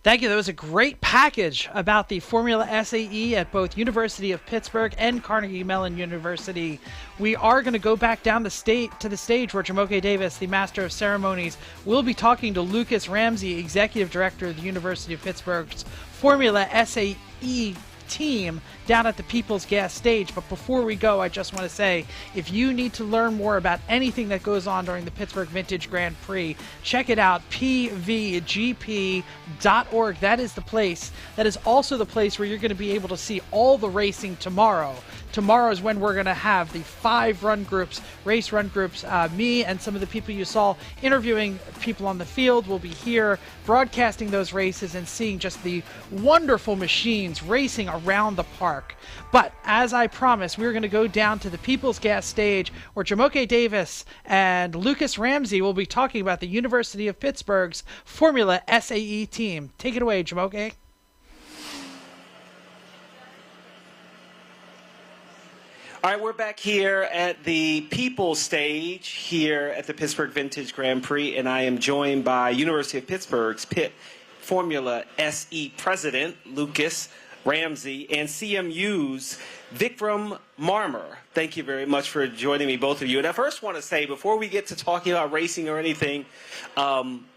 Speaker 19: Thank you. That was a great package about the Formula SAE at both University of Pittsburgh and Carnegie Mellon University. We are going to go back down to the stage where Jamoke Davis, the Master of Ceremonies, will be talking to Lucas Ramsey, Executive Director of the University of Pittsburgh's Formula SAE team, down at the People's Gas stage. But before we go, I just want to say, if you need to learn more about anything that goes on during the Pittsburgh Vintage Grand Prix, check it out, pvgp.org. That is the place. That is also the place where you're going to be able to see all the racing tomorrow. Tomorrow is when we're going to have the 5 run groups, race run groups. Me and some of the people you saw interviewing people on the field will be here broadcasting those races and seeing just the wonderful machines racing around the park. But as I promised, we're going to go down to the People's Gas stage where Jamoke Davis and Lucas Ramsey will be talking about the University of Pittsburgh's Formula SAE team. Take it away, Jamoke.
Speaker 2: All right, we're back here at the People's Stage here at the Pittsburgh Vintage Grand Prix, and I am joined by University of Pittsburgh's Pitt Formula SE President, Lucas Ramsey, and CMU's Vikram Marmor. Thank you very much for joining me, both of you. And I first want to say, before we get to talking about racing or anything,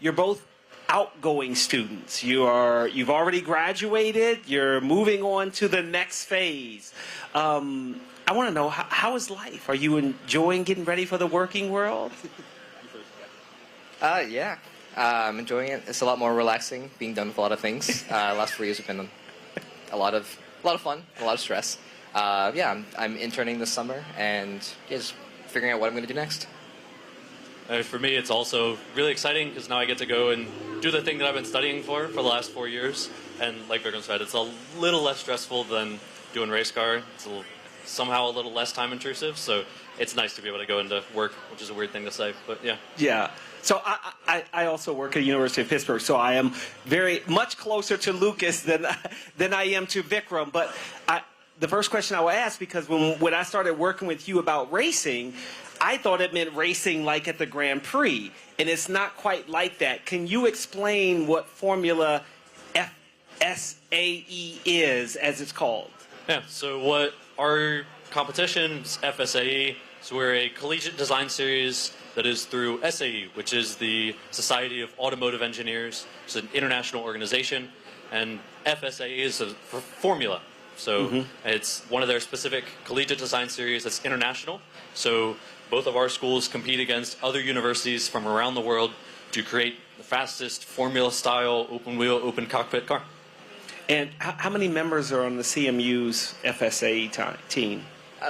Speaker 2: you're both outgoing students. You've already graduated. You're moving on to the next phase. I want to know, how is life? Are you enjoying getting ready for the working world?
Speaker 12: Yeah, I'm enjoying it. It's a lot more relaxing, being done with a lot of things. Last 4 years have been a lot of fun, a lot of stress. Yeah, I'm interning this summer and just figuring out what I'm going to do next.
Speaker 8: For me, it's also really exciting because now I get to go and do the thing that I've been studying for the last 4 years. And like Vikram said, it's a little less stressful than doing race car. It's somehow a little less time intrusive, so it's nice to be able to go into work, which is a weird thing to say, but yeah.
Speaker 2: Yeah. So I also work at the University of Pittsburgh, so I am very much closer to Lucas than I am to Vikram. But the first question I will ask, because when I started working with you about racing, I thought it meant racing like at the Grand Prix, and it's not quite like that. Can you explain what Formula SAE is, as it's called?
Speaker 8: Yeah, so what our competition is FSAE, so we're a collegiate design series that is through SAE, which is the Society of Automotive Engineers. It's an international organization, and FSAE is for formula. So it's one of their specific collegiate design series that's international. So both of our schools compete against other universities from around the world to create the fastest formula-style, open-wheel, open-cockpit car.
Speaker 2: And how many members are on the CMU's FSAE team?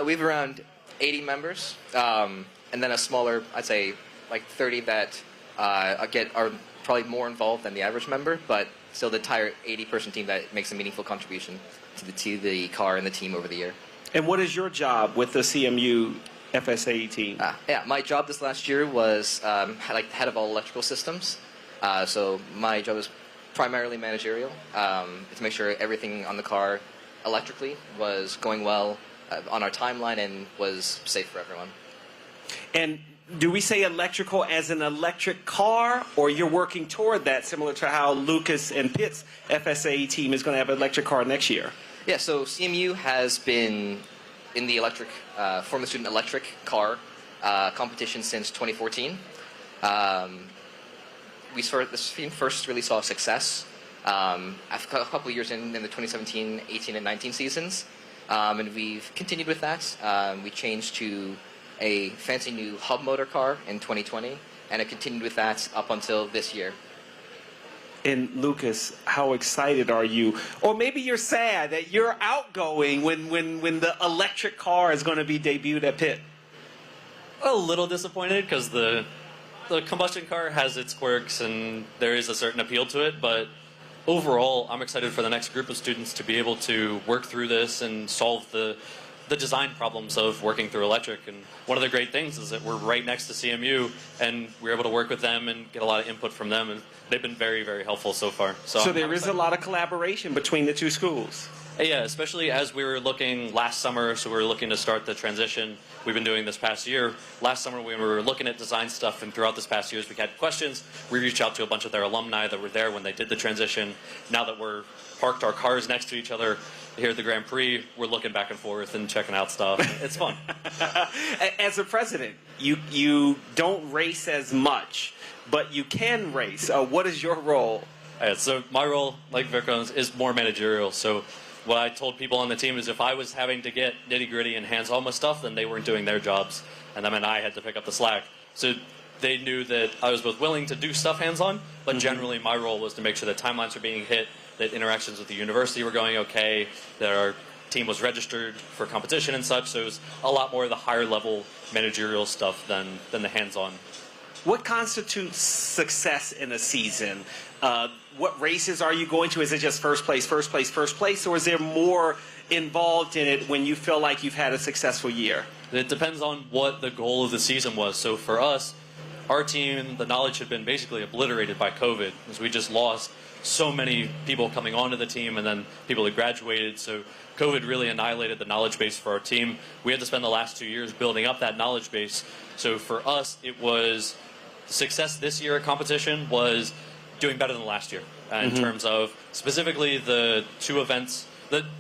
Speaker 12: We have around 80 members, and then a smaller, I'd say, like 30 that are probably more involved than the average member, but still the entire 80-person team that makes a meaningful contribution to the car and the team over the year.
Speaker 2: And what is your job with the CMU FSAE team?
Speaker 12: Yeah, my job this last year was like head of all electrical systems. So my job is primarily managerial, to make sure everything on the car electrically was going well on our timeline and was safe for everyone.
Speaker 2: And do we say electrical as an electric car, or you're working toward that, similar to how Lucas and Pitt's FSAE team is going to have an electric car next year?
Speaker 12: Yeah, so CMU has been in the electric, Formula Student electric car competition since 2014. This team first really saw success a couple of years in the 2017, 18, and 19 seasons. And we've continued with that. We changed to a fancy new hub motor car in 2020, and it continued with that up until this year.
Speaker 2: And Lucas, how excited are you? Or maybe you're sad that you're outgoing when the electric car is going to be debuted at Pitt.
Speaker 8: A little disappointed because the combustion car has its quirks and there is a certain appeal to it, but overall I'm excited for the next group of students to be able to work through this and solve the design problems of working through electric. And one of the great things is that we're right next to CMU and we're able to work with them and get a lot of input from them, and they've been very, very helpful so far.
Speaker 2: So there is a lot of collaboration between the two schools.
Speaker 8: Yeah, especially as we were looking last summer, so we were looking to start the transition we've been doing this past year. Last summer we were looking at design stuff, and throughout this past year, as we had questions, we reached out to a bunch of their alumni that were there when they did the transition. Now that we're parked our cars next to each other here at the Grand Prix, we're looking back and forth and checking out stuff. It's fun.
Speaker 2: As a president, you don't race as much, but you can race. What is your role?
Speaker 8: So my role, like Vikram's, is more managerial. So
Speaker 14: what I told people on the team is if I was having to get nitty-gritty and hands-on with stuff, then they weren't doing their jobs, and that meant I had to pick up the slack. So they knew that I was both willing to do stuff hands-on, but generally my role was to make sure that timelines were being hit, that interactions with the university were going okay, that our team was registered for competition and such. So it was a lot more of the higher-level managerial stuff than the hands-on.
Speaker 2: What constitutes success in a season? What races are you going to? Is it just first place, first place, first place, or is there more involved in it when you feel like you've had a successful year?
Speaker 14: It depends on what the goal of the season was. So for us, our team, the knowledge had been basically obliterated by COVID, because we just lost so many people coming onto the team and then people had graduated. So COVID really annihilated the knowledge base for our team. We had to spend the last 2 years building up that knowledge base. So for us, it was success this year at competition was doing better than last year in terms of specifically the two events,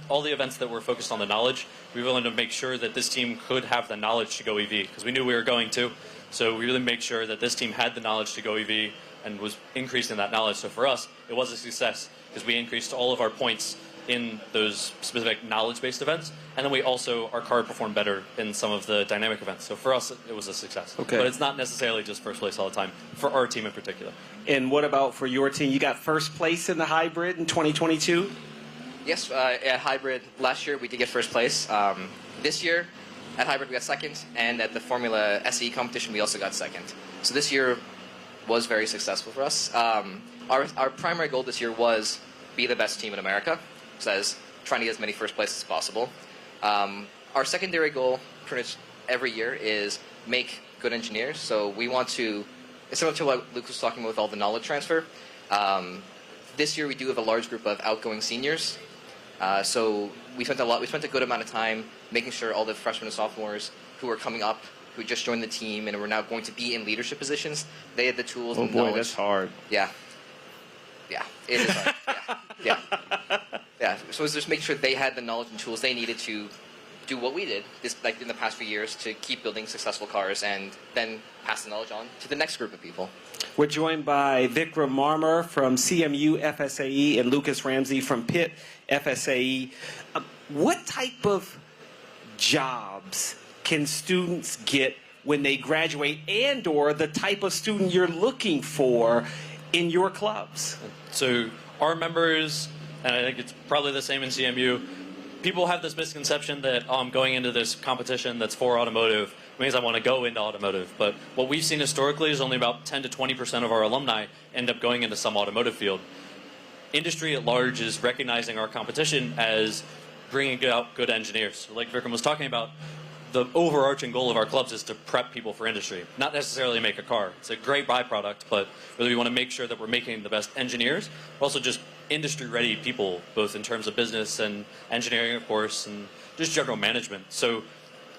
Speaker 14: all the events that were focused on the knowledge. We wanted to make sure that this team could have the knowledge to go EV, because we knew we were going to. So we really made sure that this team had the knowledge to go EV and was increasing that knowledge. So for us, it was a success because we increased all of our points in those specific knowledge-based events, and then we also, our car performed better in some of the dynamic events. So for us, it was a success.
Speaker 2: Okay.
Speaker 14: But it's not necessarily just first place all the time, for our team in particular.
Speaker 2: And what about for your team? You got first place in the hybrid in 2022?
Speaker 12: Yes, at hybrid last year we did get first place. This year at hybrid we got second, and at the Formula SE competition we also got second. So this year was very successful for us. Our primary goal this year was be the best team in America. Says trying to get as many first places as possible. Our secondary goal pretty much every year is make good engineers. So we want to, it's similar to what Luke was talking about with all the knowledge transfer. This year we do have a large group of outgoing seniors. So we spent a good amount of time making sure all the freshmen and sophomores who are coming up, who just joined the team and were now going to be in leadership positions, they had the tools and knowledge.
Speaker 2: Oh boy, that's hard.
Speaker 12: Yeah. Yeah, it is hard. Yeah. Yeah. So it was just making sure they had the knowledge and tools they needed to do what we did in the past few years to keep building successful cars and then pass the knowledge on to the next group of people.
Speaker 2: We're joined by Vikram Marmor from CMU FSAE and Lucas Ramsey from Pitt FSAE. What type of jobs can students get when they graduate, and or the type of student you're looking for in your clubs?
Speaker 14: So our members, and I think it's probably the same in CMU, people have this misconception that I'm going into this competition that's for automotive means I want to go into automotive. But what we've seen historically is only about 10 to 20% of our alumni end up going into some automotive field. Industry at large is recognizing our competition as bringing out good engineers. So like Vikram was talking about, the overarching goal of our clubs is to prep people for industry, not necessarily make a car. It's a great byproduct, but really we want to make sure that we're making the best engineers, but also just industry-ready people, both in terms of business and engineering, of course, and just general management. So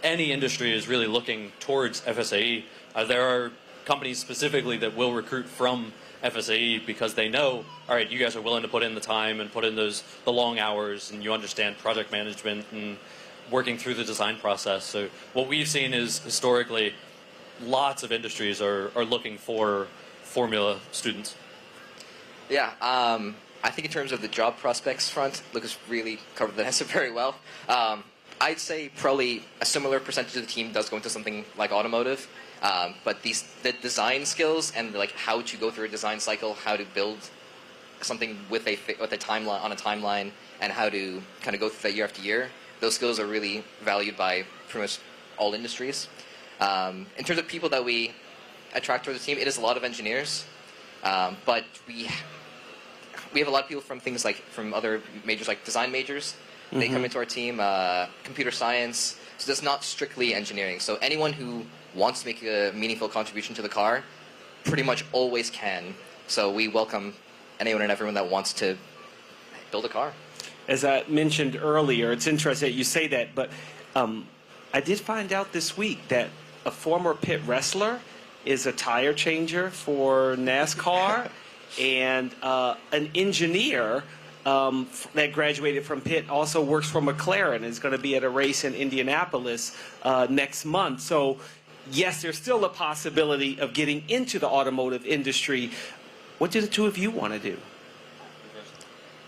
Speaker 14: any industry is really looking towards FSAE. There are companies specifically that will recruit from FSAE because they know, all right, you guys are willing to put in the time and put in the long hours, and you understand project management and working through the design process. So what we've seen is historically lots of industries are looking for Formula students.
Speaker 12: Yeah, I think in terms of the job prospects front, Lucas really covered the answer very well. I'd say probably a similar percentage of the team does go into something like automotive, but the design skills and like how to go through a design cycle, how to build something with a timeline on a timeline, and how to kind of go through that year after year. Those skills are really valued by pretty much all industries. In terms of people that we attract to the team, it is a lot of engineers, but we have a lot of people from things like from other majors, like design majors. They come into our team, computer science. So that's not strictly engineering. So anyone who wants to make a meaningful contribution to the car pretty much always can. So we welcome anyone and everyone that wants to build a car.
Speaker 2: As I mentioned earlier, it's interesting that you say that, but I did find out this week that a former pit wrestler is a tire changer for NASCAR, and an engineer that graduated from Pitt also works for McLaren and is going to be at a race in Indianapolis next month. So, yes, there's still a possibility of getting into the automotive industry. What do the two of you want to do?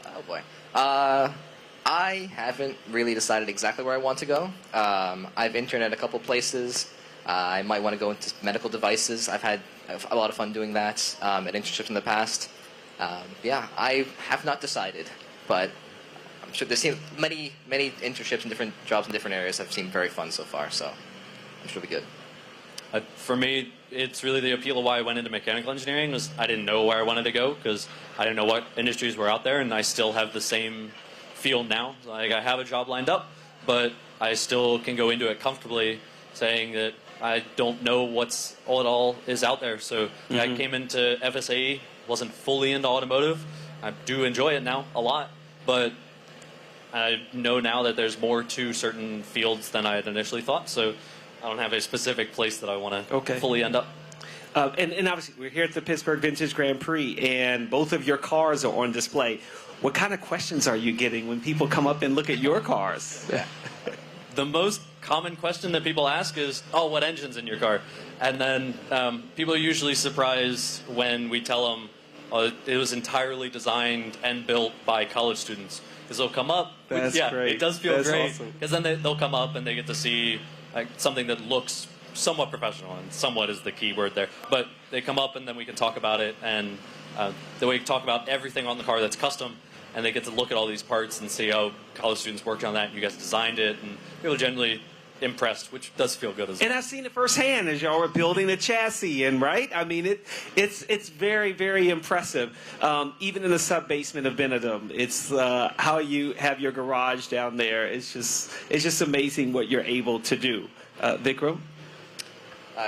Speaker 12: Oh, boy. I haven't really decided exactly where I want to go. I've interned at a couple places. I might want to go into medical devices. I've had a lot of fun doing that at internships in the past. Yeah, I have not decided, but I'm sure there's many internships and different jobs in different areas have seemed very fun so far, so I'm sure it'll be good.
Speaker 14: For me, it's really the appeal of why I went into mechanical engineering was I didn't know where I wanted to go because I didn't know what industries were out there, and I still have the same field now. Like I have a job lined up, but I still can go into it comfortably, saying that I don't know what's all is out there. So I came into FSAE, wasn't fully into automotive. I do enjoy it now a lot, but I know now that there's more to certain fields than I had initially thought. So I don't have a specific place that I want to fully end up.
Speaker 2: And obviously, we're here at the Pittsburgh Vintage Grand Prix, and both of your cars are on display. What kind of questions are you getting when people come up and look at your cars?
Speaker 12: Yeah.
Speaker 14: The most common question that people ask is, oh, what engine's in your car? And then people are usually surprised when we tell them it was entirely designed and built by college students. Because they'll come up.
Speaker 2: That's great.
Speaker 14: It does feel
Speaker 2: That's
Speaker 14: great.
Speaker 2: awesome.
Speaker 14: Because then they'll come up and they get to see something that looks somewhat professional, and somewhat is the key word there. But they come up and then we can talk about it, and then we can talk about everything on the car that's custom, and they get to look at all these parts and see how college students worked on that, and you guys designed it, and people are generally impressed, which does feel good as well.
Speaker 2: And I've seen it firsthand as y'all were building the chassis, and right? I mean, it's very, very impressive. Even in the sub-basement of Benedum, it's how you have your garage down there. It's just amazing what you're able to do. Vikram?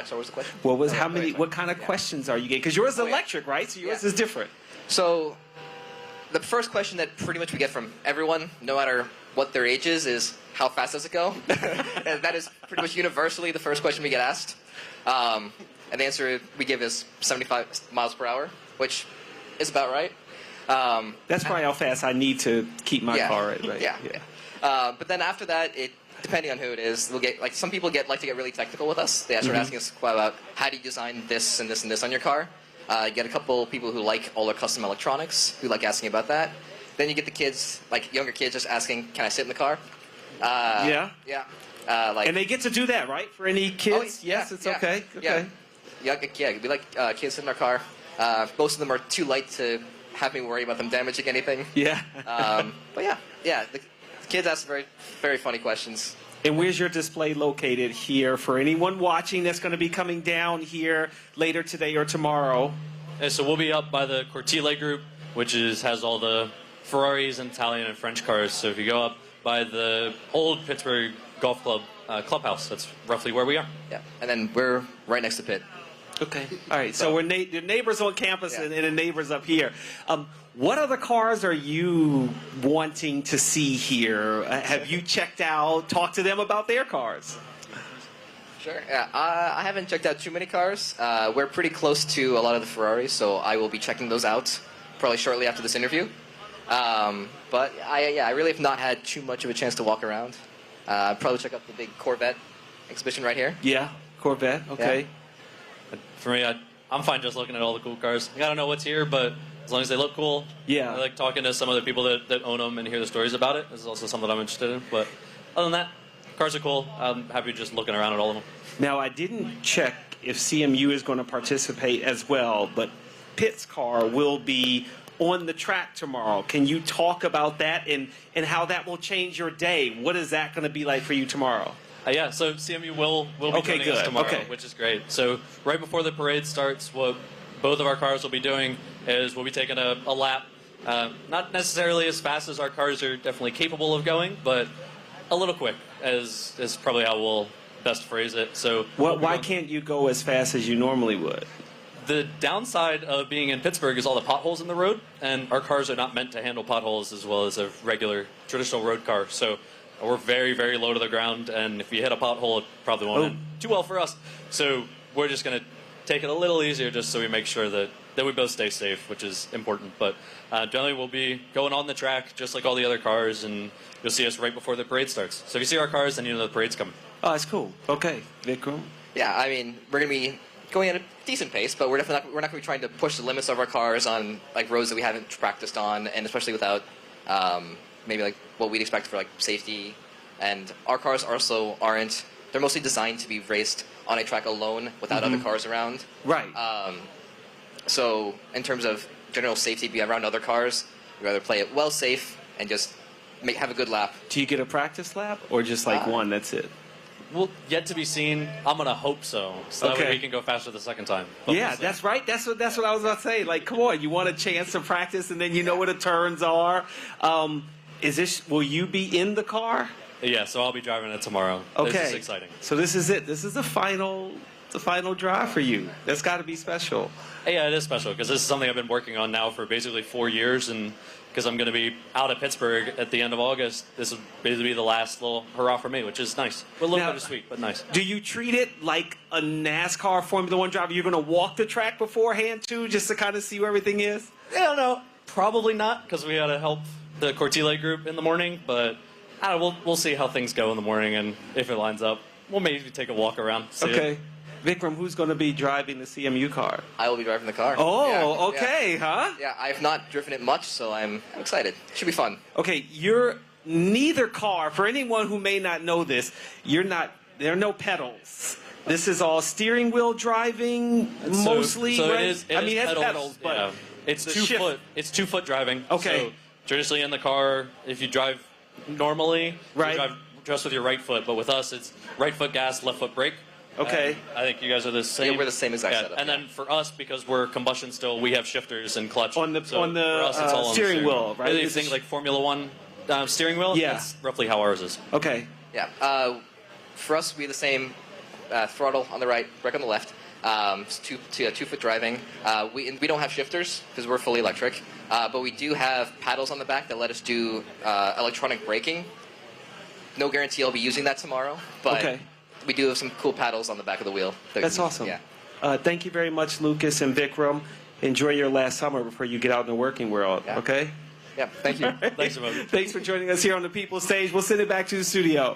Speaker 12: So what was the question?
Speaker 2: What kind of questions are you getting? Because yours is electric, right? So yours is different.
Speaker 12: So the first question that pretty much we get from everyone, no matter what their age is how fast does it go? And that is pretty much universally the first question we get asked. And the answer we give is 75 miles per hour, which is about right.
Speaker 2: That's probably how fast I need to keep my car at, right?
Speaker 12: Yeah. But then after that, depending on who it is, they'll get some people like to get really technical with us. They start asking us about how do you design this and this and this on your car. You get a couple people who like all their custom electronics, who like asking about that. Then you get the kids, like younger kids, just asking, "Can I sit in the car?"
Speaker 2: Yeah.
Speaker 12: And
Speaker 2: they get to do that, right? For any kids? Yes, it's okay.
Speaker 12: Okay. Yeah. We like kids sit in our car. Most of them are too light to have me worry about them damaging anything.
Speaker 2: Yeah.
Speaker 12: But the kids ask very, very funny questions.
Speaker 2: And where's your display located here for anyone watching that's going to be coming down here later today or tomorrow?
Speaker 14: And so we'll be up by the Cortile group, which has all the Ferraris and Italian and French cars. So if you go up by the old Pittsburgh Golf Club clubhouse, that's roughly where we are.
Speaker 12: Yeah, and then we're right next to Pitt.
Speaker 2: Okay. All right. So we're the neighbors on campus and the neighbors up here. What other cars are you wanting to see here? Have you checked out, talked to them about their cars?
Speaker 12: Sure. Yeah. I haven't checked out too many cars. We're pretty close to a lot of the Ferraris, so I will be checking those out probably shortly after this interview. But I really have not had too much of a chance to walk around. I'll probably check out the big Corvette exhibition right here.
Speaker 2: Yeah, Corvette. Okay.
Speaker 14: Yeah. For me, I'm fine just looking at all the cool cars. I don't know what's here, but as long as they look cool.
Speaker 2: Yeah.
Speaker 14: I like talking to some of the people that own them and hear the stories about it. This is also something I'm interested in. But other than that, cars are cool. I'm happy just looking around at all of them.
Speaker 2: Now, I didn't check if CMU is going to participate as well, but Pitt's car will be on the track tomorrow. Can you talk about that and how that will change your day? What is that going to be like for you tomorrow?
Speaker 14: Yeah, so CMU will be joining us tomorrow, which is great. So right before the parade starts, what both of our cars will be doing is we'll be taking a lap. Not necessarily as fast as our cars are definitely capable of going, but a little quick is probably how we'll best phrase it. So
Speaker 2: why can't you go as fast as you normally would?
Speaker 14: The downside of being in Pittsburgh is all the potholes in the road, and our cars are not meant to handle potholes as well as a regular traditional road car. So we're very, very low to the ground, and if you hit a pothole, it probably won't end too well for us. So we're just going to take it a little easier just so we make sure that we both stay safe, which is important. But generally we'll be going on the track just like all the other cars, and you'll see us right before the parade starts. So if you see our cars, then you know the parade's coming.
Speaker 2: Oh, that's cool. Okay. Vikram?
Speaker 12: Yeah, I mean, we're going to be going at a decent pace, but we're not going to be trying to push the limits of our cars on like roads that we haven't practiced on, and especially without maybe like what we'd expect for like safety. And our cars also aren't. They're mostly designed to be raced on a track alone without other cars around.
Speaker 2: Right.
Speaker 12: So in terms of general safety, be around other cars, we'd rather play it well safe and just have a good lap.
Speaker 2: Do you get a practice lap or just like one? That's it.
Speaker 14: Well, yet to be seen. I'm gonna hope so. So that way we can go faster the second time. But
Speaker 2: Yeah, that's right. That's what I was about to say. Like, come on, you want a chance to practice, and then you know where the turns are. Will you be in the car?
Speaker 14: Yeah, so I'll be driving it tomorrow.
Speaker 2: Okay,
Speaker 14: This is exciting.
Speaker 2: So this is it. This is the final drive for you. That's got to be special.
Speaker 14: Yeah, it is special because this is something I've been working on now for basically 4 years, and because I'm going to be out of Pittsburgh at the end of August, this will basically be the last little hurrah for me, which is nice. A little bittersweet, but nice.
Speaker 2: Do you treat it like a NASCAR Formula One driver? You're going to walk the track beforehand too, just to kind of see where everything is?
Speaker 14: Yeah, no, probably not, because we got to help the Cortile group in the morning, but I don't know, we'll see how things go in the morning, and if it lines up, we'll maybe take a walk around. See it.
Speaker 2: Vikram, who's going to be driving the CMU car?
Speaker 12: I will be driving the car.
Speaker 2: Oh, okay, huh?
Speaker 12: Yeah, I've not driven it much, so I'm excited. Should be fun.
Speaker 2: Okay, you're neither car. For anyone who may not know this, there are no pedals. This is all steering wheel driving, mostly.
Speaker 14: So
Speaker 2: right?
Speaker 14: it
Speaker 2: has
Speaker 14: pedals,
Speaker 2: pedals, but
Speaker 14: yeah. It's 2 foot. It's 2 foot driving.
Speaker 2: Okay.
Speaker 14: So traditionally in the car, if you drive normally, you drive just with your right foot, but with us, it's right foot gas, left foot brake.
Speaker 2: Okay.
Speaker 14: I think you guys are the same.
Speaker 12: Yeah, we're the same exact setup.
Speaker 14: And then for us, because we're combustion still, we have shifters and clutch.
Speaker 2: On the
Speaker 14: for us, it's all on
Speaker 2: steering wheel, right?
Speaker 14: If you think like Formula One steering wheel, that's roughly how ours is.
Speaker 2: Okay.
Speaker 12: Yeah. For us, we have the same throttle on the right, brake on the left. It's 2 foot driving. We don't have shifters because we're fully electric, but we do have paddles on the back that let us do electronic braking. No guarantee I'll be using that tomorrow, but we do have some cool paddles on the back of the wheel.
Speaker 2: That's awesome.
Speaker 12: Yeah.
Speaker 2: Thank you very much, Lucas and Vikram. Enjoy your last summer before you get out in the working world, okay?
Speaker 12: Yeah, thank you.
Speaker 2: Thanks for joining us here on the People Stage. We'll send it back to the studio.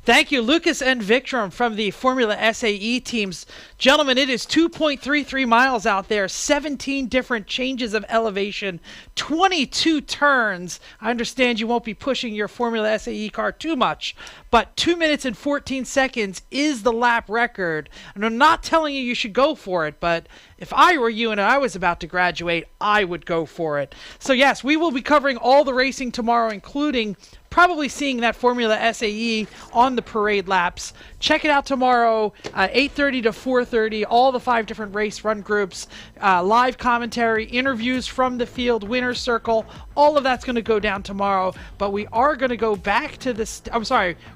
Speaker 19: Thank you, Lucas and Vikram from the Formula SAE teams. Gentlemen, it is 2.33 miles out there, 17 different changes of elevation, 22 turns. I understand you won't be pushing your Formula SAE car too much, but 2 minutes and 14 seconds is the lap record. And I'm not telling you should go for it, but if I were you and I was about to graduate, I would go for it. So yes, we will be covering all the racing tomorrow, including probably seeing that Formula SAE on the parade laps. Check it out tomorrow, 8:30 to 4:30, all the 5 different race run groups, live commentary, interviews from the field, winner's circle, all of that's going to go down tomorrow. But we are going to go back to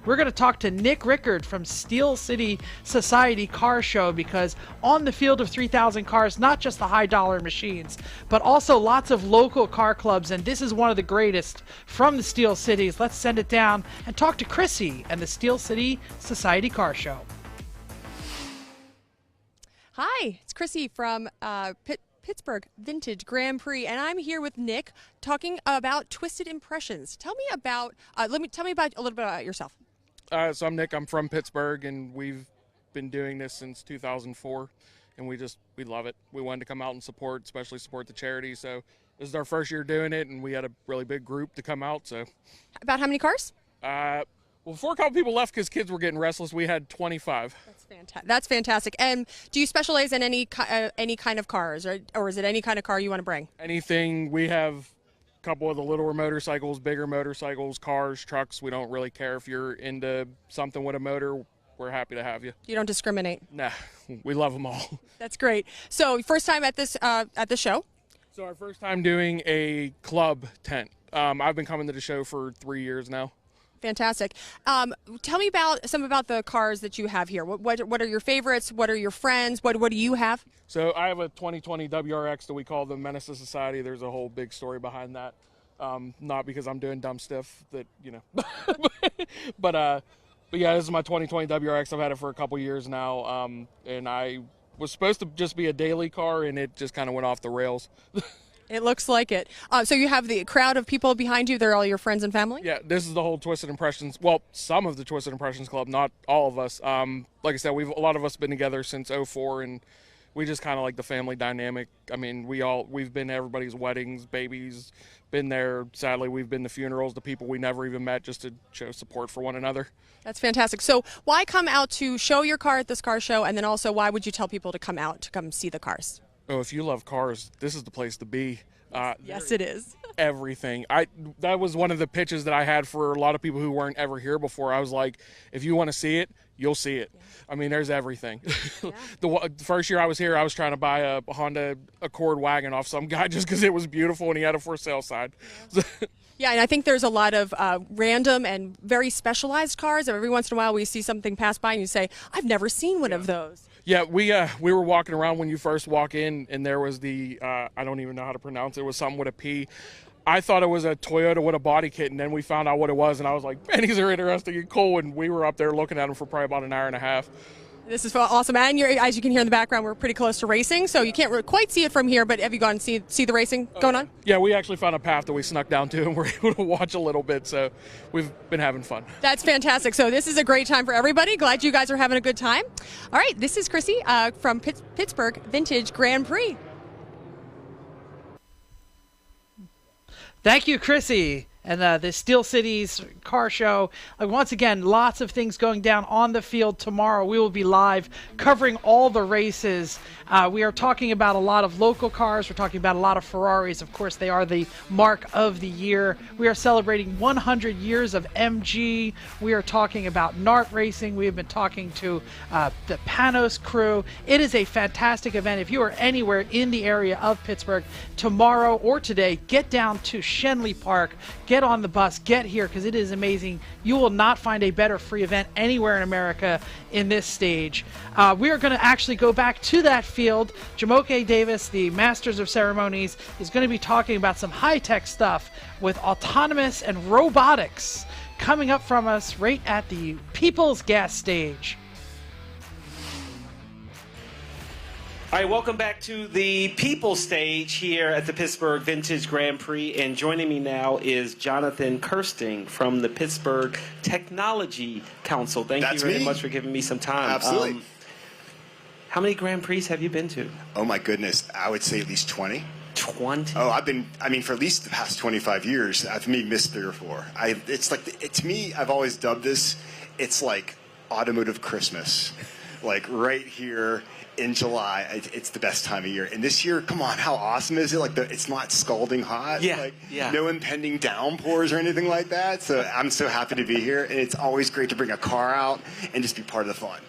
Speaker 19: we're going to talk to Nick Rickard from Steel City Society Car Show, because on the field of 3,000 cars, not just the high dollar machines, but also lots of local car clubs, and this is one of the greatest from the Steel Cities. Let's send it down and talk to Chrissy and the Steel City Society Car Show.
Speaker 13: Hi, it's Chrissy from Pittsburgh Vintage Grand Prix, and I'm here with Nick talking about Twisted Impressions. Tell me about a little bit about yourself.
Speaker 15: So I'm Nick. I'm from Pittsburgh, and we've been doing this since 2004, and we love it. We wanted to come out and especially support the charity. So this is our first year doing it, and we had a really big group to come out. So
Speaker 13: about how many cars?
Speaker 15: Well, before a couple people left because kids were getting restless, we had 25.
Speaker 13: That's fantastic. And do you specialize in any kind of cars, or is it any kind of car you want to bring?
Speaker 15: Anything. We have a couple of the littler motorcycles, bigger motorcycles, cars, trucks. We don't really care if you're into something with a motor. We're happy to have you.
Speaker 13: You don't discriminate?
Speaker 15: Nah, we love them all.
Speaker 13: That's great. So first time at this show?
Speaker 15: So our first time doing a club tent. I've been coming to the show for 3 years now.
Speaker 13: Fantastic. Tell me about the cars that you have here. What are your favorites? What are your friends? What do you have?
Speaker 15: So I have a 2020 WRX that we call the Menace to Society. There's a whole big story behind that. Not because I'm doing dumb stuff that, but yeah, this is my 2020 WRX. I've had it for a couple years now. And I was supposed to just be a daily car, and it just kind of went off the rails.
Speaker 13: It looks like it. So you have the crowd of people behind you. They're all your friends and family?
Speaker 15: Yeah, this is the whole Twisted Impressions. Well, some of the Twisted Impressions Club, not all of us. Like I said, a lot of us been together since 04, and we just kind of like the family dynamic. I mean, we've been to everybody's weddings, babies, been there. Sadly, we've been to funerals, to people we never even met, just to show support for one another.
Speaker 13: That's fantastic. So why come out to show your car at this car show, and then also why would you tell people to come out to come see the cars?
Speaker 15: Oh, if you love cars, this is the place to be.
Speaker 13: Yes, it is.
Speaker 15: Everything. That was one of the pitches that I had for a lot of people who weren't ever here before. I was like, if you want to see it, you'll see it. I mean, there's everything. Yeah. The first year I was here, I was trying to buy a Honda Accord wagon off some guy just because it was beautiful and he had a for sale sign.
Speaker 13: Yeah. Yeah, and I think there's a lot of random and very specialized cars. Every once in a while we see something pass by and you say, I've never seen one of those.
Speaker 15: Yeah, we were walking around when you first walk in, and there was the, I don't even know how to pronounce it, it was something with a P. I thought it was a Toyota with a body kit, and then we found out what it was, and I was like, man, these are interesting and cool, and we were up there looking at them for probably about an hour and a half.
Speaker 13: This is awesome, and as you can hear in the background, we're pretty close to racing, so you can't quite see it from here, but have you gone and see the racing going on?
Speaker 15: Yeah, we actually found a path that we snuck down to, and we're able to watch a little bit, so we've been having fun.
Speaker 13: That's fantastic. So this is a great time for everybody. Glad you guys are having a good time. All right, this is Chrissy from Pittsburgh Vintage Grand Prix.
Speaker 19: Thank you, Chrissy. And the Steel Cities car show. Once again, lots of things going down on the field tomorrow. We will be live covering all the races. We are talking about a lot of local cars. We're talking about a lot of Ferraris. Of course, they are the mark of the year. We are celebrating 100 years of MG. We are talking about NART racing. We have been talking to the Panoz crew. It is a fantastic event. If you are anywhere in the area of Pittsburgh tomorrow or today, get down to Schenley Park. Get on the bus, get here, because it is amazing. You will not find a better free event anywhere in America in this stage. We are going to actually go back to that field. Jamoke Davis, the Masters of Ceremonies, is going to be talking about some high-tech stuff with autonomous and robotics coming up from us right at the People's Gas stage.
Speaker 2: All right, welcome back to the People stage here at the Pittsburgh Vintage Grand Prix. And joining me now is Jonathan Kirsting from the Pittsburgh Technology Council. Thank you very much for giving me some time.
Speaker 7: Absolutely.
Speaker 2: How many Grand Prix have you been to?
Speaker 7: Oh, my goodness. I would say at least 20.
Speaker 2: 20?
Speaker 7: Oh, for at least the past 25 years, I've maybe missed 3 or 4. To me, I've always dubbed this, it's like automotive Christmas. Like right here in July, it's the best time of year. And this year, come on, how awesome is it? It's not scalding hot.
Speaker 2: Yeah,
Speaker 7: No impending downpours or anything like that. So I'm so happy to be here. And it's always great to bring a car out and just be part of the fun.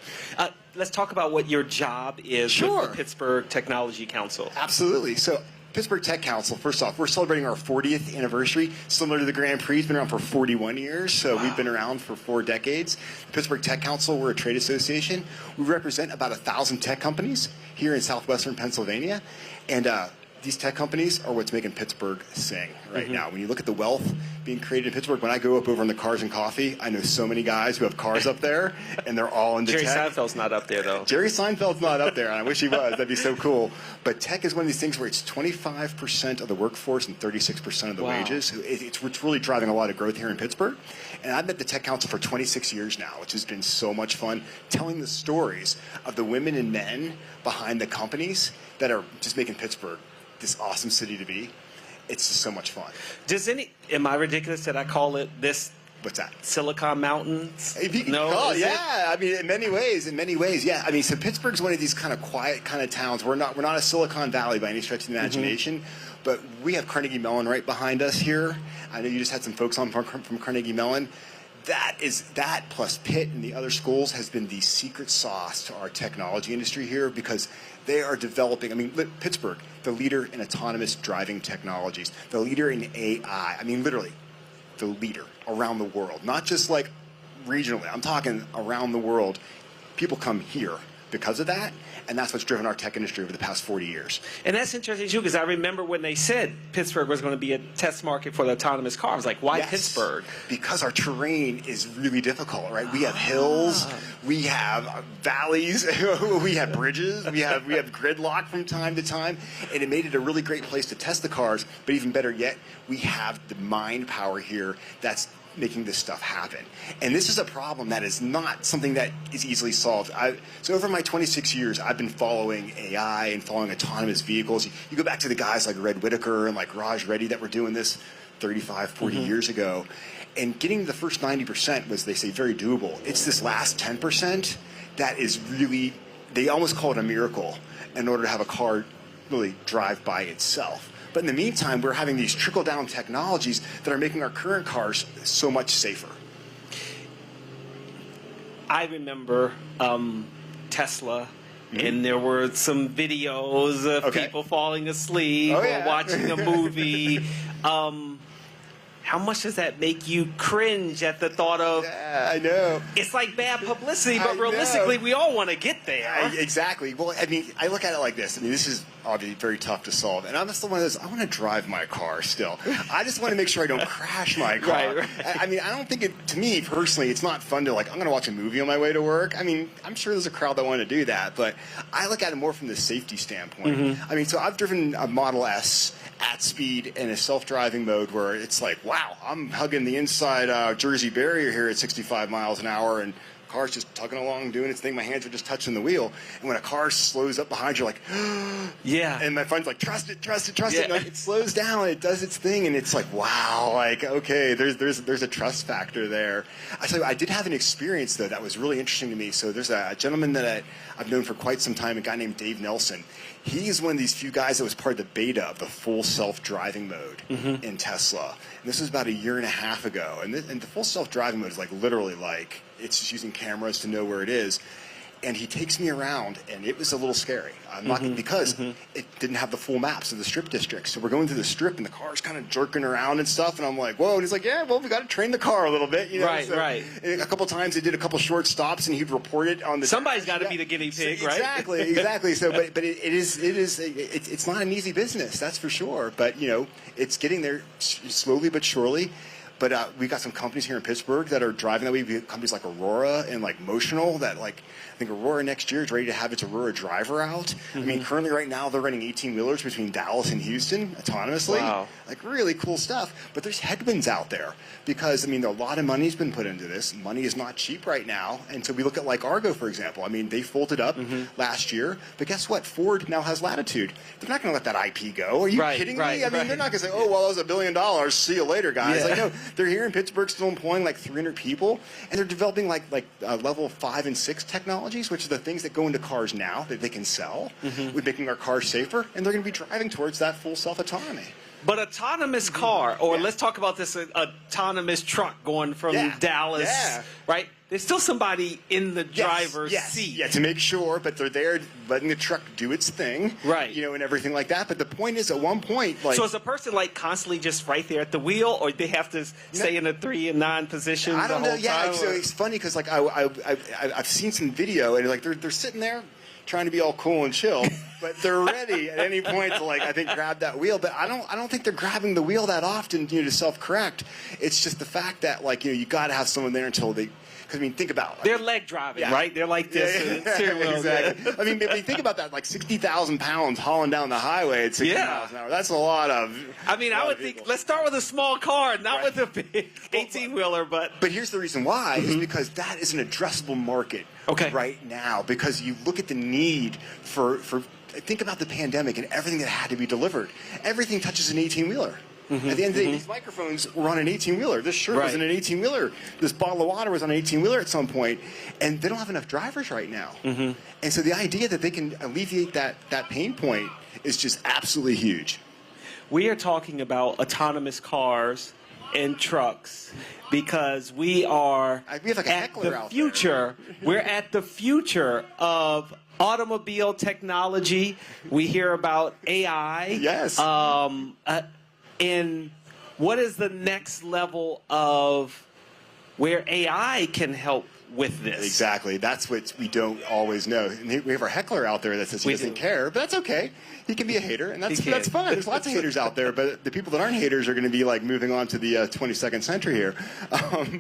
Speaker 2: Let's talk about what your job is
Speaker 7: Sure.
Speaker 2: with the Pittsburgh Technology Council.
Speaker 7: Absolutely. So Pittsburgh Tech Council, first off, we're celebrating our 40th anniversary, similar to the Grand Prix. It's been around for 41 years, so we've been around for 4 decades. Pittsburgh Tech Council, we're a trade association. We represent about 1,000 tech companies here in southwestern Pennsylvania, and these tech companies are what's making Pittsburgh sing right now. When you look at the wealth being created in Pittsburgh, when I go up over on the Cars and Coffee, I know so many guys who have cars up there, and they're all into
Speaker 2: Jerry
Speaker 7: tech.
Speaker 2: Seinfeld's not up there, though.
Speaker 7: Jerry Seinfeld's not up there, and I wish he was. That'd be so cool. But tech is one of these things where it's 25% of the workforce and 36% of the wages. It's really driving a lot of growth here in Pittsburgh. And I've been at the Tech Council for 26 years now, which has been so much fun, telling the stories of the women and men behind the companies that are just making Pittsburgh this awesome city to be. It's just so much fun.
Speaker 2: Am I ridiculous that I call it this?
Speaker 7: What's that?
Speaker 2: Silicon Mountains?
Speaker 7: No, yeah. I mean, in many ways, yeah. I mean, so Pittsburgh's one of these kind of quiet kind of towns. We're not a Silicon Valley by any stretch of the imagination, but we have Carnegie Mellon right behind us here. I know you just had some folks on from Carnegie Mellon. That plus Pitt and the other schools has been the secret sauce to our technology industry here, because they are developing, Pittsburgh, the leader in autonomous driving technologies, the leader in AI. I mean, literally, the leader around the world, not just like regionally. I'm talking around the world. People come here because of that, and that's what's driven our tech industry over the past 40 years.
Speaker 2: And that's interesting, too, because I remember when they said Pittsburgh was going to be a test market for the autonomous car. I was like, why Pittsburgh?
Speaker 7: Because our terrain is really difficult, right? We have hills, we have valleys, we have bridges, we have gridlock from time to time, and it made it a really great place to test the cars. But even better yet, we have the mind power here that's making this stuff happen. And this is a problem that is not something that is easily solved. So over my 26 years, I've been following AI and following autonomous vehicles. You go back to the guys like Red Whitaker and like Raj Reddy that were doing this 35, 40 years ago. And getting the first 90% was, they say, very doable. It's this last 10% that is really, they almost call it a miracle in order to have a car really drive by itself. But in the meantime, we're having these trickle-down technologies that are making our current cars so much safer.
Speaker 2: I remember Tesla, and there were some videos of people falling asleep or watching a movie. How much does that make you cringe at the thought of?
Speaker 7: Yeah, I know.
Speaker 2: It's like bad publicity, but realistically, we all want to get there.
Speaker 7: Exactly. Well, I mean, I look at it like this. I mean, this is obviously very tough to solve. And I'm just one of those, I want to drive my car still. I just want to make sure I don't crash my car.
Speaker 2: Right.
Speaker 7: I mean, I don't think it, to me personally, it's not fun to like, I'm going to watch a movie on my way to work. I mean, I'm sure there's a crowd that want to do that, but I look at it more from the safety standpoint. I mean, so I've driven a Model S at speed in a self-driving mode where it's like, wow, I'm hugging the inside Jersey barrier here at 65 miles an hour, and car's just tugging along, doing its thing. My hands are just touching the wheel. And when a car slows up behind you, like,
Speaker 2: yeah.
Speaker 7: And my friend's like, trust it, trust it, trust it. And like, it slows down, it does its thing, and it's like, wow, like, okay, there's a trust factor there. I tell you, I did have an experience though that was really interesting to me. So there's a gentleman that I've known for quite some time, a guy named Dave Nelson. He's one of these few guys that was part of the beta of the full self-driving mode in Tesla. And this was about a year and a half ago. And the full self-driving mode is like literally like, it's just using cameras to know where it is. And he takes me around, and it was a little scary. I'm not because it didn't have the full maps of the strip districts. So we're going through the strip, and the car's kind of jerking around and stuff. And I'm like, whoa. And he's like, yeah, well, we got to train the car a little bit, you know.
Speaker 2: Right.
Speaker 7: And a couple times they did a couple short stops, and he'd report it on the.
Speaker 2: Somebody's got to be the guinea pig, right?
Speaker 7: Exactly. So, but it's not an easy business, that's for sure. But you know, it's getting there slowly but surely. But we got some companies here in Pittsburgh that are driving that way. We have companies like Aurora and like Motional that like, I think Aurora next year is ready to have its Aurora driver out. I mean, currently right now they're running 18-wheelers between Dallas and Houston autonomously.
Speaker 2: Wow.
Speaker 7: Like really cool stuff. But there's headwinds out there because, I mean, a lot of money's been put into this. Money is not cheap right now. And so we look at like Argo, for example. I mean, they folded up last year. But guess what? Ford now has Latitude. They're not going to let that IP go. Are you kidding me? I mean, they're not going to say, oh, well, that was $1 billion. See you later, guys. Like, no, they're here in Pittsburgh still employing like 300 people. And they're developing like level 5 and 6 technologies, which are the things that go into cars now that they can sell with making our cars safer. And they're going to be driving towards that full self-autonomy.
Speaker 2: But autonomous car, or let's talk about this autonomous truck going from Dallas, right? There's still somebody in the driver's seat.
Speaker 7: Yeah, to make sure, but they're there letting the truck do its thing.
Speaker 2: Right.
Speaker 7: You know, and everything like that. But the point is, at one point, like...
Speaker 2: So is a person, like, constantly just right there at the wheel, or they have to stay in a 3 and 9 position
Speaker 7: I don't
Speaker 2: the
Speaker 7: know.
Speaker 2: whole
Speaker 7: Yeah,
Speaker 2: time,
Speaker 7: so it's funny because, like, I've seen some video, and, like, they're sitting there trying to be all cool and chill, but they're ready at any point to, like, I think, grab that wheel. But I don't think they're grabbing the wheel that often, you know, to self-correct. It's just the fact that, like, you know, you got to have someone there until they... Because, I mean, think about it.
Speaker 2: They're leg driving, right? They're like this.
Speaker 7: Exactly. I mean, if you think about that, like 60,000 pounds hauling down the highway at 60 miles an hour, that's a lot of...
Speaker 2: I mean, I would think, let's start with a small car, not with a big 18-wheeler, but...
Speaker 7: But here's the reason why, is because that is an addressable market right now. Because you look at the need for... Think about the pandemic and everything that had to be delivered. Everything touches an 18-wheeler. At the end of the day, these microphones were on an 18-wheeler. This shirt was on an 18-wheeler. This bottle of water was on an 18-wheeler at some point. And they don't have enough drivers right now. And so the idea that they can alleviate that pain point is just absolutely huge.
Speaker 2: We are talking about autonomous cars and trucks because we are
Speaker 7: at the
Speaker 2: future. We're at the future of automobile technology. We hear about AI.
Speaker 7: Yes.
Speaker 2: And what is the next level of where AI can help with this.
Speaker 7: Exactly. That's what we don't always know. And we have our heckler out there that says he doesn't care, but that's okay. He can be a hater, and that's fine. There's lots of haters out there, but the people that aren't haters are going to be like moving on to the 22nd century here.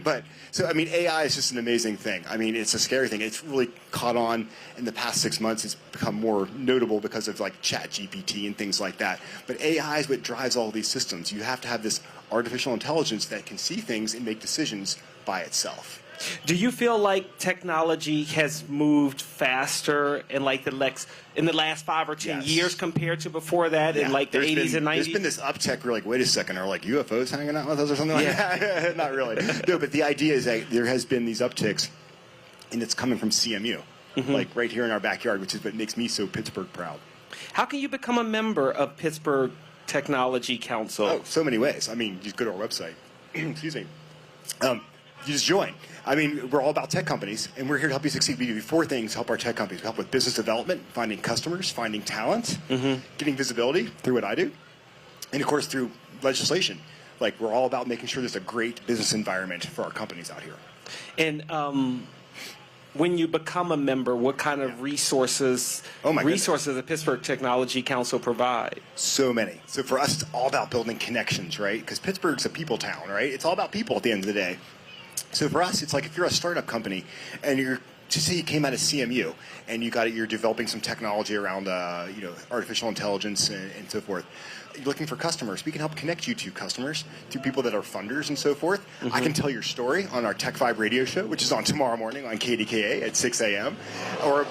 Speaker 7: But so I mean, AI is just an amazing thing. I mean, it's a scary thing. It's really caught on in the past 6 months. It's become more notable because of like ChatGPT and things like that. But AI is what drives all these systems. You have to have this artificial intelligence that can see things and make decisions by itself.
Speaker 2: Do you feel like technology has moved faster in like in the last 5 or 10 years compared to before that in like the 80s and 90s?
Speaker 7: There's been this uptick. We're like, wait a second, are like UFOs hanging out with us or something like that? Not really. No, but the idea is that there has been these upticks, and it's coming from CMU, like right here in our backyard, which is what makes me so Pittsburgh proud.
Speaker 2: How can you become a member of Pittsburgh Technology Council?
Speaker 7: Oh, so many ways. I mean, just go to our website. Excuse me. You just join. I mean, we're all about tech companies, and we're here to help you succeed. We do 4 things to help our tech companies. We help with business development, finding customers, finding talent, getting visibility through what I do, and, of course, through legislation. Like, we're all about making sure there's a great business environment for our companies out here.
Speaker 2: And when you become a member, what kind of resources the Pittsburgh Technology Council provide?
Speaker 7: So many. So for us, it's all about building connections, right? Because Pittsburgh's a people town, right? It's all about people at the end of the day. So for us, it's like if you're a startup company and you're, just say you came out of CMU and you're developing some technology around, artificial intelligence and so forth. You're looking for customers. We can help connect you to customers, to people that are funders and so forth. I can tell your story on our Tech Vibe radio show, which is on tomorrow morning on KDKA at 6 a.m. Or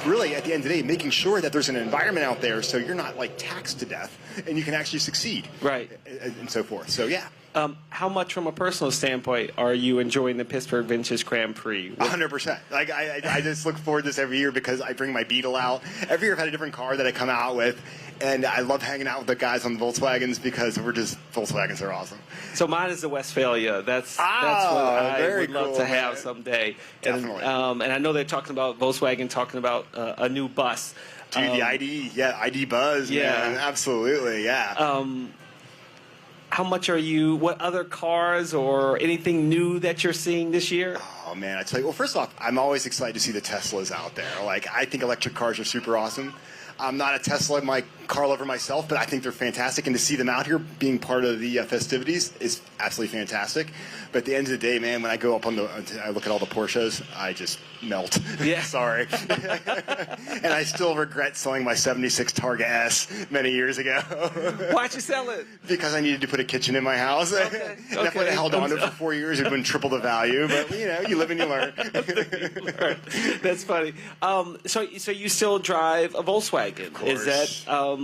Speaker 7: really, at the end of the day, making sure that there's an environment out there so you're not like taxed to death and you can actually succeed.
Speaker 2: Right.
Speaker 7: And so forth. So, yeah.
Speaker 2: How much, from a personal standpoint, are you enjoying the Pittsburgh Vintage Grand Prix?
Speaker 7: 100%. Like I just look forward to this every year because I bring my Beetle out. Every year I've had a different car that I come out with, and I love hanging out with the guys on the Volkswagens because Volkswagens are awesome.
Speaker 2: So mine is the Westphalia. That's what I would love to have someday.
Speaker 7: Definitely.
Speaker 2: And I know they're talking about Volkswagen talking about a new bus.
Speaker 7: Dude, the ID Buzz, man. Absolutely, yeah.
Speaker 2: How much what other cars or anything new that you're seeing this year?
Speaker 7: Oh, man, I tell you, well, first off, I'm always excited to see the Teslas out there. Like, I think electric cars are super awesome. I'm not a Tesla car lover myself, but I think they're fantastic. And to see them out here being part of the festivities is absolutely fantastic. But at the end of the day, man, when I go up I look at all the Porsches, I just melt.
Speaker 2: Yeah.
Speaker 7: Sorry. And I still regret selling my 76 Targa S many years ago.
Speaker 2: Why'd you sell it?
Speaker 7: Because I needed to put a kitchen in my house.
Speaker 2: Okay.
Speaker 7: And if I had held on to it for 4 years, it would have been triple the value. But, you live and you learn.
Speaker 2: That's funny. So you still drive a Volkswagen?
Speaker 7: Of course.
Speaker 2: Is that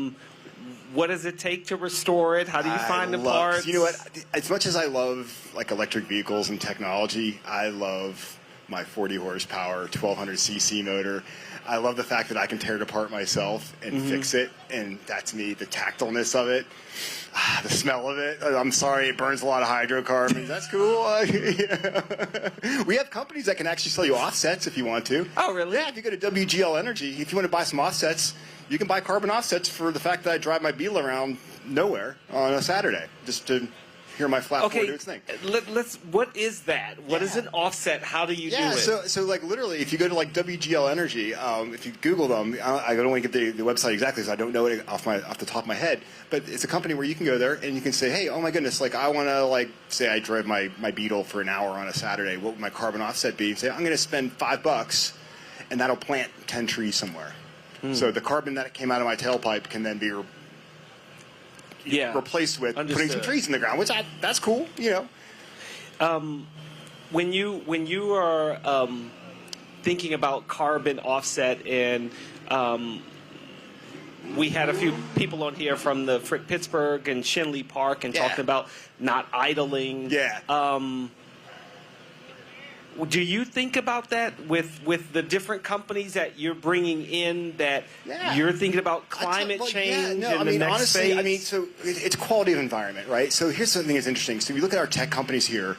Speaker 2: what does it take to restore it? How do you find the parts?
Speaker 7: You know what? As much as I love like electric vehicles and technology, I love my 40 horsepower 1200 cc motor. I love the fact that I can tear it apart myself and fix it, and that's me. The tactileness of it, the smell of it. I'm sorry, it burns a lot of hydrocarbons. That's cool. We have companies that can actually sell you offsets if you want to.
Speaker 2: Oh, really?
Speaker 7: Yeah, if you go to WGL Energy, if you want to buy some offsets, you can buy carbon offsets for the fact that I drive my Beetle around nowhere on a Saturday just to hear my flat four do its thing.
Speaker 2: What is that? What is an offset? How do you do it?
Speaker 7: So like literally, if you go to like WGL Energy, if you Google them, I don't want to get the website exactly, so I don't know it off the top of my head. But it's a company where you can go there and you can say, hey, oh my goodness, like I want to say I drive my Beetle for an hour on a Saturday. What would my carbon offset be? And say I'm going to spend $5, and that'll plant 10 trees somewhere. So the carbon that came out of my tailpipe can then be replaced with putting some trees in the ground, which that's cool,
Speaker 2: When you are thinking about carbon offset, and we had a few people on here from the Pittsburgh and Schenley Park and talking about not idling. Do you think about that with the different companies that you're bringing in, that you're thinking about climate change?
Speaker 7: Honestly, so it's quality of environment, right? So here's something that's interesting. So we look at our tech companies here,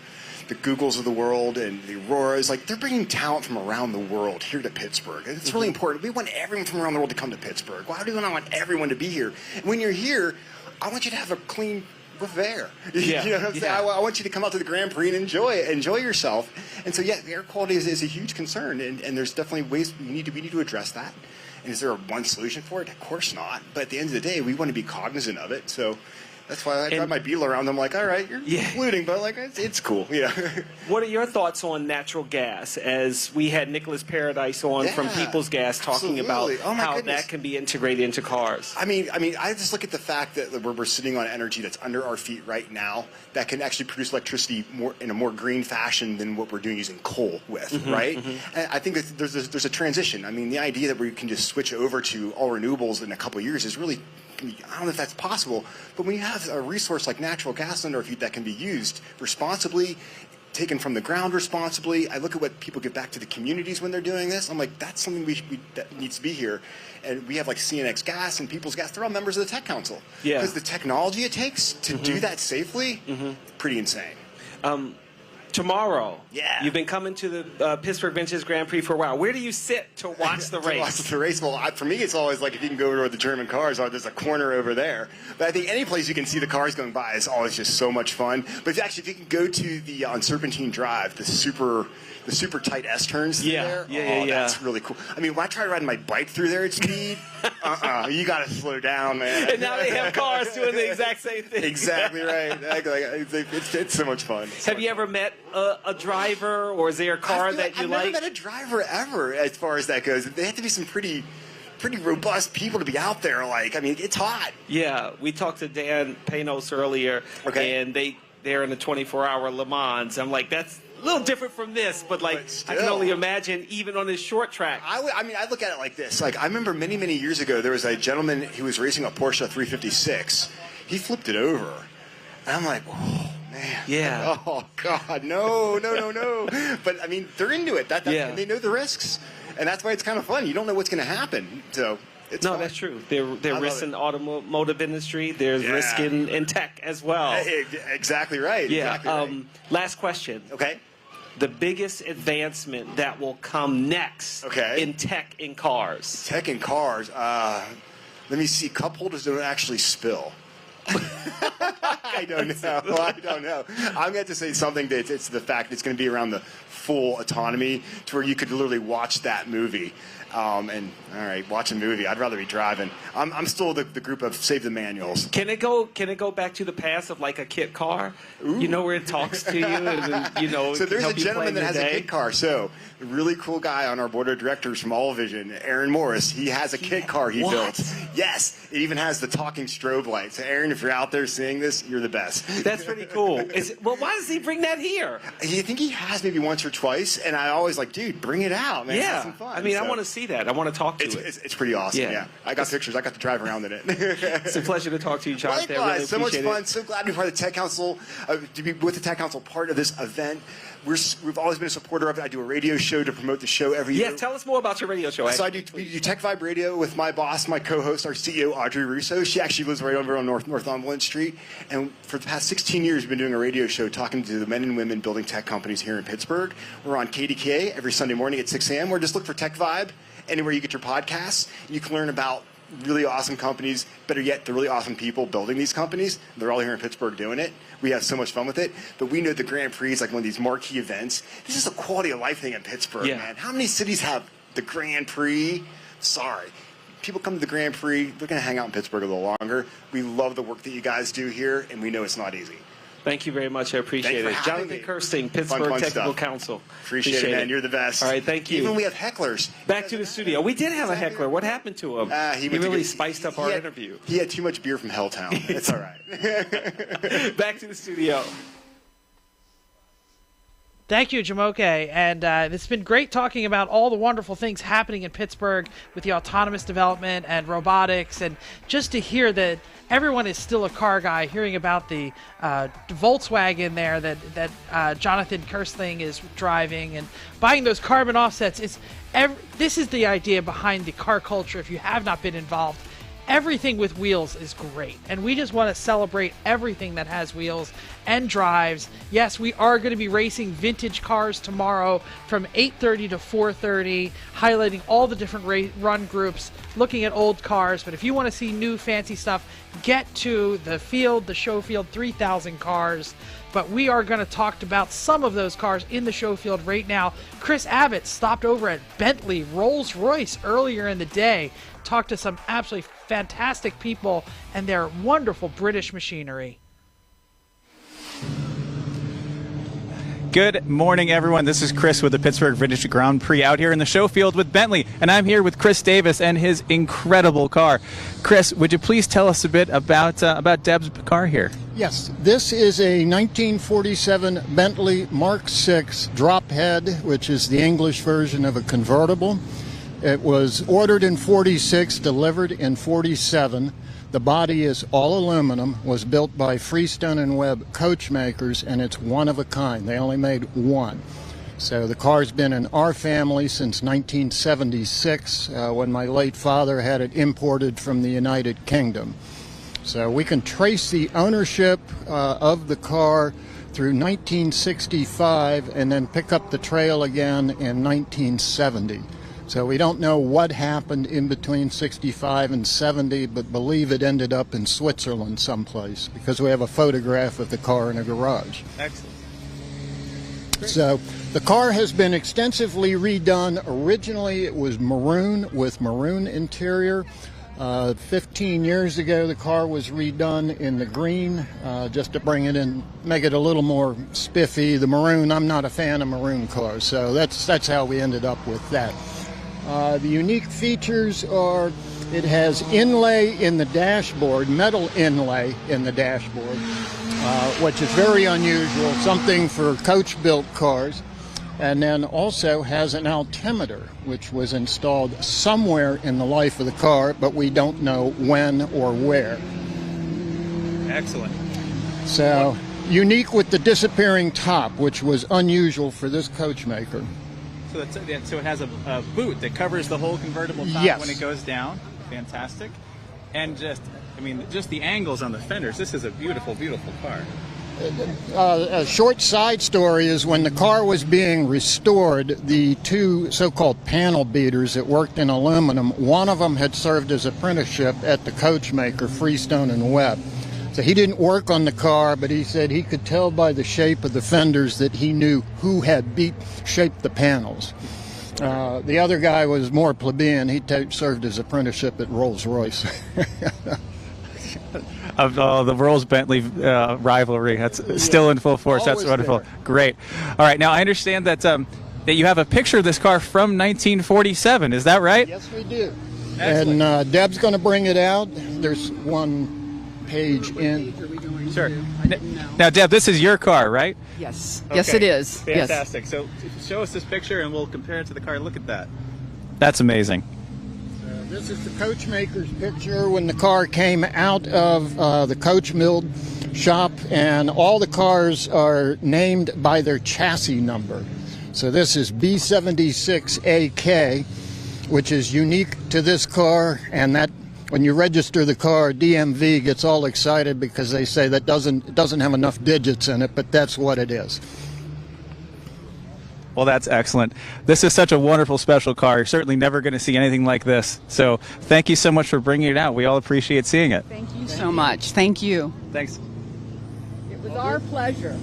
Speaker 7: the Googles of the world and the Auroras, they're bringing talent from around the world here to Pittsburgh. It's really important. We want everyone from around the world to come to Pittsburgh. Why do we not want everyone to be here? And when you're here, I want you to have a clean we're there.
Speaker 2: Yeah.
Speaker 7: You know what I'm saying? I want you to come out to the Grand Prix and enjoy yourself. And so, yeah, air quality is a huge concern, and there's definitely ways we need to address that. And is there one solution for it? Of course not. But at the end of the day, we want to be cognizant of it. So that's why I drive my Beetle around. I'm like, all right, you're polluting, but like it's cool. Yeah.
Speaker 2: What are your thoughts on natural gas? As we had Nicholas Paradise on from People's Gas talking about how that can be integrated into cars.
Speaker 7: I mean, I just look at the fact that we're sitting on energy that's under our feet right now that can actually produce electricity in a more green fashion than what we're doing using coal with, right? And I think that there's a transition. I mean, the idea that we can just switch over to all renewables in a couple of years is really, I don't know if that's possible, but when you have a resource like natural gas under our feet that can be used responsibly, taken from the ground responsibly, I look at what people give back to the communities when they're doing this. I'm like, that's something that needs to be here. And we have like CNX Gas and People's Gas. They're all members of the Tech Council. Yeah. Because the technology it takes to do that safely, pretty insane.
Speaker 2: Tomorrow, you've been coming to the Pittsburgh Vintage Grand Prix for a while. Where do you sit to watch the race?
Speaker 7: To watch the race? Well, for me, it's always like if you can go over where the German cars are, there's a corner over there. But I think any place you can see the cars going by is always just so much fun. But if you can go to the on Serpentine Drive, the super tight S turns through there. That's really cool. I mean, when I try riding my bike through there at speed, you got to slow down, man.
Speaker 2: And now they have cars doing the exact same thing.
Speaker 7: Exactly right. It's so much fun.
Speaker 2: Have you ever met a driver, or is there a car that you like?
Speaker 7: I've never met a driver ever, as far as that goes. They have to be some pretty robust people to be out there. Like, I mean, it's hot.
Speaker 2: Yeah, we talked to Dan Panoz earlier, and they're in the 24-hour Le Mans. I'm like, that's a little different from this, but like I can only imagine even on this short track.
Speaker 7: I mean, I look at it like this. Like, I remember many years ago, there was a gentleman who was racing a Porsche 356. He flipped it over, and I'm like, oh man.
Speaker 2: Yeah.
Speaker 7: Oh God, no. But I mean, they're into it. And they know the risks, and that's why it's kind of fun. You don't know what's going to happen, so.
Speaker 2: No, that's true. They're risk in the automotive industry. There's risk in tech as well.
Speaker 7: Exactly right.
Speaker 2: Yeah.
Speaker 7: Exactly right.
Speaker 2: Last question.
Speaker 7: Okay.
Speaker 2: The biggest advancement that will come next in tech in cars.
Speaker 7: Tech in cars. Let me see. Cup holders don't actually spill. I don't know. I'm going to say something that it's the fact it's going to be around the full autonomy to where you could literally watch that movie. And all right, watch a movie. I'd rather be driving. I'm still the group of save the manuals.
Speaker 2: Can it go back to the past of like a kit car? Ooh. You know, where it talks to you, and you know.
Speaker 7: So there's a gentleman that has a kit car. So a really cool guy on our board of directors from All Vision, Aaron Morris. He has a kit car he built. Yes, it even has the talking strobe light. So Aaron, if you're out there seeing this, you're the best.
Speaker 2: That's pretty cool. Well, why does he bring that here?
Speaker 7: I think he has maybe once or twice, and I always like, dude, bring it out, man.
Speaker 2: Yeah,
Speaker 7: have some fun.
Speaker 2: I mean, I want to see that. I want to talk to it.
Speaker 7: It's pretty awesome. Yeah. I got pictures. I got to drive around in it.
Speaker 2: It's a pleasure to talk to you, Jonathan.
Speaker 7: Likewise,
Speaker 2: really
Speaker 7: so much fun.
Speaker 2: It.
Speaker 7: So glad to be part of the Tech Council, to be with the Tech Council, part of this event. We've always been a supporter of it. I do a radio show to promote the show every year.
Speaker 2: Yeah, tell us more about your radio show.
Speaker 7: So we do Tech Vibe Radio with my boss, my co-host, our CEO, Audrey Russo. She actually lives right over on Northumberland Street. And for the past 16 years, we've been doing a radio show talking to the men and women building tech companies here in Pittsburgh. We're on KDKA every Sunday morning at 6 a.m. Or just look for Tech Vibe anywhere you get your podcasts. You can learn about really awesome companies, better yet, the really awesome people building these companies. They're all here in Pittsburgh doing it. We have so much fun with it. But we know the Grand Prix is like one of these marquee events. This is a quality of life thing in Pittsburgh, man. How many cities have the Grand Prix? Sorry. People come to the Grand Prix, they're going to hang out in Pittsburgh a little longer. We love the work that you guys do here, and we know it's not easy.
Speaker 2: Thank you very much. I appreciate it. Jonathan Kirsting, Pittsburgh Technical Council.
Speaker 7: Appreciate it, man. You're the best.
Speaker 2: All right, thank you.
Speaker 7: Even we have hecklers.
Speaker 2: Back to the studio. We did have a heckler. What happened to him? He really spiced up our interview.
Speaker 7: He had too much beer from Helltown. It's all right.
Speaker 2: Back to the studio.
Speaker 19: Thank you, Jamoke. And it's been great talking about all the wonderful things happening in Pittsburgh with the autonomous development and robotics, and just to hear that everyone is still a car guy, hearing about the Volkswagen there that Jonathan Kirsting is driving and buying those carbon offsets. This is the idea behind the car culture. If you have not been involved, everything with wheels is great, and we just want to celebrate everything that has wheels. and drives. Yes, we are going to be racing vintage cars tomorrow from 8:30 to 4:30, highlighting all the different run groups, looking at old cars. But if you want to see new fancy stuff, get to the field, the show field, 3,000 cars. But we are going to talk about some of those cars in the show field right now. Chris Abbott stopped over at Bentley Rolls-Royce earlier in the day, talked to some absolutely fantastic people and their wonderful British machinery.
Speaker 11: Good morning, everyone. This is Chris with the Pittsburgh Vintage Grand Prix out here in the show field with Bentley, and I'm here with Chris Davis and his incredible car. Chris, would you please tell us a bit about Deb's car here?
Speaker 17: Yes, this is a 1947 Bentley Mark VI Drop Head, which is the English version of a convertible. It was ordered in 46, delivered in 47. The body is all aluminum, was built by Freestone & Webb coach makers, and it's one of a kind. They only made one. So the car's been in our family since 1976, when my late father had it imported from the United Kingdom. So we can trace the ownership of the car through 1965 and then pick up the trail again in 1970. So we don't know what happened in between 65 and 70, but believe it ended up in Switzerland someplace because we have a photograph of the car in a garage.
Speaker 11: Excellent.
Speaker 17: So the car has been extensively redone. Originally it was maroon with maroon interior. 15 years ago the car was redone in the green just to bring it in, make it a little more spiffy. The maroon, I'm not a fan of maroon cars, so that's how we ended up with that. The unique features are it has inlay in the dashboard, metal inlay in the dashboard, which is very unusual, something for coach-built cars. And then also has an altimeter, which was installed somewhere in the life of the car, but we don't know when or where.
Speaker 11: Excellent.
Speaker 17: So, unique with the disappearing top, which was unusual for this coach maker.
Speaker 11: So it has a boot that covers the whole convertible top
Speaker 17: Yes.
Speaker 11: when it goes down. Fantastic. And just the angles on the fenders. This is a beautiful, beautiful car.
Speaker 17: A short side story is when the car was being restored, the two so-called panel beaters that worked in aluminum, one of them had served as apprenticeship at the coach maker, Freestone & Webb. So he didn't work on the car, but he said he could tell by the shape of the fenders that he knew who had shaped the panels. The other guy was more plebeian. He served his apprenticeship at Rolls-Royce.
Speaker 11: Of the Rolls-Bentley rivalry. That's still in full force. That's wonderful.
Speaker 17: There.
Speaker 11: Great. All right. Now, I understand that that you have a picture of this car from 1947. Is that right?
Speaker 17: Yes, we do.
Speaker 11: Excellent.
Speaker 17: And Deb's going to bring it out. There's one page in.
Speaker 11: Sure. Now, Deb, this is your car, right?
Speaker 20: Yes.
Speaker 11: Okay.
Speaker 20: Yes, it is.
Speaker 11: Fantastic.
Speaker 20: Yes.
Speaker 11: So show us this picture, and we'll compare it to the car. Look at that. That's amazing.
Speaker 17: This is the coach maker's picture when the car came out of the coach mill shop, and all the cars are named by their chassis number. So this is B76AK, which is unique to this car, and that when you register the car, DMV gets all excited because they say that doesn't have enough digits in it, but that's what it is.
Speaker 11: Well, that's excellent. This is such a wonderful, special car. You're certainly never going to see anything like this. So thank you so much for bringing it out. We all appreciate seeing it.
Speaker 20: Thank you so much. Thank you.
Speaker 11: Thanks.
Speaker 20: It was our pleasure.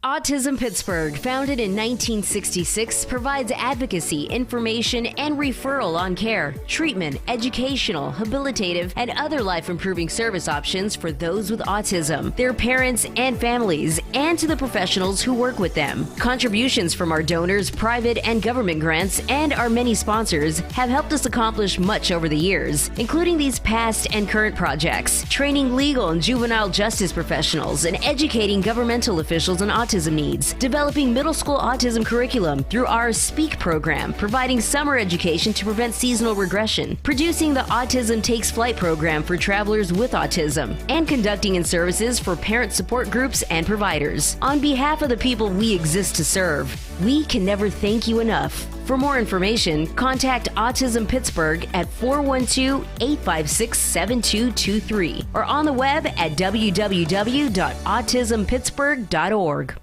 Speaker 21: Autism Pittsburgh, founded in 1966, provides advocacy, information, and referral on care, treatment, educational, habilitative, and other life-improving service options for those with autism, their parents and families, and to the professionals who work with them. Contributions from our donors, private and government grants, and our many sponsors have helped us accomplish much over the years, including these past and current projects, training legal and juvenile justice professionals, and educating governmental officials on autism needs, developing middle school autism curriculum through our SPEAK program, providing summer education to prevent seasonal regression, producing the Autism Takes Flight program for travelers with autism, and conducting in services for parent support groups and providers. On behalf of the people we exist to serve, we can never thank you enough. For more information, contact Autism Pittsburgh at 412-856-7223 or on the web at www.autismpittsburgh.org.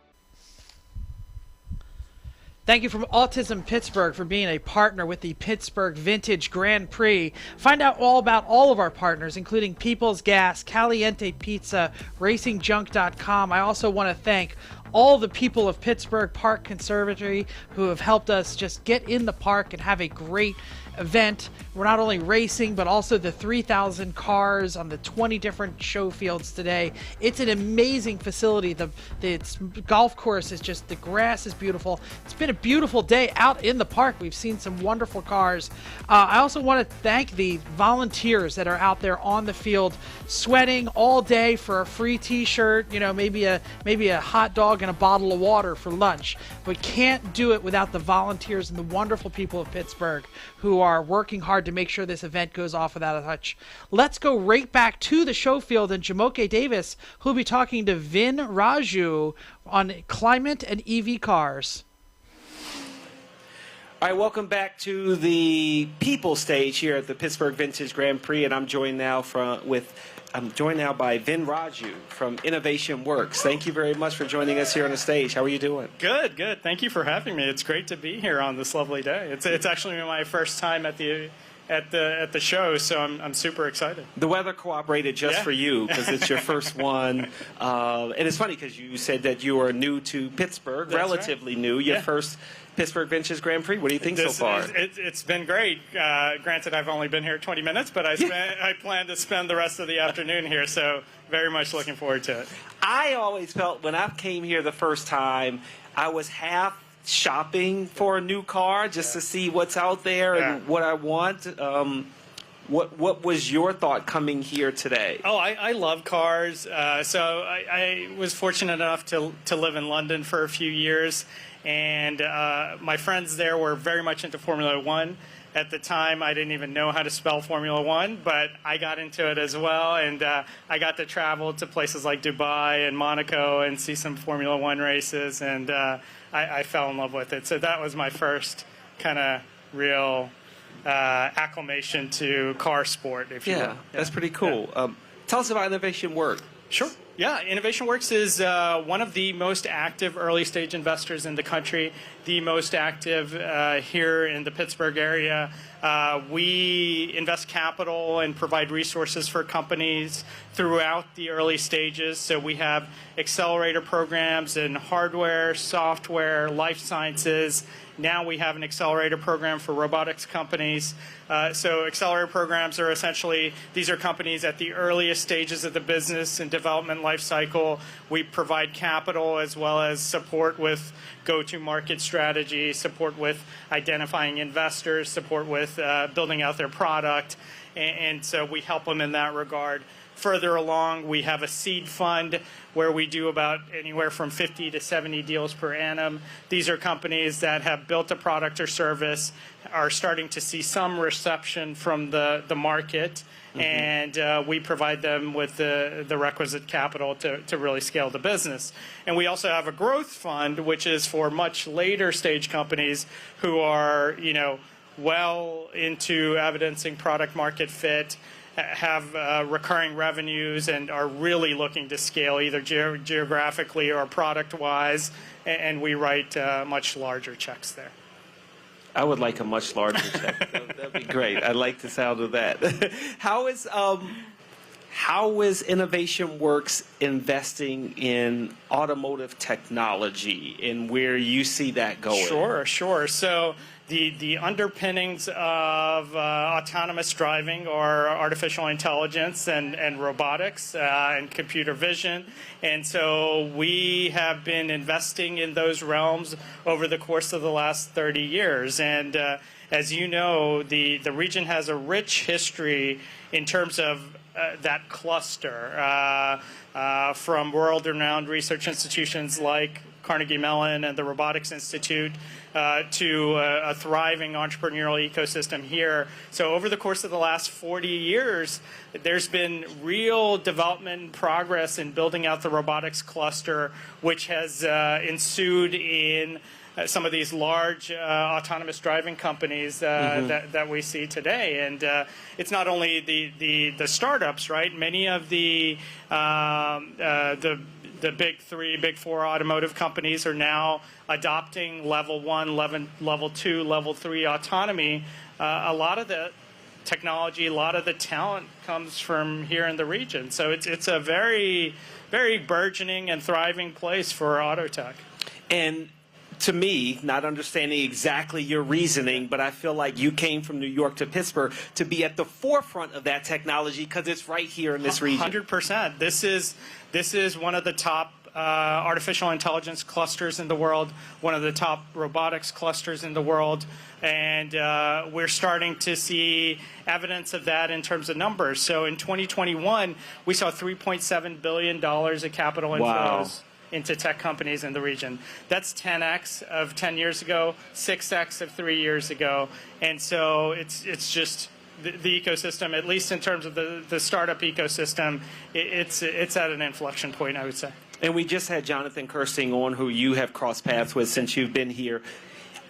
Speaker 19: Thank you from Autism Pittsburgh for being a partner with the Pittsburgh Vintage Grand Prix. Find out all about all of our partners, including People's Gas, Caliente Pizza, RacingJunk.com. I also want to thank all the people of Pittsburgh Park Conservatory who have helped us just get in the park and have a great event. We're not only racing, but also the 3,000 cars on the 20 different show fields today. It's an amazing facility. The golf course is just, the grass is beautiful. It's been a beautiful day out in the park. We've seen some wonderful cars. I also want to thank the volunteers that are out there on the field sweating all day for a free t-shirt, you know, maybe a hot dog and a bottle of water for lunch. But can't do it without the volunteers and the wonderful people of Pittsburgh who are working hard to make sure this event goes off without a touch. Let's go right back to the show field and Jamoke Davis, who'll be talking to Vin Raju on climate and EV cars.
Speaker 2: All right, welcome back to the people stage here at the Pittsburgh Vintage Grand Prix, and I'm joined now by Vin Raju from Innovation Works. Thank you very much for joining us here on the stage. How are you doing?
Speaker 16: Good, good. Thank you for having me. It's great to be here on this lovely day. It's actually my first time at the show, so I'm super excited.
Speaker 2: The weather cooperated just for you because it's your first one. And it's funny because you said that you are new to Pittsburgh,
Speaker 16: That's
Speaker 2: relatively new. Your first Pittsburgh Vintage Grand Prix. What do you think so far?
Speaker 16: It's been great. Granted, I've only been here 20 minutes, but I plan to spend the rest of the afternoon here, so very much looking forward to it.
Speaker 2: I always felt when I came here the first time, I was half shopping for a new car just to see what's out there and what I want. What was your thought coming here today?
Speaker 16: Oh, I love cars. So I was fortunate enough to live in London for a few years, and my friends there were very much into Formula One. At the time, I didn't even know how to spell Formula One, but I got into it as well, and I got to travel to places like Dubai and Monaco and see some Formula One races, and I fell in love with it. So that was my first kind of real acclimation to car sport, if you will.
Speaker 2: That's pretty cool. Tell us about Innovation Works.
Speaker 16: Sure. Yeah, Innovation Works is one of the most active early-stage investors in the country, the most active here in the Pittsburgh area. We invest capital and provide resources for companies throughout the early stages. So we have accelerator programs in hardware, software, life sciences. Now we have an accelerator program for robotics companies. So accelerator programs are essentially, these are companies at the earliest stages of the business and development life cycle. We provide capital as well as support with go-to-market strategy, support with identifying investors, support with building out their product. And so we help them in that regard. Further along, we have a seed fund where we do about anywhere from 50 to 70 deals per annum. These are companies that have built a product or service, are starting to see some reception from the market, and we provide them with the requisite capital to really scale the business. And we also have a growth fund, which is for much later stage companies who are, well into evidencing product market fit, have recurring revenues, and are really looking to scale either geographically or product-wise, and we write much larger checks there.
Speaker 2: I would like a much larger check. That'd be great. I like the sound of that. How is Innovation Works investing in automotive technology and where you see that going?
Speaker 16: Sure. So the underpinnings of autonomous driving are artificial intelligence and robotics and computer vision. And so we have been investing in those realms over the course of the last 30 years. And as you know, the region has a rich history in terms of that cluster from world-renowned research institutions like Carnegie Mellon and the Robotics Institute to a thriving entrepreneurial ecosystem here. So over the course of the last 40 years, there's been real development and progress in building out the robotics cluster, which has ensued in some of these large autonomous driving companies that we see today. And it's not only the startups, right? Many of the big three, big four automotive companies are now adopting level 1, level 2, level 3 autonomy. A lot of the technology, a lot of the talent comes from here in the region. So it's a very, very burgeoning and thriving place for auto tech.
Speaker 2: And to me, not understanding exactly your reasoning, but I feel like you came from New York to Pittsburgh to be at the forefront of that technology because it's right here in this region.
Speaker 16: 100%. This is one of the top artificial intelligence clusters in the world, one of the top robotics clusters in the world, and we're starting to see evidence of that in terms of numbers. So in 2021, we saw $3.7 billion of capital inflows into tech companies in the region. That's 10x of 10 years ago, 6x of 3 years ago, and so it's just the ecosystem, at least in terms of the startup ecosystem, it's at an inflection point, I would say.
Speaker 2: And we just had Jonathan Kirsting on, who you have crossed paths with since you've been here.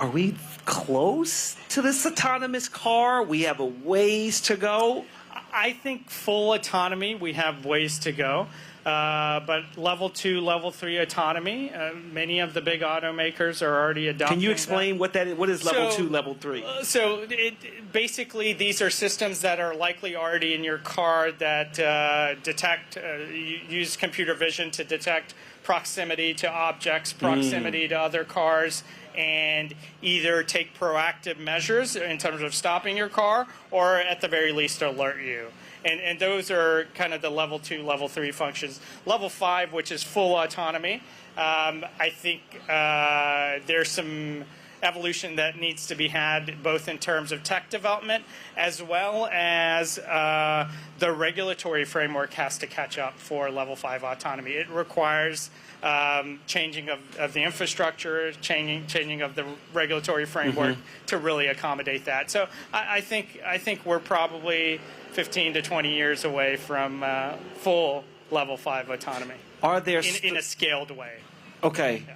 Speaker 2: Are we close to this autonomous car? We have a ways to go.
Speaker 16: I think full autonomy, we have ways to go. But level 2, level 3 autonomy, many of the big automakers are already adopting.
Speaker 2: Can you explain what that is? What is level 2, level 3?
Speaker 16: So basically, these are systems that are likely already in your car that detect, use computer vision to detect proximity to objects, proximity to other cars, and either take proactive measures in terms of stopping your car or at the very least alert you. And those are kind of the level 2, level 3 functions. Level 5, which is full autonomy, I think there's some evolution that needs to be had both in terms of tech development as well as the regulatory framework has to catch up for level 5 autonomy. It requires changing of the infrastructure, changing of the regulatory framework to really accommodate that. So I think we're probably 15 to 20 years away from full level 5 autonomy.
Speaker 2: Are there
Speaker 16: in a scaled way?
Speaker 2: Okay. Yeah.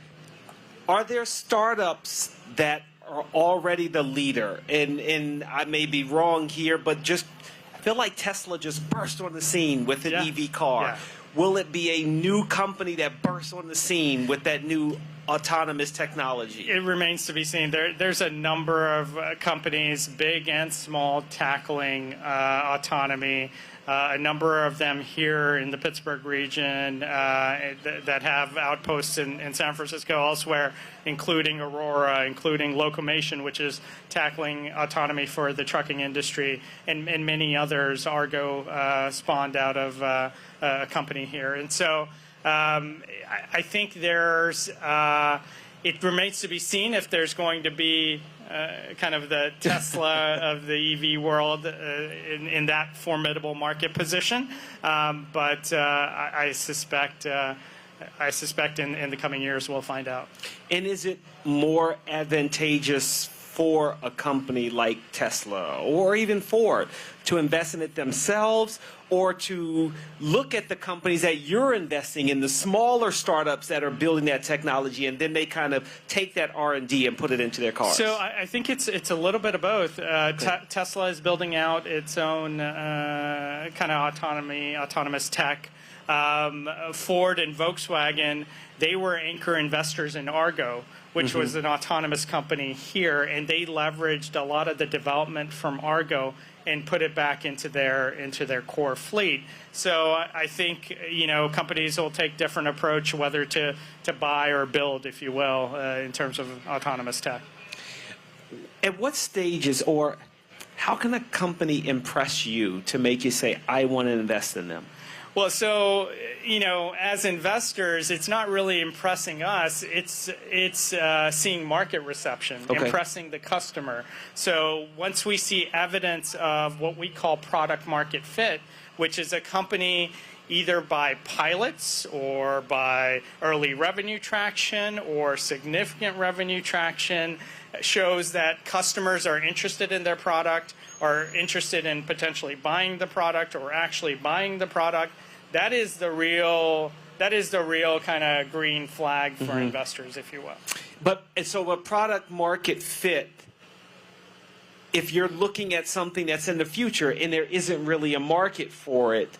Speaker 2: Are there startups that are already the leader? And I may be wrong here, but just I feel like Tesla just burst on the scene with an EV car. Yeah. Will it be a new company that bursts on the scene with that new autonomous technology?
Speaker 16: It remains to be seen. There's a number of companies, big and small, tackling autonomy. A number of them here in the Pittsburgh region that have outposts in San Francisco, elsewhere, including Aurora, including Locomation, which is tackling autonomy for the trucking industry, and many others. Argo spawned out of a company here. And so I think there's it remains to be seen if there's going to be kind of the Tesla of the EV world in that formidable market position. But I suspect in the coming years we'll find out.
Speaker 2: And is it more advantageous for a company like Tesla or even Ford to invest in it themselves, or to look at the companies that you're investing in, the smaller startups that are building that technology, and then they kind of take that R&D and put it into their cars?
Speaker 16: So I think it's a little bit of both. Tesla is building out its own kind of autonomous tech. Ford and Volkswagen, they were anchor investors in Argo, which was an autonomous company here, and they leveraged a lot of the development from Argo and put it back into their core fleet. So I think companies will take different approach whether to buy or build, if you will, in terms of autonomous tech.
Speaker 2: At what stages, or how can a company impress you to make you say, I want to invest in them?
Speaker 16: Well, so, as investors, it's not really impressing us. It's seeing market reception, impressing the customer. So once we see evidence of what we call product market fit, which is a company either by pilots or by early revenue traction or significant revenue traction, shows that customers are interested in their product, are interested in potentially buying the product or actually buying the product, that is the real kind of green flag for investors, if you will.
Speaker 2: But so a product market fit, if you're looking at something that's in the future and there isn't really a market for it,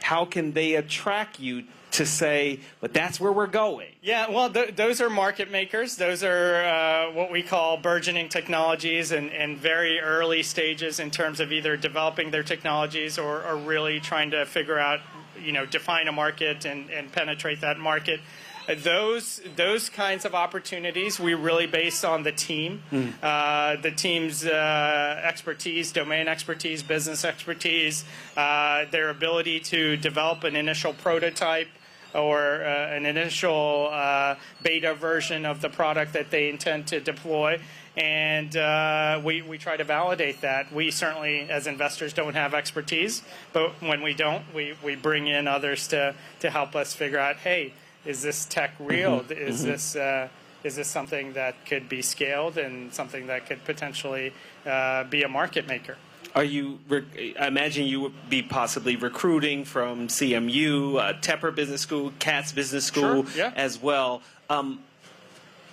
Speaker 2: how can they attract you to say, but that's where we're going?
Speaker 16: Yeah, well, those are market makers. Those are what we call burgeoning technologies and very early stages in terms of either developing their technologies or really trying to figure out, define a market and penetrate that market. Those kinds of opportunities we really base on the team, the team's expertise, domain expertise, business expertise, their ability to develop an initial prototype or an initial beta version of the product that they intend to deploy. And we try to validate that. We certainly, as investors, don't have expertise, but when we don't, we bring in others to help us figure out, hey, is this tech real? Is this something that could be scaled and something that could potentially be a market maker?
Speaker 2: Are you? I imagine you would be possibly recruiting from CMU, Tepper Business School, Katz Business School, as well.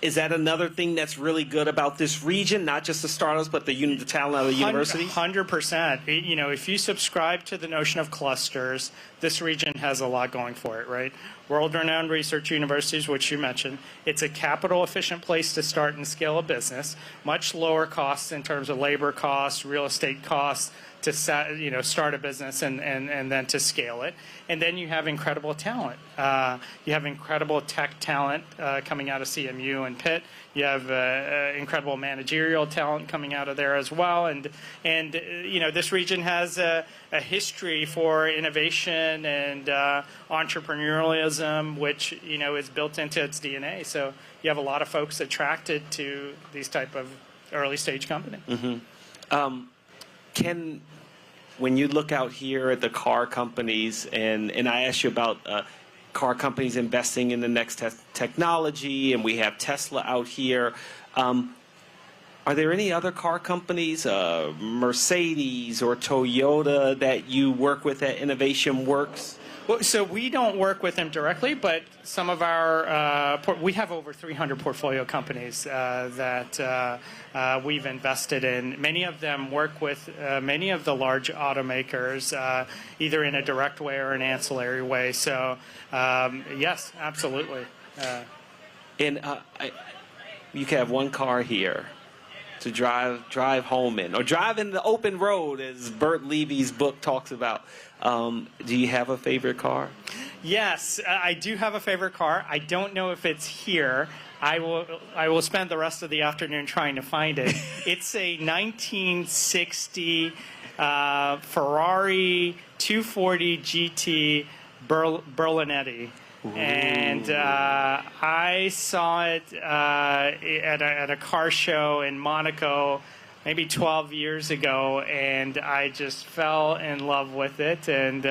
Speaker 2: Is that another thing that's really good about this region, not just the startups, but the talent of the university?
Speaker 16: 100%. If you subscribe to the notion of clusters, this region has a lot going for it, right? World-renowned research universities, which you mentioned. It's a capital-efficient place to start and scale a business. Much lower costs in terms of labor costs, real estate costs, to start a business and then to scale it. And then you have incredible talent. You have incredible tech talent coming out of CMU and Pitt. You have incredible managerial talent coming out of there as well. And this region has a history for innovation and entrepreneurialism, which is built into its DNA. So you have a lot of folks attracted to these type of early stage company.
Speaker 2: When you look out here at the car companies, and I asked you about car companies investing in the next technology, and we have Tesla out here, are there any other car companies, Mercedes or Toyota, that you work with at InnovationWorks?
Speaker 16: Well, so we don't work with them directly, but some of our we have over 300 portfolio companies that we've invested in. Many of them work with many of the large automakers, either in a direct way or an ancillary way. So yes, absolutely.
Speaker 2: And you can have one car here to drive home in, or drive in the open road, as Bert Levy's book talks about. Do you have a favorite car?
Speaker 16: Yes, I do have a favorite car. I don't know if it's here. I will spend the rest of the afternoon trying to find it. It's a 1960 Ferrari 240 GT Berlinetti. And I saw it at a car show in Monaco maybe 12 years ago, and I just fell in love with it. And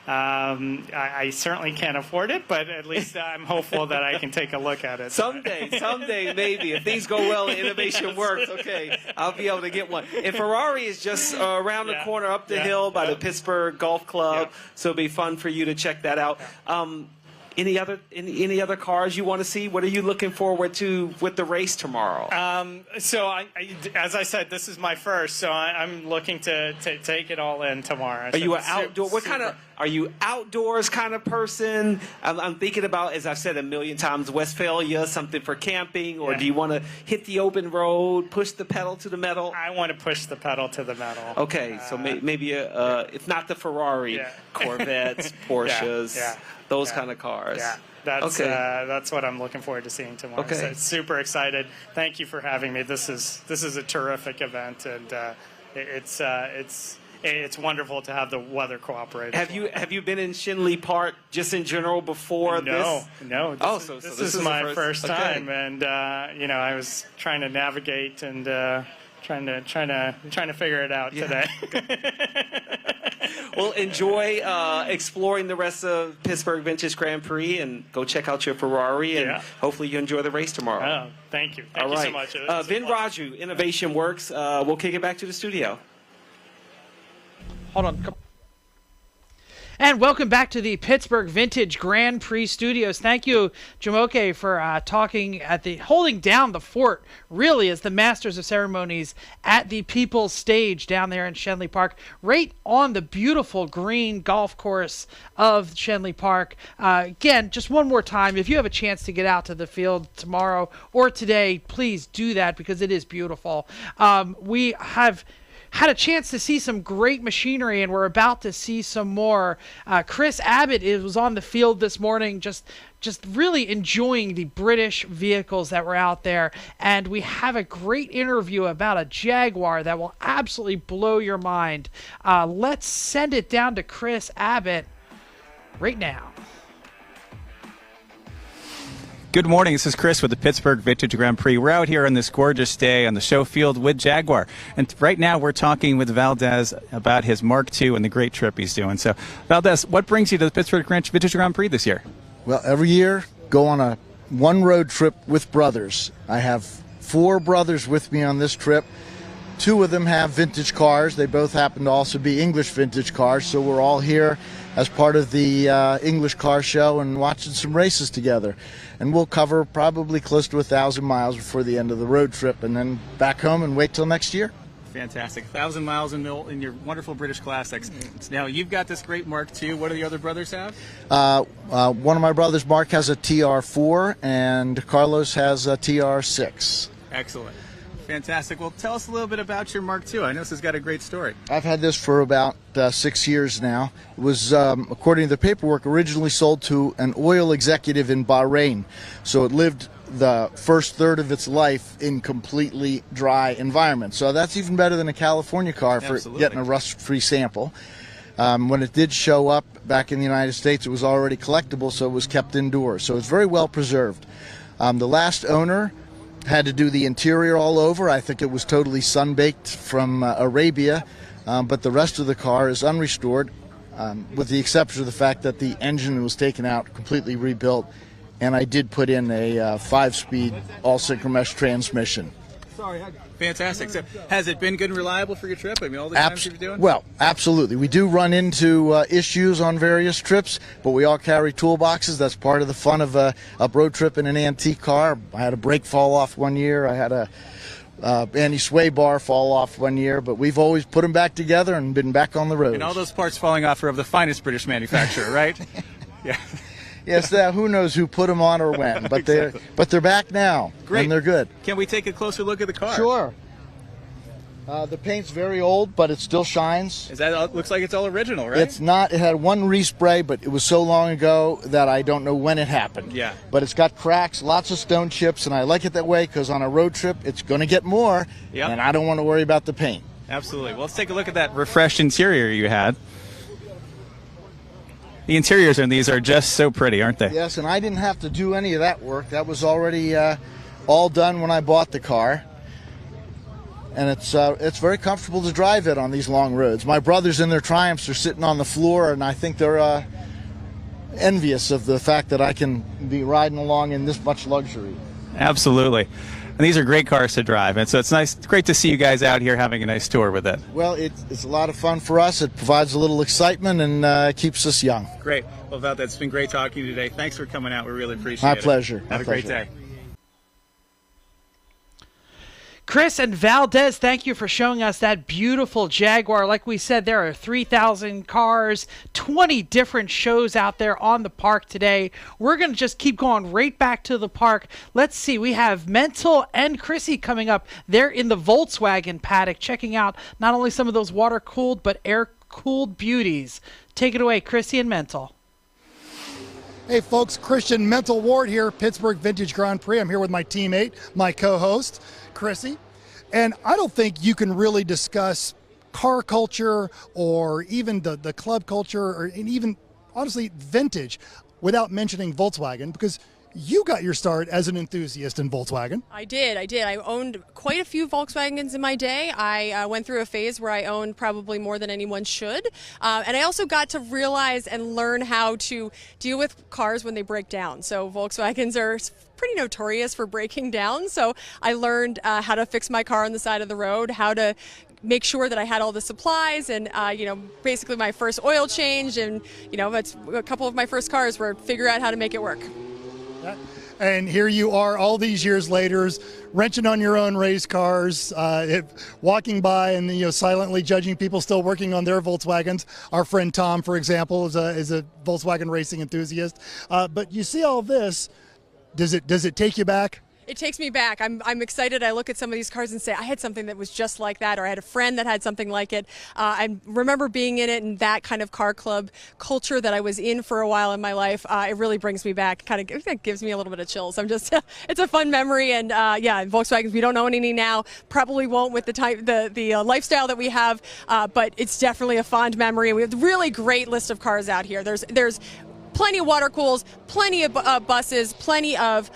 Speaker 16: I certainly can't afford it, but at least I'm hopeful that I can take a look at it.
Speaker 2: Someday, maybe. If things go well and InnovationWorks, okay, I'll be able to get one. And Ferrari is just around the corner up the hill by the Pittsburgh Golf Club, so it'll be fun for you to check that out. Any other cars you want to see? What are you looking forward to with the race tomorrow?
Speaker 16: So, as I said, this is my first, so I'm looking to take it all in tomorrow.
Speaker 2: Are you an outdoor? Are you outdoors kind of person? I'm thinking about, as I've said a million times, Westphalia, something for camping, or do you want to hit the open road, push the pedal to the metal?
Speaker 16: I want to push the pedal to the metal.
Speaker 2: Okay, so maybe if not the Ferrari, Corvettes, Porsches, those kind of cars.
Speaker 16: Yeah. That's what I'm looking forward to seeing tomorrow.
Speaker 2: Okay.
Speaker 16: So super excited. Thank you for having me. This is a terrific event, and it's wonderful to have the weather cooperate.
Speaker 2: Have you been in Schenley Park just in general before this?
Speaker 16: No. This is my first time, and I was trying to navigate and trying to figure it out today.
Speaker 2: Well, enjoy exploring the rest of Pittsburgh Vintage Grand Prix, and go check out your Ferrari, and hopefully you enjoy the race tomorrow.
Speaker 16: Oh, thank you. Thank you so much.
Speaker 2: Vin Raju, InnovationWorks. We'll kick it back to the studio.
Speaker 19: Hold on. And welcome back to the Pittsburgh Vintage Grand Prix Studios. Thank you, Jamoke, for holding down the fort, really, as the Masters of Ceremonies at the People's Stage down there in Schenley Park, right on the beautiful green golf course of Schenley Park. Again, just one more time, if you have a chance to get out to the field tomorrow or today, please do that because it is beautiful. We have had a chance to see some great machinery, and we're about to see some more. Chris Abbott was on the field this morning just really enjoying the British vehicles that were out there, and we have a great interview about a Jaguar that will absolutely blow your mind. Let's send it down to Chris Abbott right now.
Speaker 11: Good morning. This is Chris with the Pittsburgh Vintage Grand Prix. We're out here on this gorgeous day on the show field with Jaguar. And right now we're talking with Valdez about his Mark II and the great trip he's doing. So, Valdez, what brings you to the Pittsburgh Vintage Grand Prix this year?
Speaker 18: Well, every year, go on one road trip with brothers. I have 4 brothers with me on this trip. 2 of them have vintage cars. They both happen to also be English vintage cars. So we're all here as part of the English car show and watching some races together. And we'll cover probably close to 1,000 miles before the end of the road trip, and then back home and wait till next year.
Speaker 11: Fantastic. 1,000 miles in your wonderful British classics. Now, you've got this great Mark II. What do the other brothers have?
Speaker 18: One of my brothers, Mark, has a TR4, and Carlos has a TR6.
Speaker 11: Excellent. Fantastic. Well, tell us a little bit about your Mark II. I know this has got a great story.
Speaker 18: I've had this for about 6 years now. It was, according to the paperwork, originally sold to an oil executive in Bahrain. So it lived the first third of its life in completely dry environment. So that's even better than a California car for getting a rust-free sample. When it did show up back in the United States, it was already collectible, so it was kept indoors. So it's very well preserved. The last owner had to do the interior all over. I think it was totally sun-baked from Arabia, but the rest of the car is unrestored, with the exception of the fact that the engine was taken out, completely rebuilt, and I did put in a 5-speed all-synchromesh transmission.
Speaker 11: Fantastic. So has it been good and reliable for your trip? I mean, all the times you've been doing?
Speaker 18: Well, absolutely. We do run into issues on various trips, but we all carry toolboxes. That's part of the fun of a road trip in an antique car. I had a brake fall off one year. I had a anti-sway bar fall off one year, but we've always put them back together and been back on the road.
Speaker 11: And all those parts falling off are of the finest British manufacturer, right? Yeah.
Speaker 18: Yes, who knows who put them on or when, but they're back now,
Speaker 11: Great.
Speaker 18: And they're good.
Speaker 11: Can we take a closer look at the car?
Speaker 18: Sure. The paint's very old, but it still shines.
Speaker 11: Looks like it's all original, right?
Speaker 18: It's not. It had one respray, but it was so long ago that I don't know when it happened.
Speaker 11: Yeah.
Speaker 18: But it's got cracks, lots of stone chips, and I like it that way because on a road trip, it's going to get more, and I don't want to worry about the paint.
Speaker 11: Absolutely. Well, let's take a look at that refreshed interior you had. The interiors in these are just so pretty, aren't they?
Speaker 18: Yes, and I didn't have to do any of that work. That was already all done when I bought the car. And it's very comfortable to drive it on these long roads. My brothers in their Triumphs are sitting on the floor, and I think they're envious of the fact that I can be riding along in this much luxury.
Speaker 11: Absolutely. And these are great cars to drive, and so it's great to see you guys out here having a nice tour with it.
Speaker 18: Well, it's a lot of fun for us. It provides a little excitement and keeps us young.
Speaker 11: Great. Well, Val, it's been great talking to you today. Thanks for coming out. We really appreciate it.
Speaker 18: My pleasure.
Speaker 11: Have a great day.
Speaker 19: Chris and Valdez, thank you for showing us that beautiful Jaguar. Like we said, there are 3,000 cars, 20 different shows out there on the park today. We're going to just keep going right back to the park. Let's see. We have Mental and Chrissy coming up. They're in the Volkswagen paddock, checking out not only some of those water-cooled but air-cooled beauties. Take it away, Chrissy and Mental.
Speaker 22: Hey folks, Christian Mental Ward here, Pittsburgh Vintage Grand Prix. I'm here with my teammate, my co-host, Chrissy. And I don't think you can really discuss car culture or even the club culture and even, honestly, vintage without mentioning Volkswagen, because you got your start as an enthusiast in Volkswagen.
Speaker 13: I did. I owned quite a few Volkswagens in my day. I went through a phase where I owned probably more than anyone should. And I also got to realize and learn how to deal with cars when they break down. So Volkswagens are pretty notorious for breaking down. So I learned how to fix my car on the side of the road, how to make sure that I had all the supplies and, basically my first oil change and, that's a couple of my first cars were figure out how to make it work.
Speaker 22: And here you are all these years later, wrenching on your own race cars, walking by and silently judging people still working on their Volkswagens. Our friend Tom, for example, is a Volkswagen racing enthusiast. But you see all this, does it take you back?
Speaker 13: It takes me back. I'm excited. I look at some of these cars and say, I had something that was just like that, or I had a friend that had something like it. I remember being in it and that kind of car club culture that I was in for a while in my life. It really brings me back. It gives me a little bit of chills. It's a fun memory. And Volkswagens, we don't own any now. Probably won't with the lifestyle that we have. But it's definitely a fond memory. And we have a really great list of cars out here. There's plenty of water cools, plenty of buses, plenty of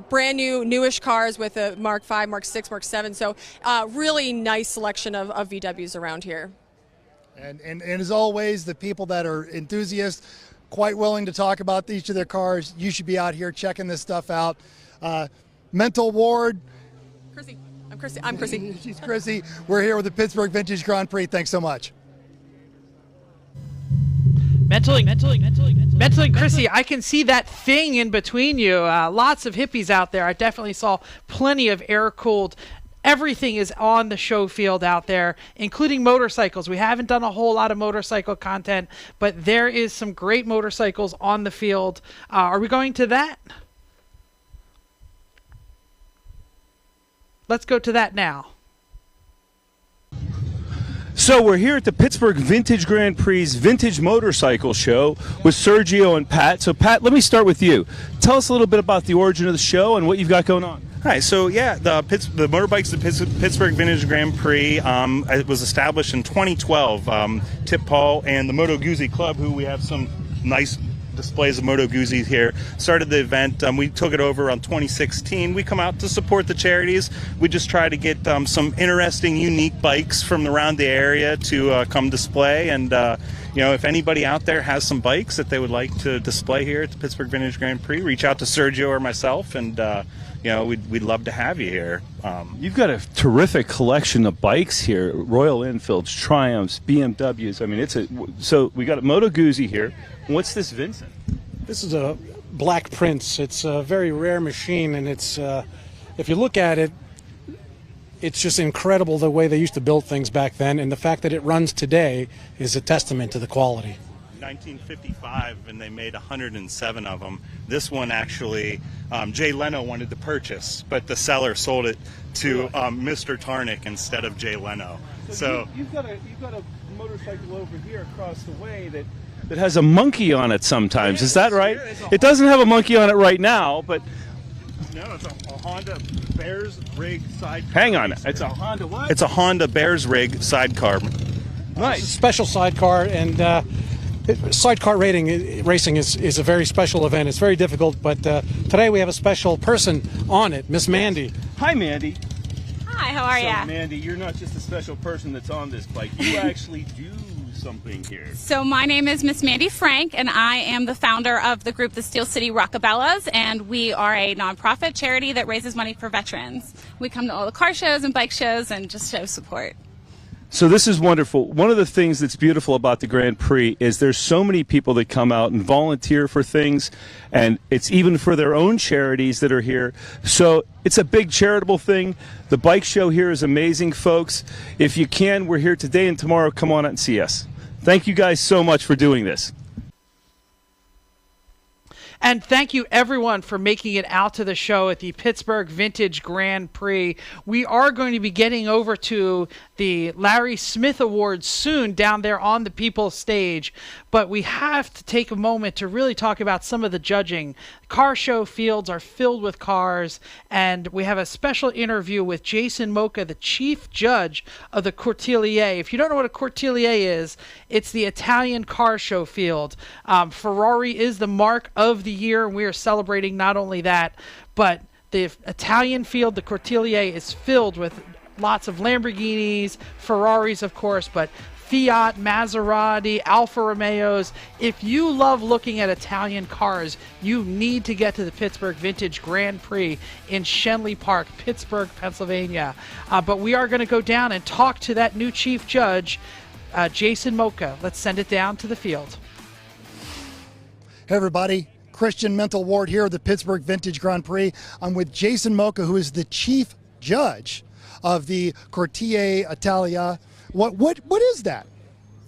Speaker 13: brand new, newish cars with a Mark 5, Mark 6, Mark 7. So really nice selection of VWs around here.
Speaker 22: And as always, the people that are enthusiasts, quite willing to talk about each of their cars, you should be out here checking this stuff out. Mental Ward.
Speaker 13: Chrissy. I'm Chrissy.
Speaker 22: She's Chrissy. We're here with the Pittsburgh Vintage Grand Prix. Thanks so much.
Speaker 19: Mentally, Chrissy, I can see that thing in between you. Lots of hippies out there. I definitely saw plenty of air-cooled. Everything is on the show field out there, including motorcycles. We haven't done a whole lot of motorcycle content, but there is some great motorcycles on the field. Are we going to that? Let's go to that now.
Speaker 1: So we're here at the Pittsburgh Vintage Grand Prix Vintage Motorcycle Show with Sergio and Pat. So Pat, let me start with you. Tell us a little bit about the origin of the show and what you've got going on.
Speaker 3: Hi, so yeah, the motorbikes, the Pittsburgh Vintage Grand Prix, it was established in 2012. Tip Paul and the Moto Guzzi Club, who we have some nice displays of Moto Guzzi here, started the event. We took it over on 2016. We come out to support the charities. We just try to get some interesting, unique bikes from around the area to come display. And if anybody out there has some bikes that they would like to display here at the Pittsburgh Vintage Grand Prix, reach out to Sergio or myself, and we'd love to have you here.
Speaker 1: You've got a terrific collection of bikes here: Royal Enfields, Triumphs, BMWs. I mean, so we got a Moto Guzzi here. What's this, Vincent?
Speaker 23: This is a Black Prince. It's a very rare machine, and it's if you look at it, it's just incredible the way they used to build things back then, and the fact that it runs today is a testament to the quality.
Speaker 3: 1955, and they made 107 of them. This one actually, Jay Leno wanted to purchase, but the seller sold it to Mr. Tarnick instead of Jay Leno. So
Speaker 1: you've got a motorcycle over here across the way that has a monkey on it sometimes. Is that right? It doesn't have a monkey on it right now, but
Speaker 3: no, it's a Honda Bears rig sidecar.
Speaker 1: Hang on, it's a Honda what?
Speaker 3: It's a Honda Bears rig sidecar.
Speaker 23: Nice. Special sidecar, and sidecar racing is a very special event. It's very difficult, but today we have a special person on it, Miss Mandy.
Speaker 1: Hi, Mandy.
Speaker 24: Hi, how are you?
Speaker 1: So, Mandy, you're not just a special person that's on this bike. You actually do something here.
Speaker 24: So my name is Miss Mandy Frank, and I am the founder of the group the Steel City Rockabellas, and we are a nonprofit charity that raises money for veterans. We come to all the car shows and bike shows and just show support.
Speaker 1: So this is wonderful. One of the things that's beautiful about the Grand Prix is there's so many people that come out and volunteer for things, and it's even for their own charities that are here. So it's a big charitable thing. The bike show here is amazing, folks. If you can, we're here today and tomorrow. Come on out and see us. Thank you guys so much for doing this.
Speaker 19: And thank you, everyone, for making it out to the show at the Pittsburgh Vintage Grand Prix. We are going to be getting over to the Larry Smith Awards soon down there on the People's Stage, but we have to take a moment to really talk about some of the judging. Car show fields are filled with cars, and we have a special interview with Jason Mocha, the chief judge of the Cortilier. If you don't know what a Cortilier is, it's the Italian car show field. Ferrari is the mark of the year, and we are celebrating not only that, but the Italian field, the Cortilier, is filled with lots of Lamborghinis, Ferraris, of course, but Fiat, Maserati, Alfa Romeos. If you love looking at Italian cars, you need to get to the Pittsburgh Vintage Grand Prix in Schenley Park, Pittsburgh, Pennsylvania. But we are going to go down and talk to that new chief judge, Jason Mocha. Let's send it down to the field.
Speaker 22: Hey everybody, Christian Mental Ward here at the Pittsburgh Vintage Grand Prix. I'm with Jason Mocha, who is the chief judge of the Cortile Italia. What is that?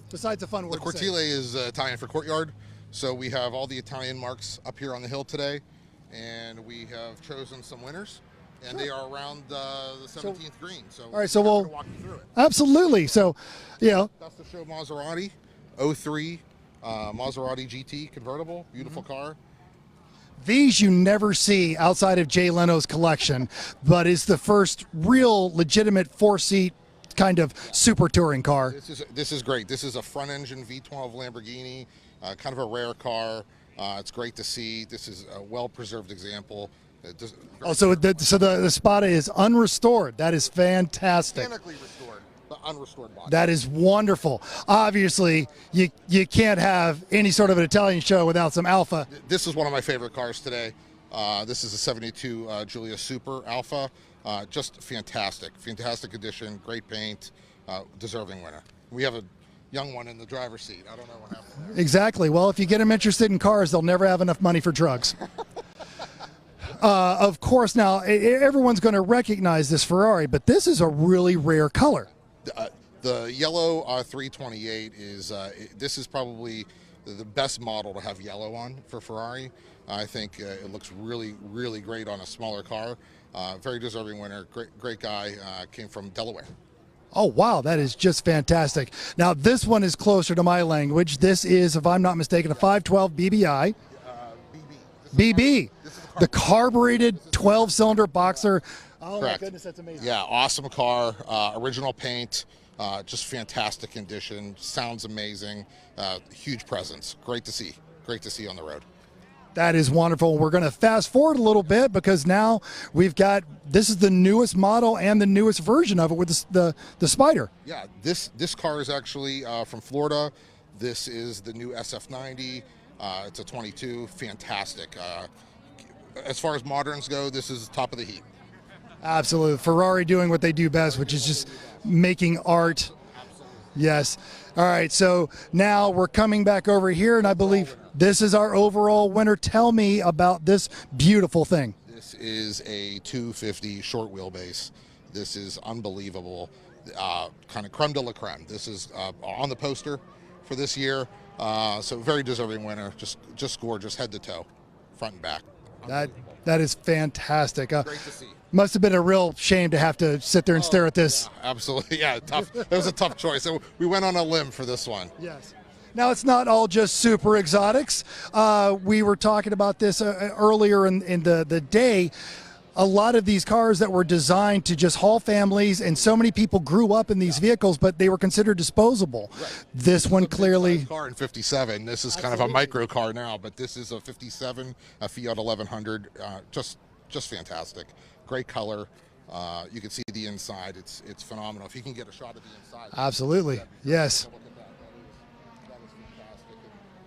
Speaker 22: Besides a fun word.
Speaker 4: The Cortile is Italian for courtyard. So we have all the Italian marks up here on the hill today, and we have chosen some winners, and they are around the 17th green. So
Speaker 22: all right, so
Speaker 4: we'll
Speaker 22: we'll
Speaker 4: walk you through it.
Speaker 22: Absolutely. So,
Speaker 4: That's the show Maserati 03 Maserati GT convertible, beautiful car.
Speaker 22: these you never see outside of Jay Leno's collection, but is the first real legitimate four-seat kind of super touring car.
Speaker 4: This is great. This is a front-engine V12 Lamborghini, kind of a rare car. It's great to see. This is a well-preserved example.
Speaker 22: So the Spada is unrestored. That is fantastic.
Speaker 4: Mechanically restored, but unrestored body.
Speaker 22: That is wonderful. Obviously, you can't have any sort of an Italian show without some Alfa.
Speaker 4: This is one of my favorite cars today. This is a 72 Giulia Super Alpha. Just fantastic condition, great paint, deserving winner. We have a young one in the driver's seat. I don't know what happened there.
Speaker 22: Exactly. Well, if you get them interested in cars, they'll never have enough money for drugs. Of course, now everyone's going to recognize this Ferrari, but this is a really rare color.
Speaker 4: The yellow 328 is this is probably the best model to have yellow on for Ferrari. I think it looks really, really great on a smaller car. Very deserving winner. Great guy. Came from Delaware.
Speaker 22: Oh, wow, that is just fantastic. Now, this one is closer to my language. This is, if I'm not mistaken, a 512 BBI. BB, the carbureted 12-cylinder boxer. Oh,
Speaker 4: Correct.
Speaker 22: My goodness, that's amazing.
Speaker 4: Yeah, awesome car. Original paint. Just fantastic condition. Sounds amazing. Huge presence. Great to see. Great to see on the road.
Speaker 22: That is wonderful. We're going to fast forward a little bit because now we've got, this is the newest model and the newest version of it with the Spider.
Speaker 4: Yeah, this car is actually from Florida. This is the new SF90. It's a 22, fantastic. As far as moderns go, this is top of the heap.
Speaker 22: Absolutely. Ferrari doing what they do best, which is just making art. Yes. All right, so now we're coming back over here, and I believe this is our overall winner. Tell me about this beautiful thing.
Speaker 4: This is a 250 short wheelbase. This is unbelievable. Kind of creme de la creme. This is on the poster for this year. So very deserving winner. Just gorgeous, head to toe, front and back.
Speaker 22: That is fantastic.
Speaker 4: Great to see.
Speaker 22: Must have been a real shame to have to sit there and stare at this.
Speaker 4: Yeah, absolutely, yeah, tough. It was a tough choice. So we went on a limb for this one.
Speaker 22: Yes. Now, it's not all just super exotics. We were talking about this earlier in the day. A lot of these cars that were designed to just haul families, and so many people grew up in these vehicles, but they were considered disposable. Right. This one clearly.
Speaker 4: Car in 57. This is kind of a micro car now, but this is a 57, a Fiat 1100. Just fantastic. Great color. You can see the inside. It's phenomenal. If you can get a shot of the inside.
Speaker 22: Absolutely. Yes.
Speaker 4: Look at that. That is fantastic.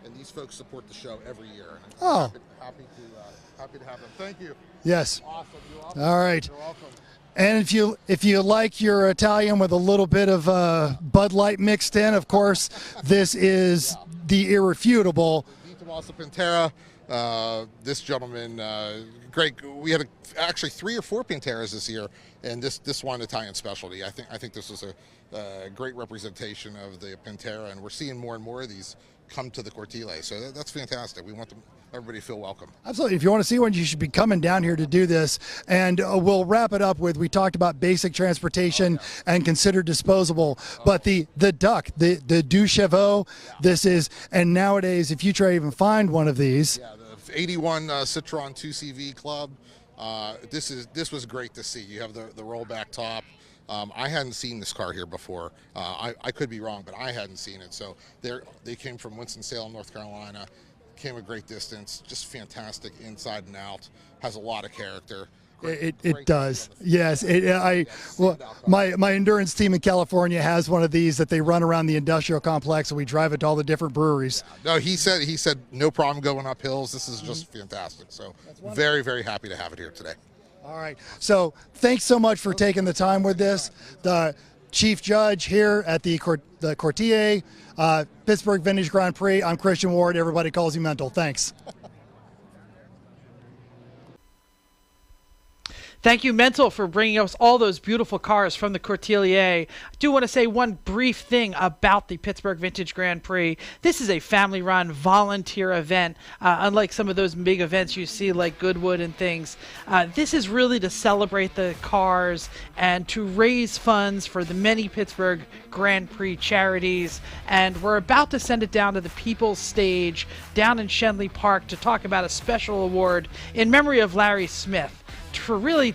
Speaker 4: And these folks support the show every year. And
Speaker 22: Oh.
Speaker 4: Happy to have them. Thank you.
Speaker 22: Yes.
Speaker 4: Awesome. You're welcome.
Speaker 22: All right.
Speaker 4: You're welcome.
Speaker 22: And if you like your Italian with a little bit of Bud Light mixed in, of course, this is the irrefutable.
Speaker 4: Tommaso Pantera. This gentleman, great. We had actually 3 or 4 Panteras this year, and this one Italian specialty. I think this was a great representation of the Pantera, and we're seeing more and more of these come to the Cortile. So that's fantastic. We want everybody to feel welcome.
Speaker 22: Absolutely. If you want to see one, you should be coming down here to do this. And we'll wrap it up with, we talked about basic transportation and considered disposable, but the Duck, the Du Chevaux, this is, and nowadays, if you try to even find one of these.
Speaker 4: Yeah, the 81 Citroen 2CV Club. This was great to see. You have the rollback top. I hadn't seen this car here before. I could be wrong, but I hadn't seen it. So they came from Winston-Salem, North Carolina, came a great distance, just fantastic inside and out, has a lot of character.
Speaker 22: It does. Yes. My endurance team in California has one of these that they run around the industrial complex, and we drive it to all the different breweries.
Speaker 4: No, he said no problem going up hills. This is just fantastic. So very, very happy to have it here today.
Speaker 22: All right. So thanks so much for taking the time with this. The Chief Judge here at the Courtier Pittsburgh Vintage Grand Prix. I'm Christian Ward. Everybody calls you Mental. Thanks.
Speaker 19: Thank you, Mental, for bringing us all those beautiful cars from the Courtier. I do want to say one brief thing about the Pittsburgh Vintage Grand Prix. This is a family-run volunteer event, unlike some of those big events you see like Goodwood and things. This is really to celebrate the cars and to raise funds for the many Pittsburgh Grand Prix charities. And we're about to send it down to the People's Stage down in Schenley Park to talk about a special award in memory of Larry Smith. For really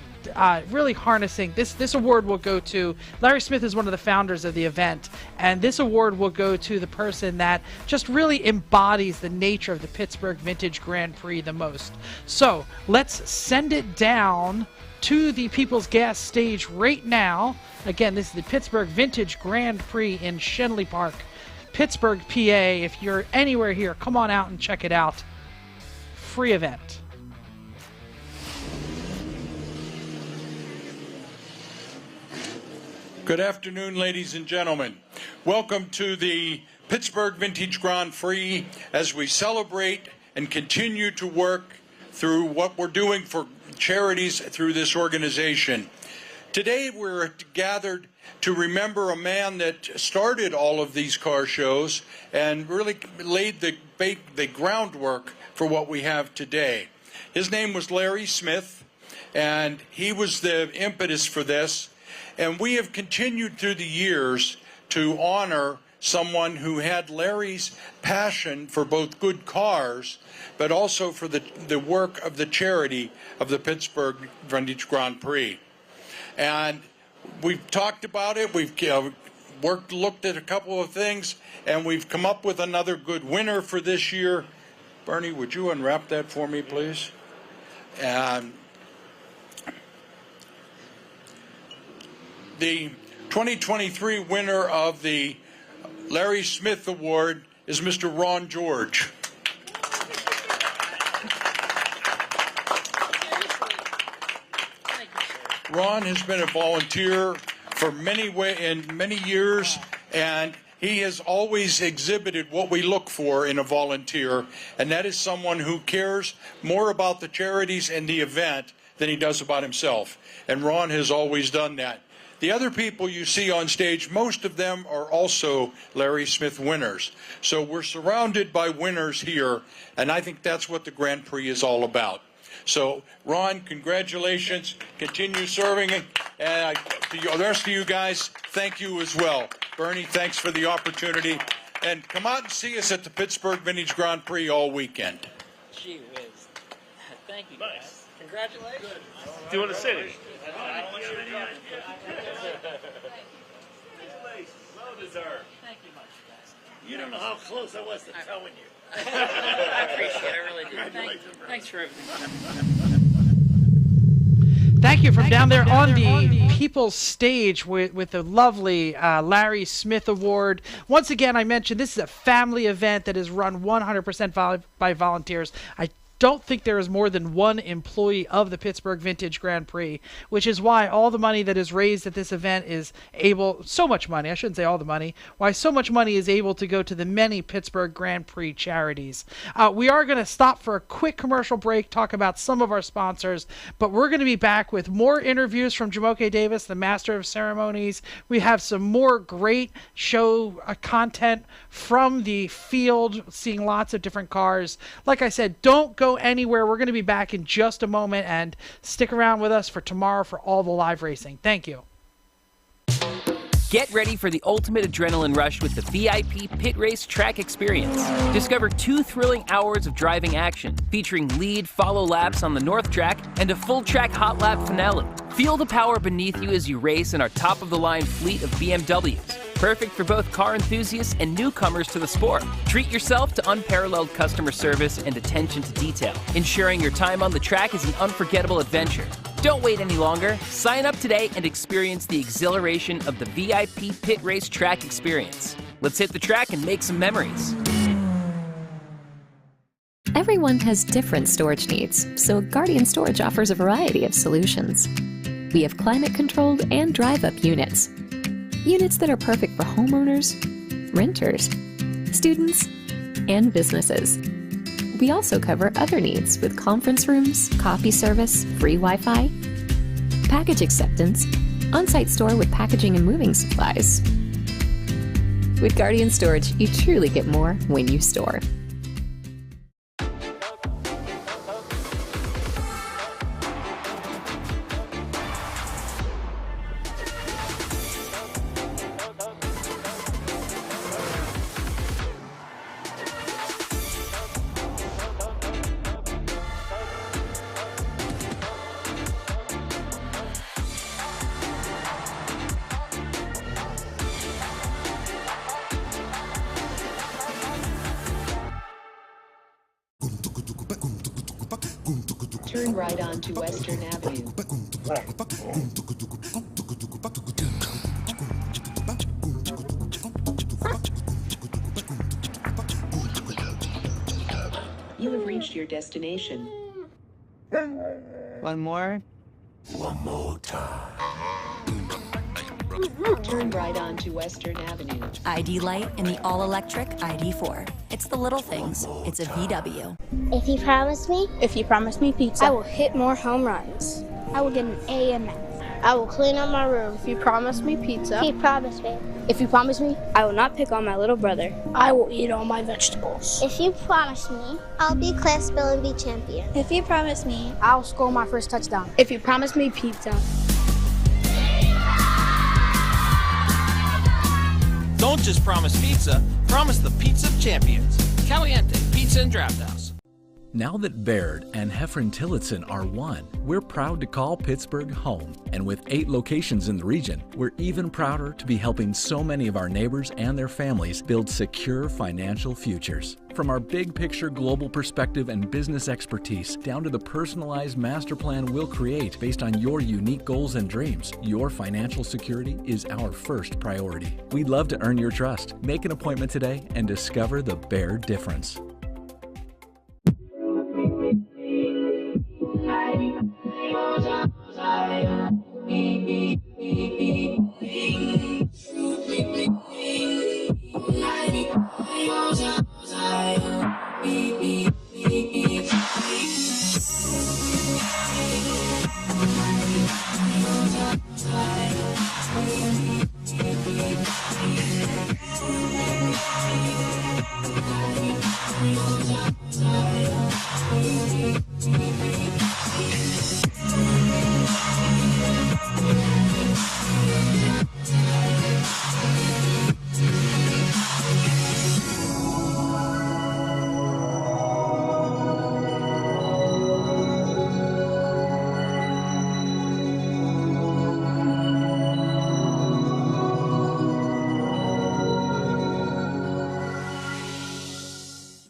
Speaker 19: harnessing this award will go to Larry Smith is one of the founders of the event, and this award will go to the person that just really embodies the nature of the Pittsburgh Vintage Grand Prix the most. So let's send it down to the People's Gas Stage right now. Again, this is the Pittsburgh Vintage Grand Prix in Schenley Park, Pittsburgh, PA. If you're anywhere here, come on out and check it out. Free event.
Speaker 5: Good afternoon, ladies and gentlemen. Welcome to the Pittsburgh Vintage Grand Prix as we celebrate and continue to work through what we're doing for charities through this organization. Today we're gathered to remember a man that started all of these car shows and really laid the groundwork for what we have today. His name was Larry Smith, and he was the impetus for this. And we have continued through the years to honor someone who had Larry's passion for both good cars, but also for the work of the charity of the Pittsburgh Vintage Grand Prix. And we've talked about it, we've looked at a couple of things, and we've come up with another good winner for this year. Bernie, would you unwrap that for me, please? And the 2023 winner of the Larry Smith Award is Mr. Ron George. Ron has been a volunteer for many years, and he has always exhibited what we look for in a volunteer, and that is someone who cares more about the charities and the event than he does about himself. And Ron has always done that. The other people you see on stage, most of them are also Larry Smith winners. So we're surrounded by winners here, and I think that's what the Grand Prix is all about. So, Ron, congratulations. Continue serving. And the rest of you guys, thank you as well. Bernie, thanks for the opportunity. And come out and see us at the Pittsburgh Vintage Grand Prix all weekend.
Speaker 6: Gee whiz. Thank you, guys. Congratulations.
Speaker 9: Do you want to sit in?
Speaker 6: Well deserved. Thank you much, guys.
Speaker 9: You don't know how close I was to telling you.
Speaker 6: I appreciate it. I really do. Thanks for everything.
Speaker 19: Thank you from down there on the People's Stage with the lovely Larry Smith Award. Once again, I mentioned this is a family event that is run 100% by volunteers. I don't think there is more than one employee of the Pittsburgh Vintage Grand Prix, which is why all the money that is raised at this event is able, so much money, I shouldn't say all the money, why so much money is able to go to the many Pittsburgh Grand Prix charities. We are going to stop for a quick commercial break, talk about some of our sponsors, but we're going to be back with more interviews from Jamoke Davis, the Master of Ceremonies. We have some more great show content from the field, seeing lots of different cars. Like I said, don't go anywhere. We're going to be back in just a moment, and stick around with us for tomorrow for all the live racing. Thank you.
Speaker 10: Get ready for the ultimate adrenaline rush with the VIP Pit Race Track Experience. Discover 2 thrilling hours of driving action, featuring lead follow laps on the North Track and a full track hot lap finale. Feel the power beneath you as you race in our top-of-the-line fleet of BMWs. Perfect for both car enthusiasts and newcomers to the sport. Treat yourself to unparalleled customer service and attention to detail, ensuring your time on the track is an unforgettable adventure. Don't wait any longer. Sign up today and experience the exhilaration of the VIP Pit Race Track experience. Let's hit the track and make some memories.
Speaker 8: Everyone has different storage needs, so Guardian Storage offers a variety of solutions. We have climate-controlled and drive-up units. Units that are perfect for homeowners, renters, students, and businesses. We also cover other needs with conference rooms, coffee service, free Wi-Fi, package acceptance, on-site store with packaging and moving supplies. With Guardian Storage, you truly get more when you store.
Speaker 12: Turn right onto Western Avenue. You have reached your destination.
Speaker 14: One more.
Speaker 12: One more time. Turn right onto Western Avenue.
Speaker 15: ID Light in the all-electric ID4. It's the little things. It's a VW.
Speaker 25: If you promise me.
Speaker 26: If you promise me pizza.
Speaker 25: I will hit more home runs. I will get an A in math. I will clean up my room.
Speaker 26: If you promise me pizza.
Speaker 25: If you promise me.
Speaker 26: If you promise me, I will not pick on my little brother. I will eat all my vegetables.
Speaker 25: If you promise me, I'll be class spelling bee champion.
Speaker 26: If you promise me, I'll score my first touchdown. If you promise me pizza.
Speaker 27: Don't just promise pizza, promise the pizza of champions. Caliente Pizza and Draft House.
Speaker 28: Now that Baird and Heffron Tillotson are one, we're proud to call Pittsburgh home. And with 8 locations in the region, we're even prouder to be helping so many of our neighbors and their families build secure financial futures. From our big picture global perspective and business expertise down to the personalized master plan we'll create based on your unique goals and dreams, your financial security is our first priority. We'd love to earn your trust. Make an appointment today and discover the Baird difference.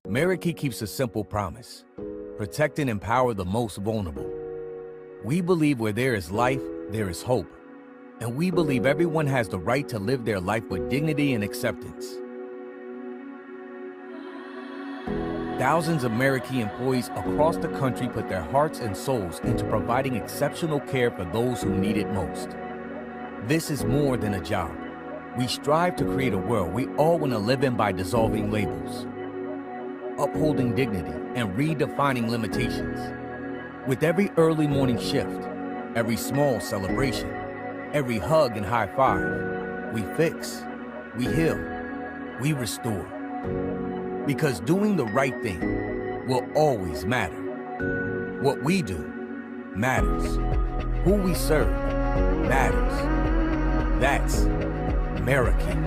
Speaker 29: America keeps a simple promise: protect and empower the most vulnerable. We believe where there is life, there is hope. And we believe everyone has the right to live their life with dignity and acceptance. Thousands of American employees across the country put their hearts and souls into providing exceptional care for those who need it most. This is more than a job. We strive to create a world we all want to live in by dissolving labels, upholding dignity, and redefining limitations. With every early morning shift, every small celebration, every hug and high five, we fix, we heal, we restore. Because doing the right thing will always matter. What we do matters. Who we serve matters. That's America.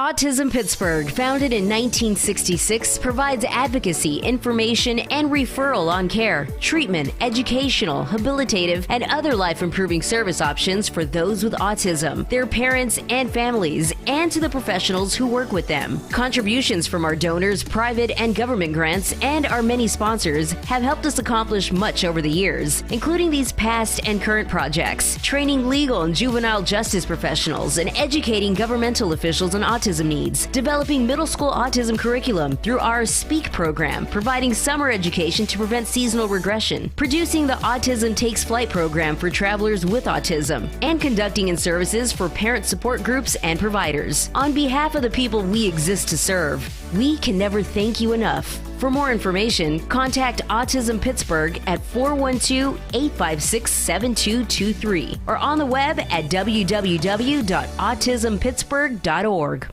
Speaker 2: Autism Pittsburgh, founded in 1966, provides advocacy, information, and referral on care, treatment, educational, habilitative, and other life-improving service options for those with autism, their parents and families, and to the professionals who work with them. Contributions from our donors, private and government grants, and our many sponsors have helped us accomplish much over the years, including these past and current projects, training legal and juvenile justice professionals, and educating governmental officials on autism needs, developing middle school autism curriculum through our SPEAK program, providing summer education to prevent seasonal regression, producing the Autism Takes Flight program for travelers with autism, and conducting in services for parent support groups and providers. On behalf of the people we exist to serve, we can never thank you enough. For more information, contact Autism Pittsburgh at 412-856-7223 or on the web at www.autismpittsburgh.org.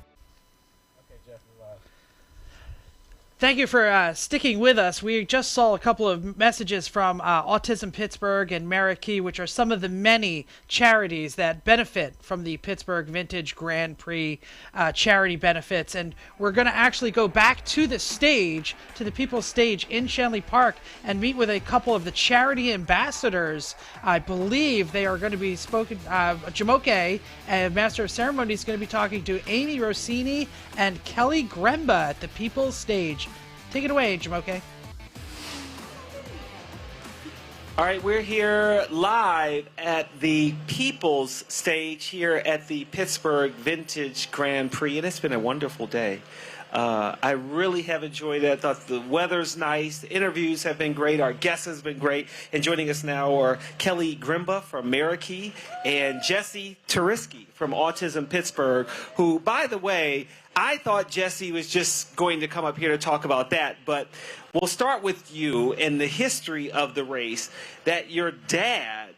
Speaker 19: Thank you for sticking with us. We just saw a couple of messages from Autism Pittsburgh and Marquis, which are some of the many charities that benefit from the Pittsburgh Vintage Grand Prix charity benefits. And we're going to actually go back to the stage, to the People's Stage in Schenley Park, and meet with a couple of the charity ambassadors. I believe they are going to be spoken. Jamoke, Master of Ceremonies, is going to be talking to Amy Rossini and Kelly Gremba at the People's Stage. Take it away, Jamoke.
Speaker 7: All right, we're here live at the People's Stage here at the Pittsburgh Vintage Grand Prix, and it's been a wonderful day. I really have enjoyed it. I thought the weather's nice. The interviews have been great. Our guests has been great. And joining us now are Kelly Gremba from Marquis and Jesse Turiski from Autism Pittsburgh, who, by the way, I thought Jesse was just going to come up here to talk about that, but we'll start with you and the history of the race, that your dad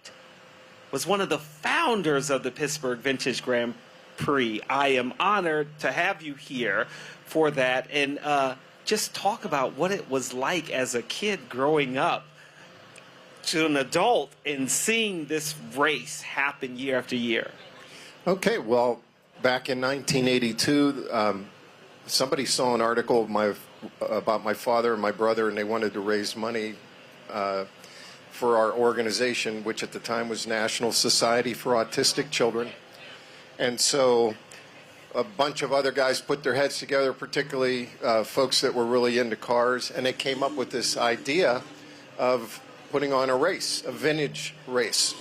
Speaker 7: was one of the founders of the Pittsburgh Vintage Grand Prix. I am honored to have you here for that, and just talk about what it was like as a kid growing up to an adult and seeing this race happen year after year.
Speaker 11: Okay, well, back in 1982, somebody saw an article about my father and my brother, and they wanted to raise money for our organization, which at the time was National Society for Autistic Children. And so a bunch of other guys put their heads together, particularly folks that were really into cars, and they came up with this idea of putting on a race, a vintage race.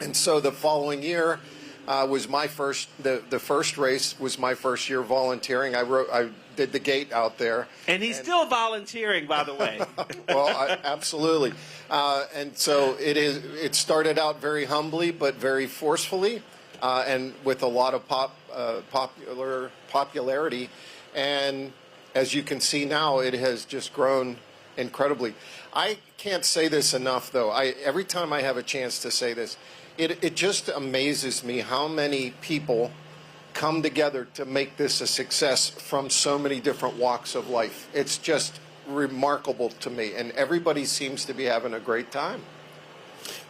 Speaker 11: And so the following year, was my first. The first race was my first year volunteering. I did the gate out there,
Speaker 7: and he's still volunteering, by the way.
Speaker 11: Well, absolutely. And so it started out very humbly, but very forcefully, and with a lot of popularity. And as you can see now, it has just grown incredibly. I can't say this enough, though. Every time I have a chance to say this. It just amazes me how many people come together to make this a success from so many different walks of life. It's just remarkable to me, and everybody seems to be having a great time.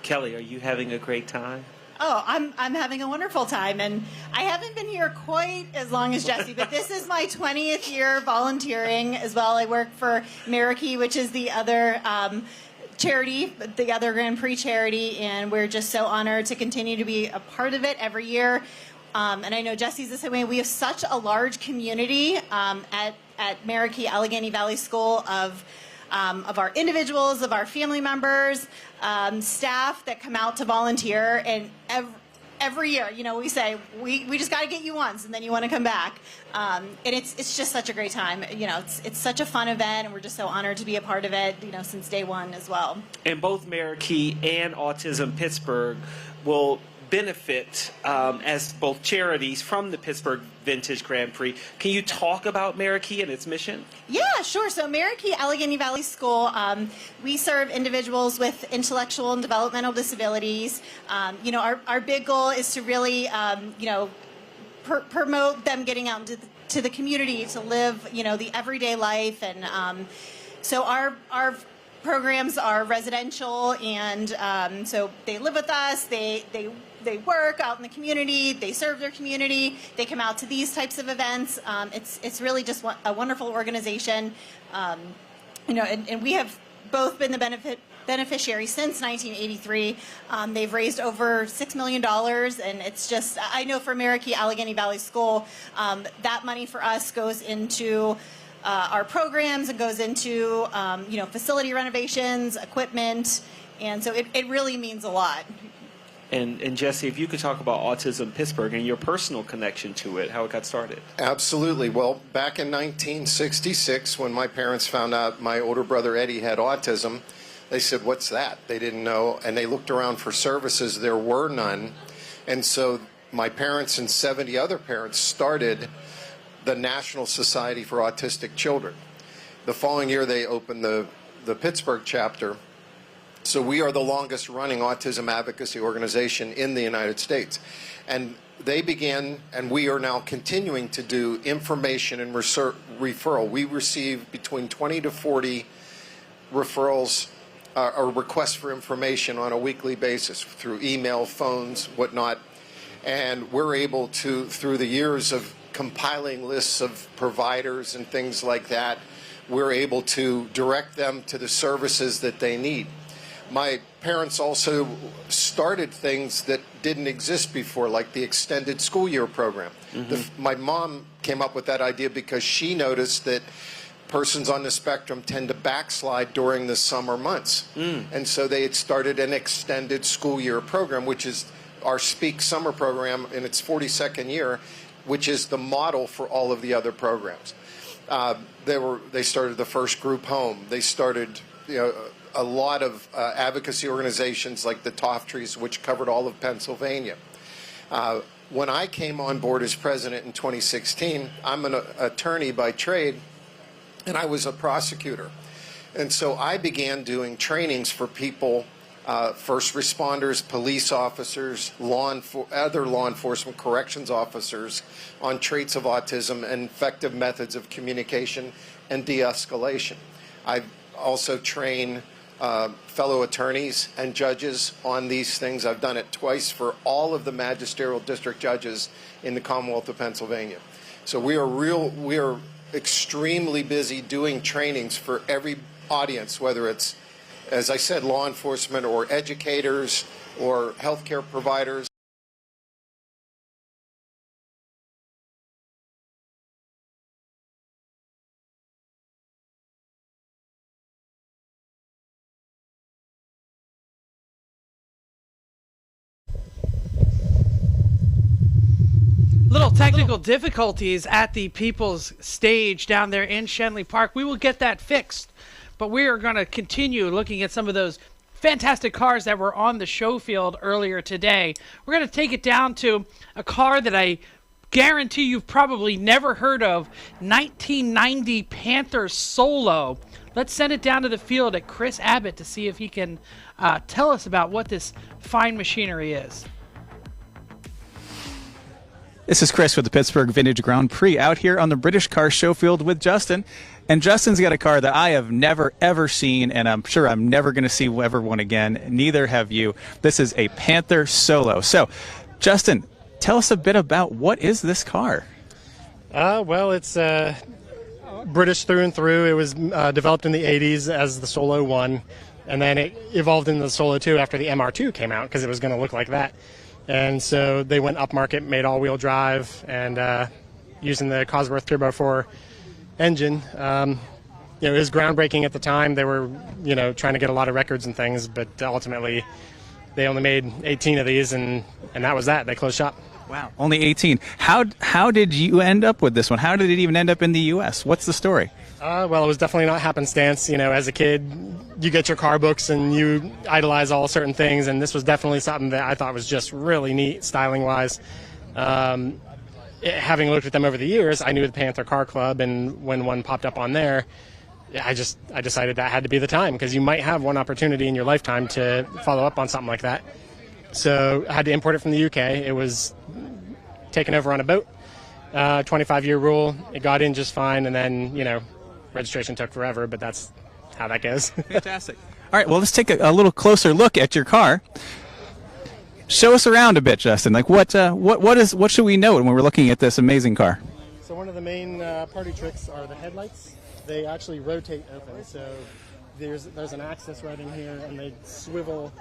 Speaker 7: Kelly, are you having a great time?
Speaker 14: Oh, I'm having a wonderful time, and I haven't been here quite as long as Jesse, but this is my 20th year volunteering as well. I work for Marquis, which is the other charity, the other Grand Prix charity, and we're just so honored to continue to be a part of it every year. And I know Jesse's the same way. We have such a large community at Marquis Allegheny Valley School of our individuals, of our family members, staff that come out to volunteer, and every year, we say, we just got to get you once, and then you want to come back. And it's just such a great time. It's such a fun event, and we're just so honored to be a part of it, since day one as well.
Speaker 7: And both Marquis and Autism Pittsburgh will benefit as both charities from the Pittsburgh Vintage Grand Prix. Can you talk about Marquis and its mission?
Speaker 14: Yeah, sure. So Marquis Allegheny Valley School, we serve individuals with intellectual and developmental disabilities. Our big goal is to really, promote them getting out into the community to live, the everyday life. And so our programs are residential, and so they live with us. They they work out in the community, they serve their community, they come out to these types of events. It's really just a wonderful organization. And we have both been the beneficiary since 1983. They've raised over $6 million, and it's just, I know for Merrickee Allegheny Valley School, that money for us goes into our programs and goes into facility renovations, equipment, and so it really means a lot.
Speaker 7: And Jesse, if you could talk about Autism Pittsburgh and your personal connection to it, how it got started.
Speaker 11: Absolutely. Well, back in 1966, when my parents found out my older brother Eddie had autism, they said, "What's that?" They didn't know, and they looked around for services. There were none. And so my parents and 70 other parents started the National Society for Autistic Children. The following year, they opened the Pittsburgh chapter. So we are the longest running autism advocacy organization in the United States. And they began, and we are now continuing to do information and referral. We receive between 20 to 40 referrals or requests for information on a weekly basis through email, phones, whatnot. And we're able to, through the years of compiling lists of providers and things like that, we're able to direct them to the services that they need. My parents also started things that didn't exist before, like the extended school year program. My mom came up with that idea because she noticed that persons on the spectrum tend to backslide during the summer months. And so they had started an extended school year program, which is our Speak Summer program in its 42nd year, which is the model for all of the other programs. They started the first group home. They started, a lot of advocacy organizations like the Toftres, which covered all of Pennsylvania. When I came on board as president in 2016, I'm an attorney by trade, and I was a prosecutor. And so I began doing trainings for people, first responders, police officers, other law enforcement, corrections officers, on traits of autism and effective methods of communication and de-escalation. I also train fellow attorneys and judges on these things. I've done it twice for all of the magisterial district judges in the Commonwealth of Pennsylvania. So we are extremely busy doing trainings for every audience, whether it's, as I said, law enforcement or educators or healthcare providers.
Speaker 19: Little technical difficulties at the People's Stage down there in Schenley Park. We will get that fixed, but we are going to continue looking at some of those fantastic cars that were on the show field earlier today. We're going to take it down to a car that I guarantee you've probably never heard of, 1990 Panther Solo. Let's send it down to the field at Chris Abbott to see if he can tell us about what this fine machinery is.
Speaker 3: This is Chris with the Pittsburgh Vintage Grand Prix out here on the British Car Show Field with Justin. And Justin's got a car that I have never, ever seen, and I'm sure I'm never going to see ever one again. Neither have you. This is a Panther Solo. So, Justin, tell us a bit about what is this car?
Speaker 13: Well, it's British through and through. It was developed in the 80s as the Solo 1, and then it evolved into the Solo 2 after the MR2 came out because it was going to look like that. And so they went upmarket, made all-wheel drive, and using the Cosworth Turbo 4 engine. It was groundbreaking at the time. They were, trying to get a lot of records and things, but ultimately they only made 18 of these, and that was that. They closed shop.
Speaker 3: Wow, only 18. How did you end up with this one? How did it even end up in the U.S.? What's the story?
Speaker 13: Well, it was definitely not happenstance. As a kid, you get your car books and you idolize all certain things, and this was definitely something that I thought was just really neat, styling-wise. Having looked at them over the years, I knew the Panther Car Club, and when one popped up on there, I decided that had to be the time, because you might have one opportunity in your lifetime to follow up on something like that. So I had to import it from the UK. It was taken over on a boat, 25-year rule. It got in just fine, and then, registration took forever, but that's how that goes.
Speaker 3: Fantastic. All right, well, let's take a little closer look at your car. Show us around a bit, Justin. Like what should we note when we're looking at this amazing car?
Speaker 13: So one of the main party tricks are the headlights. They actually rotate open. So there's an axis right in here, and they swivel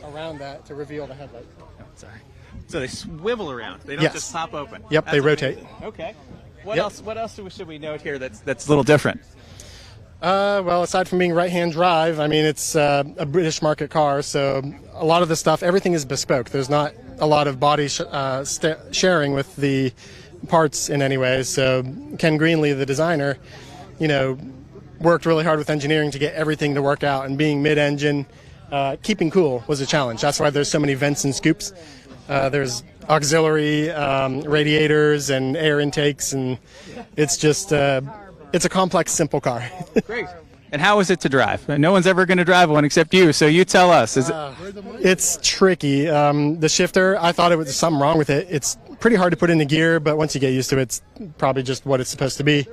Speaker 13: around that to reveal the headlight.
Speaker 3: Oh, sorry. So they swivel around. They don't just pop open.
Speaker 13: Yep, they rotate.
Speaker 3: Okay. What else should we note here that's a little different?
Speaker 13: Well, aside from being right-hand drive, I mean, it's a British market car, so a lot of the stuff, everything is bespoke. There's not a lot of body sharing with the parts in any way. So Ken Greenlee, the designer, worked really hard with engineering to get everything to work out, and being mid-engine, keeping cool was a challenge. That's why there's so many vents and scoops. There's auxiliary radiators and air intakes, and it's just it's a complex, simple car.
Speaker 3: Great. And how is it to drive? No one's ever going to drive one except you, so you tell us.
Speaker 13: It's tricky. The shifter, I thought it was something wrong with it. It's pretty hard to put into gear, but once you get used to it, it's probably just what it's supposed to be.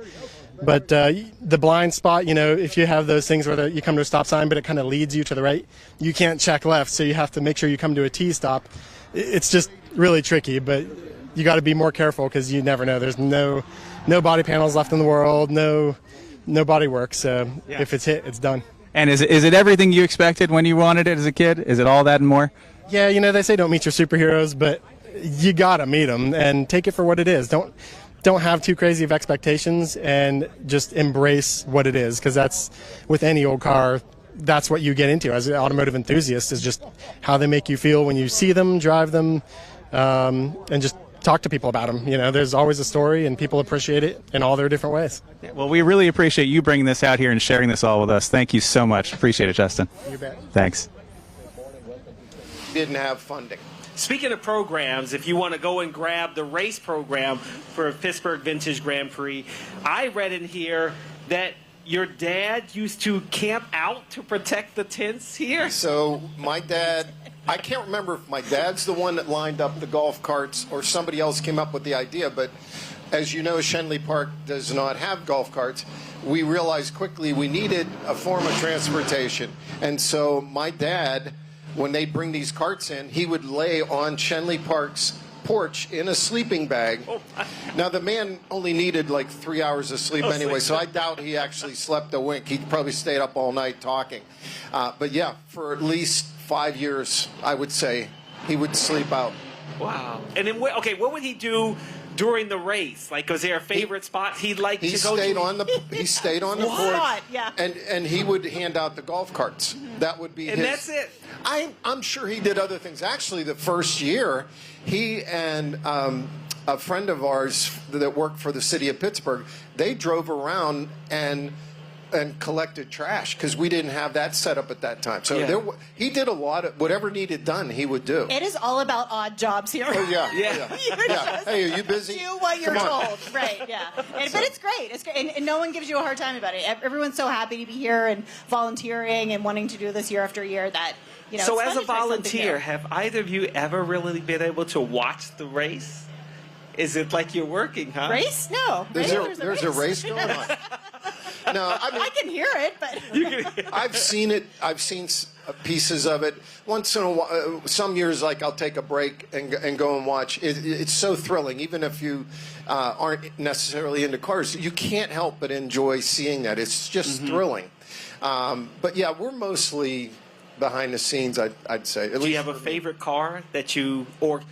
Speaker 13: But the blind spot, if you have those things where you come to a stop sign, but it kind of leads you to the right, you can't check left, so you have to make sure you come to a T-stop. It's just really tricky, but you got to be more careful because you never know. There's no body panels left in the world, no body work, so if it's hit, it's done.
Speaker 3: And is it everything you expected when you wanted it as a kid? Is it all that and more?
Speaker 13: Yeah, they say don't meet your superheroes, but you got to meet them and take it for what it is. Don't have too crazy of expectations, and just embrace what it is, because that's, with any old car, that's what you get into as an automotive enthusiast, is just how they make you feel when you see them, drive them, and just talk to people about them. There's always a story, and people appreciate it in all their different ways.
Speaker 3: Yeah, well, we really appreciate you bringing this out here and sharing this all with us. Thank you so much. Appreciate it, Justin.
Speaker 13: You bet.
Speaker 3: Thanks.
Speaker 11: Didn't have funding.
Speaker 7: Speaking of programs, if you want to go and grab the race program for Pittsburgh Vintage Grand Prix, I read in here that your dad used to camp out to protect the tents here?
Speaker 11: So my dad, I can't remember if my dad's the one that lined up the golf carts or somebody else came up with the idea, but as you know, Schenley Park does not have golf carts. We realized quickly we needed a form of transportation. And so my dad, when they'd bring these carts in, he would lay on Schenley Park's porch in a sleeping bag. Now, the man only needed like 3 hours of sleep anyway, so I doubt he actually slept a wink. He probably stayed up all night talking. But yeah, for at least 5 years, I would say, he would sleep out.
Speaker 7: Wow. And then, what would he do during the race? Like, was there a favorite spot he'd like to go to?
Speaker 11: He stayed on the porch,
Speaker 14: yeah.
Speaker 11: and he would hand out the golf carts. That would be his.
Speaker 7: And that's it.
Speaker 11: I'm sure he did other things. Actually, the first year, he and a friend of ours that worked for the city of Pittsburgh, they drove around and collected trash because we didn't have that set up at that time. So he did a lot of whatever needed done, he would do.
Speaker 14: It is all about odd jobs here.
Speaker 11: Oh, yeah. Hey, are you busy?
Speaker 14: Do what you're told. Right, yeah. But it's great. It's great. And no one gives you a hard time about it. Everyone's so happy to be here and volunteering and wanting to do this year after year that,
Speaker 7: So
Speaker 14: it's
Speaker 7: as
Speaker 14: fun
Speaker 7: a
Speaker 14: to try something
Speaker 7: volunteer,
Speaker 14: new.
Speaker 7: have either of you ever really been able to watch the race? Is it like you're working, huh?
Speaker 14: Race? No.
Speaker 11: There's a race going on. No, I mean,
Speaker 14: I can hear it, but
Speaker 11: I've seen it. I've seen pieces of it. Once in a while, some years, like I'll take a break and go and watch. It's so thrilling, even if you aren't necessarily into cars. You can't help but enjoy seeing that. It's just thrilling. But yeah, we're mostly behind the scenes. I'd say.
Speaker 7: Do you have a favorite car that you or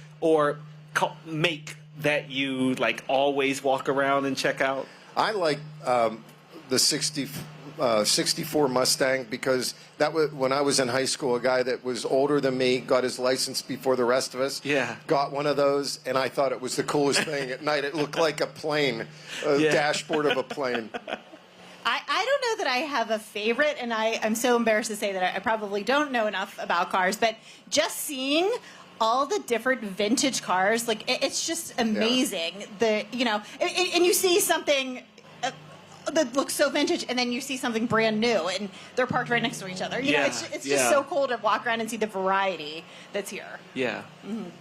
Speaker 7: make that you like always walk around and check out?
Speaker 11: I like the 64 Mustang because that was when I was in high school. A guy that was older than me got his license before the rest of us.
Speaker 7: Yeah,
Speaker 11: got one of those, and I thought it was the coolest thing. At night, it looked like a plane, dashboard of a plane.
Speaker 14: I don't know that I have a favorite, and I'm so embarrassed to say that I probably don't know enough about cars, but just seeing all the different vintage cars, like it's just amazing. And you see something that looks so vintage, and then you see something brand new, and they're parked right next to each other. You know, it's just so cool to walk around and see the variety that's here.
Speaker 7: Yeah.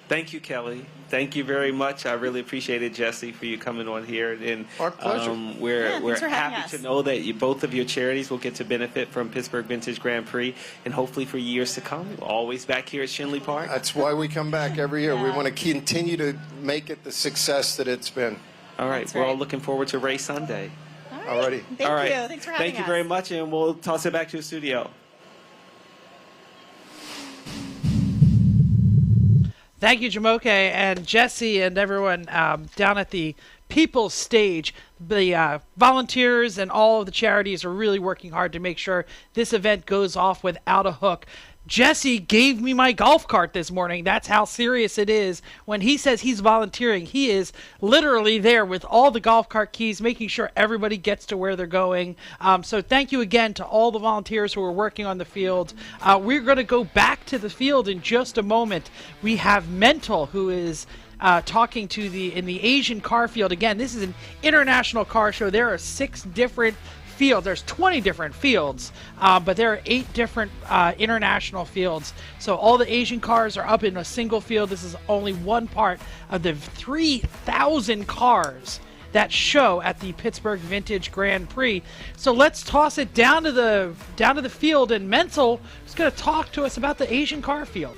Speaker 7: Thank you, Kelly. Thank you very much. I really appreciate it, Jesse, for you coming on here. And
Speaker 11: our pleasure.
Speaker 7: We're happy to know that both of your charities will get to benefit from Pittsburgh Vintage Grand Prix, and hopefully for years to come. We're always back here at Schenley Park.
Speaker 11: That's why we come back every year. We want to continue to make it the success that it's been.
Speaker 7: All right. We're all looking forward to Race Sunday.
Speaker 11: Alrighty.
Speaker 14: Thank you. Thanks for having us.
Speaker 7: Thank you very much, and we'll toss it back to the studio.
Speaker 19: Thank you, Jamoke and Jesse and everyone down at the People's Stage. The volunteers and all of the charities are really working hard to make sure this event goes off without a hook. Jesse gave me my golf cart this morning. That's how serious it is. When he says he's volunteering, he is literally there with all the golf cart keys, making sure everybody gets to where they're going. So thank you again to all the volunteers who are working on the field. We're going to go back to the field in just a moment. We have Mental, who is talking to in the Asian car field. Again, this is an international car show. There are 6 different field. There's 20 different fields, but there are 8 different international fields. So all the Asian cars are up in a single field. This is only one part of the 3,000 cars that show at the Pittsburgh Vintage Grand Prix. So let's toss it down to the field, and Mental is going to talk to us about the Asian car field.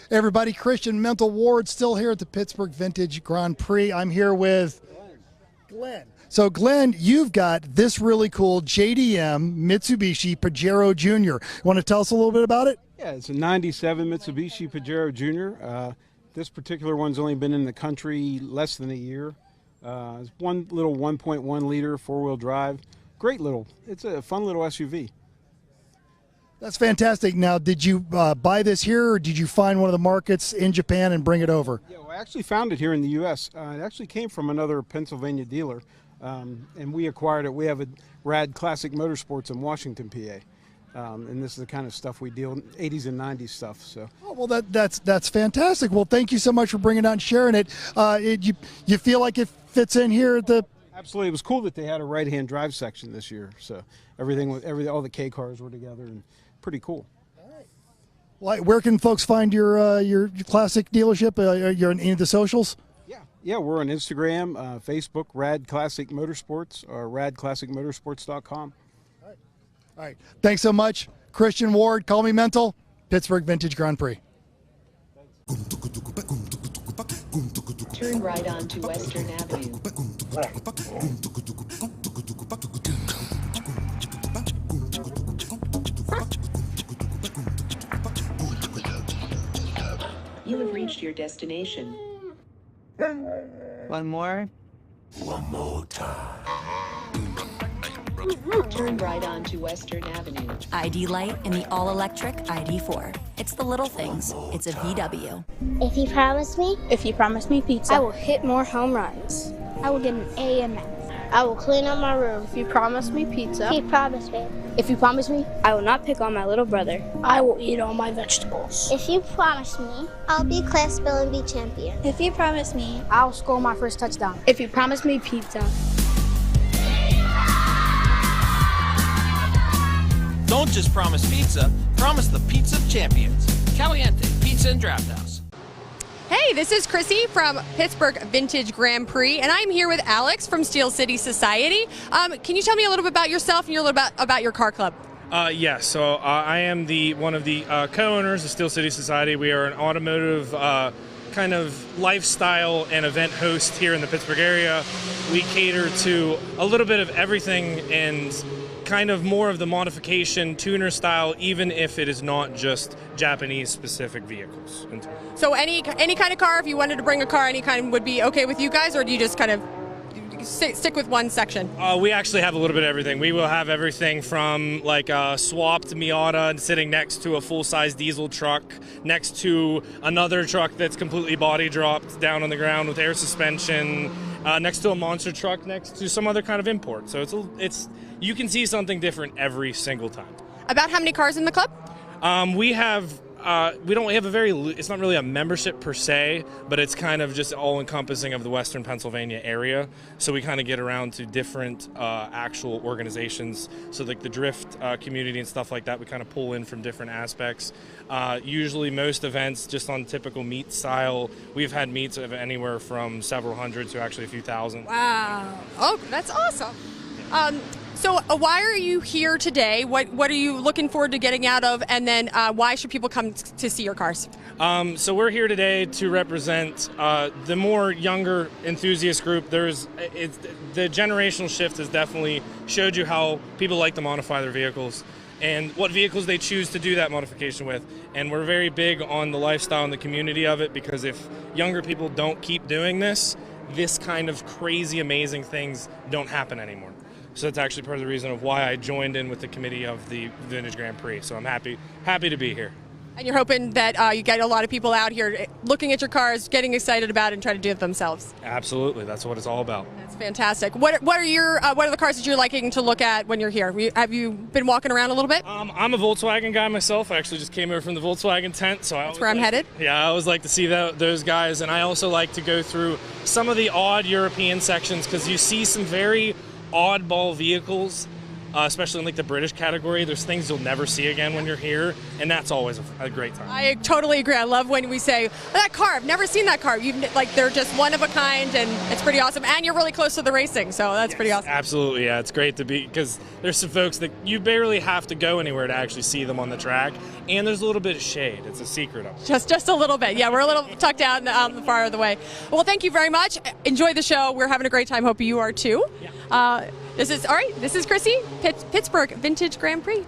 Speaker 22: Hey everybody, Christian Mental Ward still here at the Pittsburgh Vintage Grand Prix. I'm here with Glenn. So Glenn, you've got this really cool JDM Mitsubishi Pajero Jr. Want to tell us a little bit about it?
Speaker 1: Yeah, it's a 97 Mitsubishi Pajero Jr. This particular one's only been in the country less than a year. It's one little 1.1 liter 4-wheel drive. It's a fun little SUV.
Speaker 22: That's fantastic. Now, did you buy this here, or did you find one of the markets in Japan and bring it over?
Speaker 1: Yeah, well, I actually found it here in the U.S. It actually came from another Pennsylvania dealer, and we acquired it. We have a Rad Classic Motorsports in Washington, PA, and this is the kind of stuff we deal in, 80s and 90s stuff. So.
Speaker 22: Oh, well, that's fantastic. Well, thank you so much for bringing it out and sharing it. You feel like it fits in here at the...
Speaker 1: Absolutely. It was cool that they had a right-hand drive section this year. So all the K cars were together, and pretty cool.
Speaker 22: All right. Well, where can folks find your classic dealership? You're on any of the socials?
Speaker 1: Yeah, we're on Instagram, Facebook, Rad Classic Motorsports, or radclassicmotorsports.com.
Speaker 22: All right. Thanks so much, Christian Ward. Call me Mental. Pittsburgh Vintage Grand Prix.
Speaker 12: Turn right onto Western Avenue. You have reached your destination.
Speaker 6: One more.
Speaker 12: One more time. Turn right onto Western Avenue.
Speaker 15: ID light in the all-electric ID4. It's the little things. It's a VW.
Speaker 25: If you promise me pizza, I will hit more home runs. I will get an A in math. I will clean up my room.
Speaker 26: If you promise me pizza.
Speaker 25: If you promise me.
Speaker 26: If you promise me, I will not pick on my little brother.
Speaker 25: I will eat all my vegetables.
Speaker 26: If you promise me,
Speaker 25: I'll be class spelling bee champion.
Speaker 26: if you promise me, I'll score my first touchdown. If you promise me pizza.
Speaker 27: Don't just promise pizza, promise the pizza of champions. Caliente Pizza and Draft House.
Speaker 4: Hey, this is Chrissy from Pittsburgh Vintage Grand Prix, and I'm here with Alex from Steel City Society. Can you tell me a little bit about yourself and a little bit about your car club?
Speaker 16: Yes, so I am one of the co-owners of Steel City Society. We are an automotive kind of lifestyle and event host here in the Pittsburgh area. We cater to a little bit of everything and kind of more of the modification tuner style, even if it is not just Japanese specific vehicles.
Speaker 4: So any kind of car, if you wanted to bring a car, any kind would be okay with you guys, or do you just kind of stick with one section?
Speaker 16: We actually have a little bit of everything. We will have everything from like a swapped Miata sitting next to a full-size diesel truck, next to another truck that's completely body dropped down on the ground with air suspension, next to a monster truck, next to some other kind of import. So it's you can see something different every single time.
Speaker 4: About how many cars in the club?
Speaker 16: We have we don't have a very, it's not really a membership per se, but it's kind of just all encompassing of the Western Pennsylvania area. So we kind of get around to different actual organizations. So like the drift community and stuff like that, we kind of pull in from different aspects. Usually most events, just on typical meet style, we've had meets of anywhere from several hundred to actually a few thousand.
Speaker 4: Wow. Oh, that's awesome. So why are you here today? What are you looking forward to getting out of? And then why should people come to see your cars?
Speaker 16: So we're here today to represent the more younger enthusiast group. The generational shift has definitely showed you how people like to modify their vehicles and what vehicles they choose to do that modification with. And we're very big on the lifestyle and the community of it, because if younger people don't keep doing this kind of crazy, amazing things don't happen anymore. So that's actually part of the reason of why I joined in with the committee of the Vintage Grand Prix. So I'm happy to be here.
Speaker 4: And you're hoping that you get a lot of people out here looking at your cars, getting excited about it, and trying to do it themselves.
Speaker 16: Absolutely, that's what it's all about.
Speaker 4: That's fantastic. What are the cars that you're liking to look at when you're here? Have you been walking around a little bit?
Speaker 16: I'm a Volkswagen guy myself. I actually just came over from the Volkswagen tent, so
Speaker 4: that's where I'm headed.
Speaker 16: Yeah, I always like to see those guys, and I also like to go through some of the odd European sections, because you see some very oddball vehicles, especially in like the British category. There's things you'll never see again when you're here, and that's always a great time.
Speaker 4: I totally agree. I love when we say, that car, I've never seen that car. They're just one of a kind, and it's pretty awesome. And you're really close to the racing, so that's pretty awesome.
Speaker 16: Absolutely, yeah. It's great to be, because there's some folks that you barely have to go anywhere to actually see them on the track, and there's a little bit of shade. It's a secret of it.
Speaker 4: Just a little bit. Yeah, we're a little tucked out the far of the way. Well, thank you very much. Enjoy the show. We're having a great time. Hope you are too. Yeah. This is Chrissy, Pittsburgh Vintage Grand Prix.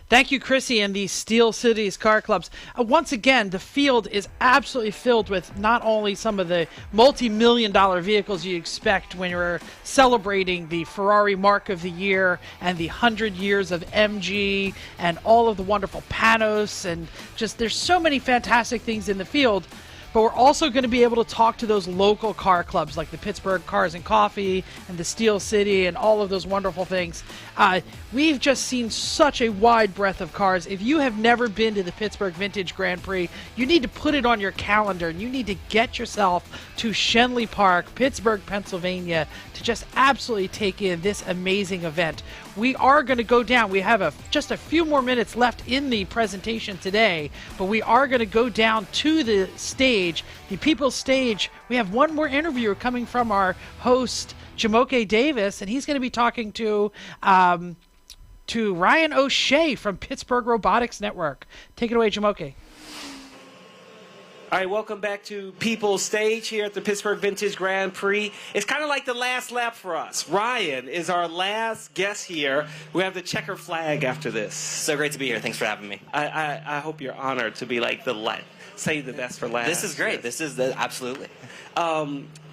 Speaker 19: Thank you, Chrissy, and the Steel Cities Car Clubs. Once again, the field is absolutely filled with not only some of the multi-million-dollar vehicles you expect when you're celebrating the Ferrari Mark of the Year and the 100 years of MG and all of the wonderful Panoz, and just there's so many fantastic things in the field. But we're also going to be able to talk to those local car clubs like the Pittsburgh Cars and Coffee and the Steel City and all of those wonderful things. We've just seen such a wide breadth of cars. If you have never been to the Pittsburgh Vintage Grand Prix, you need to put it on your calendar, and you need to get yourself to Schenley Park, Pittsburgh, Pennsylvania, to just absolutely take in this amazing event. We are going to go down. We have just a few more minutes left in the presentation today, but we are going to go down to the stage, the People's Stage. We have one more interview coming from our host, Jamoke Davis, and he's going to be talking to Ryan O'Shea from Pittsburgh Robotics Network. Take it away, Jamoke.
Speaker 7: All right, welcome back to People's Stage here at the Pittsburgh Vintage Grand Prix. It's kind of like the last lap for us. Ryan is our last guest here. We have the checker flag after this.
Speaker 5: So great to be here. Thanks for having me.
Speaker 7: I hope you're honored to be like save the best for last.
Speaker 5: This is great. This is absolutely.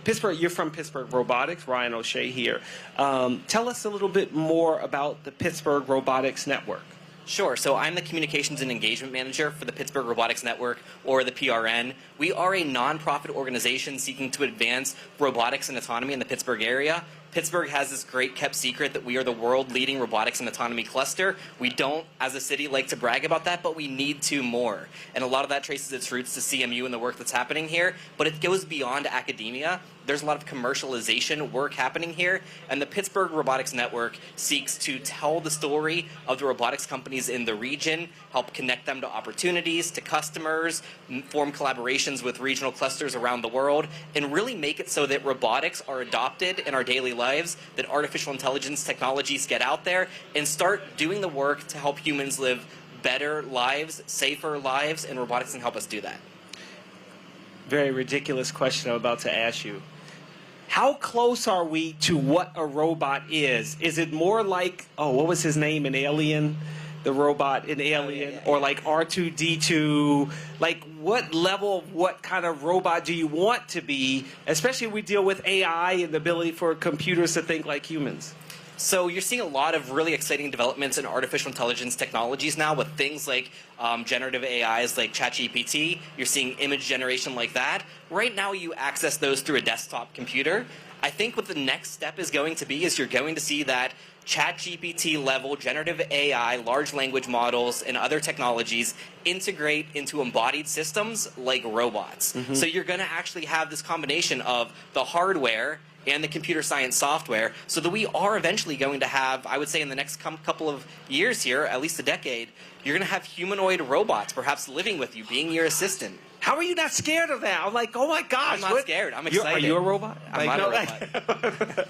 Speaker 7: Pittsburgh, you're from Pittsburgh Robotics. Ryan O'Shea here. Tell us a little bit more about the Pittsburgh Robotics Network.
Speaker 5: Sure. So I'm the Communications and Engagement Manager for the Pittsburgh Robotics Network, or the PRN. We are a nonprofit organization seeking to advance robotics and autonomy in the Pittsburgh area. Pittsburgh has this great kept secret that we are the world-leading robotics and autonomy cluster. We don't, as a city, like to brag about that, but we need to more. And a lot of that traces its roots to CMU and the work that's happening here, but it goes beyond academia. There's a lot of commercialization work happening here, and the Pittsburgh Robotics Network seeks to tell the story of the robotics companies in the region, help connect them to opportunities, to customers, form collaborations with regional clusters around the world, and really make it so that robotics are adopted in our daily lives, that artificial intelligence technologies get out there, and start doing the work to help humans live better lives, safer lives, and robotics can help us do that.
Speaker 7: Very ridiculous question I'm about to ask you. How close are we to what a robot is? Is it more like, what was his name in Alien? The robot in Alien? Or like R2-D2? Like what level of what kind of robot do you want to be? Especially when we deal with AI and the ability for computers to think like humans.
Speaker 5: So you're seeing a lot of really exciting developments in artificial intelligence technologies now with things like generative AIs like ChatGPT. You're seeing image generation like that. Right now you access those through a desktop computer. I think what the next step is going to be is you're going to see that ChatGPT level generative AI, large language models, and other technologies integrate into embodied systems like robots. So you're going to actually have this combination of the hardware and the computer science software, so that we are eventually going to have, I would say in the next couple of years here, at least a decade, you're going to have humanoid robots perhaps living with you, being your assistant.
Speaker 7: How are you not scared of that? I'm like, oh my gosh.
Speaker 5: I'm not scared. I'm excited.
Speaker 7: Are you a robot?
Speaker 5: I'm not a robot.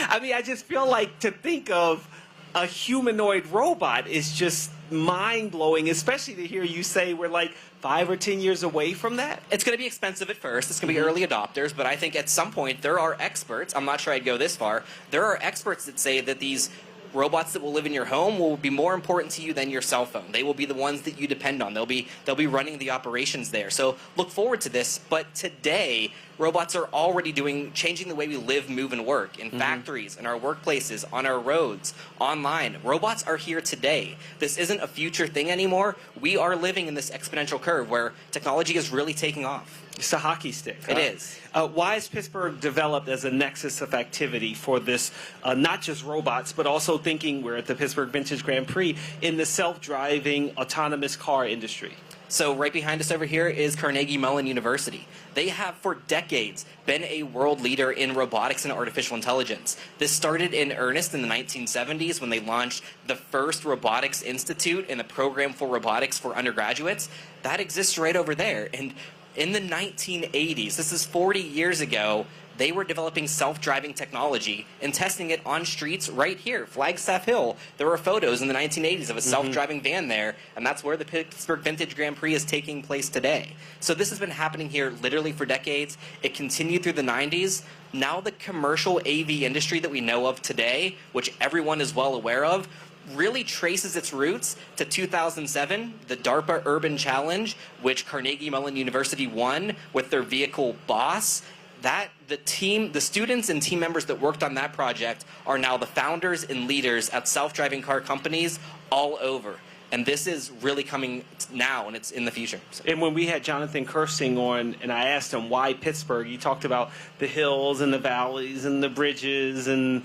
Speaker 7: I mean, I just feel like to think of a humanoid robot is just mind-blowing, especially to hear you say we're like 5 or 10 years away from that.
Speaker 5: It's going to be expensive at first. It's going to be early adopters, but I think at some point there are experts, I'm not sure I'd go this far, there are experts that say that these robots that will live in your home will be more important to you than your cell phone. They will be the ones that you depend on. They'll be running the operations there. So look forward to this. But today, robots are already changing the way we live, move, and work in factories, in our workplaces, on our roads, online. Robots are here today. This isn't a future thing anymore. We are living in this exponential curve where technology is really taking off.
Speaker 7: It's a hockey stick.
Speaker 5: It is.
Speaker 7: Why is Pittsburgh developed as a nexus of activity for this, not just robots, but also thinking we're at the Pittsburgh Vintage Grand Prix in the self-driving autonomous car industry?
Speaker 5: So right behind us over here is Carnegie Mellon University. They have for decades been a world leader in robotics and artificial intelligence. This started in earnest in the 1970s when they launched the first Robotics Institute and a program for robotics for undergraduates. That exists right over there. And in the 1980s, this is 40 years ago, they were developing self-driving technology and testing it on streets right here, Flagstaff Hill. There were photos in the 1980s of a self-driving van there, and that's where the Pittsburgh Vintage Grand Prix is taking place today. So this has been happening here literally for decades. It continued through the 90s. Now the commercial AV industry that we know of today, which everyone is well aware of, really traces its roots to 2007, the DARPA Urban Challenge, which Carnegie Mellon University won with their vehicle Boss. The students and team members that worked on that project are now the founders and leaders at self-driving car companies all over. And this is really coming now, and it's in the future. So.
Speaker 7: And when we had Jonathan Kersting on, and I asked him why Pittsburgh, he talked about the hills and the valleys and the bridges, and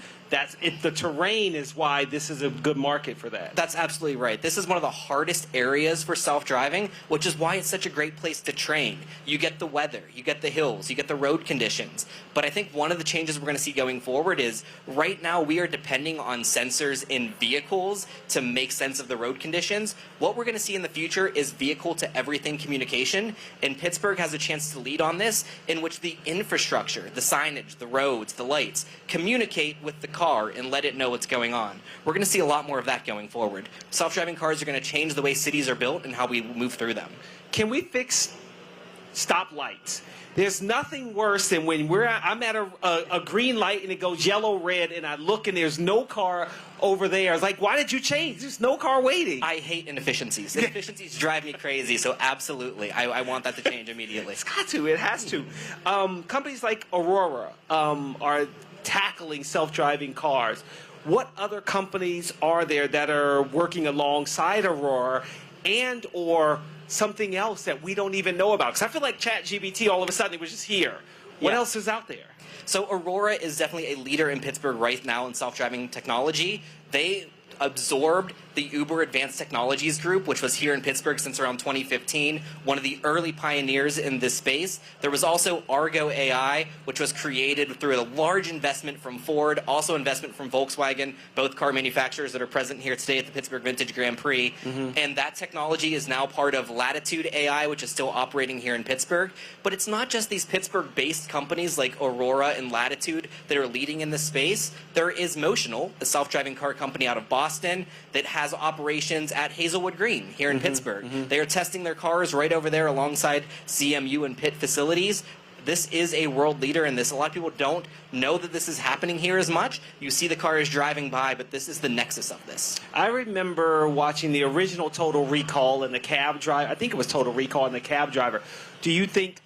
Speaker 7: the terrain is why this is a good market for that.
Speaker 5: That's absolutely right. This is one of the hardest areas for self-driving, which is why it's such a great place to train. You get the weather, you get the hills, you get the road conditions. But I think one of the changes we're going to see going forward is right now we are depending on sensors in vehicles to make sense of the road conditions. What we're going to see in the future is vehicle-to-everything communication, and Pittsburgh has a chance to lead on this, in which the infrastructure, the signage, the roads, the lights, communicate with the car and let it know what's going on. We're going to see a lot more of that going forward. Self-driving cars are going to change the way cities are built and how we move through them.
Speaker 7: Can we fix stoplights? There's nothing worse than when I'm at a green light and it goes yellow, red, and I look and there's no car over there. It's like, why did you change? There's no car waiting.
Speaker 5: I hate inefficiencies. Inefficiencies drive me crazy, so absolutely. I want that to change immediately.
Speaker 7: It's got to. It has to. Companies like Aurora are tackling self-driving cars. What other companies are there that are working alongside Aurora and or something else that we don't even know about? Because I feel like ChatGPT all of a sudden it was just here. What else is out there?
Speaker 5: So Aurora is definitely a leader in Pittsburgh right now in self-driving technology. They absorbed the Uber Advanced Technologies Group, which was here in Pittsburgh since around 2015, one of the early pioneers in this space. There was also Argo AI, which was created through a large investment from Ford, also investment from Volkswagen, both car manufacturers that are present here today at the Pittsburgh Vintage Grand Prix. And that technology is now part of Latitude AI, which is still operating here in Pittsburgh. But it's not just these Pittsburgh-based companies like Aurora and Latitude that are leading in this space. There is Motional, a self-driving car company out of Boston that has operations at Hazelwood Green here in Pittsburgh. They are testing their cars right over there alongside CMU and Pitt facilities. This is a world leader in this. A lot of people don't know that this is happening here as much. You see the cars driving by, but this is the nexus of this.
Speaker 7: I remember watching the original Total Recall and the cab driver. I think it was Total Recall and the cab driver. Do you think,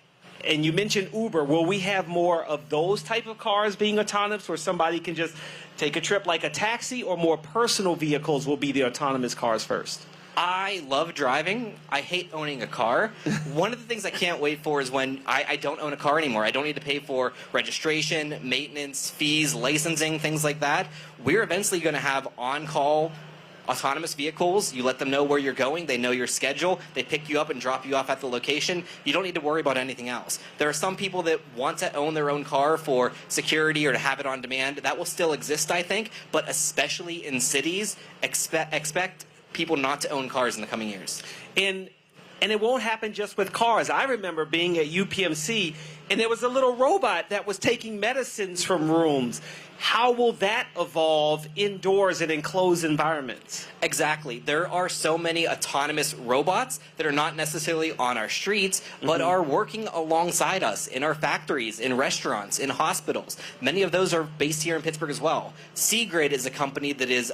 Speaker 7: and you mentioned Uber, will we have more of those type of cars being autonomous where somebody can just take a trip like a taxi, or more personal vehicles will be the autonomous cars first?
Speaker 5: I love driving. I hate owning a car. One of the things I can't wait for is when I don't own a car anymore. I don't need to pay for registration, maintenance, fees, licensing, things like that. We're eventually going to have on-call autonomous vehicles. You let them know where you're going. They know your schedule. They pick you up and drop you off at the location. You don't need to worry about anything else. There are some people that want to own their own car for security or to have it on demand. That will still exist, I think, but especially in cities, expect people not to own cars in the coming years.
Speaker 7: And it won't happen just with cars. I remember being at UPMC, and there was a little robot that was taking medicines from rooms. How will that evolve indoors in enclosed environments?
Speaker 5: Exactly. There are so many autonomous robots that are not necessarily on our streets, but are working alongside us in our factories, in restaurants, in hospitals. Many of those are based here in Pittsburgh as well. Seagrid is a company that is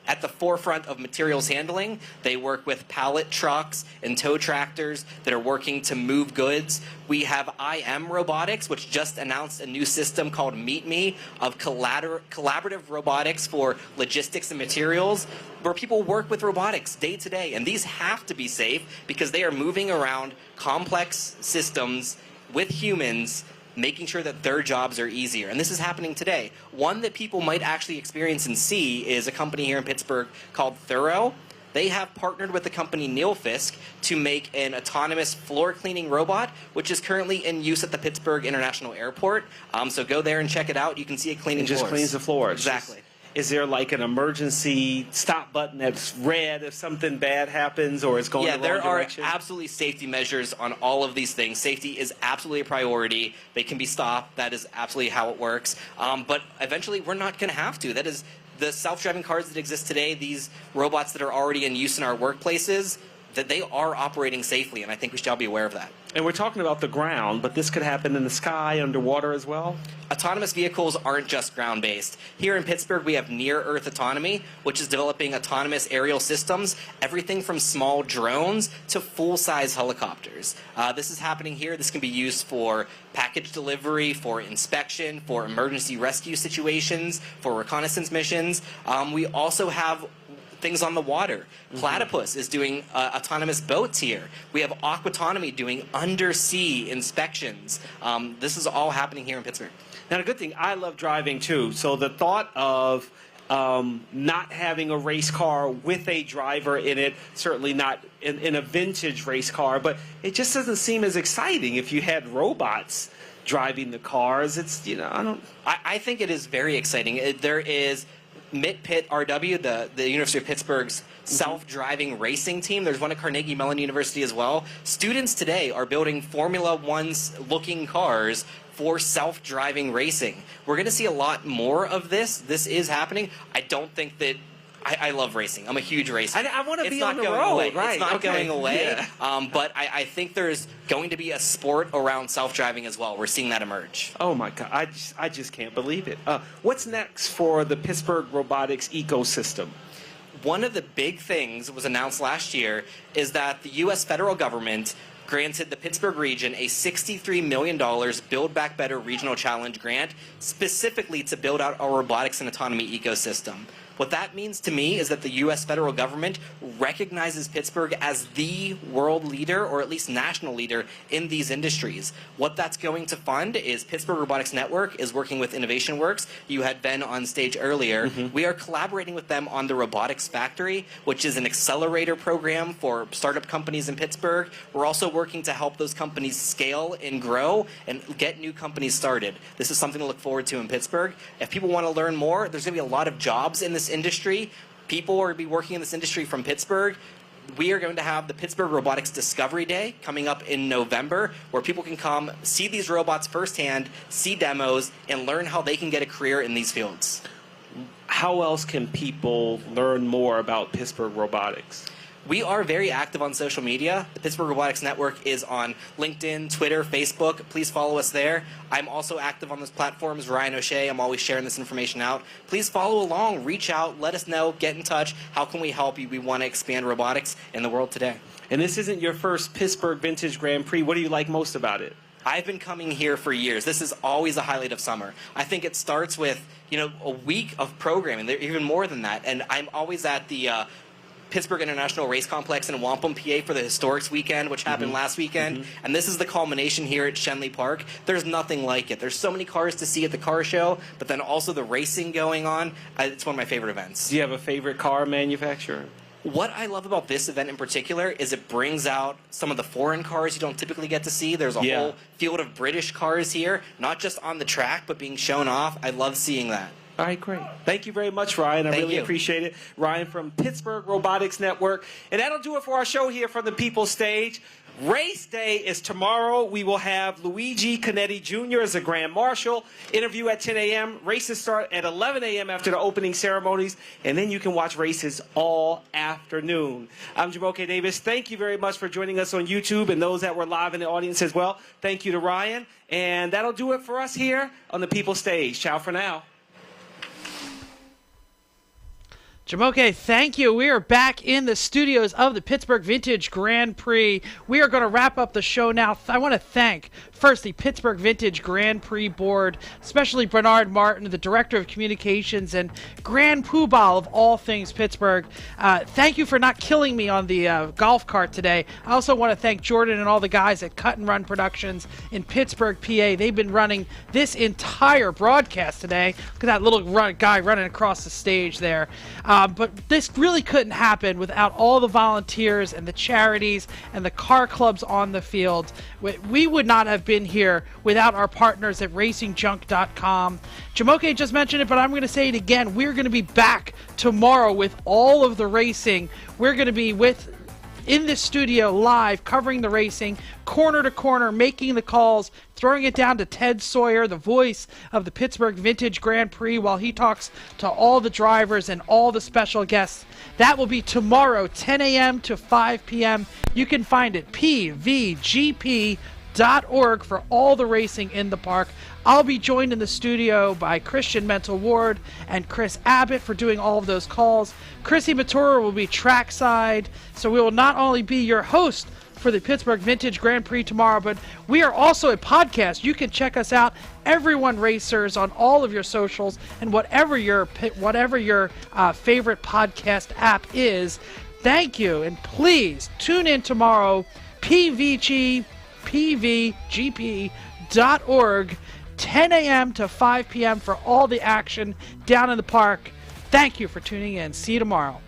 Speaker 5: at the forefront of materials handling. They work with pallet trucks and tow tractors that are working to move goods. We have IM Robotics, which just announced a new system called Meet Me of collaborative robotics for logistics and materials, where people work with robotics day to day. And these have to be safe because they are moving around complex systems with humans, making sure that their jobs are easier. And this is happening today. One that people might actually experience and see is a company here in Pittsburgh called Thorough. They have partnered with the company Neil Fisk to make an autonomous floor cleaning robot, which is currently in use at the Pittsburgh International Airport. So go there and check it out. You can see it cleaning floors.
Speaker 7: It just cleans the floors.
Speaker 5: Exactly.
Speaker 7: Is there like an emergency stop button that's red if something bad happens or it's going the wrong direction?
Speaker 5: Yeah, there are absolutely safety measures on all of these things. Safety is absolutely a priority. They can be stopped. That is absolutely how it works. But eventually, we're not going to have to. That is the self-driving cars that exist today, these robots that are already in use in our workplaces, that they are operating safely, and I think we should all be aware of that.
Speaker 7: And we're talking about the ground, but this could happen in the sky, underwater as well?
Speaker 5: Autonomous vehicles aren't just ground-based. Here in Pittsburgh, we have Near-Earth Autonomy, which is developing autonomous aerial systems, everything from small drones to full-size helicopters. This is happening here. This can be used for package delivery, for inspection, for emergency rescue situations, for reconnaissance missions. We also have things on the water. Platypus is doing autonomous boats here. We have Aquatonomy doing undersea inspections. This is all happening here in Pittsburgh.
Speaker 7: Now, the good thing, I love driving too. So the thought of not having a race car with a driver in it, certainly not in a vintage race car, but it just doesn't seem as exciting if you had robots driving the cars. It's, you know,
Speaker 5: I think it is very exciting. There is MIT-PIT RW, the University of Pittsburgh's self-driving racing team. There's one at Carnegie Mellon University as well. Students today are building Formula One's looking cars for self-driving racing. We're going to see a lot more of this. This is happening. I don't think that I love racing. I'm a huge racer.
Speaker 7: I want to be on the
Speaker 5: road,
Speaker 7: road, right?
Speaker 5: It's not going away.
Speaker 7: Yeah.
Speaker 5: But I think there's going to be a sport around self-driving as well. We're seeing that emerge.
Speaker 7: Oh my God, I just can't believe it. What's next for the Pittsburgh robotics ecosystem?
Speaker 5: One of the big things that was announced last year is that the U.S. federal government granted the Pittsburgh region a $63 million Build Back Better Regional Challenge grant specifically to build out our robotics and autonomy ecosystem. What that means to me is that the U.S. federal government recognizes Pittsburgh as the world leader, or at least national leader, in these industries. What that's going to fund is Pittsburgh Robotics Network is working with InnovationWorks. You had Ben on stage earlier. We are collaborating with them on the Robotics Factory, which is an accelerator program for startup companies in Pittsburgh. We're also working to help those companies scale and grow and get new companies started. This is something to look forward to in Pittsburgh. If people want to learn more, there's going to be a lot of jobs in this industry. People are going to be working in this industry from Pittsburgh. We are going to have the Pittsburgh Robotics Discovery Day coming up in November, where people can come see these robots firsthand, see demos, and learn how they can get a career in these fields.
Speaker 7: How else can people learn more about Pittsburgh Robotics?
Speaker 5: We are very active on social media. The Pittsburgh Robotics Network is on LinkedIn, Twitter, Facebook. Please follow us there. I'm also active on those platforms. Ryan O'Shea, I'm always sharing this information out. Please follow along, reach out, let us know, get in touch. How can we help you? We want to expand robotics in the world today.
Speaker 7: And this isn't your first Pittsburgh Vintage Grand Prix. What do you like most about it?
Speaker 5: I've been coming here for years. This is always a highlight of summer. I think it starts with, a week of programming, even more than that. And I'm always at the Pittsburgh International Race Complex in Wampum, PA for the Historics Weekend, which happened last weekend. And this is the culmination here at Schenley Park. There's nothing like it. There's so many cars to see at the car show, but then also the racing going on. It's one of my favorite events.
Speaker 7: Do you have a favorite car manufacturer?
Speaker 5: What I love about this event in particular is it brings out some of the foreign cars you don't typically get to see. There's a whole field of British cars here, not just on the track, but being shown off. I love seeing that.
Speaker 7: All right, great. Thank you very much, Ryan. I really appreciate it. Ryan from Pittsburgh Robotics Network. And that'll do it for our show here from the People's Stage. Race day is tomorrow. We will have Luigi Canetti Jr. as a Grand Marshal. Interview at 10 a.m. Races start at 11 a.m. after the opening ceremonies. And then you can watch races all afternoon. I'm Jamoke Davis. Thank you very much for joining us on YouTube and those that were live in the audience as well. Thank you to Ryan. And that'll do it for us here on the People's Stage. Ciao for now.
Speaker 19: Jamoke, thank you. We are back in the studios of the Pittsburgh Vintage Grand Prix. We are going to wrap up the show now. I want to thank, first, the Pittsburgh Vintage Grand Prix board, especially Bernard Martin, the Director of Communications and Grand Poobah of all things Pittsburgh. Thank you for not killing me on the golf cart today. I also want to thank Jordan and all the guys at Cut and Run Productions in Pittsburgh, PA. They've been running this entire broadcast today. Look at that little guy running across the stage there. But this really couldn't happen without all the volunteers and the charities and the car clubs on the field. We would not have been here without our partners at RacingJunk.com. Jamoke just mentioned it, but I'm going to say it again. We're going to be back tomorrow with all of the racing. We're going to be in this studio live, covering the racing, corner to corner, making the calls, throwing it down to Ted Sohier, the voice of the Pittsburgh Vintage Grand Prix, while he talks to all the drivers and all the special guests. That will be tomorrow, 10 a.m. to 5 p.m. You can find it PVGP.org for all the racing in the park. I'll be joined in the studio by Christian Mental Ward and Chris Abbott for doing all of those calls. Chrissy Matura will be trackside, so we will not only be your host for the Pittsburgh Vintage Grand Prix tomorrow, but we are also a podcast. You can check us out, Everyone Racers, on all of your socials and whatever your favorite podcast app is. Thank you, and please tune in tomorrow, PVGP.org, 10 a.m. to 5 p.m. for all the action down in the park. Thank you for tuning in. See you tomorrow.